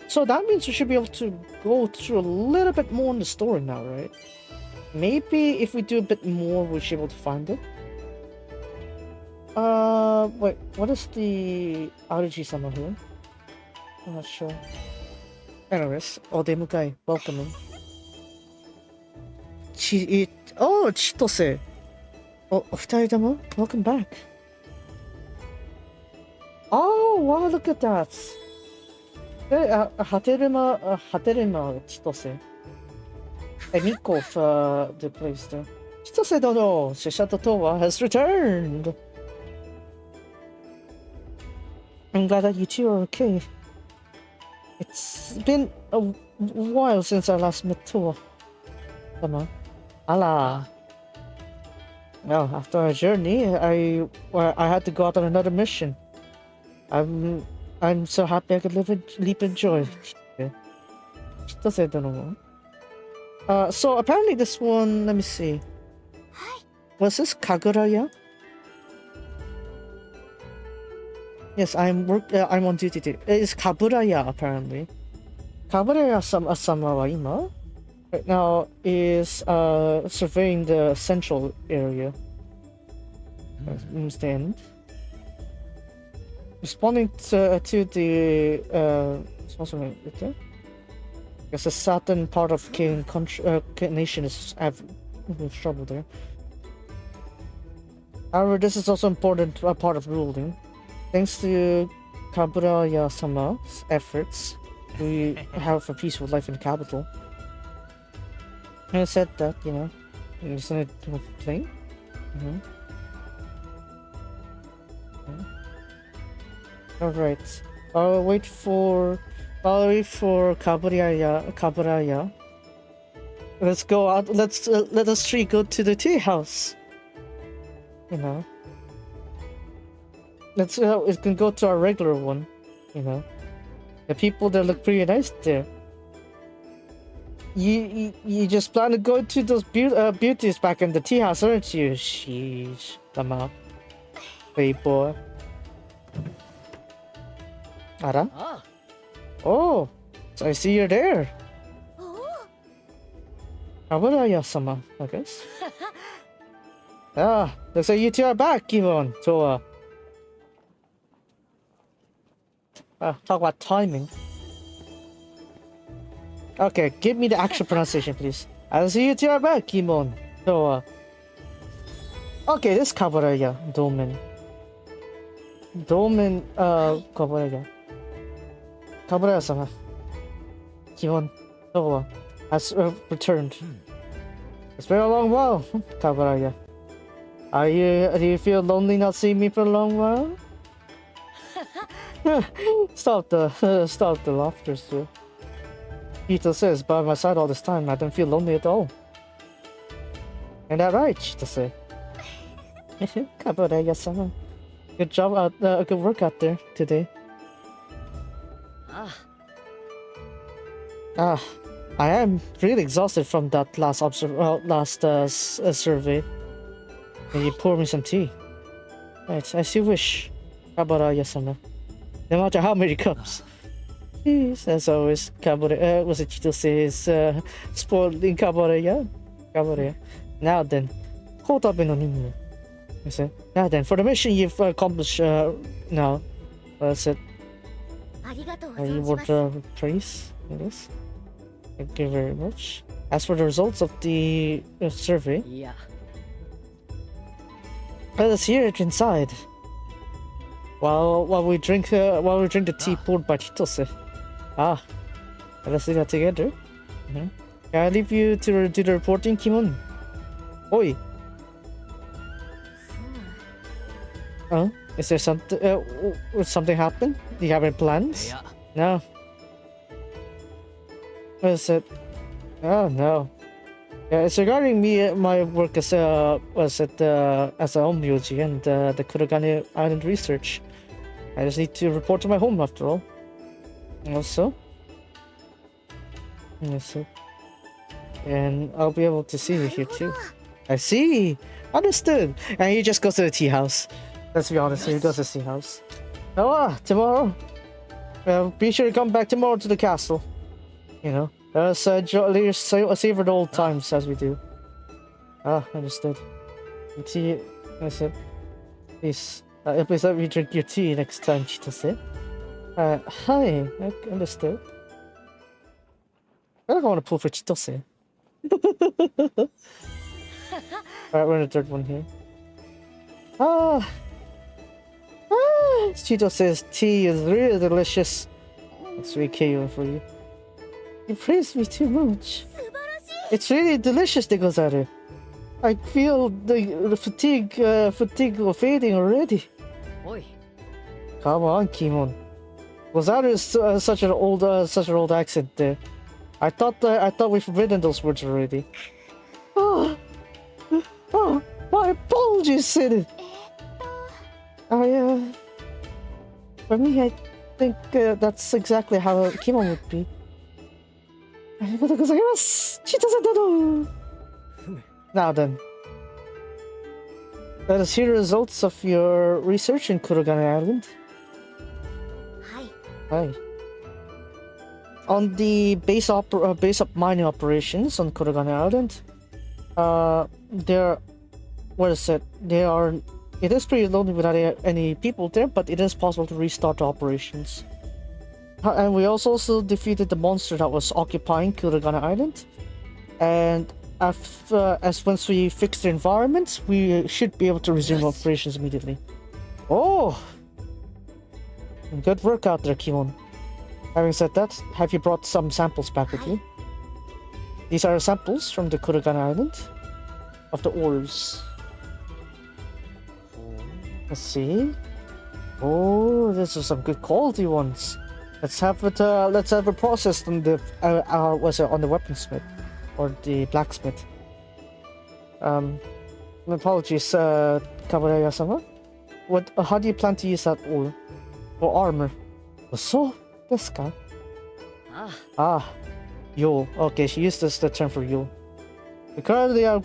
So that means we should be able to go through a little bit more in the story now, right? Maybe if we do a bit more, we should be able to find it. Wait, what is the RG summon here? I'm not sure. Anyways, Odemukai, welcome in. Oh, Chitose. Oh, お二人とも? Welcome back. Oh, wow, look at that. Haterima Chitose. A Nico of the place there. Chitose dono, Shishato Towa has returned. I'm glad that you two are okay. It's been a while since I last met Towa. Come on. Allah. Well, after our journey, I had to go out on another mission. I'm so happy I could leap in joy. So apparently this one, let me see. Was this Kaguraya? Yes, I'm on duty today. It's Kaburaya apparently. Kaburaya-sama wa ima right now is surveying the central area. The end. Responding to the because a certain part of Keiun nation is having trouble there. However, this is also important part of ruling. Thanks to Kaburaya-sama's efforts, we have a peaceful life in the capital. And I said that, you know, isn't it plain? Alright. I'll wait for Kaburaya. Let's go out. Let us three go to the tea house. You know. We can go to our regular one. You know. The people there look pretty nice there. You just plan to go to those beauties back in the tea house, aren't you? Sheesh. Lama. Playboy. Ara? Oh, so I see you're there. Kaburaya-sama, I guess. Ah, looks like you two are back, Keiun. So, talk about timing. Okay, give me the actual pronunciation, please. I see you two are back, Keiun. So, okay, this Kaburaya, Domen, Kaburaya. Kaburaya-sama. Keiun, Towa has returned. It's been a long while, Kaburaya. Do you feel lonely not seeing me for a long while? Stop the laughter, sir. Chito says, by my side all this time, I don't feel lonely at all. Ain't that right, Chito says? Kabureya-sama. Good job good work out there today. I am really exhausted from that last survey. Can you pour me some tea? Right, as you wish. Kabureya-sama. No matter how many cups. Please, as always, was it Chito says, spoiling Kabureya? Kabureya. Now then, Kotabe no Ninmu. Now then, for the mission you've accomplished now, that's it. You would praise, yes. Thank you very much. As for the results of the survey, let us hear it inside. While we drink the tea poured by Chitose. Let us do that together. Can I leave you to do the reporting, Kimon? Oi. Oh, is there something happened? Do you have any plans? No. What is it? Oh no. Yeah, it's regarding me, my work as a home yoji and the Kurogane Island research. I just need to report to my home after all. Also. Yes, and I'll be able to see you here too. I see. Understood. And he just goes to the tea house. Let's be honest, he goes to the tea house. Tomorrow. Be sure to come back tomorrow to the castle. You know, savor the old times as we do. Understood. Tea. I said, please let me drink your tea next time, Chitose. Hi. Understood. I don't want to pull for Chitose. Alright, we're in the third one here. Chito says tea is really delicious. That's really Keiun for you. You praised me too much. It's really delicious, Degozaru. I feel the fatigue fading already. Oi. Come on, Kimon. Gozaru is such an old accent there. I thought we've forbidden those words already. My apologies, Sid. For me, I think that's exactly how Kimon would be. Now then, let us hear the results of your research in Kurogane Island. Hi. On the base up mining operations on Kurogane Island, it is pretty lonely without any people there, but it is possible to restart operations. And we also defeated the monster that was occupying Kurogane Island. And as once we fix the environment, we should be able to resume operations immediately. Oh! Good work out there, Kimon. Having said that, have you brought some samples back with you? These are samples from the Kurogane Island of the ores. Let's see. Oh, these are some good quality ones. Let's have it processed on the on the weaponsmith or the blacksmith. Apologies, Kabureya-sama. How do you plan to use that ore for armor? So, this guy. Yule. Okay, she used the term for Yule. We currently are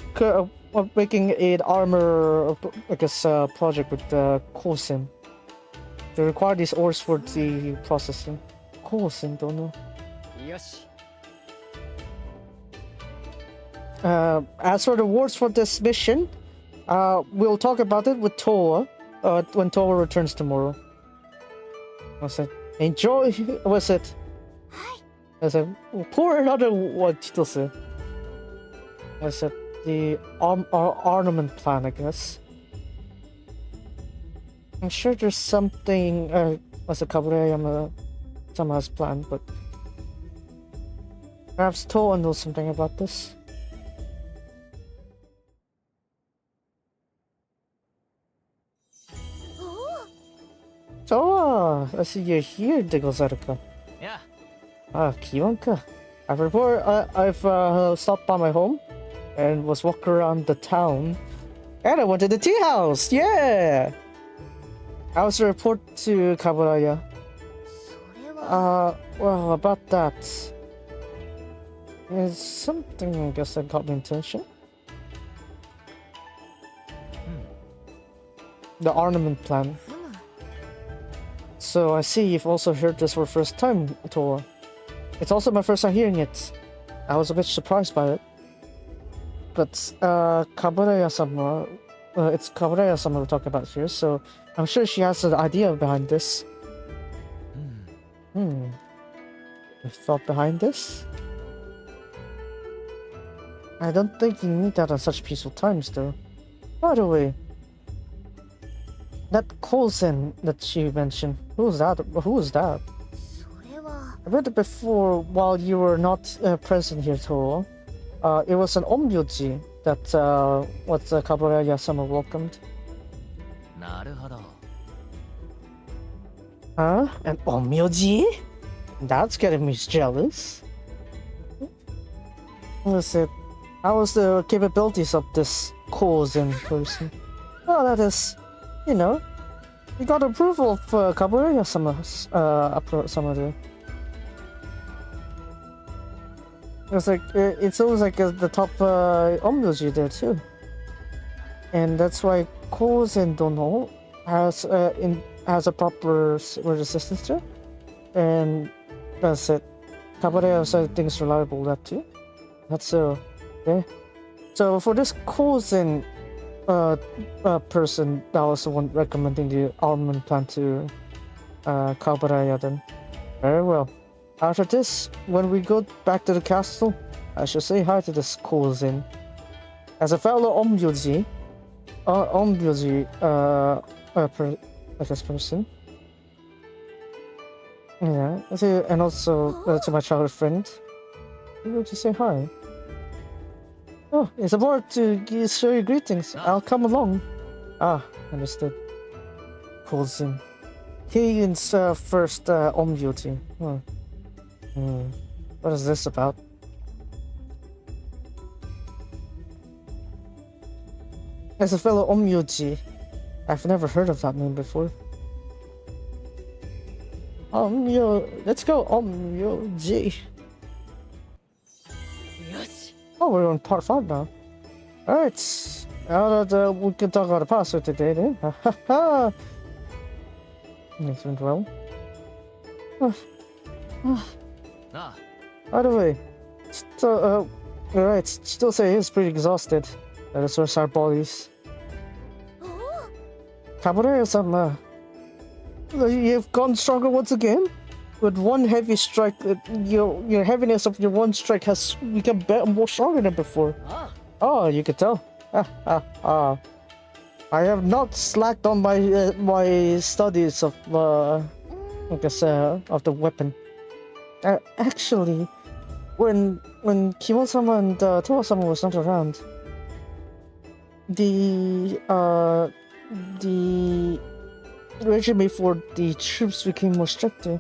making an armor, project with Kousen. They require these ores for the processing. Kousen, don't know. Yoshi. As for the rewards for this mission, we'll talk about it with Toa when Toa returns tomorrow. What's it? Enjoy. What's it? I said, pour another one, Chitose. I said, the ornament plan, I guess. I'm sure there's something, as a Kabureya somehow has planned, but perhaps Toa knows something about this. I see you're here, de gozaru. Yeah. Keiun ka. I've stopped by my home and was walking around the town. And I went to the tea house! Yeah! I was to report to Kaburaya. それは Well, about that. It's something I guess that got my attention. The ornament plan. ふむ So I see you've also heard this for the first time, Toa. It's also my first time hearing it. I was a bit surprised by it. But Kaburaya-sama, it's Kaburaya-sama we're talking about here, so I'm sure she has an idea behind this. A thought behind this? I don't think you need that on such peaceful times, though. By the way, that cousin that you mentioned, who's that? Who is that? それは I read it before while you were not present here, Toa. It was an omyoji that Kaburaya-sama welcomed. なるほど。 Huh? An omyoji? That's getting me jealous. Listen, how was the capabilities of this cousin person? Well, that is, you know, we got approval of Kaburaya-sama's sama there. It's like it's always like the top omyoji there too, and that's why cousin Dono has a proper word assistance there, and that's it. Kaburaya side things reliable that too. That's so. Okay. So for this cousin person, that was the one recommending the armament plan to Kaburaya then. Very well. After this, when we go back to the castle, I shall say hi to this cousin. As a fellow omyoji, person. Yeah, and also to my childhood friend. You want to say hi? Oh, it's about to show you greetings. I'll come along. Ah, understood. Cousin. Keiun's first omyoji. What is this about? As a fellow omyoji, I've never heard of that name before. Let's go omyoji. Oh, we're on part 5 now. Alright. We can talk about the past for today then. Ha ha ha! Things went well. Ah, By the way, alright, Chitose is pretty exhausted. That's where our bodies. おお Kaburaya-sama, you've gotten stronger once again? With one heavy strike, your heaviness of your one strike has become more stronger than before. Oh, you can tell. I have not slacked on my studies of, I guess, of the weapon. Actually, when Keiun-sama and Towa-sama was not around, the regime for the troops became more stricter.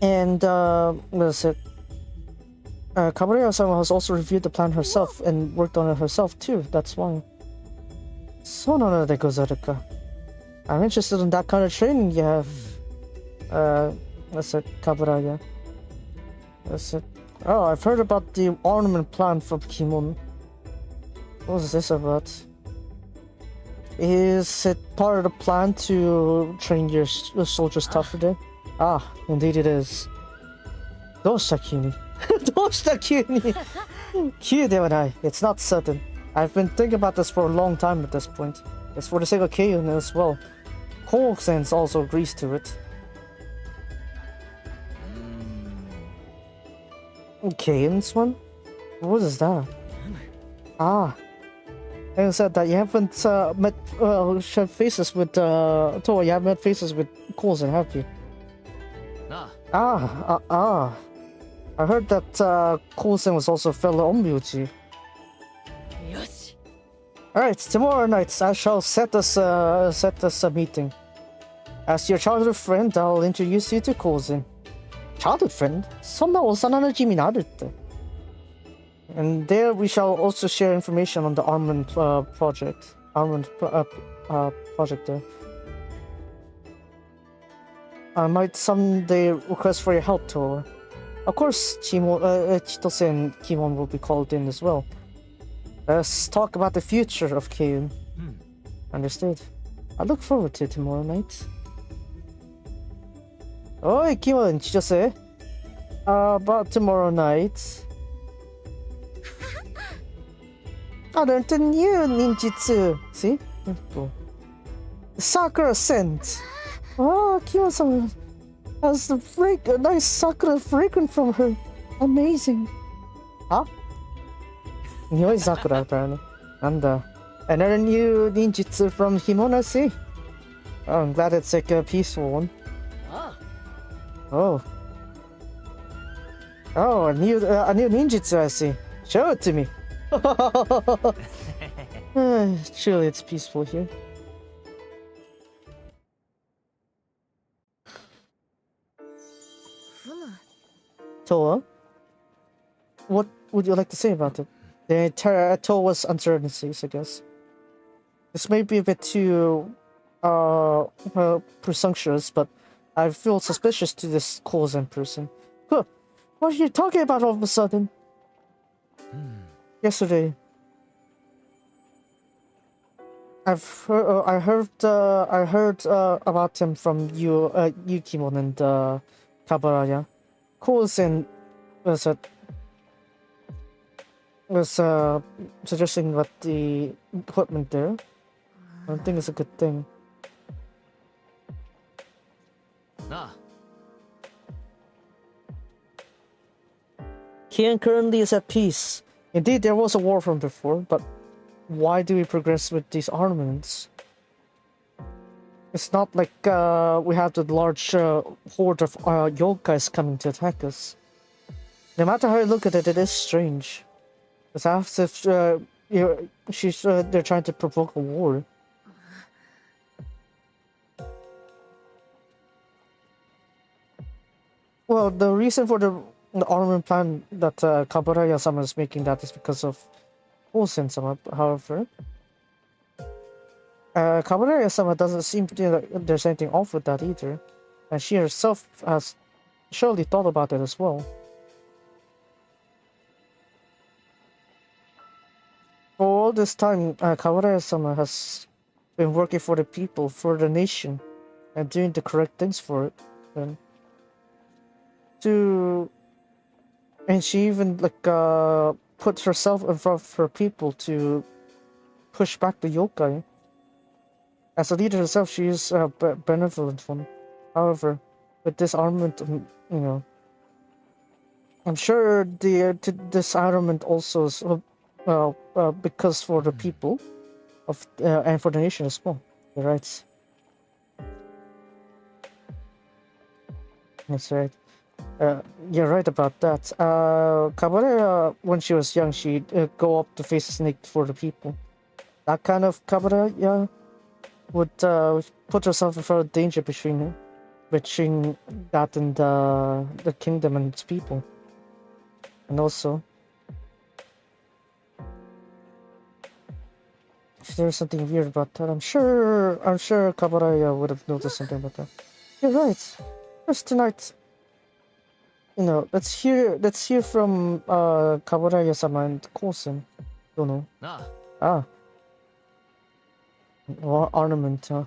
And what is it? Kaburaya-sama has also reviewed the plan herself and worked on it herself too. That's why. So none de gozaru. I'm interested in that kind of training you have. What's it, Kaburaya? What's it? Oh, I've heard about the ornament plan from Keiun. What is this about? Is it part of the plan to train your soldiers tougher there? Ah, indeed it is. Doshita Kuni? Doshita Kuni? Kyu de wa nai. It's not certain. I've been thinking about this for a long time at this point. It's for the sake of Keiun as well. Kouk-sen's also agrees to it. Keiun's one? What is that? Ah. And said that you haven't shared faces with Toa, you haven't met faces with Kouk-sen, have you? I heard that Kouk-sen was also a fellow omyoji. Alright, tomorrow night I shall set us a meeting. As your childhood friend, I'll introduce you to Kouzen. Childhood friend? そんな幼馴染になるって。And there we shall also share information on the armament project. Project there. I might someday request for your help, Toro. Of course, Chitose and Kimon will be called in as well. Let's talk about the future of Keiun. Understood. I look forward to tomorrow night. Oi, Kimon, Chitose. About tomorrow night. I learned a new ninjutsu. See? Cool. Sakura scent. Oh, Kimon-sama has a nice sakura fragrance from her. Amazing. Huh? Nyoi sakura, apparently. Another new ninjutsu from Himona, see? Oh, I'm glad it's like a peaceful one. Oh. Oh, a new ninjutsu, I see. Show it to me. Surely it's peaceful here. Toa? What would you like to say about it? The entire Toa's uncertainties, I guess. This may be a bit too presumptuous, but I feel suspicious to this Kouzen person. Huh. What are you talking about all of a sudden? Yesterday. I heard about him from Yukimon and Kabaraya. Kouzen was suggesting that the equipment there. I don't think it's a good thing. Keiun currently is at peace. Indeed, there was a war from before, but why do we progress with these armaments? It's not like we have the large horde of yokais coming to attack us. No matter how you look at it, it is strange. It's as if they're trying to provoke a war. Well, the reason for the armament plan that Kabaraya-sama is making that is because of Kouzen-sama, however. Kabaraya-sama doesn't seem to think that there's anything off with that either. And she herself has surely thought about it as well. For all this time, Kabaraya-sama has been working for the people, for the nation, and doing the correct things for it. And she even put herself in front of her people to push back the yokai. As a leader herself, she is a benevolent one. However, with this armament, I'm sure this armament also is because for the people of and for the nation as well. You're right. That's right. You're right about that. Kabaraya, when she was young, she'd go up to face a snake for the people. That kind of Kabaraya would put herself in front of danger between that and the kingdom and its people. And also, if there's something weird about that, I'm sure Kabaraya would have noticed something about that. You're right. First tonight, let's hear from Kabaraya-sama and Kouzen. Don't know. Ornament, huh?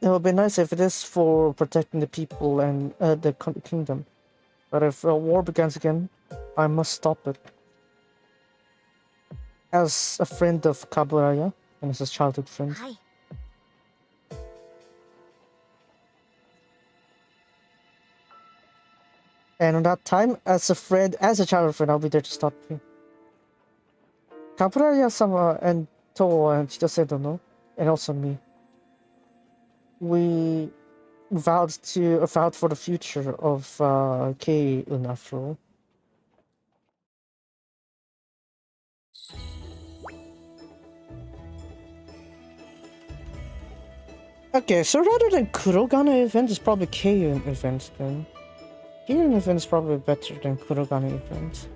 It would be nice if it is for protecting the people and the kingdom. But if a war begins again, I must stop it. As a friend of Kabaraya, and as a childhood friend. And on that time, as a childhood friend, I'll be there to stop you. Kabaraya-sama and Toa and Chitose Dono, and also me. We vowed for the future of Keiun after all. Okay, so rather than Kurogane event, it's probably Keiun event then. Keiun event is probably better than Kurogane event.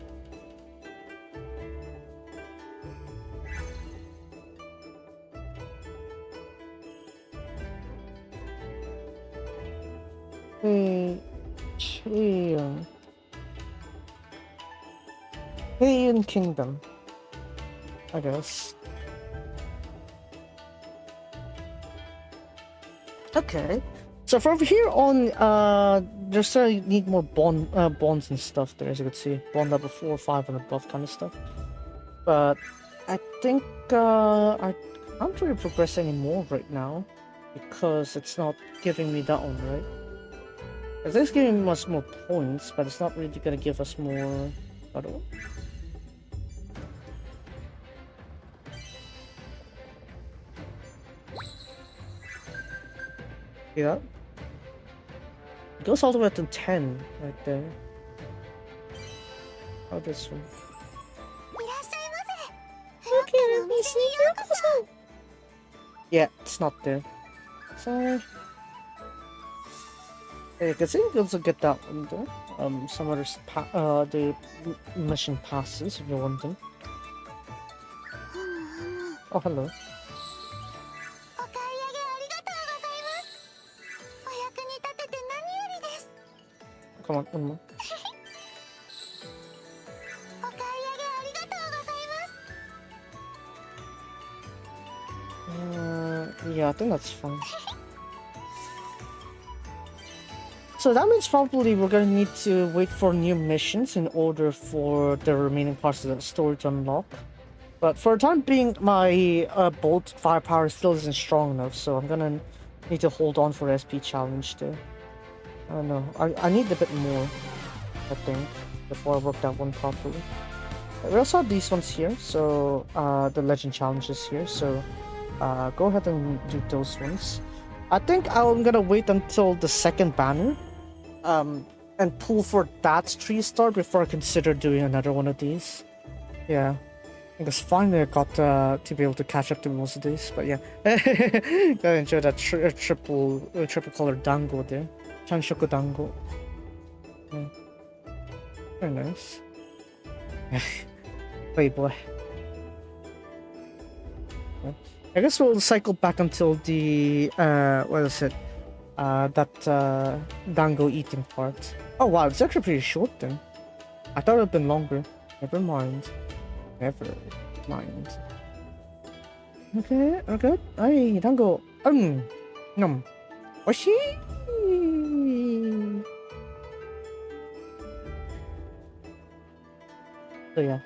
Hey, Keiun. Keiun Kingdom, I guess. Okay. So from here on, there's still need more bonds and stuff there, as you can see. Bond level 4, 5 and above kind of stuff. But I think I can't really progress anymore right now because it's not giving me that one, right? It's just giving us more points, but it's not really gonna give us more at all. See that? It goes all the way to 10 right there. Oh, this one. いらっしゃいませ。フロッケのお店にようこそ。 Yeah, it's not there. Sorry. Yeah, you can see you can also get that one there. Some other the mission passes if you want them. Oh, hello. お買い上げありがとうございます。お役に立てて何よりです。 Come on, one more. お買い上げありがとうございます。 Yeah, I think that's fine. So that means probably we're gonna need to wait for new missions in order for the remaining parts of the story to unlock. But for the time being, my bolt firepower still isn't strong enough, so I'm gonna need to hold on for the SP challenge there. I don't know. I need a bit more, I think, before I work that one properly. We also have these ones here, so the legend challenges here, so go ahead and do those ones. I think I'm gonna wait until the second banner and pull for that 3-star before I consider doing another one of these. Yeah, because finally I got to be able to catch up to most of these. But yeah, gotta enjoy that triple color dango there, Chanshoku dango. Yeah. Very nice. Wait, boy. Yeah. I guess we'll cycle back until the what is it? That dango eating part. Oh wow, it's actually pretty short then. I thought it would have been longer. Never mind. Never mind. Okay, okay. Ay, dango. Nom. Oshi. So yeah.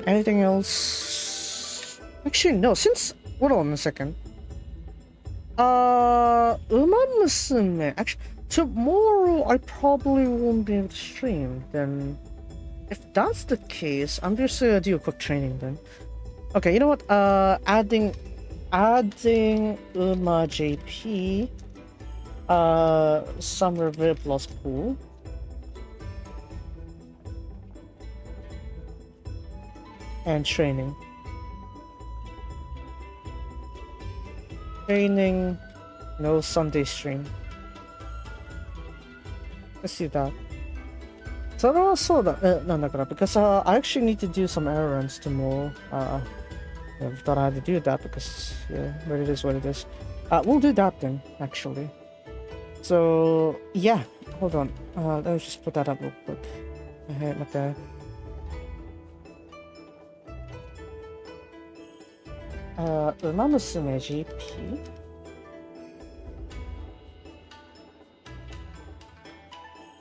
Anything else? Actually, no. Since hold on a second. Musume. Actually, tomorrow I probably won't be able to stream. Then, if that's the case, I'm just gonna do a quick training then. Okay, you know what? Adding JP. Summer Vivlos pool. And training. Training, no Sunday stream. Let's see that. So no, because I actually need to do some errands tomorrow. I thought I had to do that because yeah, but it is what it is. We'll do that then, actually. So yeah, hold on. Let me just put that up real quick. Okay. Musume GP.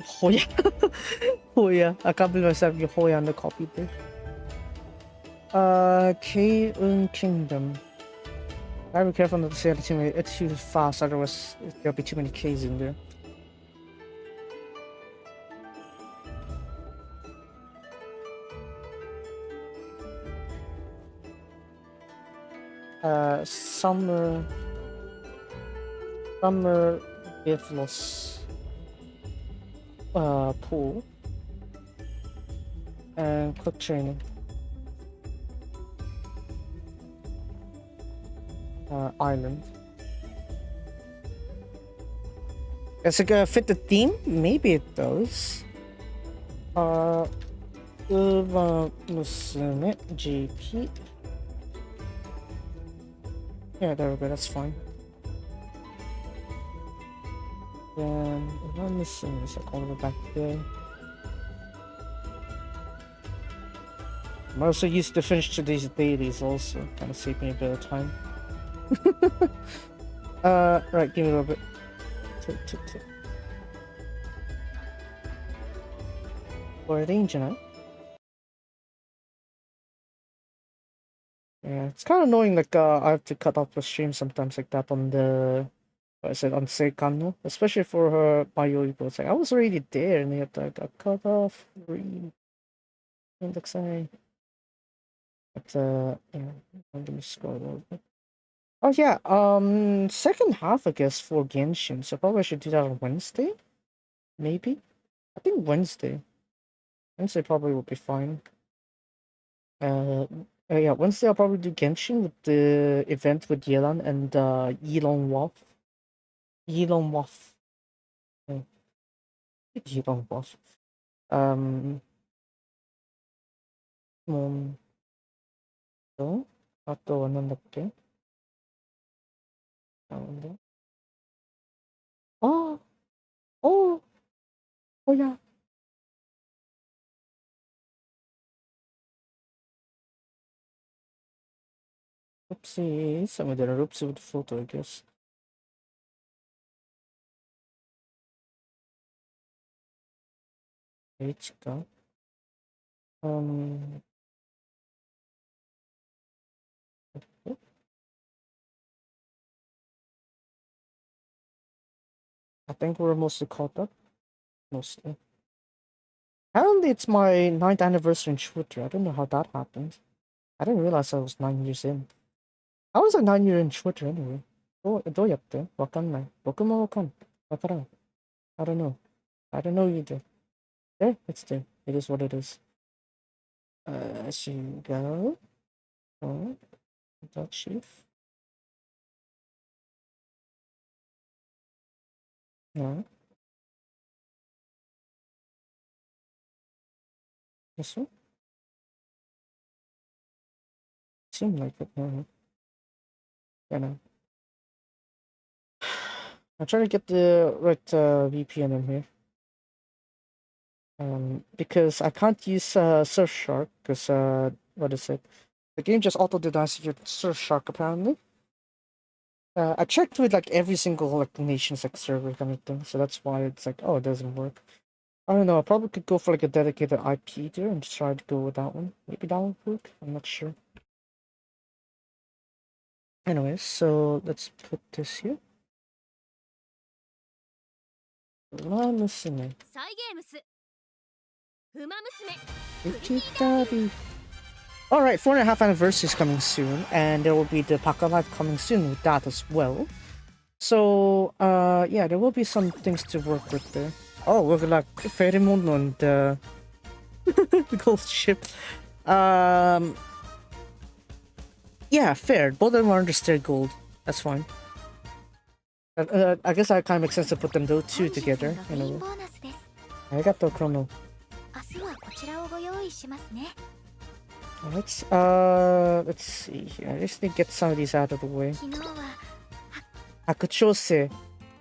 Hoya. Hoya. I can't believe myself you Hoya on the copy there. Keiun Kingdom. Gotta be careful not to say it too fast, otherwise there'll be too many K's in there. Summer Vivlos pool and quick training. island. Is it gonna fit the theme? Maybe it does. Musume GP. Yeah, there we go, that's fine. Then, I'm missing this, like all the way back there. I'm also used to finish today's dailies also, kind of save me a bit of time. Right, give me a little bit. Tick. For range now. Yeah, it's kind of annoying, like, I have to cut off the stream sometimes like that on the, what is it, on Seikano, especially for her Mayuibo. It's like, I was already there and yet I got cut off. Index I. But, yeah, I'm gonna scroll a little bit. Oh yeah, second half, I guess, for Genshin, so probably I should do that on Wednesday? Maybe? I think Wednesday. Wednesday probably will be fine. Yeah, Wednesday I'll probably do Genshin with the event with Yelan and Yilong Waf. Yilong Waf. Yilong Waf. So, あとはなんだっけなんだああおおや Oopsie, some of the oopsie with the photo, I guess. H I think we're mostly caught up. Mostly. Apparently it's my 9th anniversary in Twitter. I don't know how that happened. I didn't realize I was 9 years in. How was I 9 years in Twitter anyway? どうやって？わかんない。僕もわからん。I don't know. I don't know either. There, it's there. It is what it is. Go. Oh, that chief. No. This one? Seemed like it. No. Yeah, no. I'm trying to get the right VPN in here. Because I can't use Surfshark because what is it? The game just auto denies your Surfshark apparently. I checked with like every single like nation's like server kind of thing, so that's why it's like, oh, it doesn't work. I don't know. I probably could go for like a dedicated IP there and just try to go with that one. Maybe that would work. I'm not sure. Anyways, so let's put this here. Musume. Alright, 4.5 anniversary is coming soon, and there will be the Paka Live coming soon with that as well. So, yeah, there will be some things to work with there. Oh, we're like Pheromone and the Gold Ship. Yeah, fair. Both of them are under Stair Gold. That's fine. I guess it kind of makes sense to put them those two together. Anyway. Arigato, Chrono. Let's see here. I just need to get some of these out of the way. Hakuchose.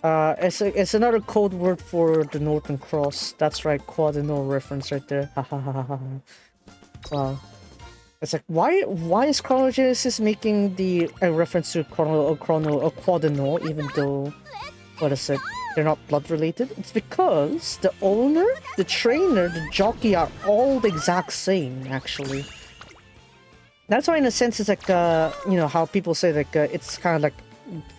It's another code word for the Northern Cross. That's right, Quadino reference right there. Wow. It's like, why is Chronogenesis making the reference to Quadino, even though, what is it, they're not blood related? It's because the owner, the trainer, the jockey are all the exact same, actually. That's why, in a sense, it's like, you know, how people say, like, it's kind of like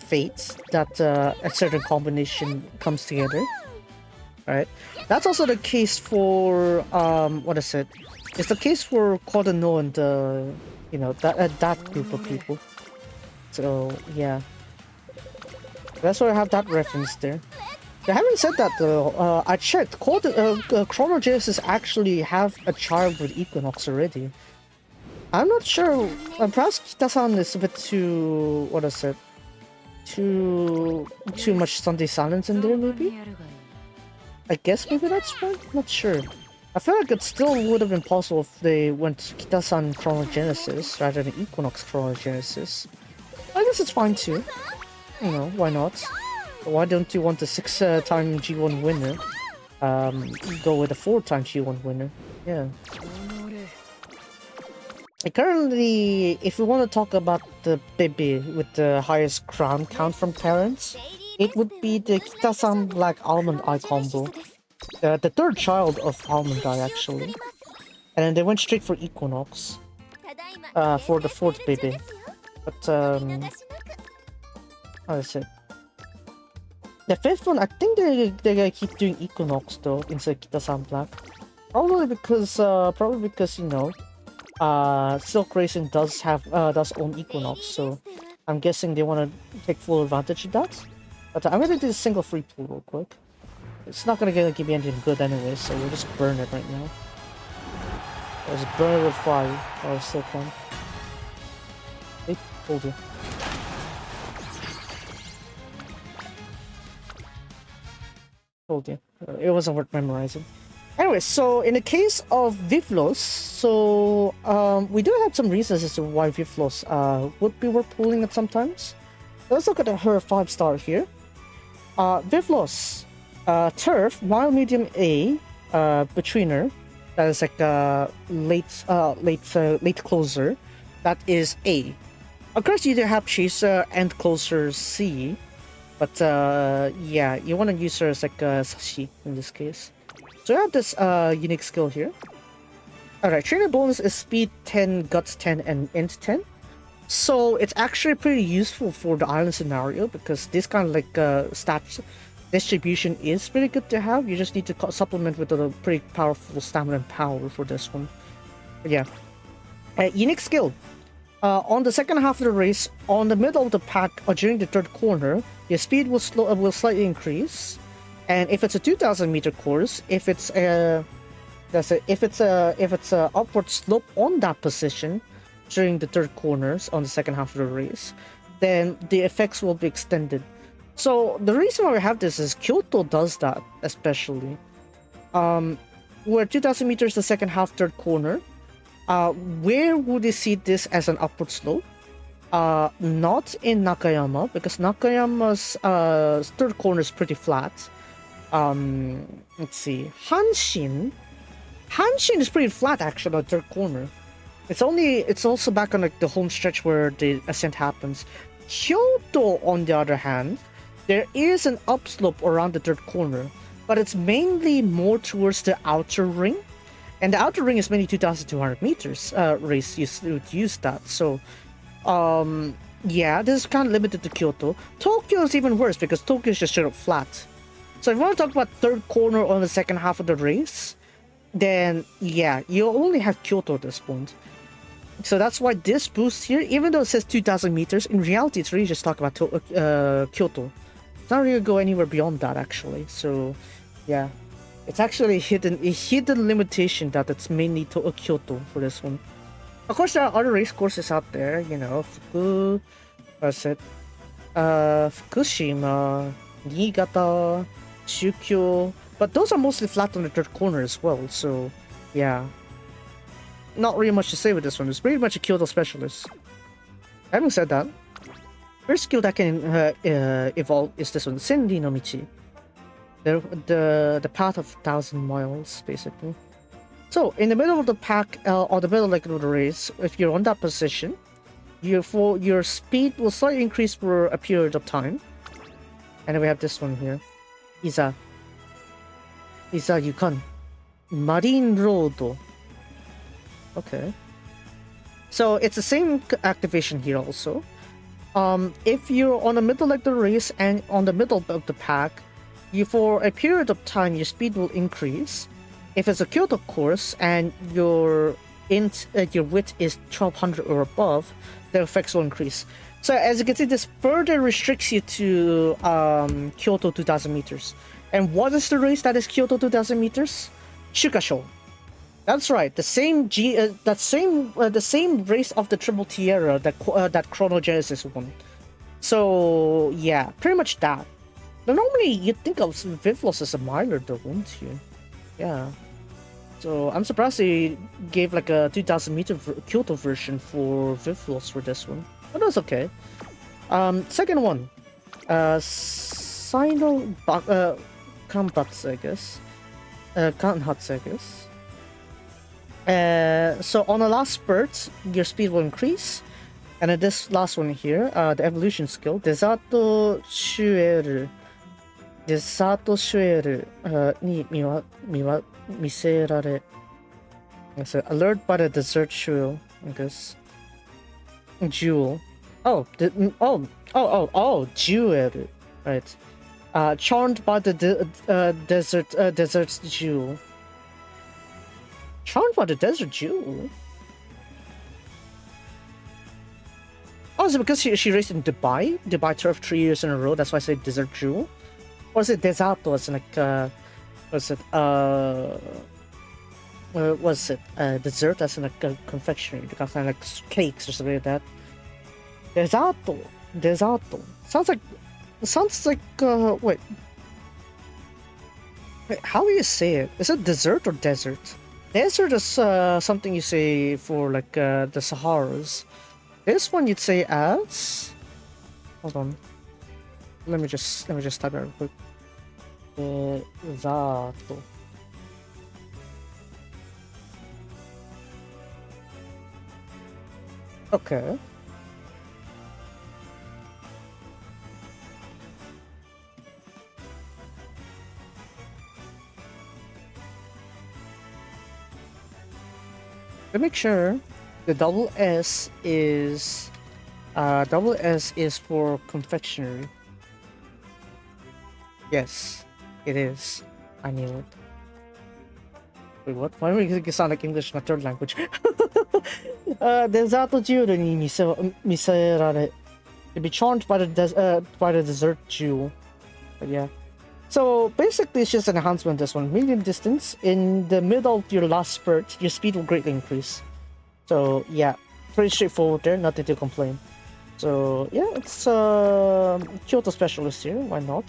fate that a certain combination comes together. Right? That's also the case for, what is it? It's the case for Quadano and, you know, that group of people. So, yeah. That's why I have that reference there. I haven't said that though. I checked. Chronogenesis actually have a child with Equinox already. I'm not sure. Perhaps Kita-san is a bit too... What is it? Too much Sunday silence in there, maybe? I guess maybe that's right? Not sure. I feel like it still would have been possible if they went Kita-san Chronogenesis rather than Equinox Chronogenesis. I guess it's fine too. You know, why not? Why don't you want the 6-time G1 winner? Go with a 4-time G1 winner. Yeah. Currently, if we want to talk about the baby with the highest crown count from parents, it would be the Kita-san Black Almond Eye combo. The third child of Almond Eye, actually. And then they went straight for Equinox. For the 4th baby. But, how is it? The 5th one, I think they're gonna keep doing Equinox though, instead of Kita-san Black. Probably because, you know, Silk Racing does own Equinox, so I'm guessing they want to take full advantage of that. But I'm gonna do a single free pool real quick. It's not gonna give me anything good anyway, so we'll just burn it right now. There's a burn it with fire. Oh, it's still fun. Hey, told you. Told you. It wasn't worth memorizing. Anyway, so in the case of Vivlos, so we do have some reasons as to why Vivlos would be worth pulling at sometimes. Let's look at her 5-star here. Vivlos, Turf, Mild Medium A, Betweener, that is like a late closer, that is A. Of course, you do have Chaser and Closer C, but yeah, you want to use her as like a Sashi in this case. So I have this unique skill here. Alright, trainer bonus is speed 10, guts 10, and int 10. So it's actually pretty useful for the island scenario because this kind of like stats distribution is pretty good to have. You just need to supplement with a pretty powerful stamina and power for this one. But yeah. Unique skill. On the second half of the race, on the middle of the pack or during the third corner, your speed will slightly increase. And if it's a 2,000 meter course, if it's a upward slope on that position during the third corners on the second half of the race, then the effects will be extended. So the reason why we have this is Kyoto does that especially. Where 2,000 meters the second half third corner, where would you see this as an upward slope? Not in Nakayama, because Nakayama's third corner is pretty flat. Let's see. Hanshin is pretty flat actually on the third corner. It's also back on like the home stretch where the ascent happens. Kyoto, on the other hand, there is an upslope around the third corner, but it's mainly more towards the outer ring. And the outer ring is mainly 2,200 meters race would use that. So yeah, this is kind of limited to Kyoto. Tokyo is even worse because Tokyo is just straight up flat. So if you want to talk about third corner on the second half of the race, then yeah, you only have Kyoto at this point. So that's why this boost here, even though it says 2,000 meters, in reality it's really just talking about Kyoto. It's not really go anywhere beyond that actually. So yeah, it's actually a hidden limitation that it's mainly to Kyoto for this one. Of course, there are other race courses out there, you know, Fukushima, Niigata, Shukyo, but those are mostly flat on the third corner as well, so yeah. Not really much to say with this one, it's pretty much a Kyoto specialist. Having said that, first skill that can evolve is this one, Senri no Michi. The path of 1,000 miles, basically. So, in the middle of the pack, or the middle leg of the race, if you're on that position, your speed will slightly increase for a period of time. And then we have this one here. Isa Yukan. Marine Road. Okay. So it's the same activation here also. If you're on the middle leg of the race and on the middle of the pack, for a period of time your speed will increase. If it's a Kyoto course and your width is 1,200 or above, the effects will increase. So as you can see, this further restricts you to Kyoto 2,000 meters. And what is the race that is Kyoto 2,000 meters? Shukasho. That's right. The same the same race of the Triple Tiara that that Chronogenesis one. So yeah, pretty much that. But normally you'd think of Vivlos as a miler though, wouldn't you? Yeah. So I'm surprised they gave like a 2000 meter Kyoto version for Vivlos for this one. But that's okay. Second one. Sino Kanbatsu, I guess. Kanhatsu, I guess. So on the last spurt, your speed will increase. And then this last one here, the evolution skill, Desato Shueru. Desato Shueru ni miserare. So alert by the desert jewel, I guess. Jewel. Jewel. Right. Charmed by the desert jewel. Charmed by the desert jewel? Oh, is it because she raced in Dubai turf 3 years in a row? That's why I say desert jewel. Or is it desato? It's like dessert as in like a confectionery, kind of like cakes or something like that. Desato. Sounds like wait, how do you say it? Is it dessert or desert? Desert is something you say for like the Saharas. This one you'd say as, hold on, let me just type it real quick. Desato. Okay. To make sure, the double S is for confectionery. Yes, it is. I knew it. Wait, what? Why do you sound like English in a third language? Desato jewel ni miserare. To be charmed by the dessert jewel. But yeah. So basically it's just an enhancement this one. Medium distance. In the middle of your last spurt, your speed will greatly increase. So yeah, pretty straightforward there, nothing to complain. So yeah, it's Kyoto specialist here, why not?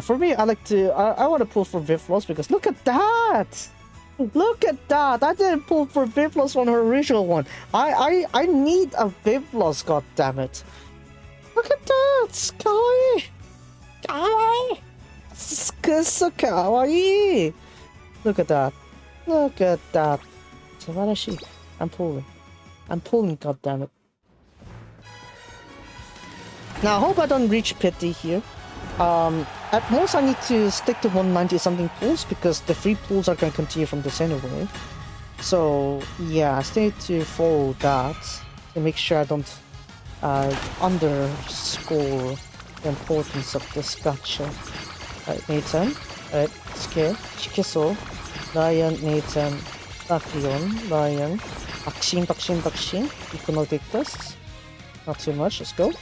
For me, I want to pull for Vivlos because look at that! Look at that! I didn't pull for Vivlos on her original one. I need a Vivlos, goddammit. Look at that! It's kawaii! Kawaii! It's so kawaii! Look at that. Look at that. Subarashi. I'm pulling, goddammit. Now I hope I don't reach pity here. At most I need to stick to 190 something pulls because the free pulls are going to continue from this anyway. So yeah, I still need to follow that to make sure I don't underscore the importance of this gacha. Alright, Nathan. Alright, Ske, Shikeso, Ryan, Nathan, Takion, Ryan, Bakshin. You can not take this. Not too much, let's go.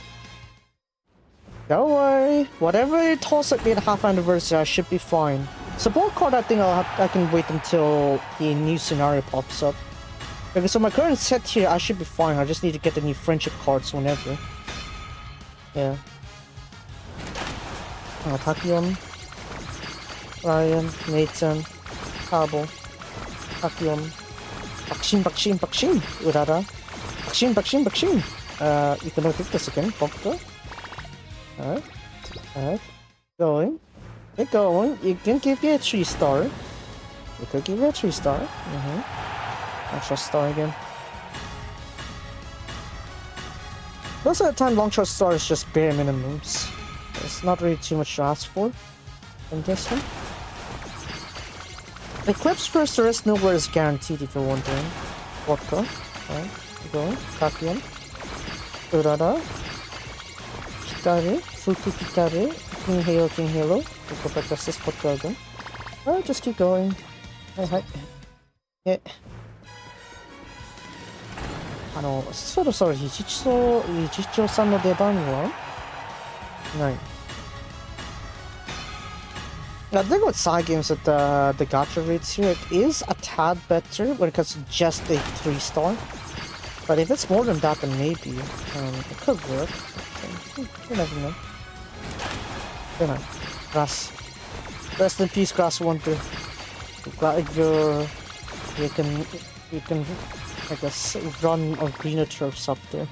Don't worry, whatever you toss at me at half anniversary, I should be fine. Support card, I think I can wait until the new scenario pops up. Because on my current set here, I should be fine. I just need to get the new friendship cards whenever. Yeah. Takion, Ryan, Nathan, Kabo, Takion, Bakshin. Urara. Bakshin. You can take this again, Bokka. Alright. Keep going. You can give me a 3-star. You could give me a 3-star. Extra star again. Most of the time, long shot star is just bare minimums. It's not really too much to ask for in this one. Eclipse first, the rest nowhere is guaranteed if you're wondering. Vodka. Alright, keep going. Kakion. Urara. Kitare. Fuku Kitare. King Halo. We'll go back to this vodka again. Alright, just keep going. Hi. Yeah. そろそろ理事長さんの出番はない。The thing with side games with the gacha rates here, it is a tad better when it comes to just a 3-star. But if it's more than that, then maybe it could work. You never know. You know, Grass. Rest in peace, Grass Wonder. You can, I guess, run on greener turfs up there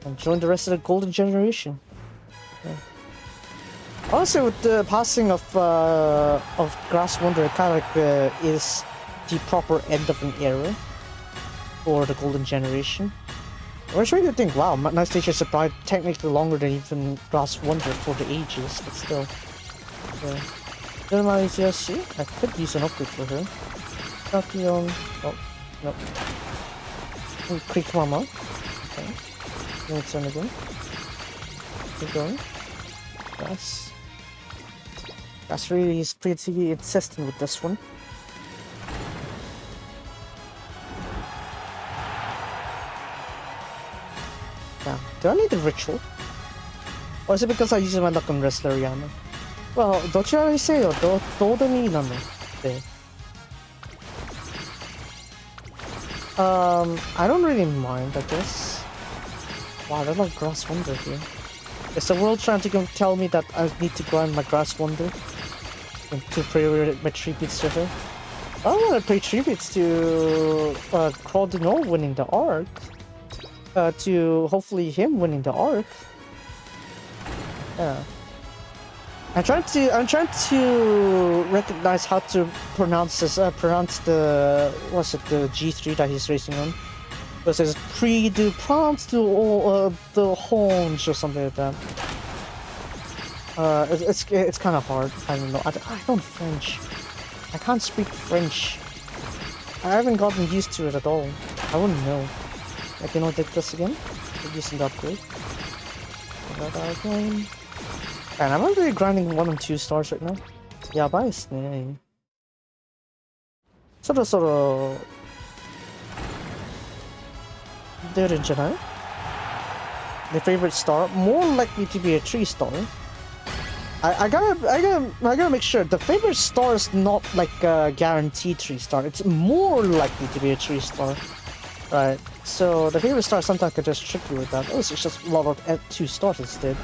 and join the rest of the golden generation. Yeah. Honestly, with the passing of Grass Wonder, it kind of like is the proper end of an era for the golden generation. I was really think, wow, Night Station is probably technically longer than even Grass Wonder for the ages, but still. Yeah. Then I see, I could use an upgrade for her. Keiun, oh, no. Quick Mama. Okay. Then it's on again. Keep going. Nice. That's really is pretty insistent with this one. Yeah. Do I need the ritual? Or is it because I use my luck on Resleriana? Well, どちらにせよ、どうでもいいなので。I don't really mind, I guess. Wow, I like Grass Wonder here. Is the world trying to tell me that I need to grind my Grass Wonder and to pay my tributes to her? I want to pay tributes to Claudino winning the arc. To hopefully him winning the arc. Yeah. I'm trying to recognize how to pronounce this. Pronounce the the G3 that he's racing on. It says pre du pronounce to all the horns or something like that. It's kind of hard. I don't know. I don't French. I can't speak French. I haven't gotten used to it at all. I wouldn't know. I can take this again. Using the upgrade. That again. And I'm not really grinding 1 and 2 stars right now. やばいっすね。そろそろ出るんじゃない? The favorite star, more likely to be a 3-star. I gotta make sure the favorite star is not like a guaranteed 3-star. It's more likely to be a 3-star. Right. So the favorite star sometimes could just trick you with that. Oh, it's just a lot of 2 stars instead.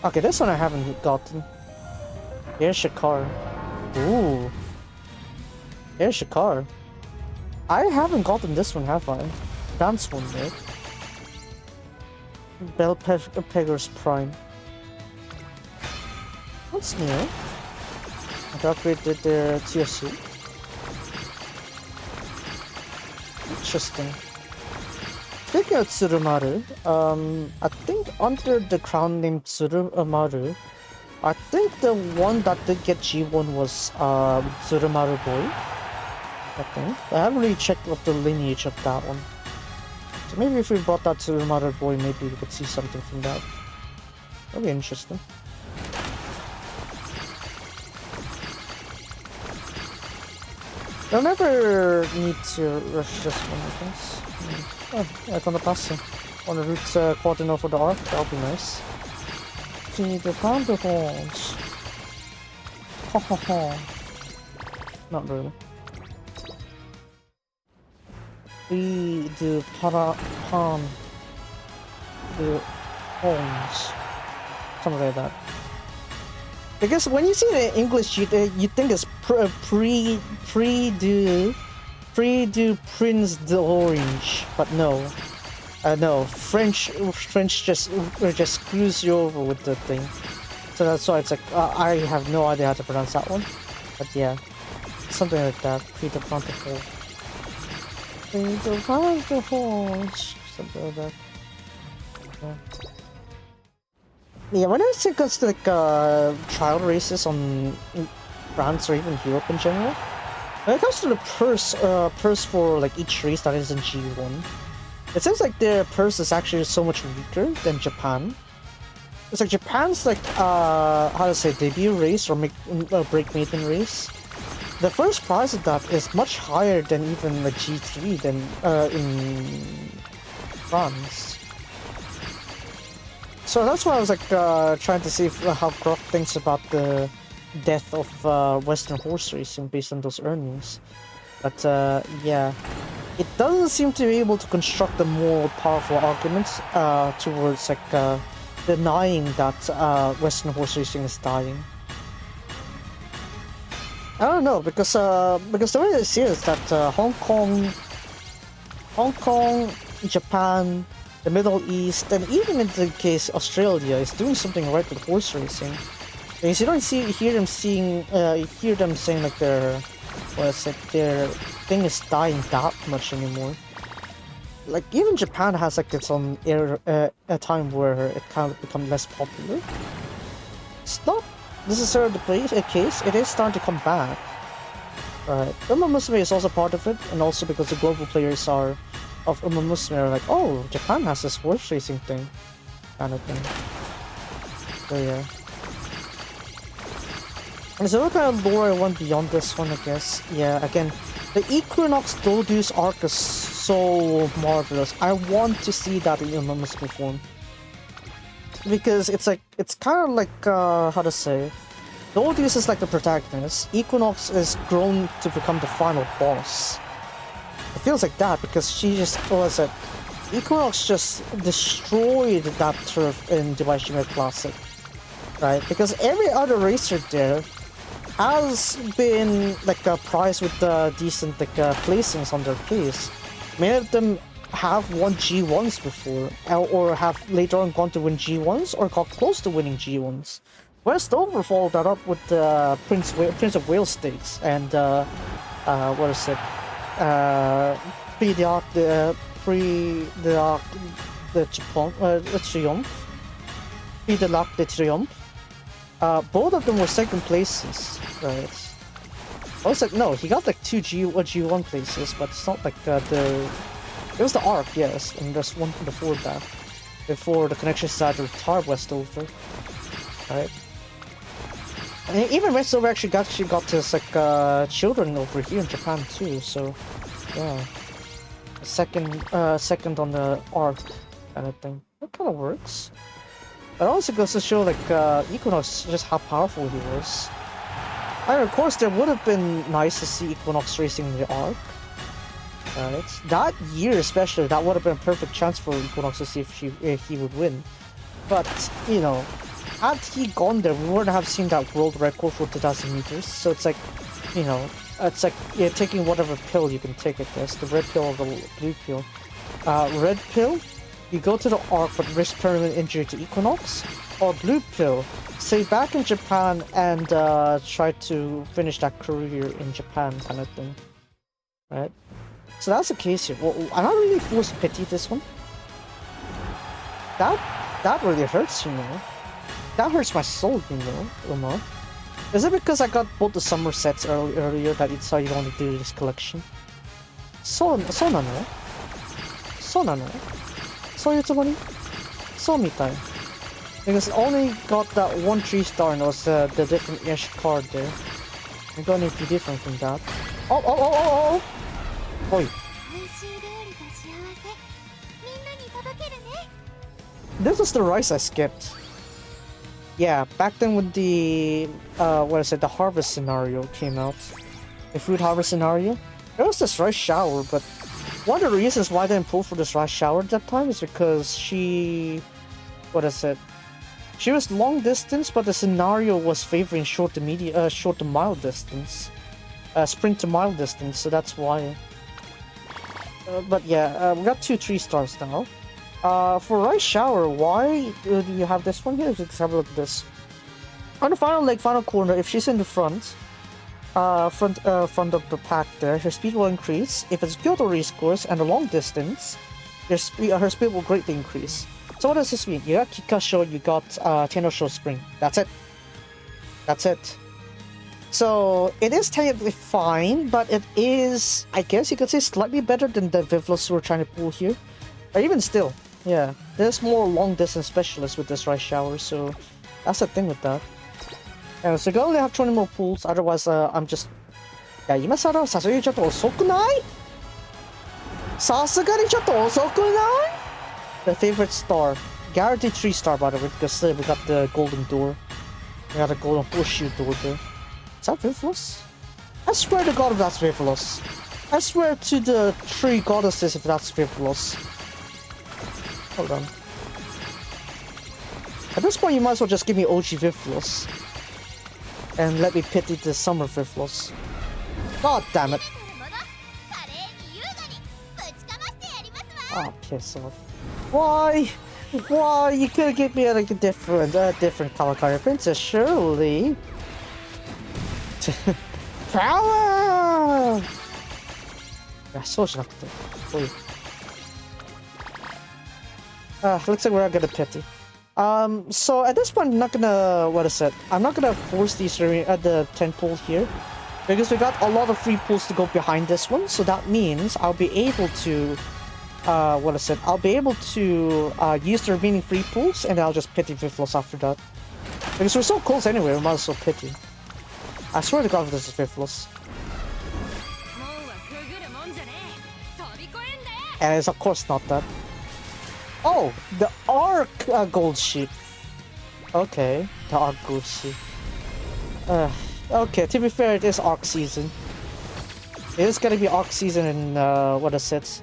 Okay, this one I haven't gotten. Here's Shakar. Ooh. Here's Shakar. I haven't gotten this one, have I? Dance one, right? Pegger's Prime. What's new? I upgraded the TSC. Interesting. Speaking of Tsurumaru, I think under the crown name Tsurumaru, I think the one that did get G1 was Tsurumaru Boy. I think. I haven't really checked what the lineage of that one. So maybe if we brought that Tsurumaru Boy, maybe we could see something from that. That'd be interesting. I'll never need to rush this one, I guess. Oh, yeah, gonna pass it. On the route Quadrino for the arc, that'll be nice. See the pound of horns. Ha ha ha. Not really. We do pan the horns. Something like that. Because when you see it in English, you think it's pre do Prince the Orange, but no, no. French just screws you over with the thing. So that's why it's like I have no idea how to pronounce that one, but yeah, something like that. Pre the Pantaful. Pre the Pantaful. Something like that. Yeah. Yeah, when it comes to like trial races on France or even Europe in general, when it comes to the purse for like each race that is in G1, it seems like their purse is actually so much weaker than Japan. It's like Japan's like how to say debut race or break maiden race. The first prize of that is much higher than even the G3 than in France. So that's why I was like trying to see how Grok thinks about the death of Western horse racing based on those earnings. But yeah, it doesn't seem to be able to construct a more powerful argument towards like denying that Western horse racing is dying. I don't know, because the way I see it is that Hong Kong, Japan, the Middle East, and even in the case Australia is doing something right with horse racing. Because you don't hear them saying like their thing is dying that much anymore. Like even Japan has like its own a time where it kind of become less popular. It's not necessarily the case. It is starting to come back. Right. Musume is also part of it, and also because the global players of Musume are like, oh, Japan has this horse racing thing, kind of thing. So yeah. Is there what kind of lore I want beyond this one, I guess? Yeah, again, the Equinox Dodu's arc is so marvelous. I want to see that in Musume form. Because it's kind of like, how to say, Dodus is like the protagonist, Equinox is grown to become the final boss. It feels like that because she just, Equinox just destroyed that turf in Dubai Shimmer Classic. Right? Because every other racer there has been like prized with decent like placings on their pace. Many of them have won G1s before, or have later on gone to win G1s or got close to winning G1s. West Dover followed that up with the Prince of Wales Stakes and what is it? Prix de Triomphe. Prix de l'Arc de Triomphe. Both of them were second places, right? I was like, no, he got like two G1 places, but it's not like it was the Arc, yes, and there's one before that, before the connection started to retire Westover, right? And even Westover actually got his like children over here in Japan too, so yeah, second on the Arc kind of thing. That kind of works. But also goes to show like Equinox just how powerful he was. And of course, there would have been nice to see Equinox racing the Arc. Right? That year especially, that would have been a perfect chance for Equinox to see if he would win. But, you know, had he gone there, we wouldn't have seen that world record for 2,000 meters. So it's like, you know, it's like taking whatever pill you can take, I guess. The red pill or the blue pill. Red pill, you go to the Arc but risk permanent injury to Equinox. Or blue pill, stay back in Japan and try to finish that career in Japan kind of thing. Right? So that's the case here. Well, I'm not really forced to pity this one. That really hurts, you know. That hurts my soul, you know, Uma. Is it because I got both the summer sets earlier that you decided you want to do this collection? So nano? So your tsumo? So mitai. Because I only got that one 3-star and it was the different ish card there. I'm gonna be different from that. Oh! Oi. This was the rice I skipped. Yeah, back then when the the harvest scenario came out, the fruit harvest scenario, there was this rice shower, but one of the reasons why I didn't pull for this rice shower at that time is because she was long distance, but the scenario was favoring short to mile distance, sprint to mile distance, so that's why. But yeah, we got 2 3-stars now. For rice shower, why do you have this one here? Let's have a look at this. On the final corner, if she's in the front of the pack there, her speed will increase. If it's Kyoto rescores and a long distance, her speed will greatly increase. So what does this mean? You got Kikasho, you got Tenosho Spring. That's it. So it is technically fine, but it is, I guess you could say, slightly better than the Vivlos we're trying to pull here. But even still, yeah, there's more long distance specialists with this rice shower, so that's the thing with that. So you only have 20 more pulls, otherwise I'm just... Yeah, 今更さすがにちょっと遅くない?さすがにちょっと遅くない? The favorite star Guaranteed 3-star, by the way, because we got the golden door. We got a golden horseshoe door there. Is that Vivlos? I swear to God if that's Vivlos. I swear to the 3 goddesses if that's Vivlos. Hold on. At this point, you might as well just give me OG Vivlos. And let me pity the summer Vivlos. God damn it. Oh, piss off. Why? Why? You could have given me like a different color princess, surely. Power! Yeah, so shocked. Looks like we're not gonna pity. So at this point, I'm not gonna, what is it? I'm not gonna force these at the 10 pool here. Because we got a lot of free pools to go behind this one. So that means I'll be able to, what is it? I'll be able to use the remaining free pools and I'll just pity Vivlos after that. Because we're so close anyway, we might as well pity. I swear to God this is Vivlos. And it's of course not that. Oh, the Arc gold sheet. Okay, the Arc gold sheet. Okay, to be fair, it is Arc season. It is gonna be Arc season in, what is it?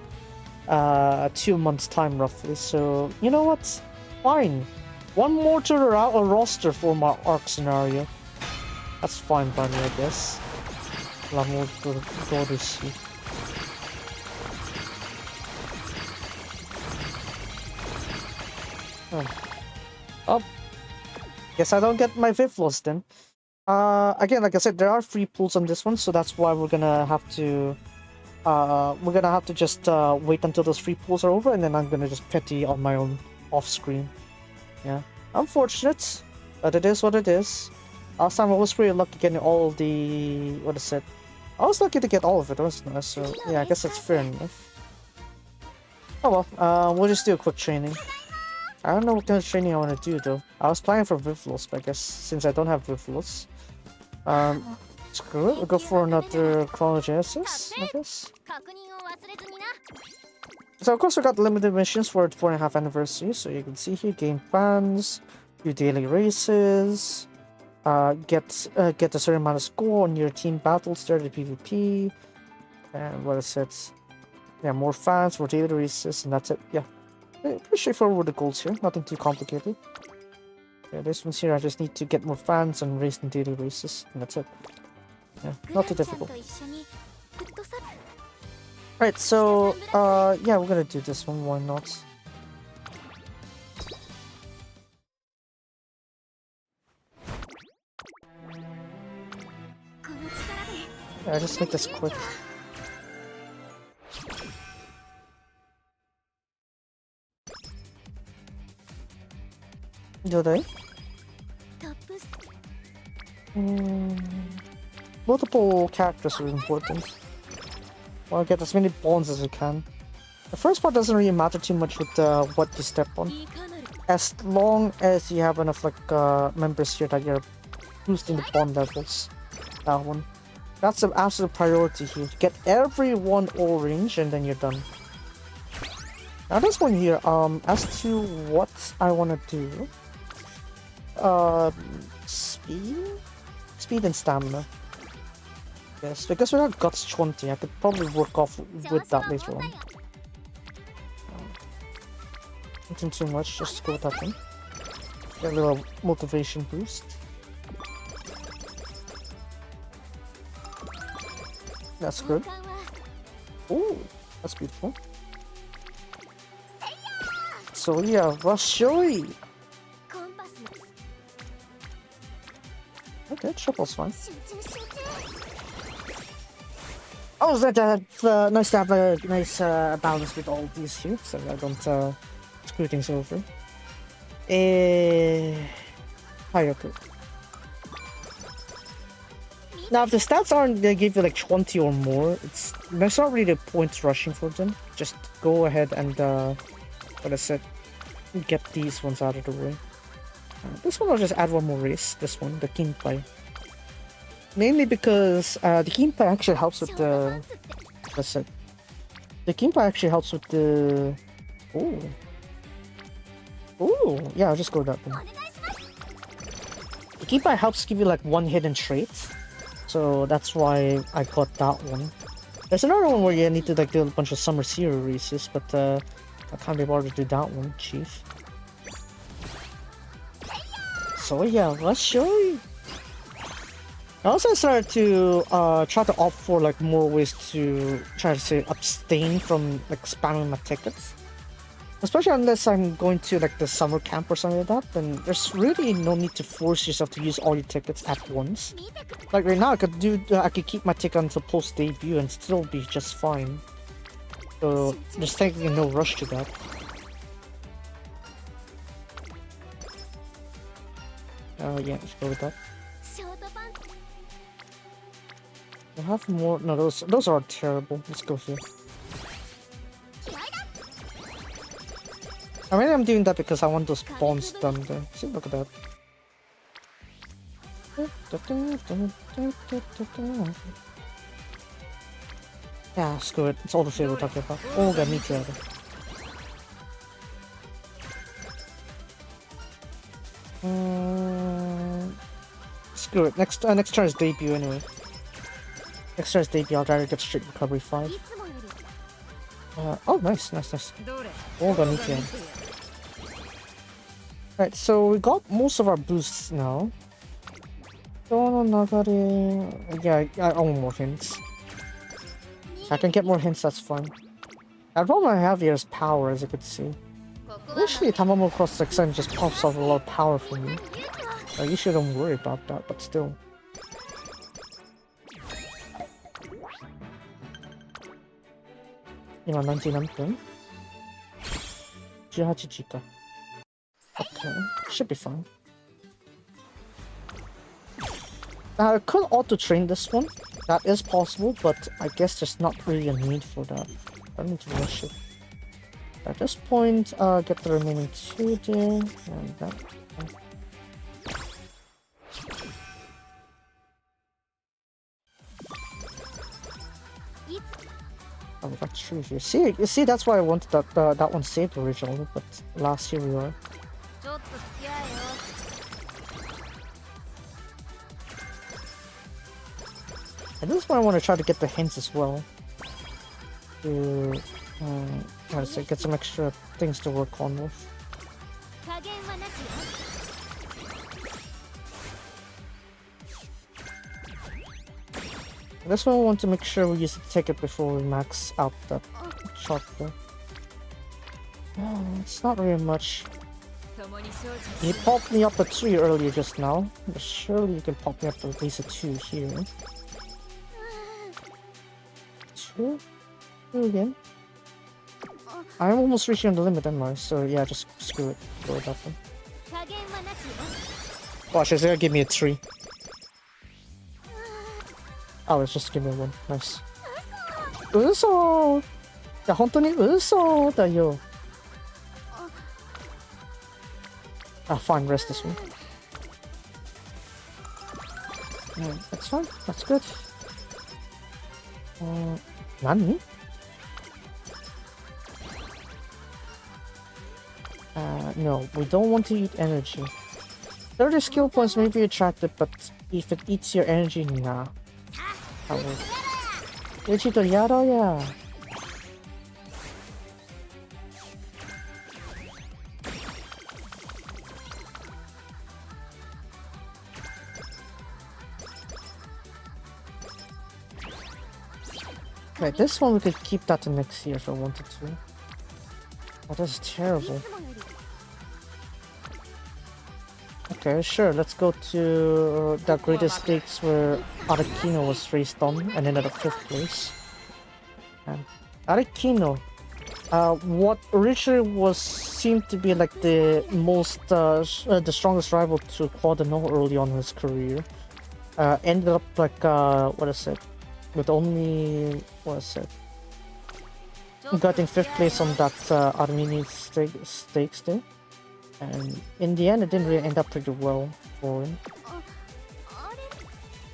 2 months time roughly, so you know what? Fine. One more to the roster for my Arc scenario. That's fine by me, I guess. L'amour go to see. Oh. Guess I don't get my Vivlos then. Again, like I said, there are free pools on this one, so that's why we're gonna have to just wait until those free pools are over, and then I'm gonna just petty on my own off screen. Yeah, unfortunate, but it is what it is. Last time I was pretty lucky getting all the, what is it? I was lucky to get all of it, wasn't I? So yeah, I guess that's fair enough. Oh well, we'll just do a quick training. I don't know what kind of training I want to do though. I was planning for Vivlos, but I guess since I don't have Vivlos, screw it. We'll go for another Chronogenesis, I guess. So of course we got limited missions for the 4.5 anniversary. So you can see here, gain fans, do daily races, get a certain amount of score on your team battles there, the PvP, and what is it? Yeah, more fans, more daily races, and that's it. Yeah. Pretty straightforward with the goals here, nothing too complicated. Yeah, this one's here, I just need to get more fans and race in daily races, and that's it. Yeah, not too difficult. Right, so, yeah, we're gonna do this one, why not? Yeah, just make this quick. Do they? Multiple characters are important. Want to get as many bonds as we can. The first part doesn't really matter too much with what you step on. As long as you have enough like members here that you're boosting the bond levels. That one. That's the absolute priority here. Get everyone orange and then you're done. Now this one here, as to what I want to do. Speed and stamina. Yes, because we have guts 20, I could probably work off with that later on. Nothing too much, just go with that one. Get a little motivation boost. That's good. Ooh, that's beautiful. So yeah, Resleri. Okay, triple's fine. Oh, that's nice to have a nice balance with all these here, so I don't screw things over. Hayaku. Now, if the stats aren't they give you like 20 or more, there's not really a point rushing for them. Just go ahead and what I said, get these ones out of the way. This one I'll just add one more race. This one, the Kinpai. Mainly because the Kinpai actually helps with the. What's it? The Kinpai actually helps with the. Oh. Ooh, yeah, I'll just go with that one. Ikibai helps give you like one hidden trait, so that's why I got that one. There's another one where you need to like do a bunch of summer series, but I can't be bothered to do that one, chief. So yeah, let's show you. I also started to try to opt for like more ways to try to say abstain from like spamming my tickets. Especially unless I'm going to like the summer camp or something like that, then there's really no need to force yourself to use all your tickets at once. Like right now, I could keep my ticket until post debut and still be just fine. So there's technically no rush to that. Yeah, let's go with that. I have more. No, those are terrible. Let's go here. I mean, I'm doing that because I want those bombs done there. See, look at that. Yeah, screw it. It's all the shit we're talking about. Oh, got me together. Screw it. Next turn is debut anyway. Next turn is debut. I'll try to get straight recovery 5. Oh, nice. Oh, got me together. Right, so we got most of our boosts now. Yeah, I want more hints. If I can get more hints, that's fine. The problem I have here is power, as you can see. Usually, Tamamo Cross Extend just pops off a lot of power for me. I usually don't worry about that, but still. You know, 99 分. 18時か. Okay, should be fine. I could auto-train this one. That is possible, but I guess there's not really a need for that. I don't need to rush it. At this point, get the remaining 2 there, and that. Oh, we got 2 here. See, that's why I wanted that one saved originally, but last year we were. And this one I want to try to get the hints as well. To how to say, get some extra things to work on with. This one I want to make sure we use the ticket before we max out that shot there. Oh, it's not very much. He popped me up a 3 earlier just now, but surely you can pop me up at least a 2 here. 2? 2 again? I'm almost reaching the limit anyway, so yeah, just screw it. Go with that one. Watch, it's gonna give me a 3. Oh, it's just give me a 1. Nice. Uso! Yeah, 本当に嘘だよ. Ah, fine, rest this one. That's fine, that's good. Nani? No, we don't want to eat energy. 30 skill points may be attractive, but if it eats your energy, nah. I would. Ichito yaro ya. Right, this one we could keep that to next year if I wanted to. Oh, this is terrible. Okay, sure, let's go to the greatest stakes where Arakino was raced on and ended up 5th place. And Arakino, what originally seemed to be like the the strongest rival to Quadano early on in his career, ended up like, with only, getting 5th place on that Armenian stakes there. And in the end, it didn't really end up pretty well for him.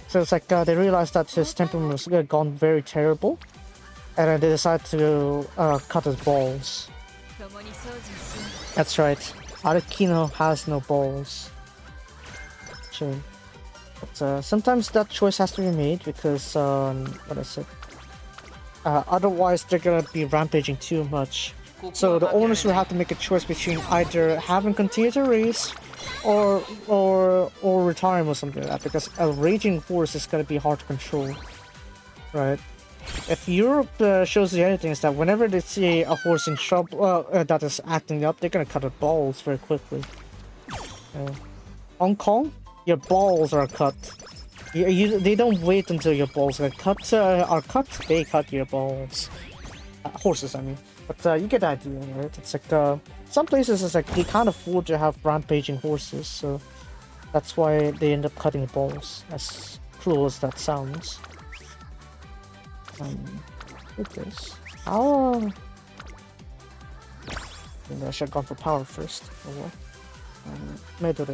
So it's like they realized that his temperament was gone very terrible, and they decided to cut his balls. That's right. Arakino has no balls. Shame. But sometimes that choice has to be made because, what is it? Otherwise, they're gonna be rampaging too much. So the owners will have to make a choice between either having continued to race or retiring or something like that, because a raging horse is gonna be hard to control, right? If Europe shows you anything, is that whenever they see a horse in trouble that is acting up, they're gonna cut their balls very quickly. Hong Kong, your balls are cut. They don't wait until your balls are cut. They cut your balls. Horses, I mean. But you get the idea, right? It's like some places it's like they can't afford to have rampaging horses, so that's why they end up cutting balls. As cruel as that sounds. With this. Oh. Maybe I should have gone for power first. Oh well. メド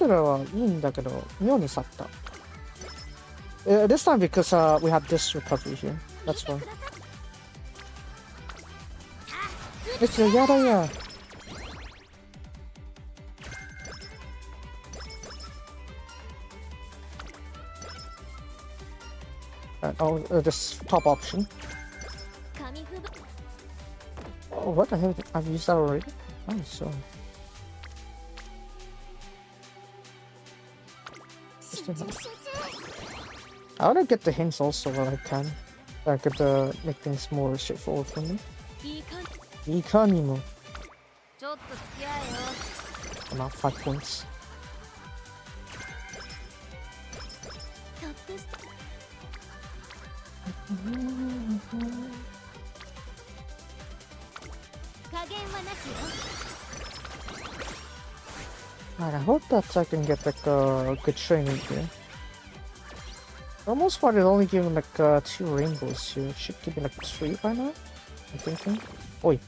レはいいんだけど、妙に去った。This time because we have this recovery here. That's why. It's a yada ya. This top option. Oh, what the hell? I've used that already? Oh, so. I wanna get the hints also while I can. I could make things more straightforward for me. Ikanimo. Not 5 points. Alright, I hope that I can get like a good training here. For the most part, it's only giving like 2 rainbows here. It should give me like 3 by now, I'm thinking. Oi.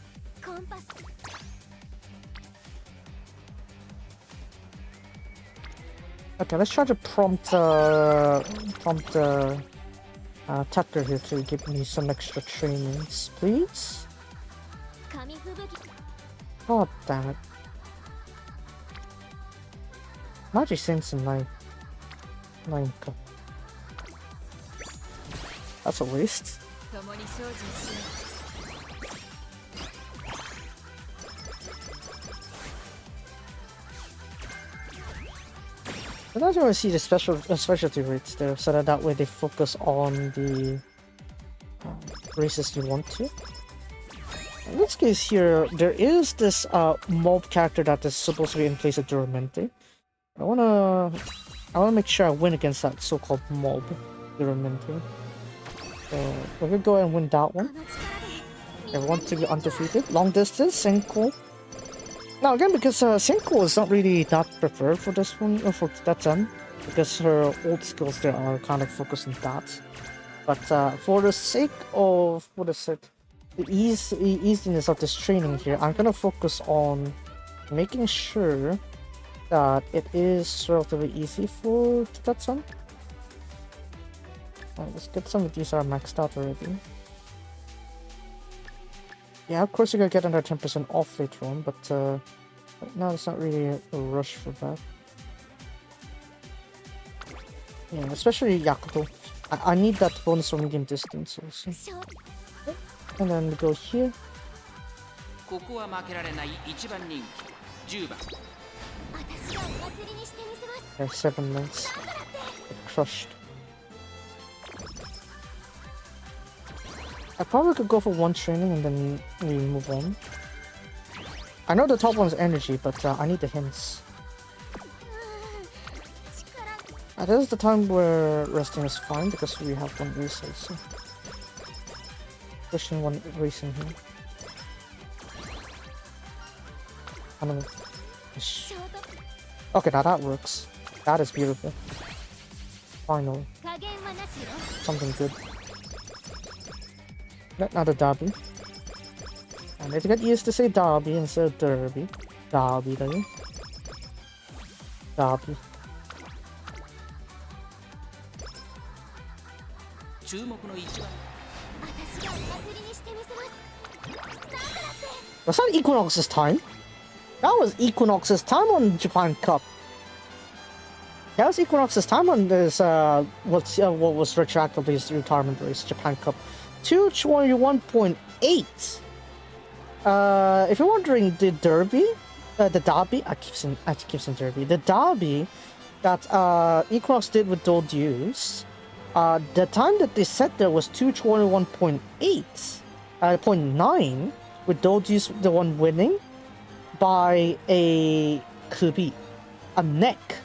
Okay, let's try to prompt Tucker here to give me some extra trainings, please. God damn it. Magic Sense in 9. 9 cup. That's a waste. I don't want to see the specialty rates there, so that way they focus on the races you want to. In this case here, there is this mob character that is supposed to be in place of Duramente. I wanna make sure I win against that so-called mob, Duramente. So we're gonna go ahead and win that one. I want to be undefeated. Long distance, Senko. Now again, because Senko is not really that preferred for this one, or for that time, because her old skills there are kind of focused on that. But for the sake of, what is it, the easiness of this training here, I'm gonna focus on making sure that it is relatively easy for Tatsan. Let's get some of these are maxed out already. Yeah, of course you're gonna get another 10% off later on, but right now it's not really a rush for that. Yeah, especially Yakuto. I need that bonus for medium distance also. And then we go here. Yeah, 7 minutes. Crushed. I probably could go for 1 training and then we move on. I know the top one's energy, but I need the hints. This is the time where resting is fine because we have 1 race also. Pushing 1 race in here. I don't know. Okay, now that works. That is beautiful. Finally. Something good. Not a derby. I need to get used to say derby instead of derby. Derby, though. Derby. Was that Equinox's time? That was Equinox's time on Japan Cup. That was Equinox's time on this, what was retroactively his retirement race, Japan Cup. 221.8. If you're wondering, the derby, I keep saying derby. The derby that Equinox did with Dodius, the time that they set there was 221.8.9, with Dodius the one winning by a kubi, a neck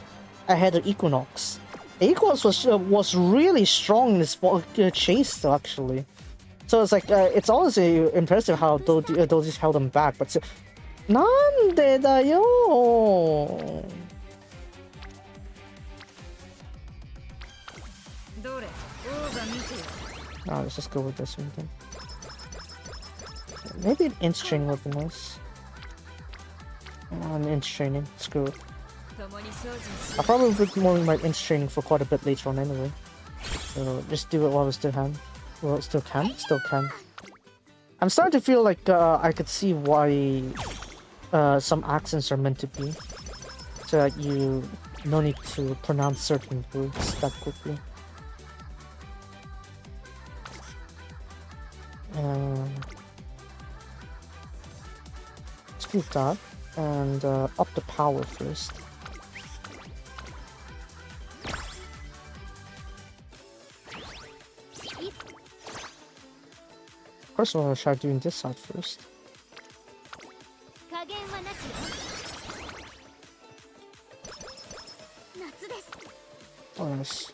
ahead of Equinox. Equinox was really strong in this chase though, actually. So it's like it's honestly impressive how Dodius held him back, but Nande da yo. No, let's just go with this one then. Maybe an inch training would be nice. An inch training, screw it. I'll probably be more my inch training for quite a bit later on anyway. So just do it while we still can. Well, it still can? Still can. I'm starting to feel like I could see why some accents are meant to be. So that you no need to pronounce certain words that quickly. Let's keep that and up the power first. First of all, I'll try doing this side first. Oh, nice.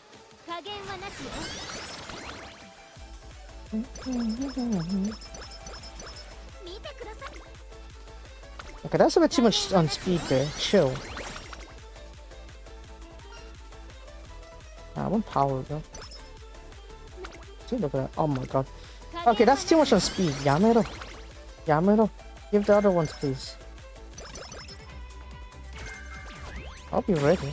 Okay, that's a bit too much on speed there. Chill. I want power though. See, look at that. Oh my god. Okay, that's too much on speed. Yamero. Yamero. Give the other ones, please. I'll be ready.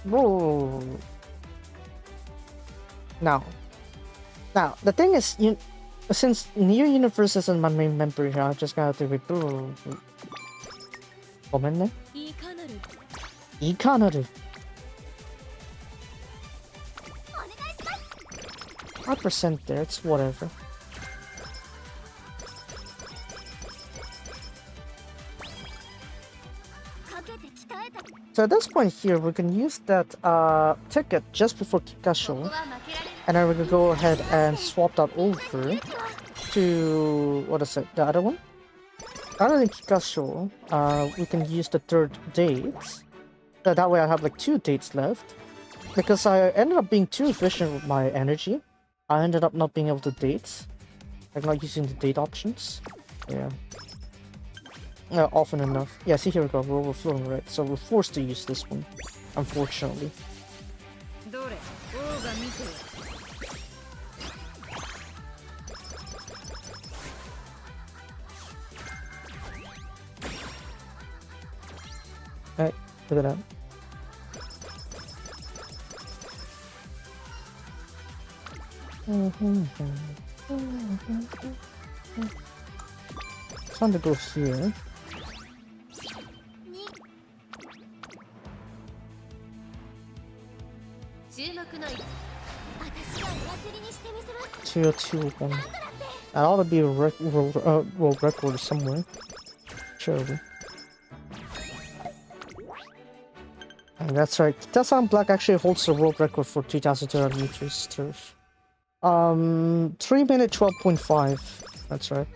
Whoa. Now, the thing is, since Near Universe isn't my main member here, I just gotta do it. Comment. いかなる 5% there, it's whatever. So at this point here, we can use that ticket just before Kikasho, and then we can go ahead and swap that over to, what is it, the other one? Other than Kikasho, we can use the third date. So that way I have like 2 dates left. Because I ended up being too efficient with my energy. I ended up not being able to date. Like not using the date options. Yeah. Often enough. Yeah, see, here we go, we're overflowing, right? So we're forced to use this one, unfortunately. Alright, look at that. Time to go here. Tier 2 one. That ought to be a world record somewhere. Surely. And that's right. Kitasan Black actually holds the world record for 3,200 meters turf. 3 minute 12.5. That's right.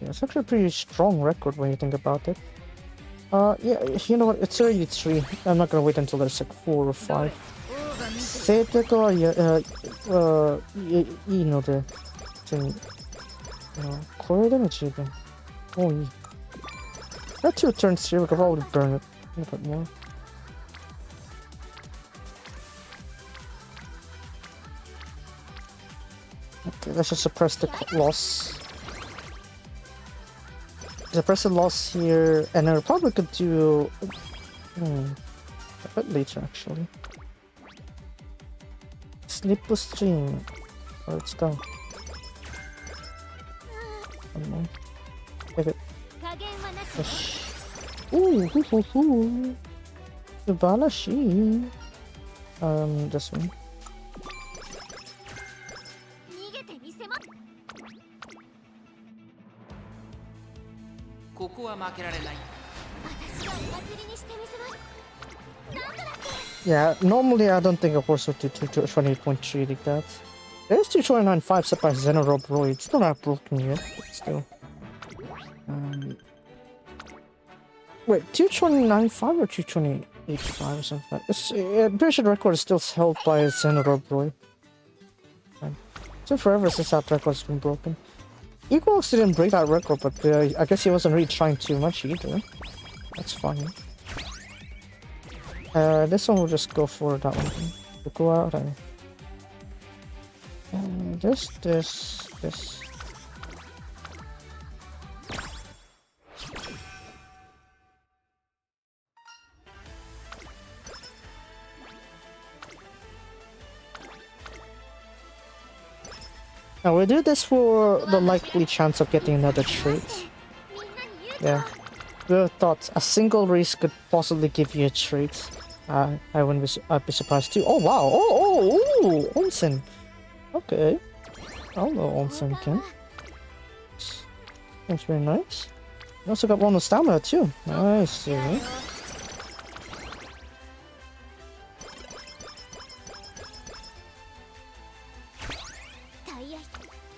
Yeah, it's actually a pretty strong record when you think about it. Yeah, you know what? It's already 3. I'm not gonna wait until there's like 4 or 5. 性格はいいので、普通にこれでも十分。もういい。Got 2 turns here, we could probably burn it a little bit more. Okay, let's just suppress the loss. Suppress the loss here, and I probably could do a bit later actually. Slipstream. Let's go. don't know. Give it. 加減はなし Yoし。Ooh, hoo, hoo, hoo. Subalashi. This one. 逃げてみせまここは負けられない。私がお祭りにしてみせます。 Yeah, normally I don't think a horse would do 228.3 like that. There's 229.5 set by Xenorob Roy. It's not that broken yet, but still. Wait, 229.5 or 228.5 or something? I'm pretty sure the record is still held by Xenorob Roy. It's been forever since that record's been broken. Equals didn't break that record, but I guess he wasn't really trying too much either. That's fine. This one will just go for that one. We'll go out and this. Now we do this for the likely chance of getting another trait. Yeah. Who thought a single race could possibly give you a trait? I'd be surprised too. Oh wow! Oh, Onsen. Okay. I'll know Onsen can. That's very nice. You also got one with stamina too. Nice. Yeah.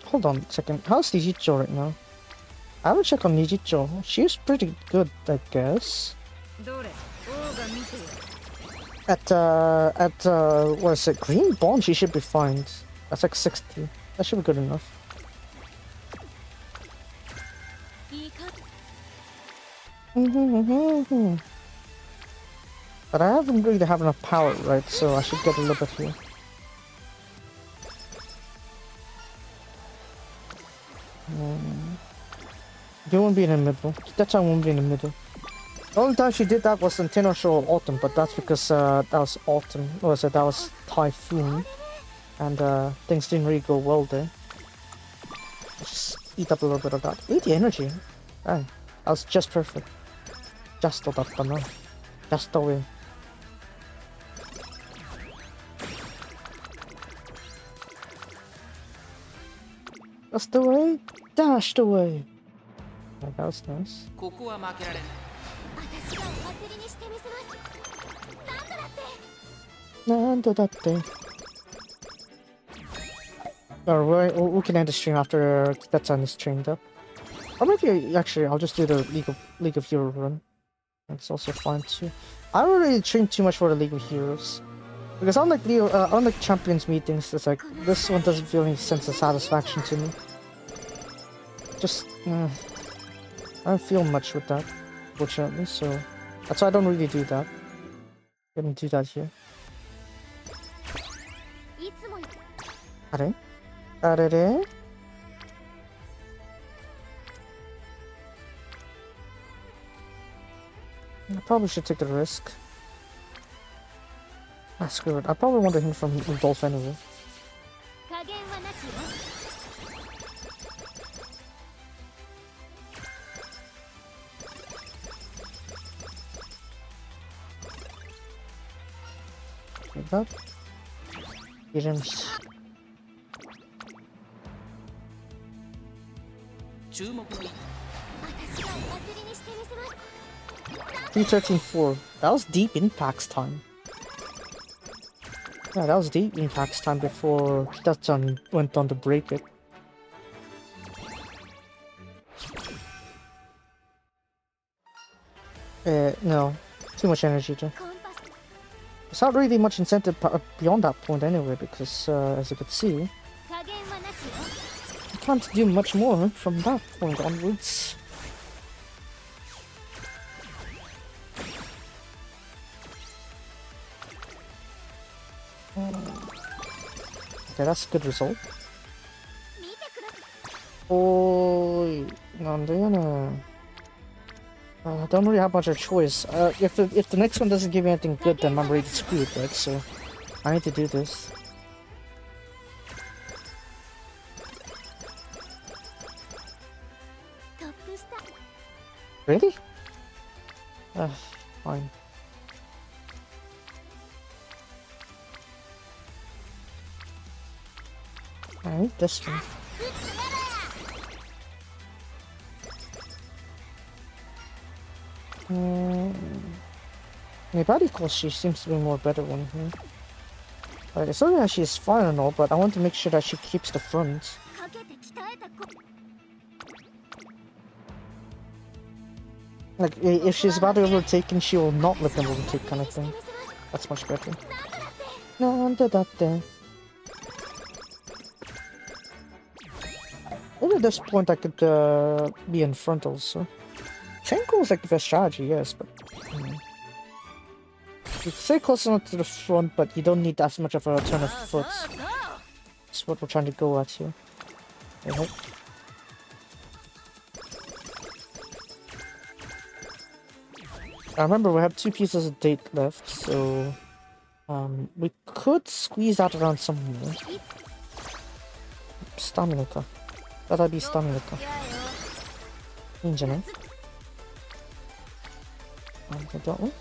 Hold on a second. How's Nijicho right now? I will check on Nijicho. She's pretty good, I guess. At what is it? Green Bond, she should be fine. That's like 60. That should be good enough. But I haven't really have enough power, right? So I should get a little bit here. You won't be in the middle. That time won't be in the middle. The only time she did that was in Tenor Show Autumn, but that's because that was Autumn. Or was it? That was Typhoon. And things didn't really go well there. Just eat up a little bit of that. 80 energy. Dang. That was just perfect. Just the way. Just the way. Dashed away. Yeah, that was nice. ここは負けられない。私がお祭りにしてみせます。なんだだって。Or we can end the stream after Kitatsan is trained up. Or maybe actually I'll just do the League of Heroes run. That's also fine too. I don't really train too much for the League of Heroes. Because unlike Champions meetings, it's like this one doesn't feel any sense of satisfaction to me. Just I don't feel much with that, fortunately, so that's why I don't really do that. I didn't do that here. Arere? I probably should take the risk. Ah, screw it. I probably want to hit from Rudolph anyway. Like that. Items. 注目の 313.4. That was deep impacts time. Yeah, that was deep impacts time before Kitachan went on to break it. No. Too much energy there. There's not really much incentive beyond that point anyway, because as you could see, you can't do much more from that point onwards. Okay, that's a good result. Oh, I don't really have much of a choice. If the next one doesn't give me anything good, then I'm really screwed, right? So I need to do this. トップスター Really? Fine. I need this one. Maybe she seems to be more better one here. Alright, it's not that she's fine and all, but I want to make sure that she keeps the front. かけて鍛えたこ Like, if she's about to overtake, she will not let them overtake kind of thing. That's much better. Maybe at this point I could be in front also. Chenko is like the best strategy, yes, but... You can stay close enough to the front, but you don't need as much of a turn of foot. That's what we're trying to go at here. Okay. I remember we have 2 pieces of date left, so... we could squeeze that around somewhere. Stamina ka. That'll be stamina ka. いいんじゃない? That one?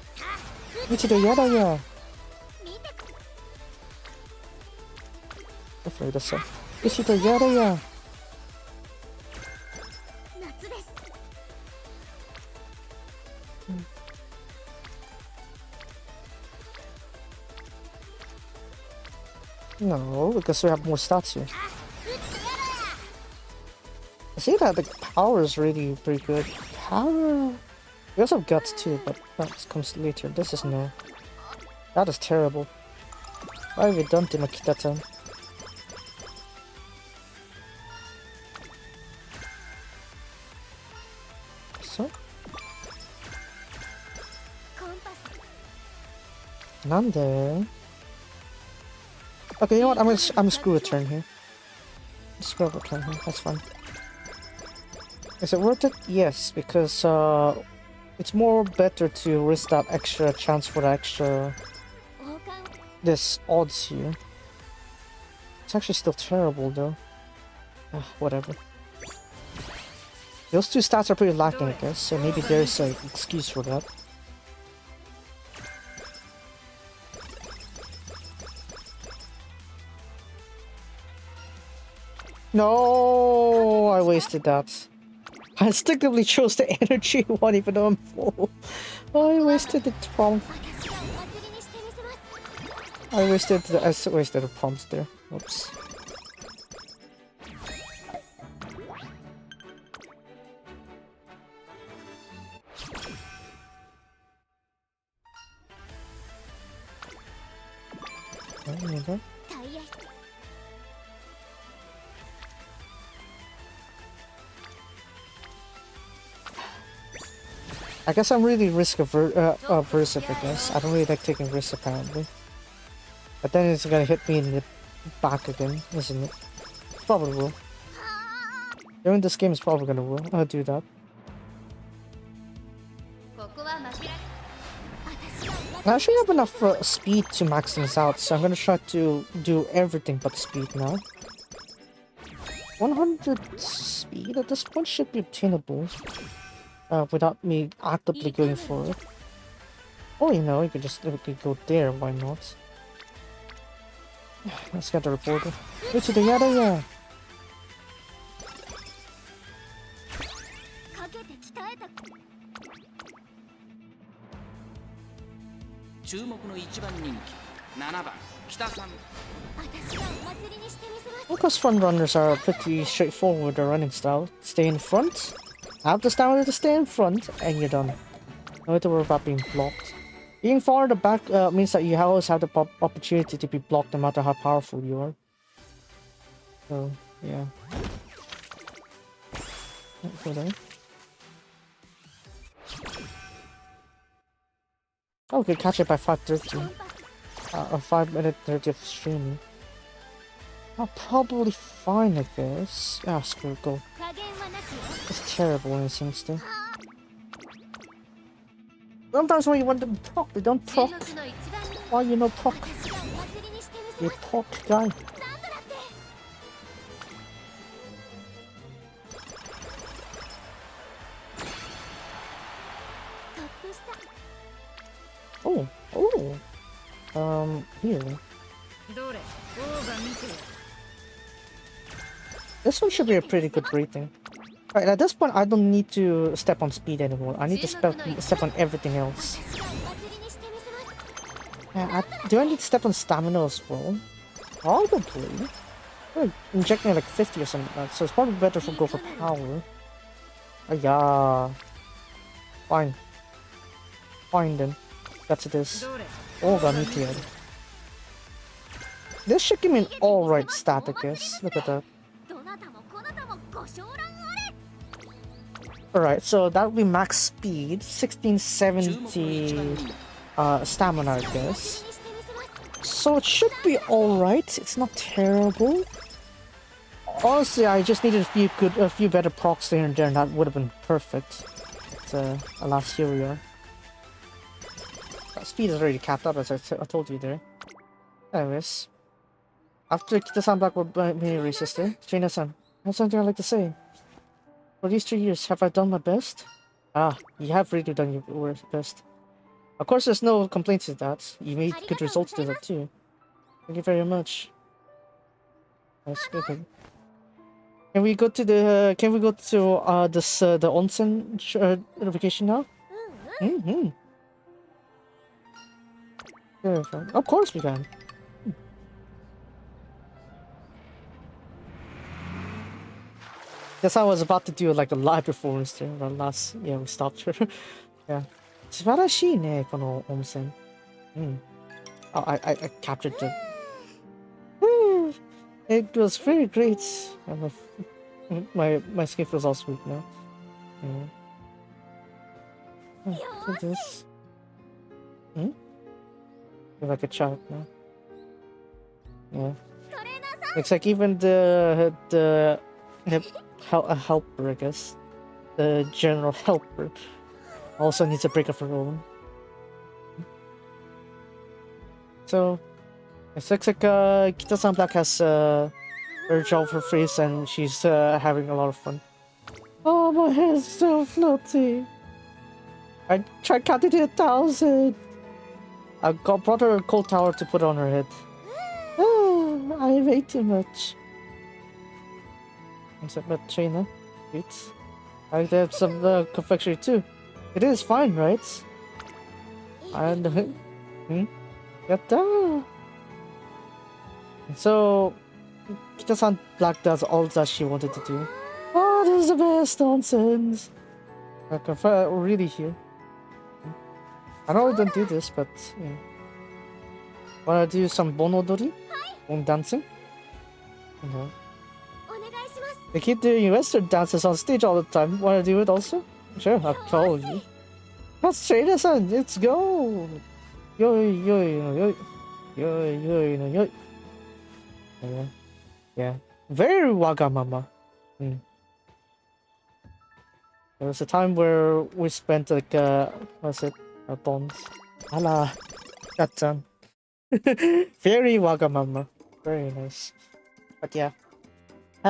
一度やだよ. Definitely this one. 一度やだよ. 夏です No, because we have more stats here. I see that the power is really pretty good. Power... We also have guts too, but that comes later. This is no. That is terrible. Why have we done to Makita-tan? So? コンパス Nande? Okay, you know what? I'm gonna screw a turn here. Screw a turn here. That's fine. Is it worth it? Yes, because it's more better to risk that extra chance for the extra 王冠 this odds here. It's actually still terrible though. Whatever. Those 2 stats are pretty lacking, I guess, so maybe there's an excuse for that. No, I wasted that. I instinctively chose the energy one even though I'm full. I wasted the prompt. 私がお祭りにしてみせます I wasted the prompts there. Whoops. Okay. タイヤ I guess I'm really averse, I guess. I don't really like taking risks apparently. But then it's gonna hit me in the back again, isn't it? Probably will. During this game, it's probably gonna do that. ここは負けられ I actually have enough speed to max things out, so I'm gonna try to do everything but speed now. 100 speed at this point should be obtainable. Without me actively going for it. Or you know, we could go there, why not? Let's get the reporter. Which is the yada ya? かけて鍛えた注目の1番人気7番北さん私がお祭りにしてみせます Because front runners are pretty straightforward with their running style. Stay in front, have the stamina to stay in front, and you're done. No need to worry about being blocked. Being far in the back means that you always have the opportunity to be blocked no matter how powerful you are. So, yeah. Go there. Oh, we could catch it by 5:30. Or 5 minute 30 of streaming. I'll probably fine, I guess. Ah, screw it, go. 加減はなしよ It's terrible when it seems to. Sometimes when you want them to proc, they don't 注 proc. 目の1番人 Why you no proc? 私がお祭りにしてみせ You ます proc guy. なんだだって Oh, oh. Here. どれ王が見てよ This one should be a pretty good rating. Right, at this point, I don't need to step on speed anymore. I need to step on everything else. 私がお祭りにしてみせます Do I need to step on stamina as well? Probably. I'm injecting like 50 or something like that, so it's probably better to go for power. Yeah. Fine. Fine then. That's this. どれ Oh, got me too. This should give me an alright stat, I guess. Look at that. どなたもこなたもご賞覧あれ Alright, so that would be max speed, 1670 stamina, I guess. にしてみせます So it should be alright. It's not terrible. Honestly, I just needed a few better procs here and there, and that would have been perfect. But alas, here we are. Speed is already capped up, as I told you there. Anyways, after Kita-san back with me, sister, Trina-san, I have something I'd like to say. For these 3 years, have I done my best? Ah, you have really done your best. Of course, there's no complaints to that. You made good results to that too. Thank you very much. That's good. Can we go to the the onsen vacation now? Mm-hmm. Yeah, of course we can. Guess I was about to do like a live performance there, but last we stopped her. Yeah. 素晴らしいね、この温泉。Oh, I captured the. It was very great. My skin feels all sweet now. Look at this. You're like a child now. Yeah. Looks like even the helper, I guess, the general helper, also needs a break of her own. So it looks like Kita-san Black has her jaw off her face and she's having a lot of fun. Oh, my hair's so floaty. I tried counting to 1,000. I brought her a cold tower to put on her head. I ate too much. Except that Trina, it's. I have some confectionery too. It is fine, right? And yatta. So Kita-san Black does all that she wanted to do. Oh, this is the best nonsense. I can really hear. I know I don't do this, but yeah. Wanna do some bonodori? On dancing? No. お願いします They keep doing Western dances on stage all the time. Wanna do it also? Sure, I'll call you. Let's train us on. Let's go. Yo yo yo yo yo yo. Yeah. Very wagamama. There was a time where we spent like what's it? Our bonds. Ala. Got done. Very wagamama. Very nice. But yeah.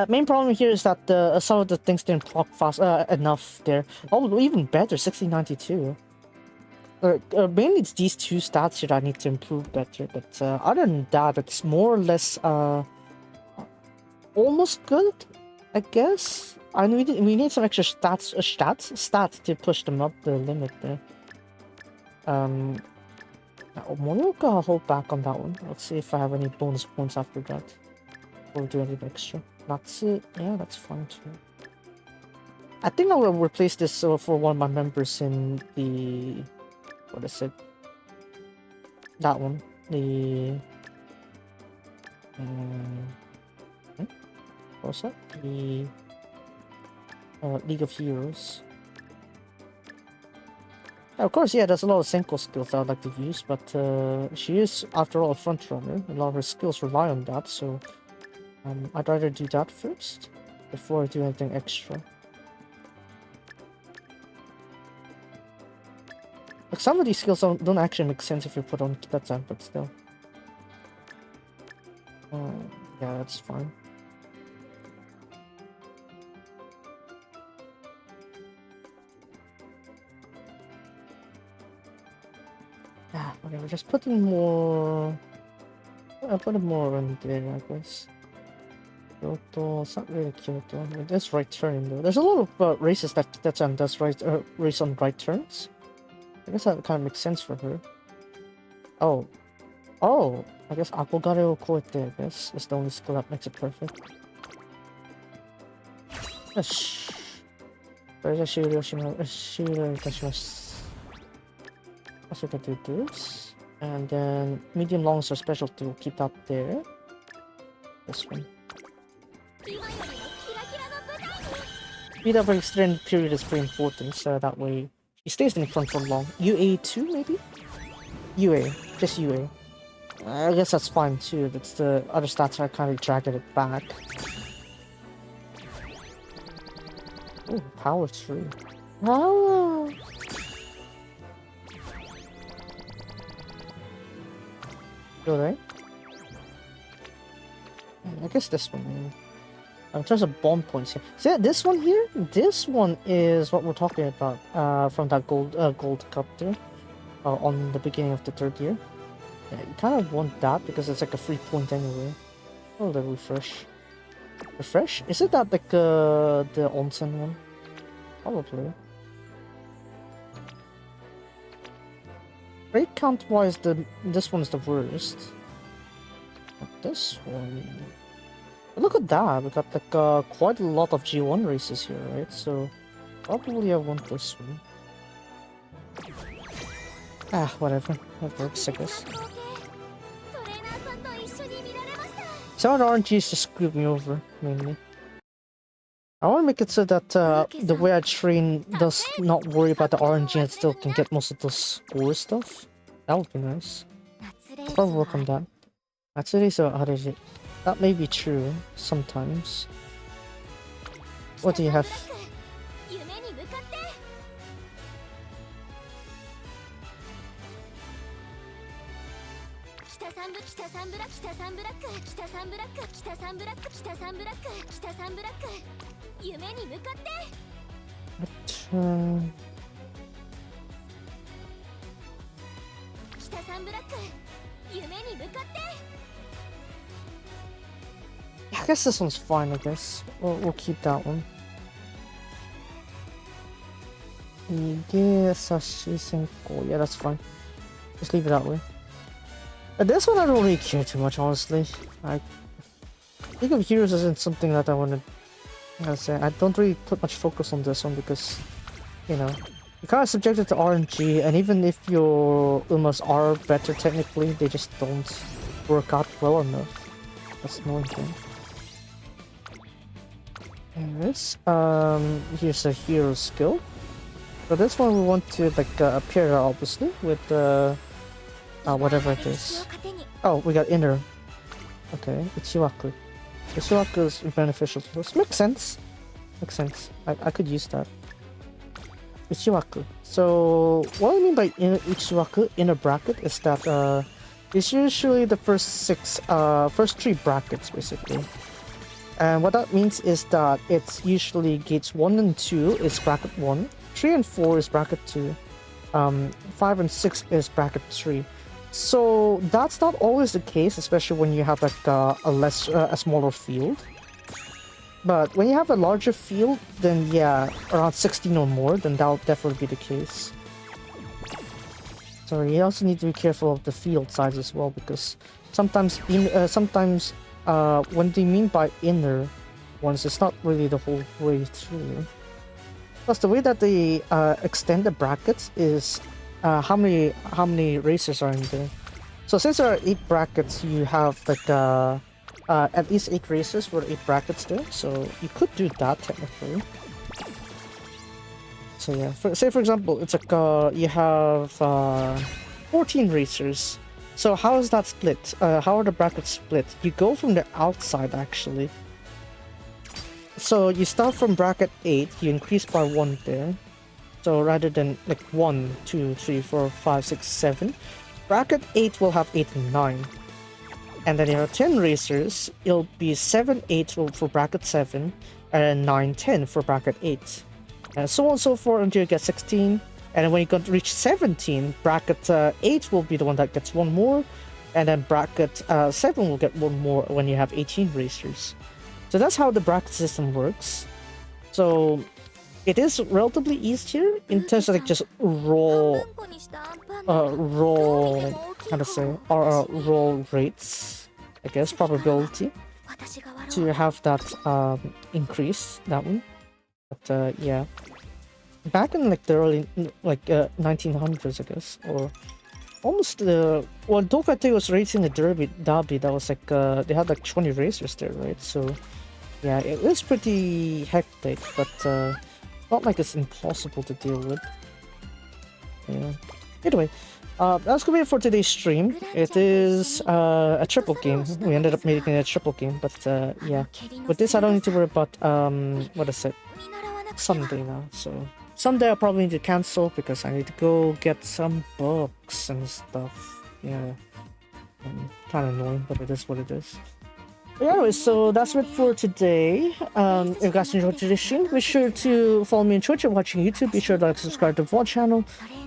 Main problem here is that some of the things didn't proc fast enough there. Oh, even better, 1692. Mainly it's these two stats here that I need to improve better, but other than that, it's more or less almost good, I guess. And we need some extra stats to push them up the limit there. Morioka, I'll hold back on that one. Let's see if I have any bonus points after that. We'll do anything extra. That's it. Yeah, that's fine too. I think I will replace this for one of my members in the... What is it? That one. The... What's that? The... League of Heroes. Of course, yeah, there's a lot of Senko skills I'd like to use, but she is, after all, a front runner. A lot of her skills rely on that, so I'd rather do that first before I do anything extra. Like, some of these skills don't actually make sense if you put on that time, but still. Yeah, that's fine. Ah, whatever. Just put in more. I'll put in more in there, I guess. Kyoto. It's not really Kyoto. I mean, there's right turn though. There's a lot of races that's on does right race on right turns. I guess that kind of makes sense for her. Oh, oh. I guess Akogare will Koete, I guess. It's the only skill that makes it perfect. Yes. それじゃ終了しま、終了いたします。So we can do this. And then medium longs are specialty, we'll keep that there. This one. Speed up for extended period is pretty important, so that way he stays in front for long. UA2 maybe? UA, just UA. I guess that's fine too, that's the other stats are kind of dragging it back. Oh, power 3. Oh! Good, right? I guess this one. In terms of bomb points here. See, this one here? This one is what we're talking about from that gold cup there. On the beginning of the 3rd year. Yeah, you kind of want that because it's like a free point anyway. Oh, the refresh. Refresh? Is it that like the onsen one? Probably. Rate count wise, this one is the worst. But this one. Look at that. We got like quite a lot of G1 races here, right? So probably I want this one. Ah, whatever. That works, I guess. Some of the RNGs just screwed me over, mainly. I want to make it so that the way I train does not worry about the RNG and still can get most of the score stuff. That would be nice. I'll probably work on that. Atelier or Atelier. That may be true, sometimes. What do you have? I guess this one's fine, I guess. We'll keep that one. Yeah, that's fine. Just leave it that way. This one I don't really care too much, honestly. League of Heroes isn't something that I want to say. I don't really put much focus on this one because, you know, you're kind of subjected to RNG, and even if your Umas are better technically, they just don't work out well enough. That's the annoying thing. Anyways, here's a hero skill. So this one we want to like appear obviously with whatever it is. Oh, we got inner. Okay, Ichiwaku. Ichiwaku is beneficial to us. Makes sense. Makes sense. I could use that. Ichiwaku. So what I mean by Ichiwaku, inner bracket, is that it's usually the first 3 brackets basically. And what that means is that it's usually gates 1 and 2 is bracket 1, 3 and 4 is bracket 2, 5 and 6 is bracket 3. So that's not always the case, especially when you have like a smaller field. But when you have a larger field, then yeah, around 16 or more, then that'll definitely be the case. So you also need to be careful of the field size as well, because sometimes when they mean by inner ones, it's not really the whole way through. Plus, the way that they extend the brackets is how many races are in there. So since there are 8 brackets, you have like at least 8 races with 8 brackets there. So you could do that technically. So yeah, say for example, it's like you have 14 racers. So how is that split? How are the brackets split? You go from the outside actually. So you start from bracket 8, you increase by 1 there. So rather than like 1, 2, 3, 4, 5, 6, 7, bracket 8 will have 8 and 9. And then you have 10 racers, it'll be 7, 8 for bracket 7, and 9, 10 for bracket 8. And so on and so forth until you get 16, And then when you reach 17, bracket 8 will be the one that gets one more, and then bracket 7 will get one more when you have 18 racers. So that's how the bracket system works. So it is relatively easier in terms of like just raw how to say, raw rates, I guess, probability to have that increase, that one. But yeah, back in like the early 1900s, I guess, or almost when Dokate was racing the derby, that was like they had like 20 racers there, right? So yeah, it was pretty hectic, but not like it's impossible to deal with. Yeah. Anyway, that's gonna be it for today's stream. It is a triple game. We ended up making it a triple game, but yeah. With this, I don't need to worry about what is it? Sunday now. So Sunday I probably need to cancel because I need to go get some books and stuff. Yeah, kind of annoying, but it is what it is. But anyway, so that's it for today. If you guys enjoyed today's stream, be sure to follow me on Twitch and watching YouTube. Be sure to like, subscribe to the VOD channel,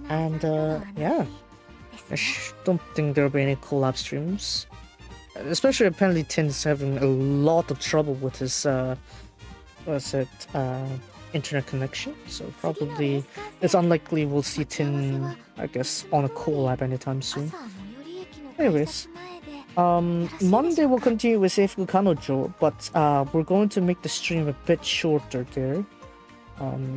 and yeah. I don't think there'll be any collab streams. Especially apparently Tin's having a lot of trouble with his internet connection. So probably it's unlikely we'll see Tin, I guess, on a collab anytime soon. Anyways, Monday we'll continue with Seifuku Kanojo, but we're going to make the stream a bit shorter there.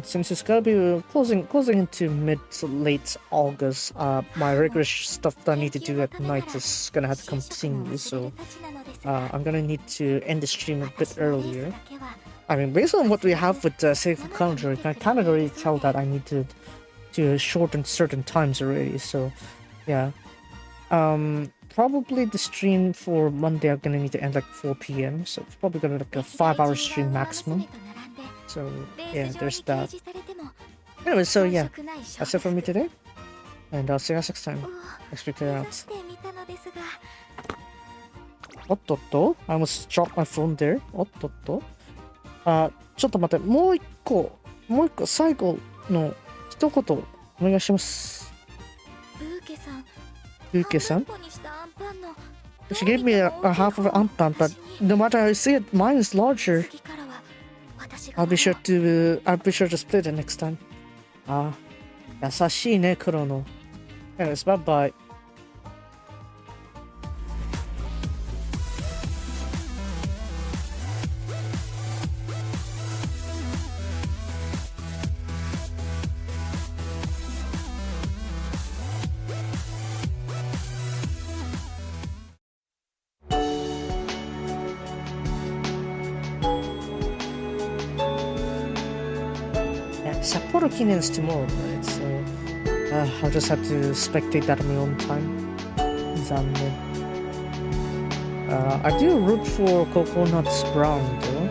Since it's gonna be closing into mid to late August, my regular stuff that I need to do at night is gonna have to continue, so I'm gonna need to end the stream a bit earlier. I mean, based on what we have with Seifuku Kanojo, I can kind of already tell that I need to shorten certain times already, so yeah. Probably the stream for Monday I'm gonna need to end like 4 PM, so it's probably gonna be like a 5-hour stream maximum. So yeah, there's that. Anyway, so yeah, that's it for me today, and I'll see you guys next time. Let's figure it out. Ottoto? I almost dropped my phone there. Ottoto? ちょっと待って、もう一個最後の一言お願いします。ブーケさん? She gave me a half of an Anpan, but no matter how you see it, mine is larger. I'll be sure to split it next time. 優しいね、黒の。Anyways, bye bye. Sapporo Kinen's tomorrow, right? So I'll just have to spectate that on my own time. I do root for Coconut's Brown though.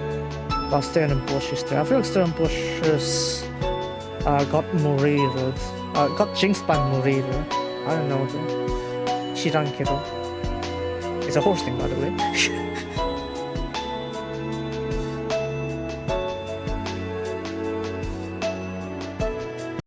While Stellenbosch there. I feel like Stellenbosch got Moreira. Got jinxed by Moreira. I don't know though. Shirankedo. It's a horse thing, by the way.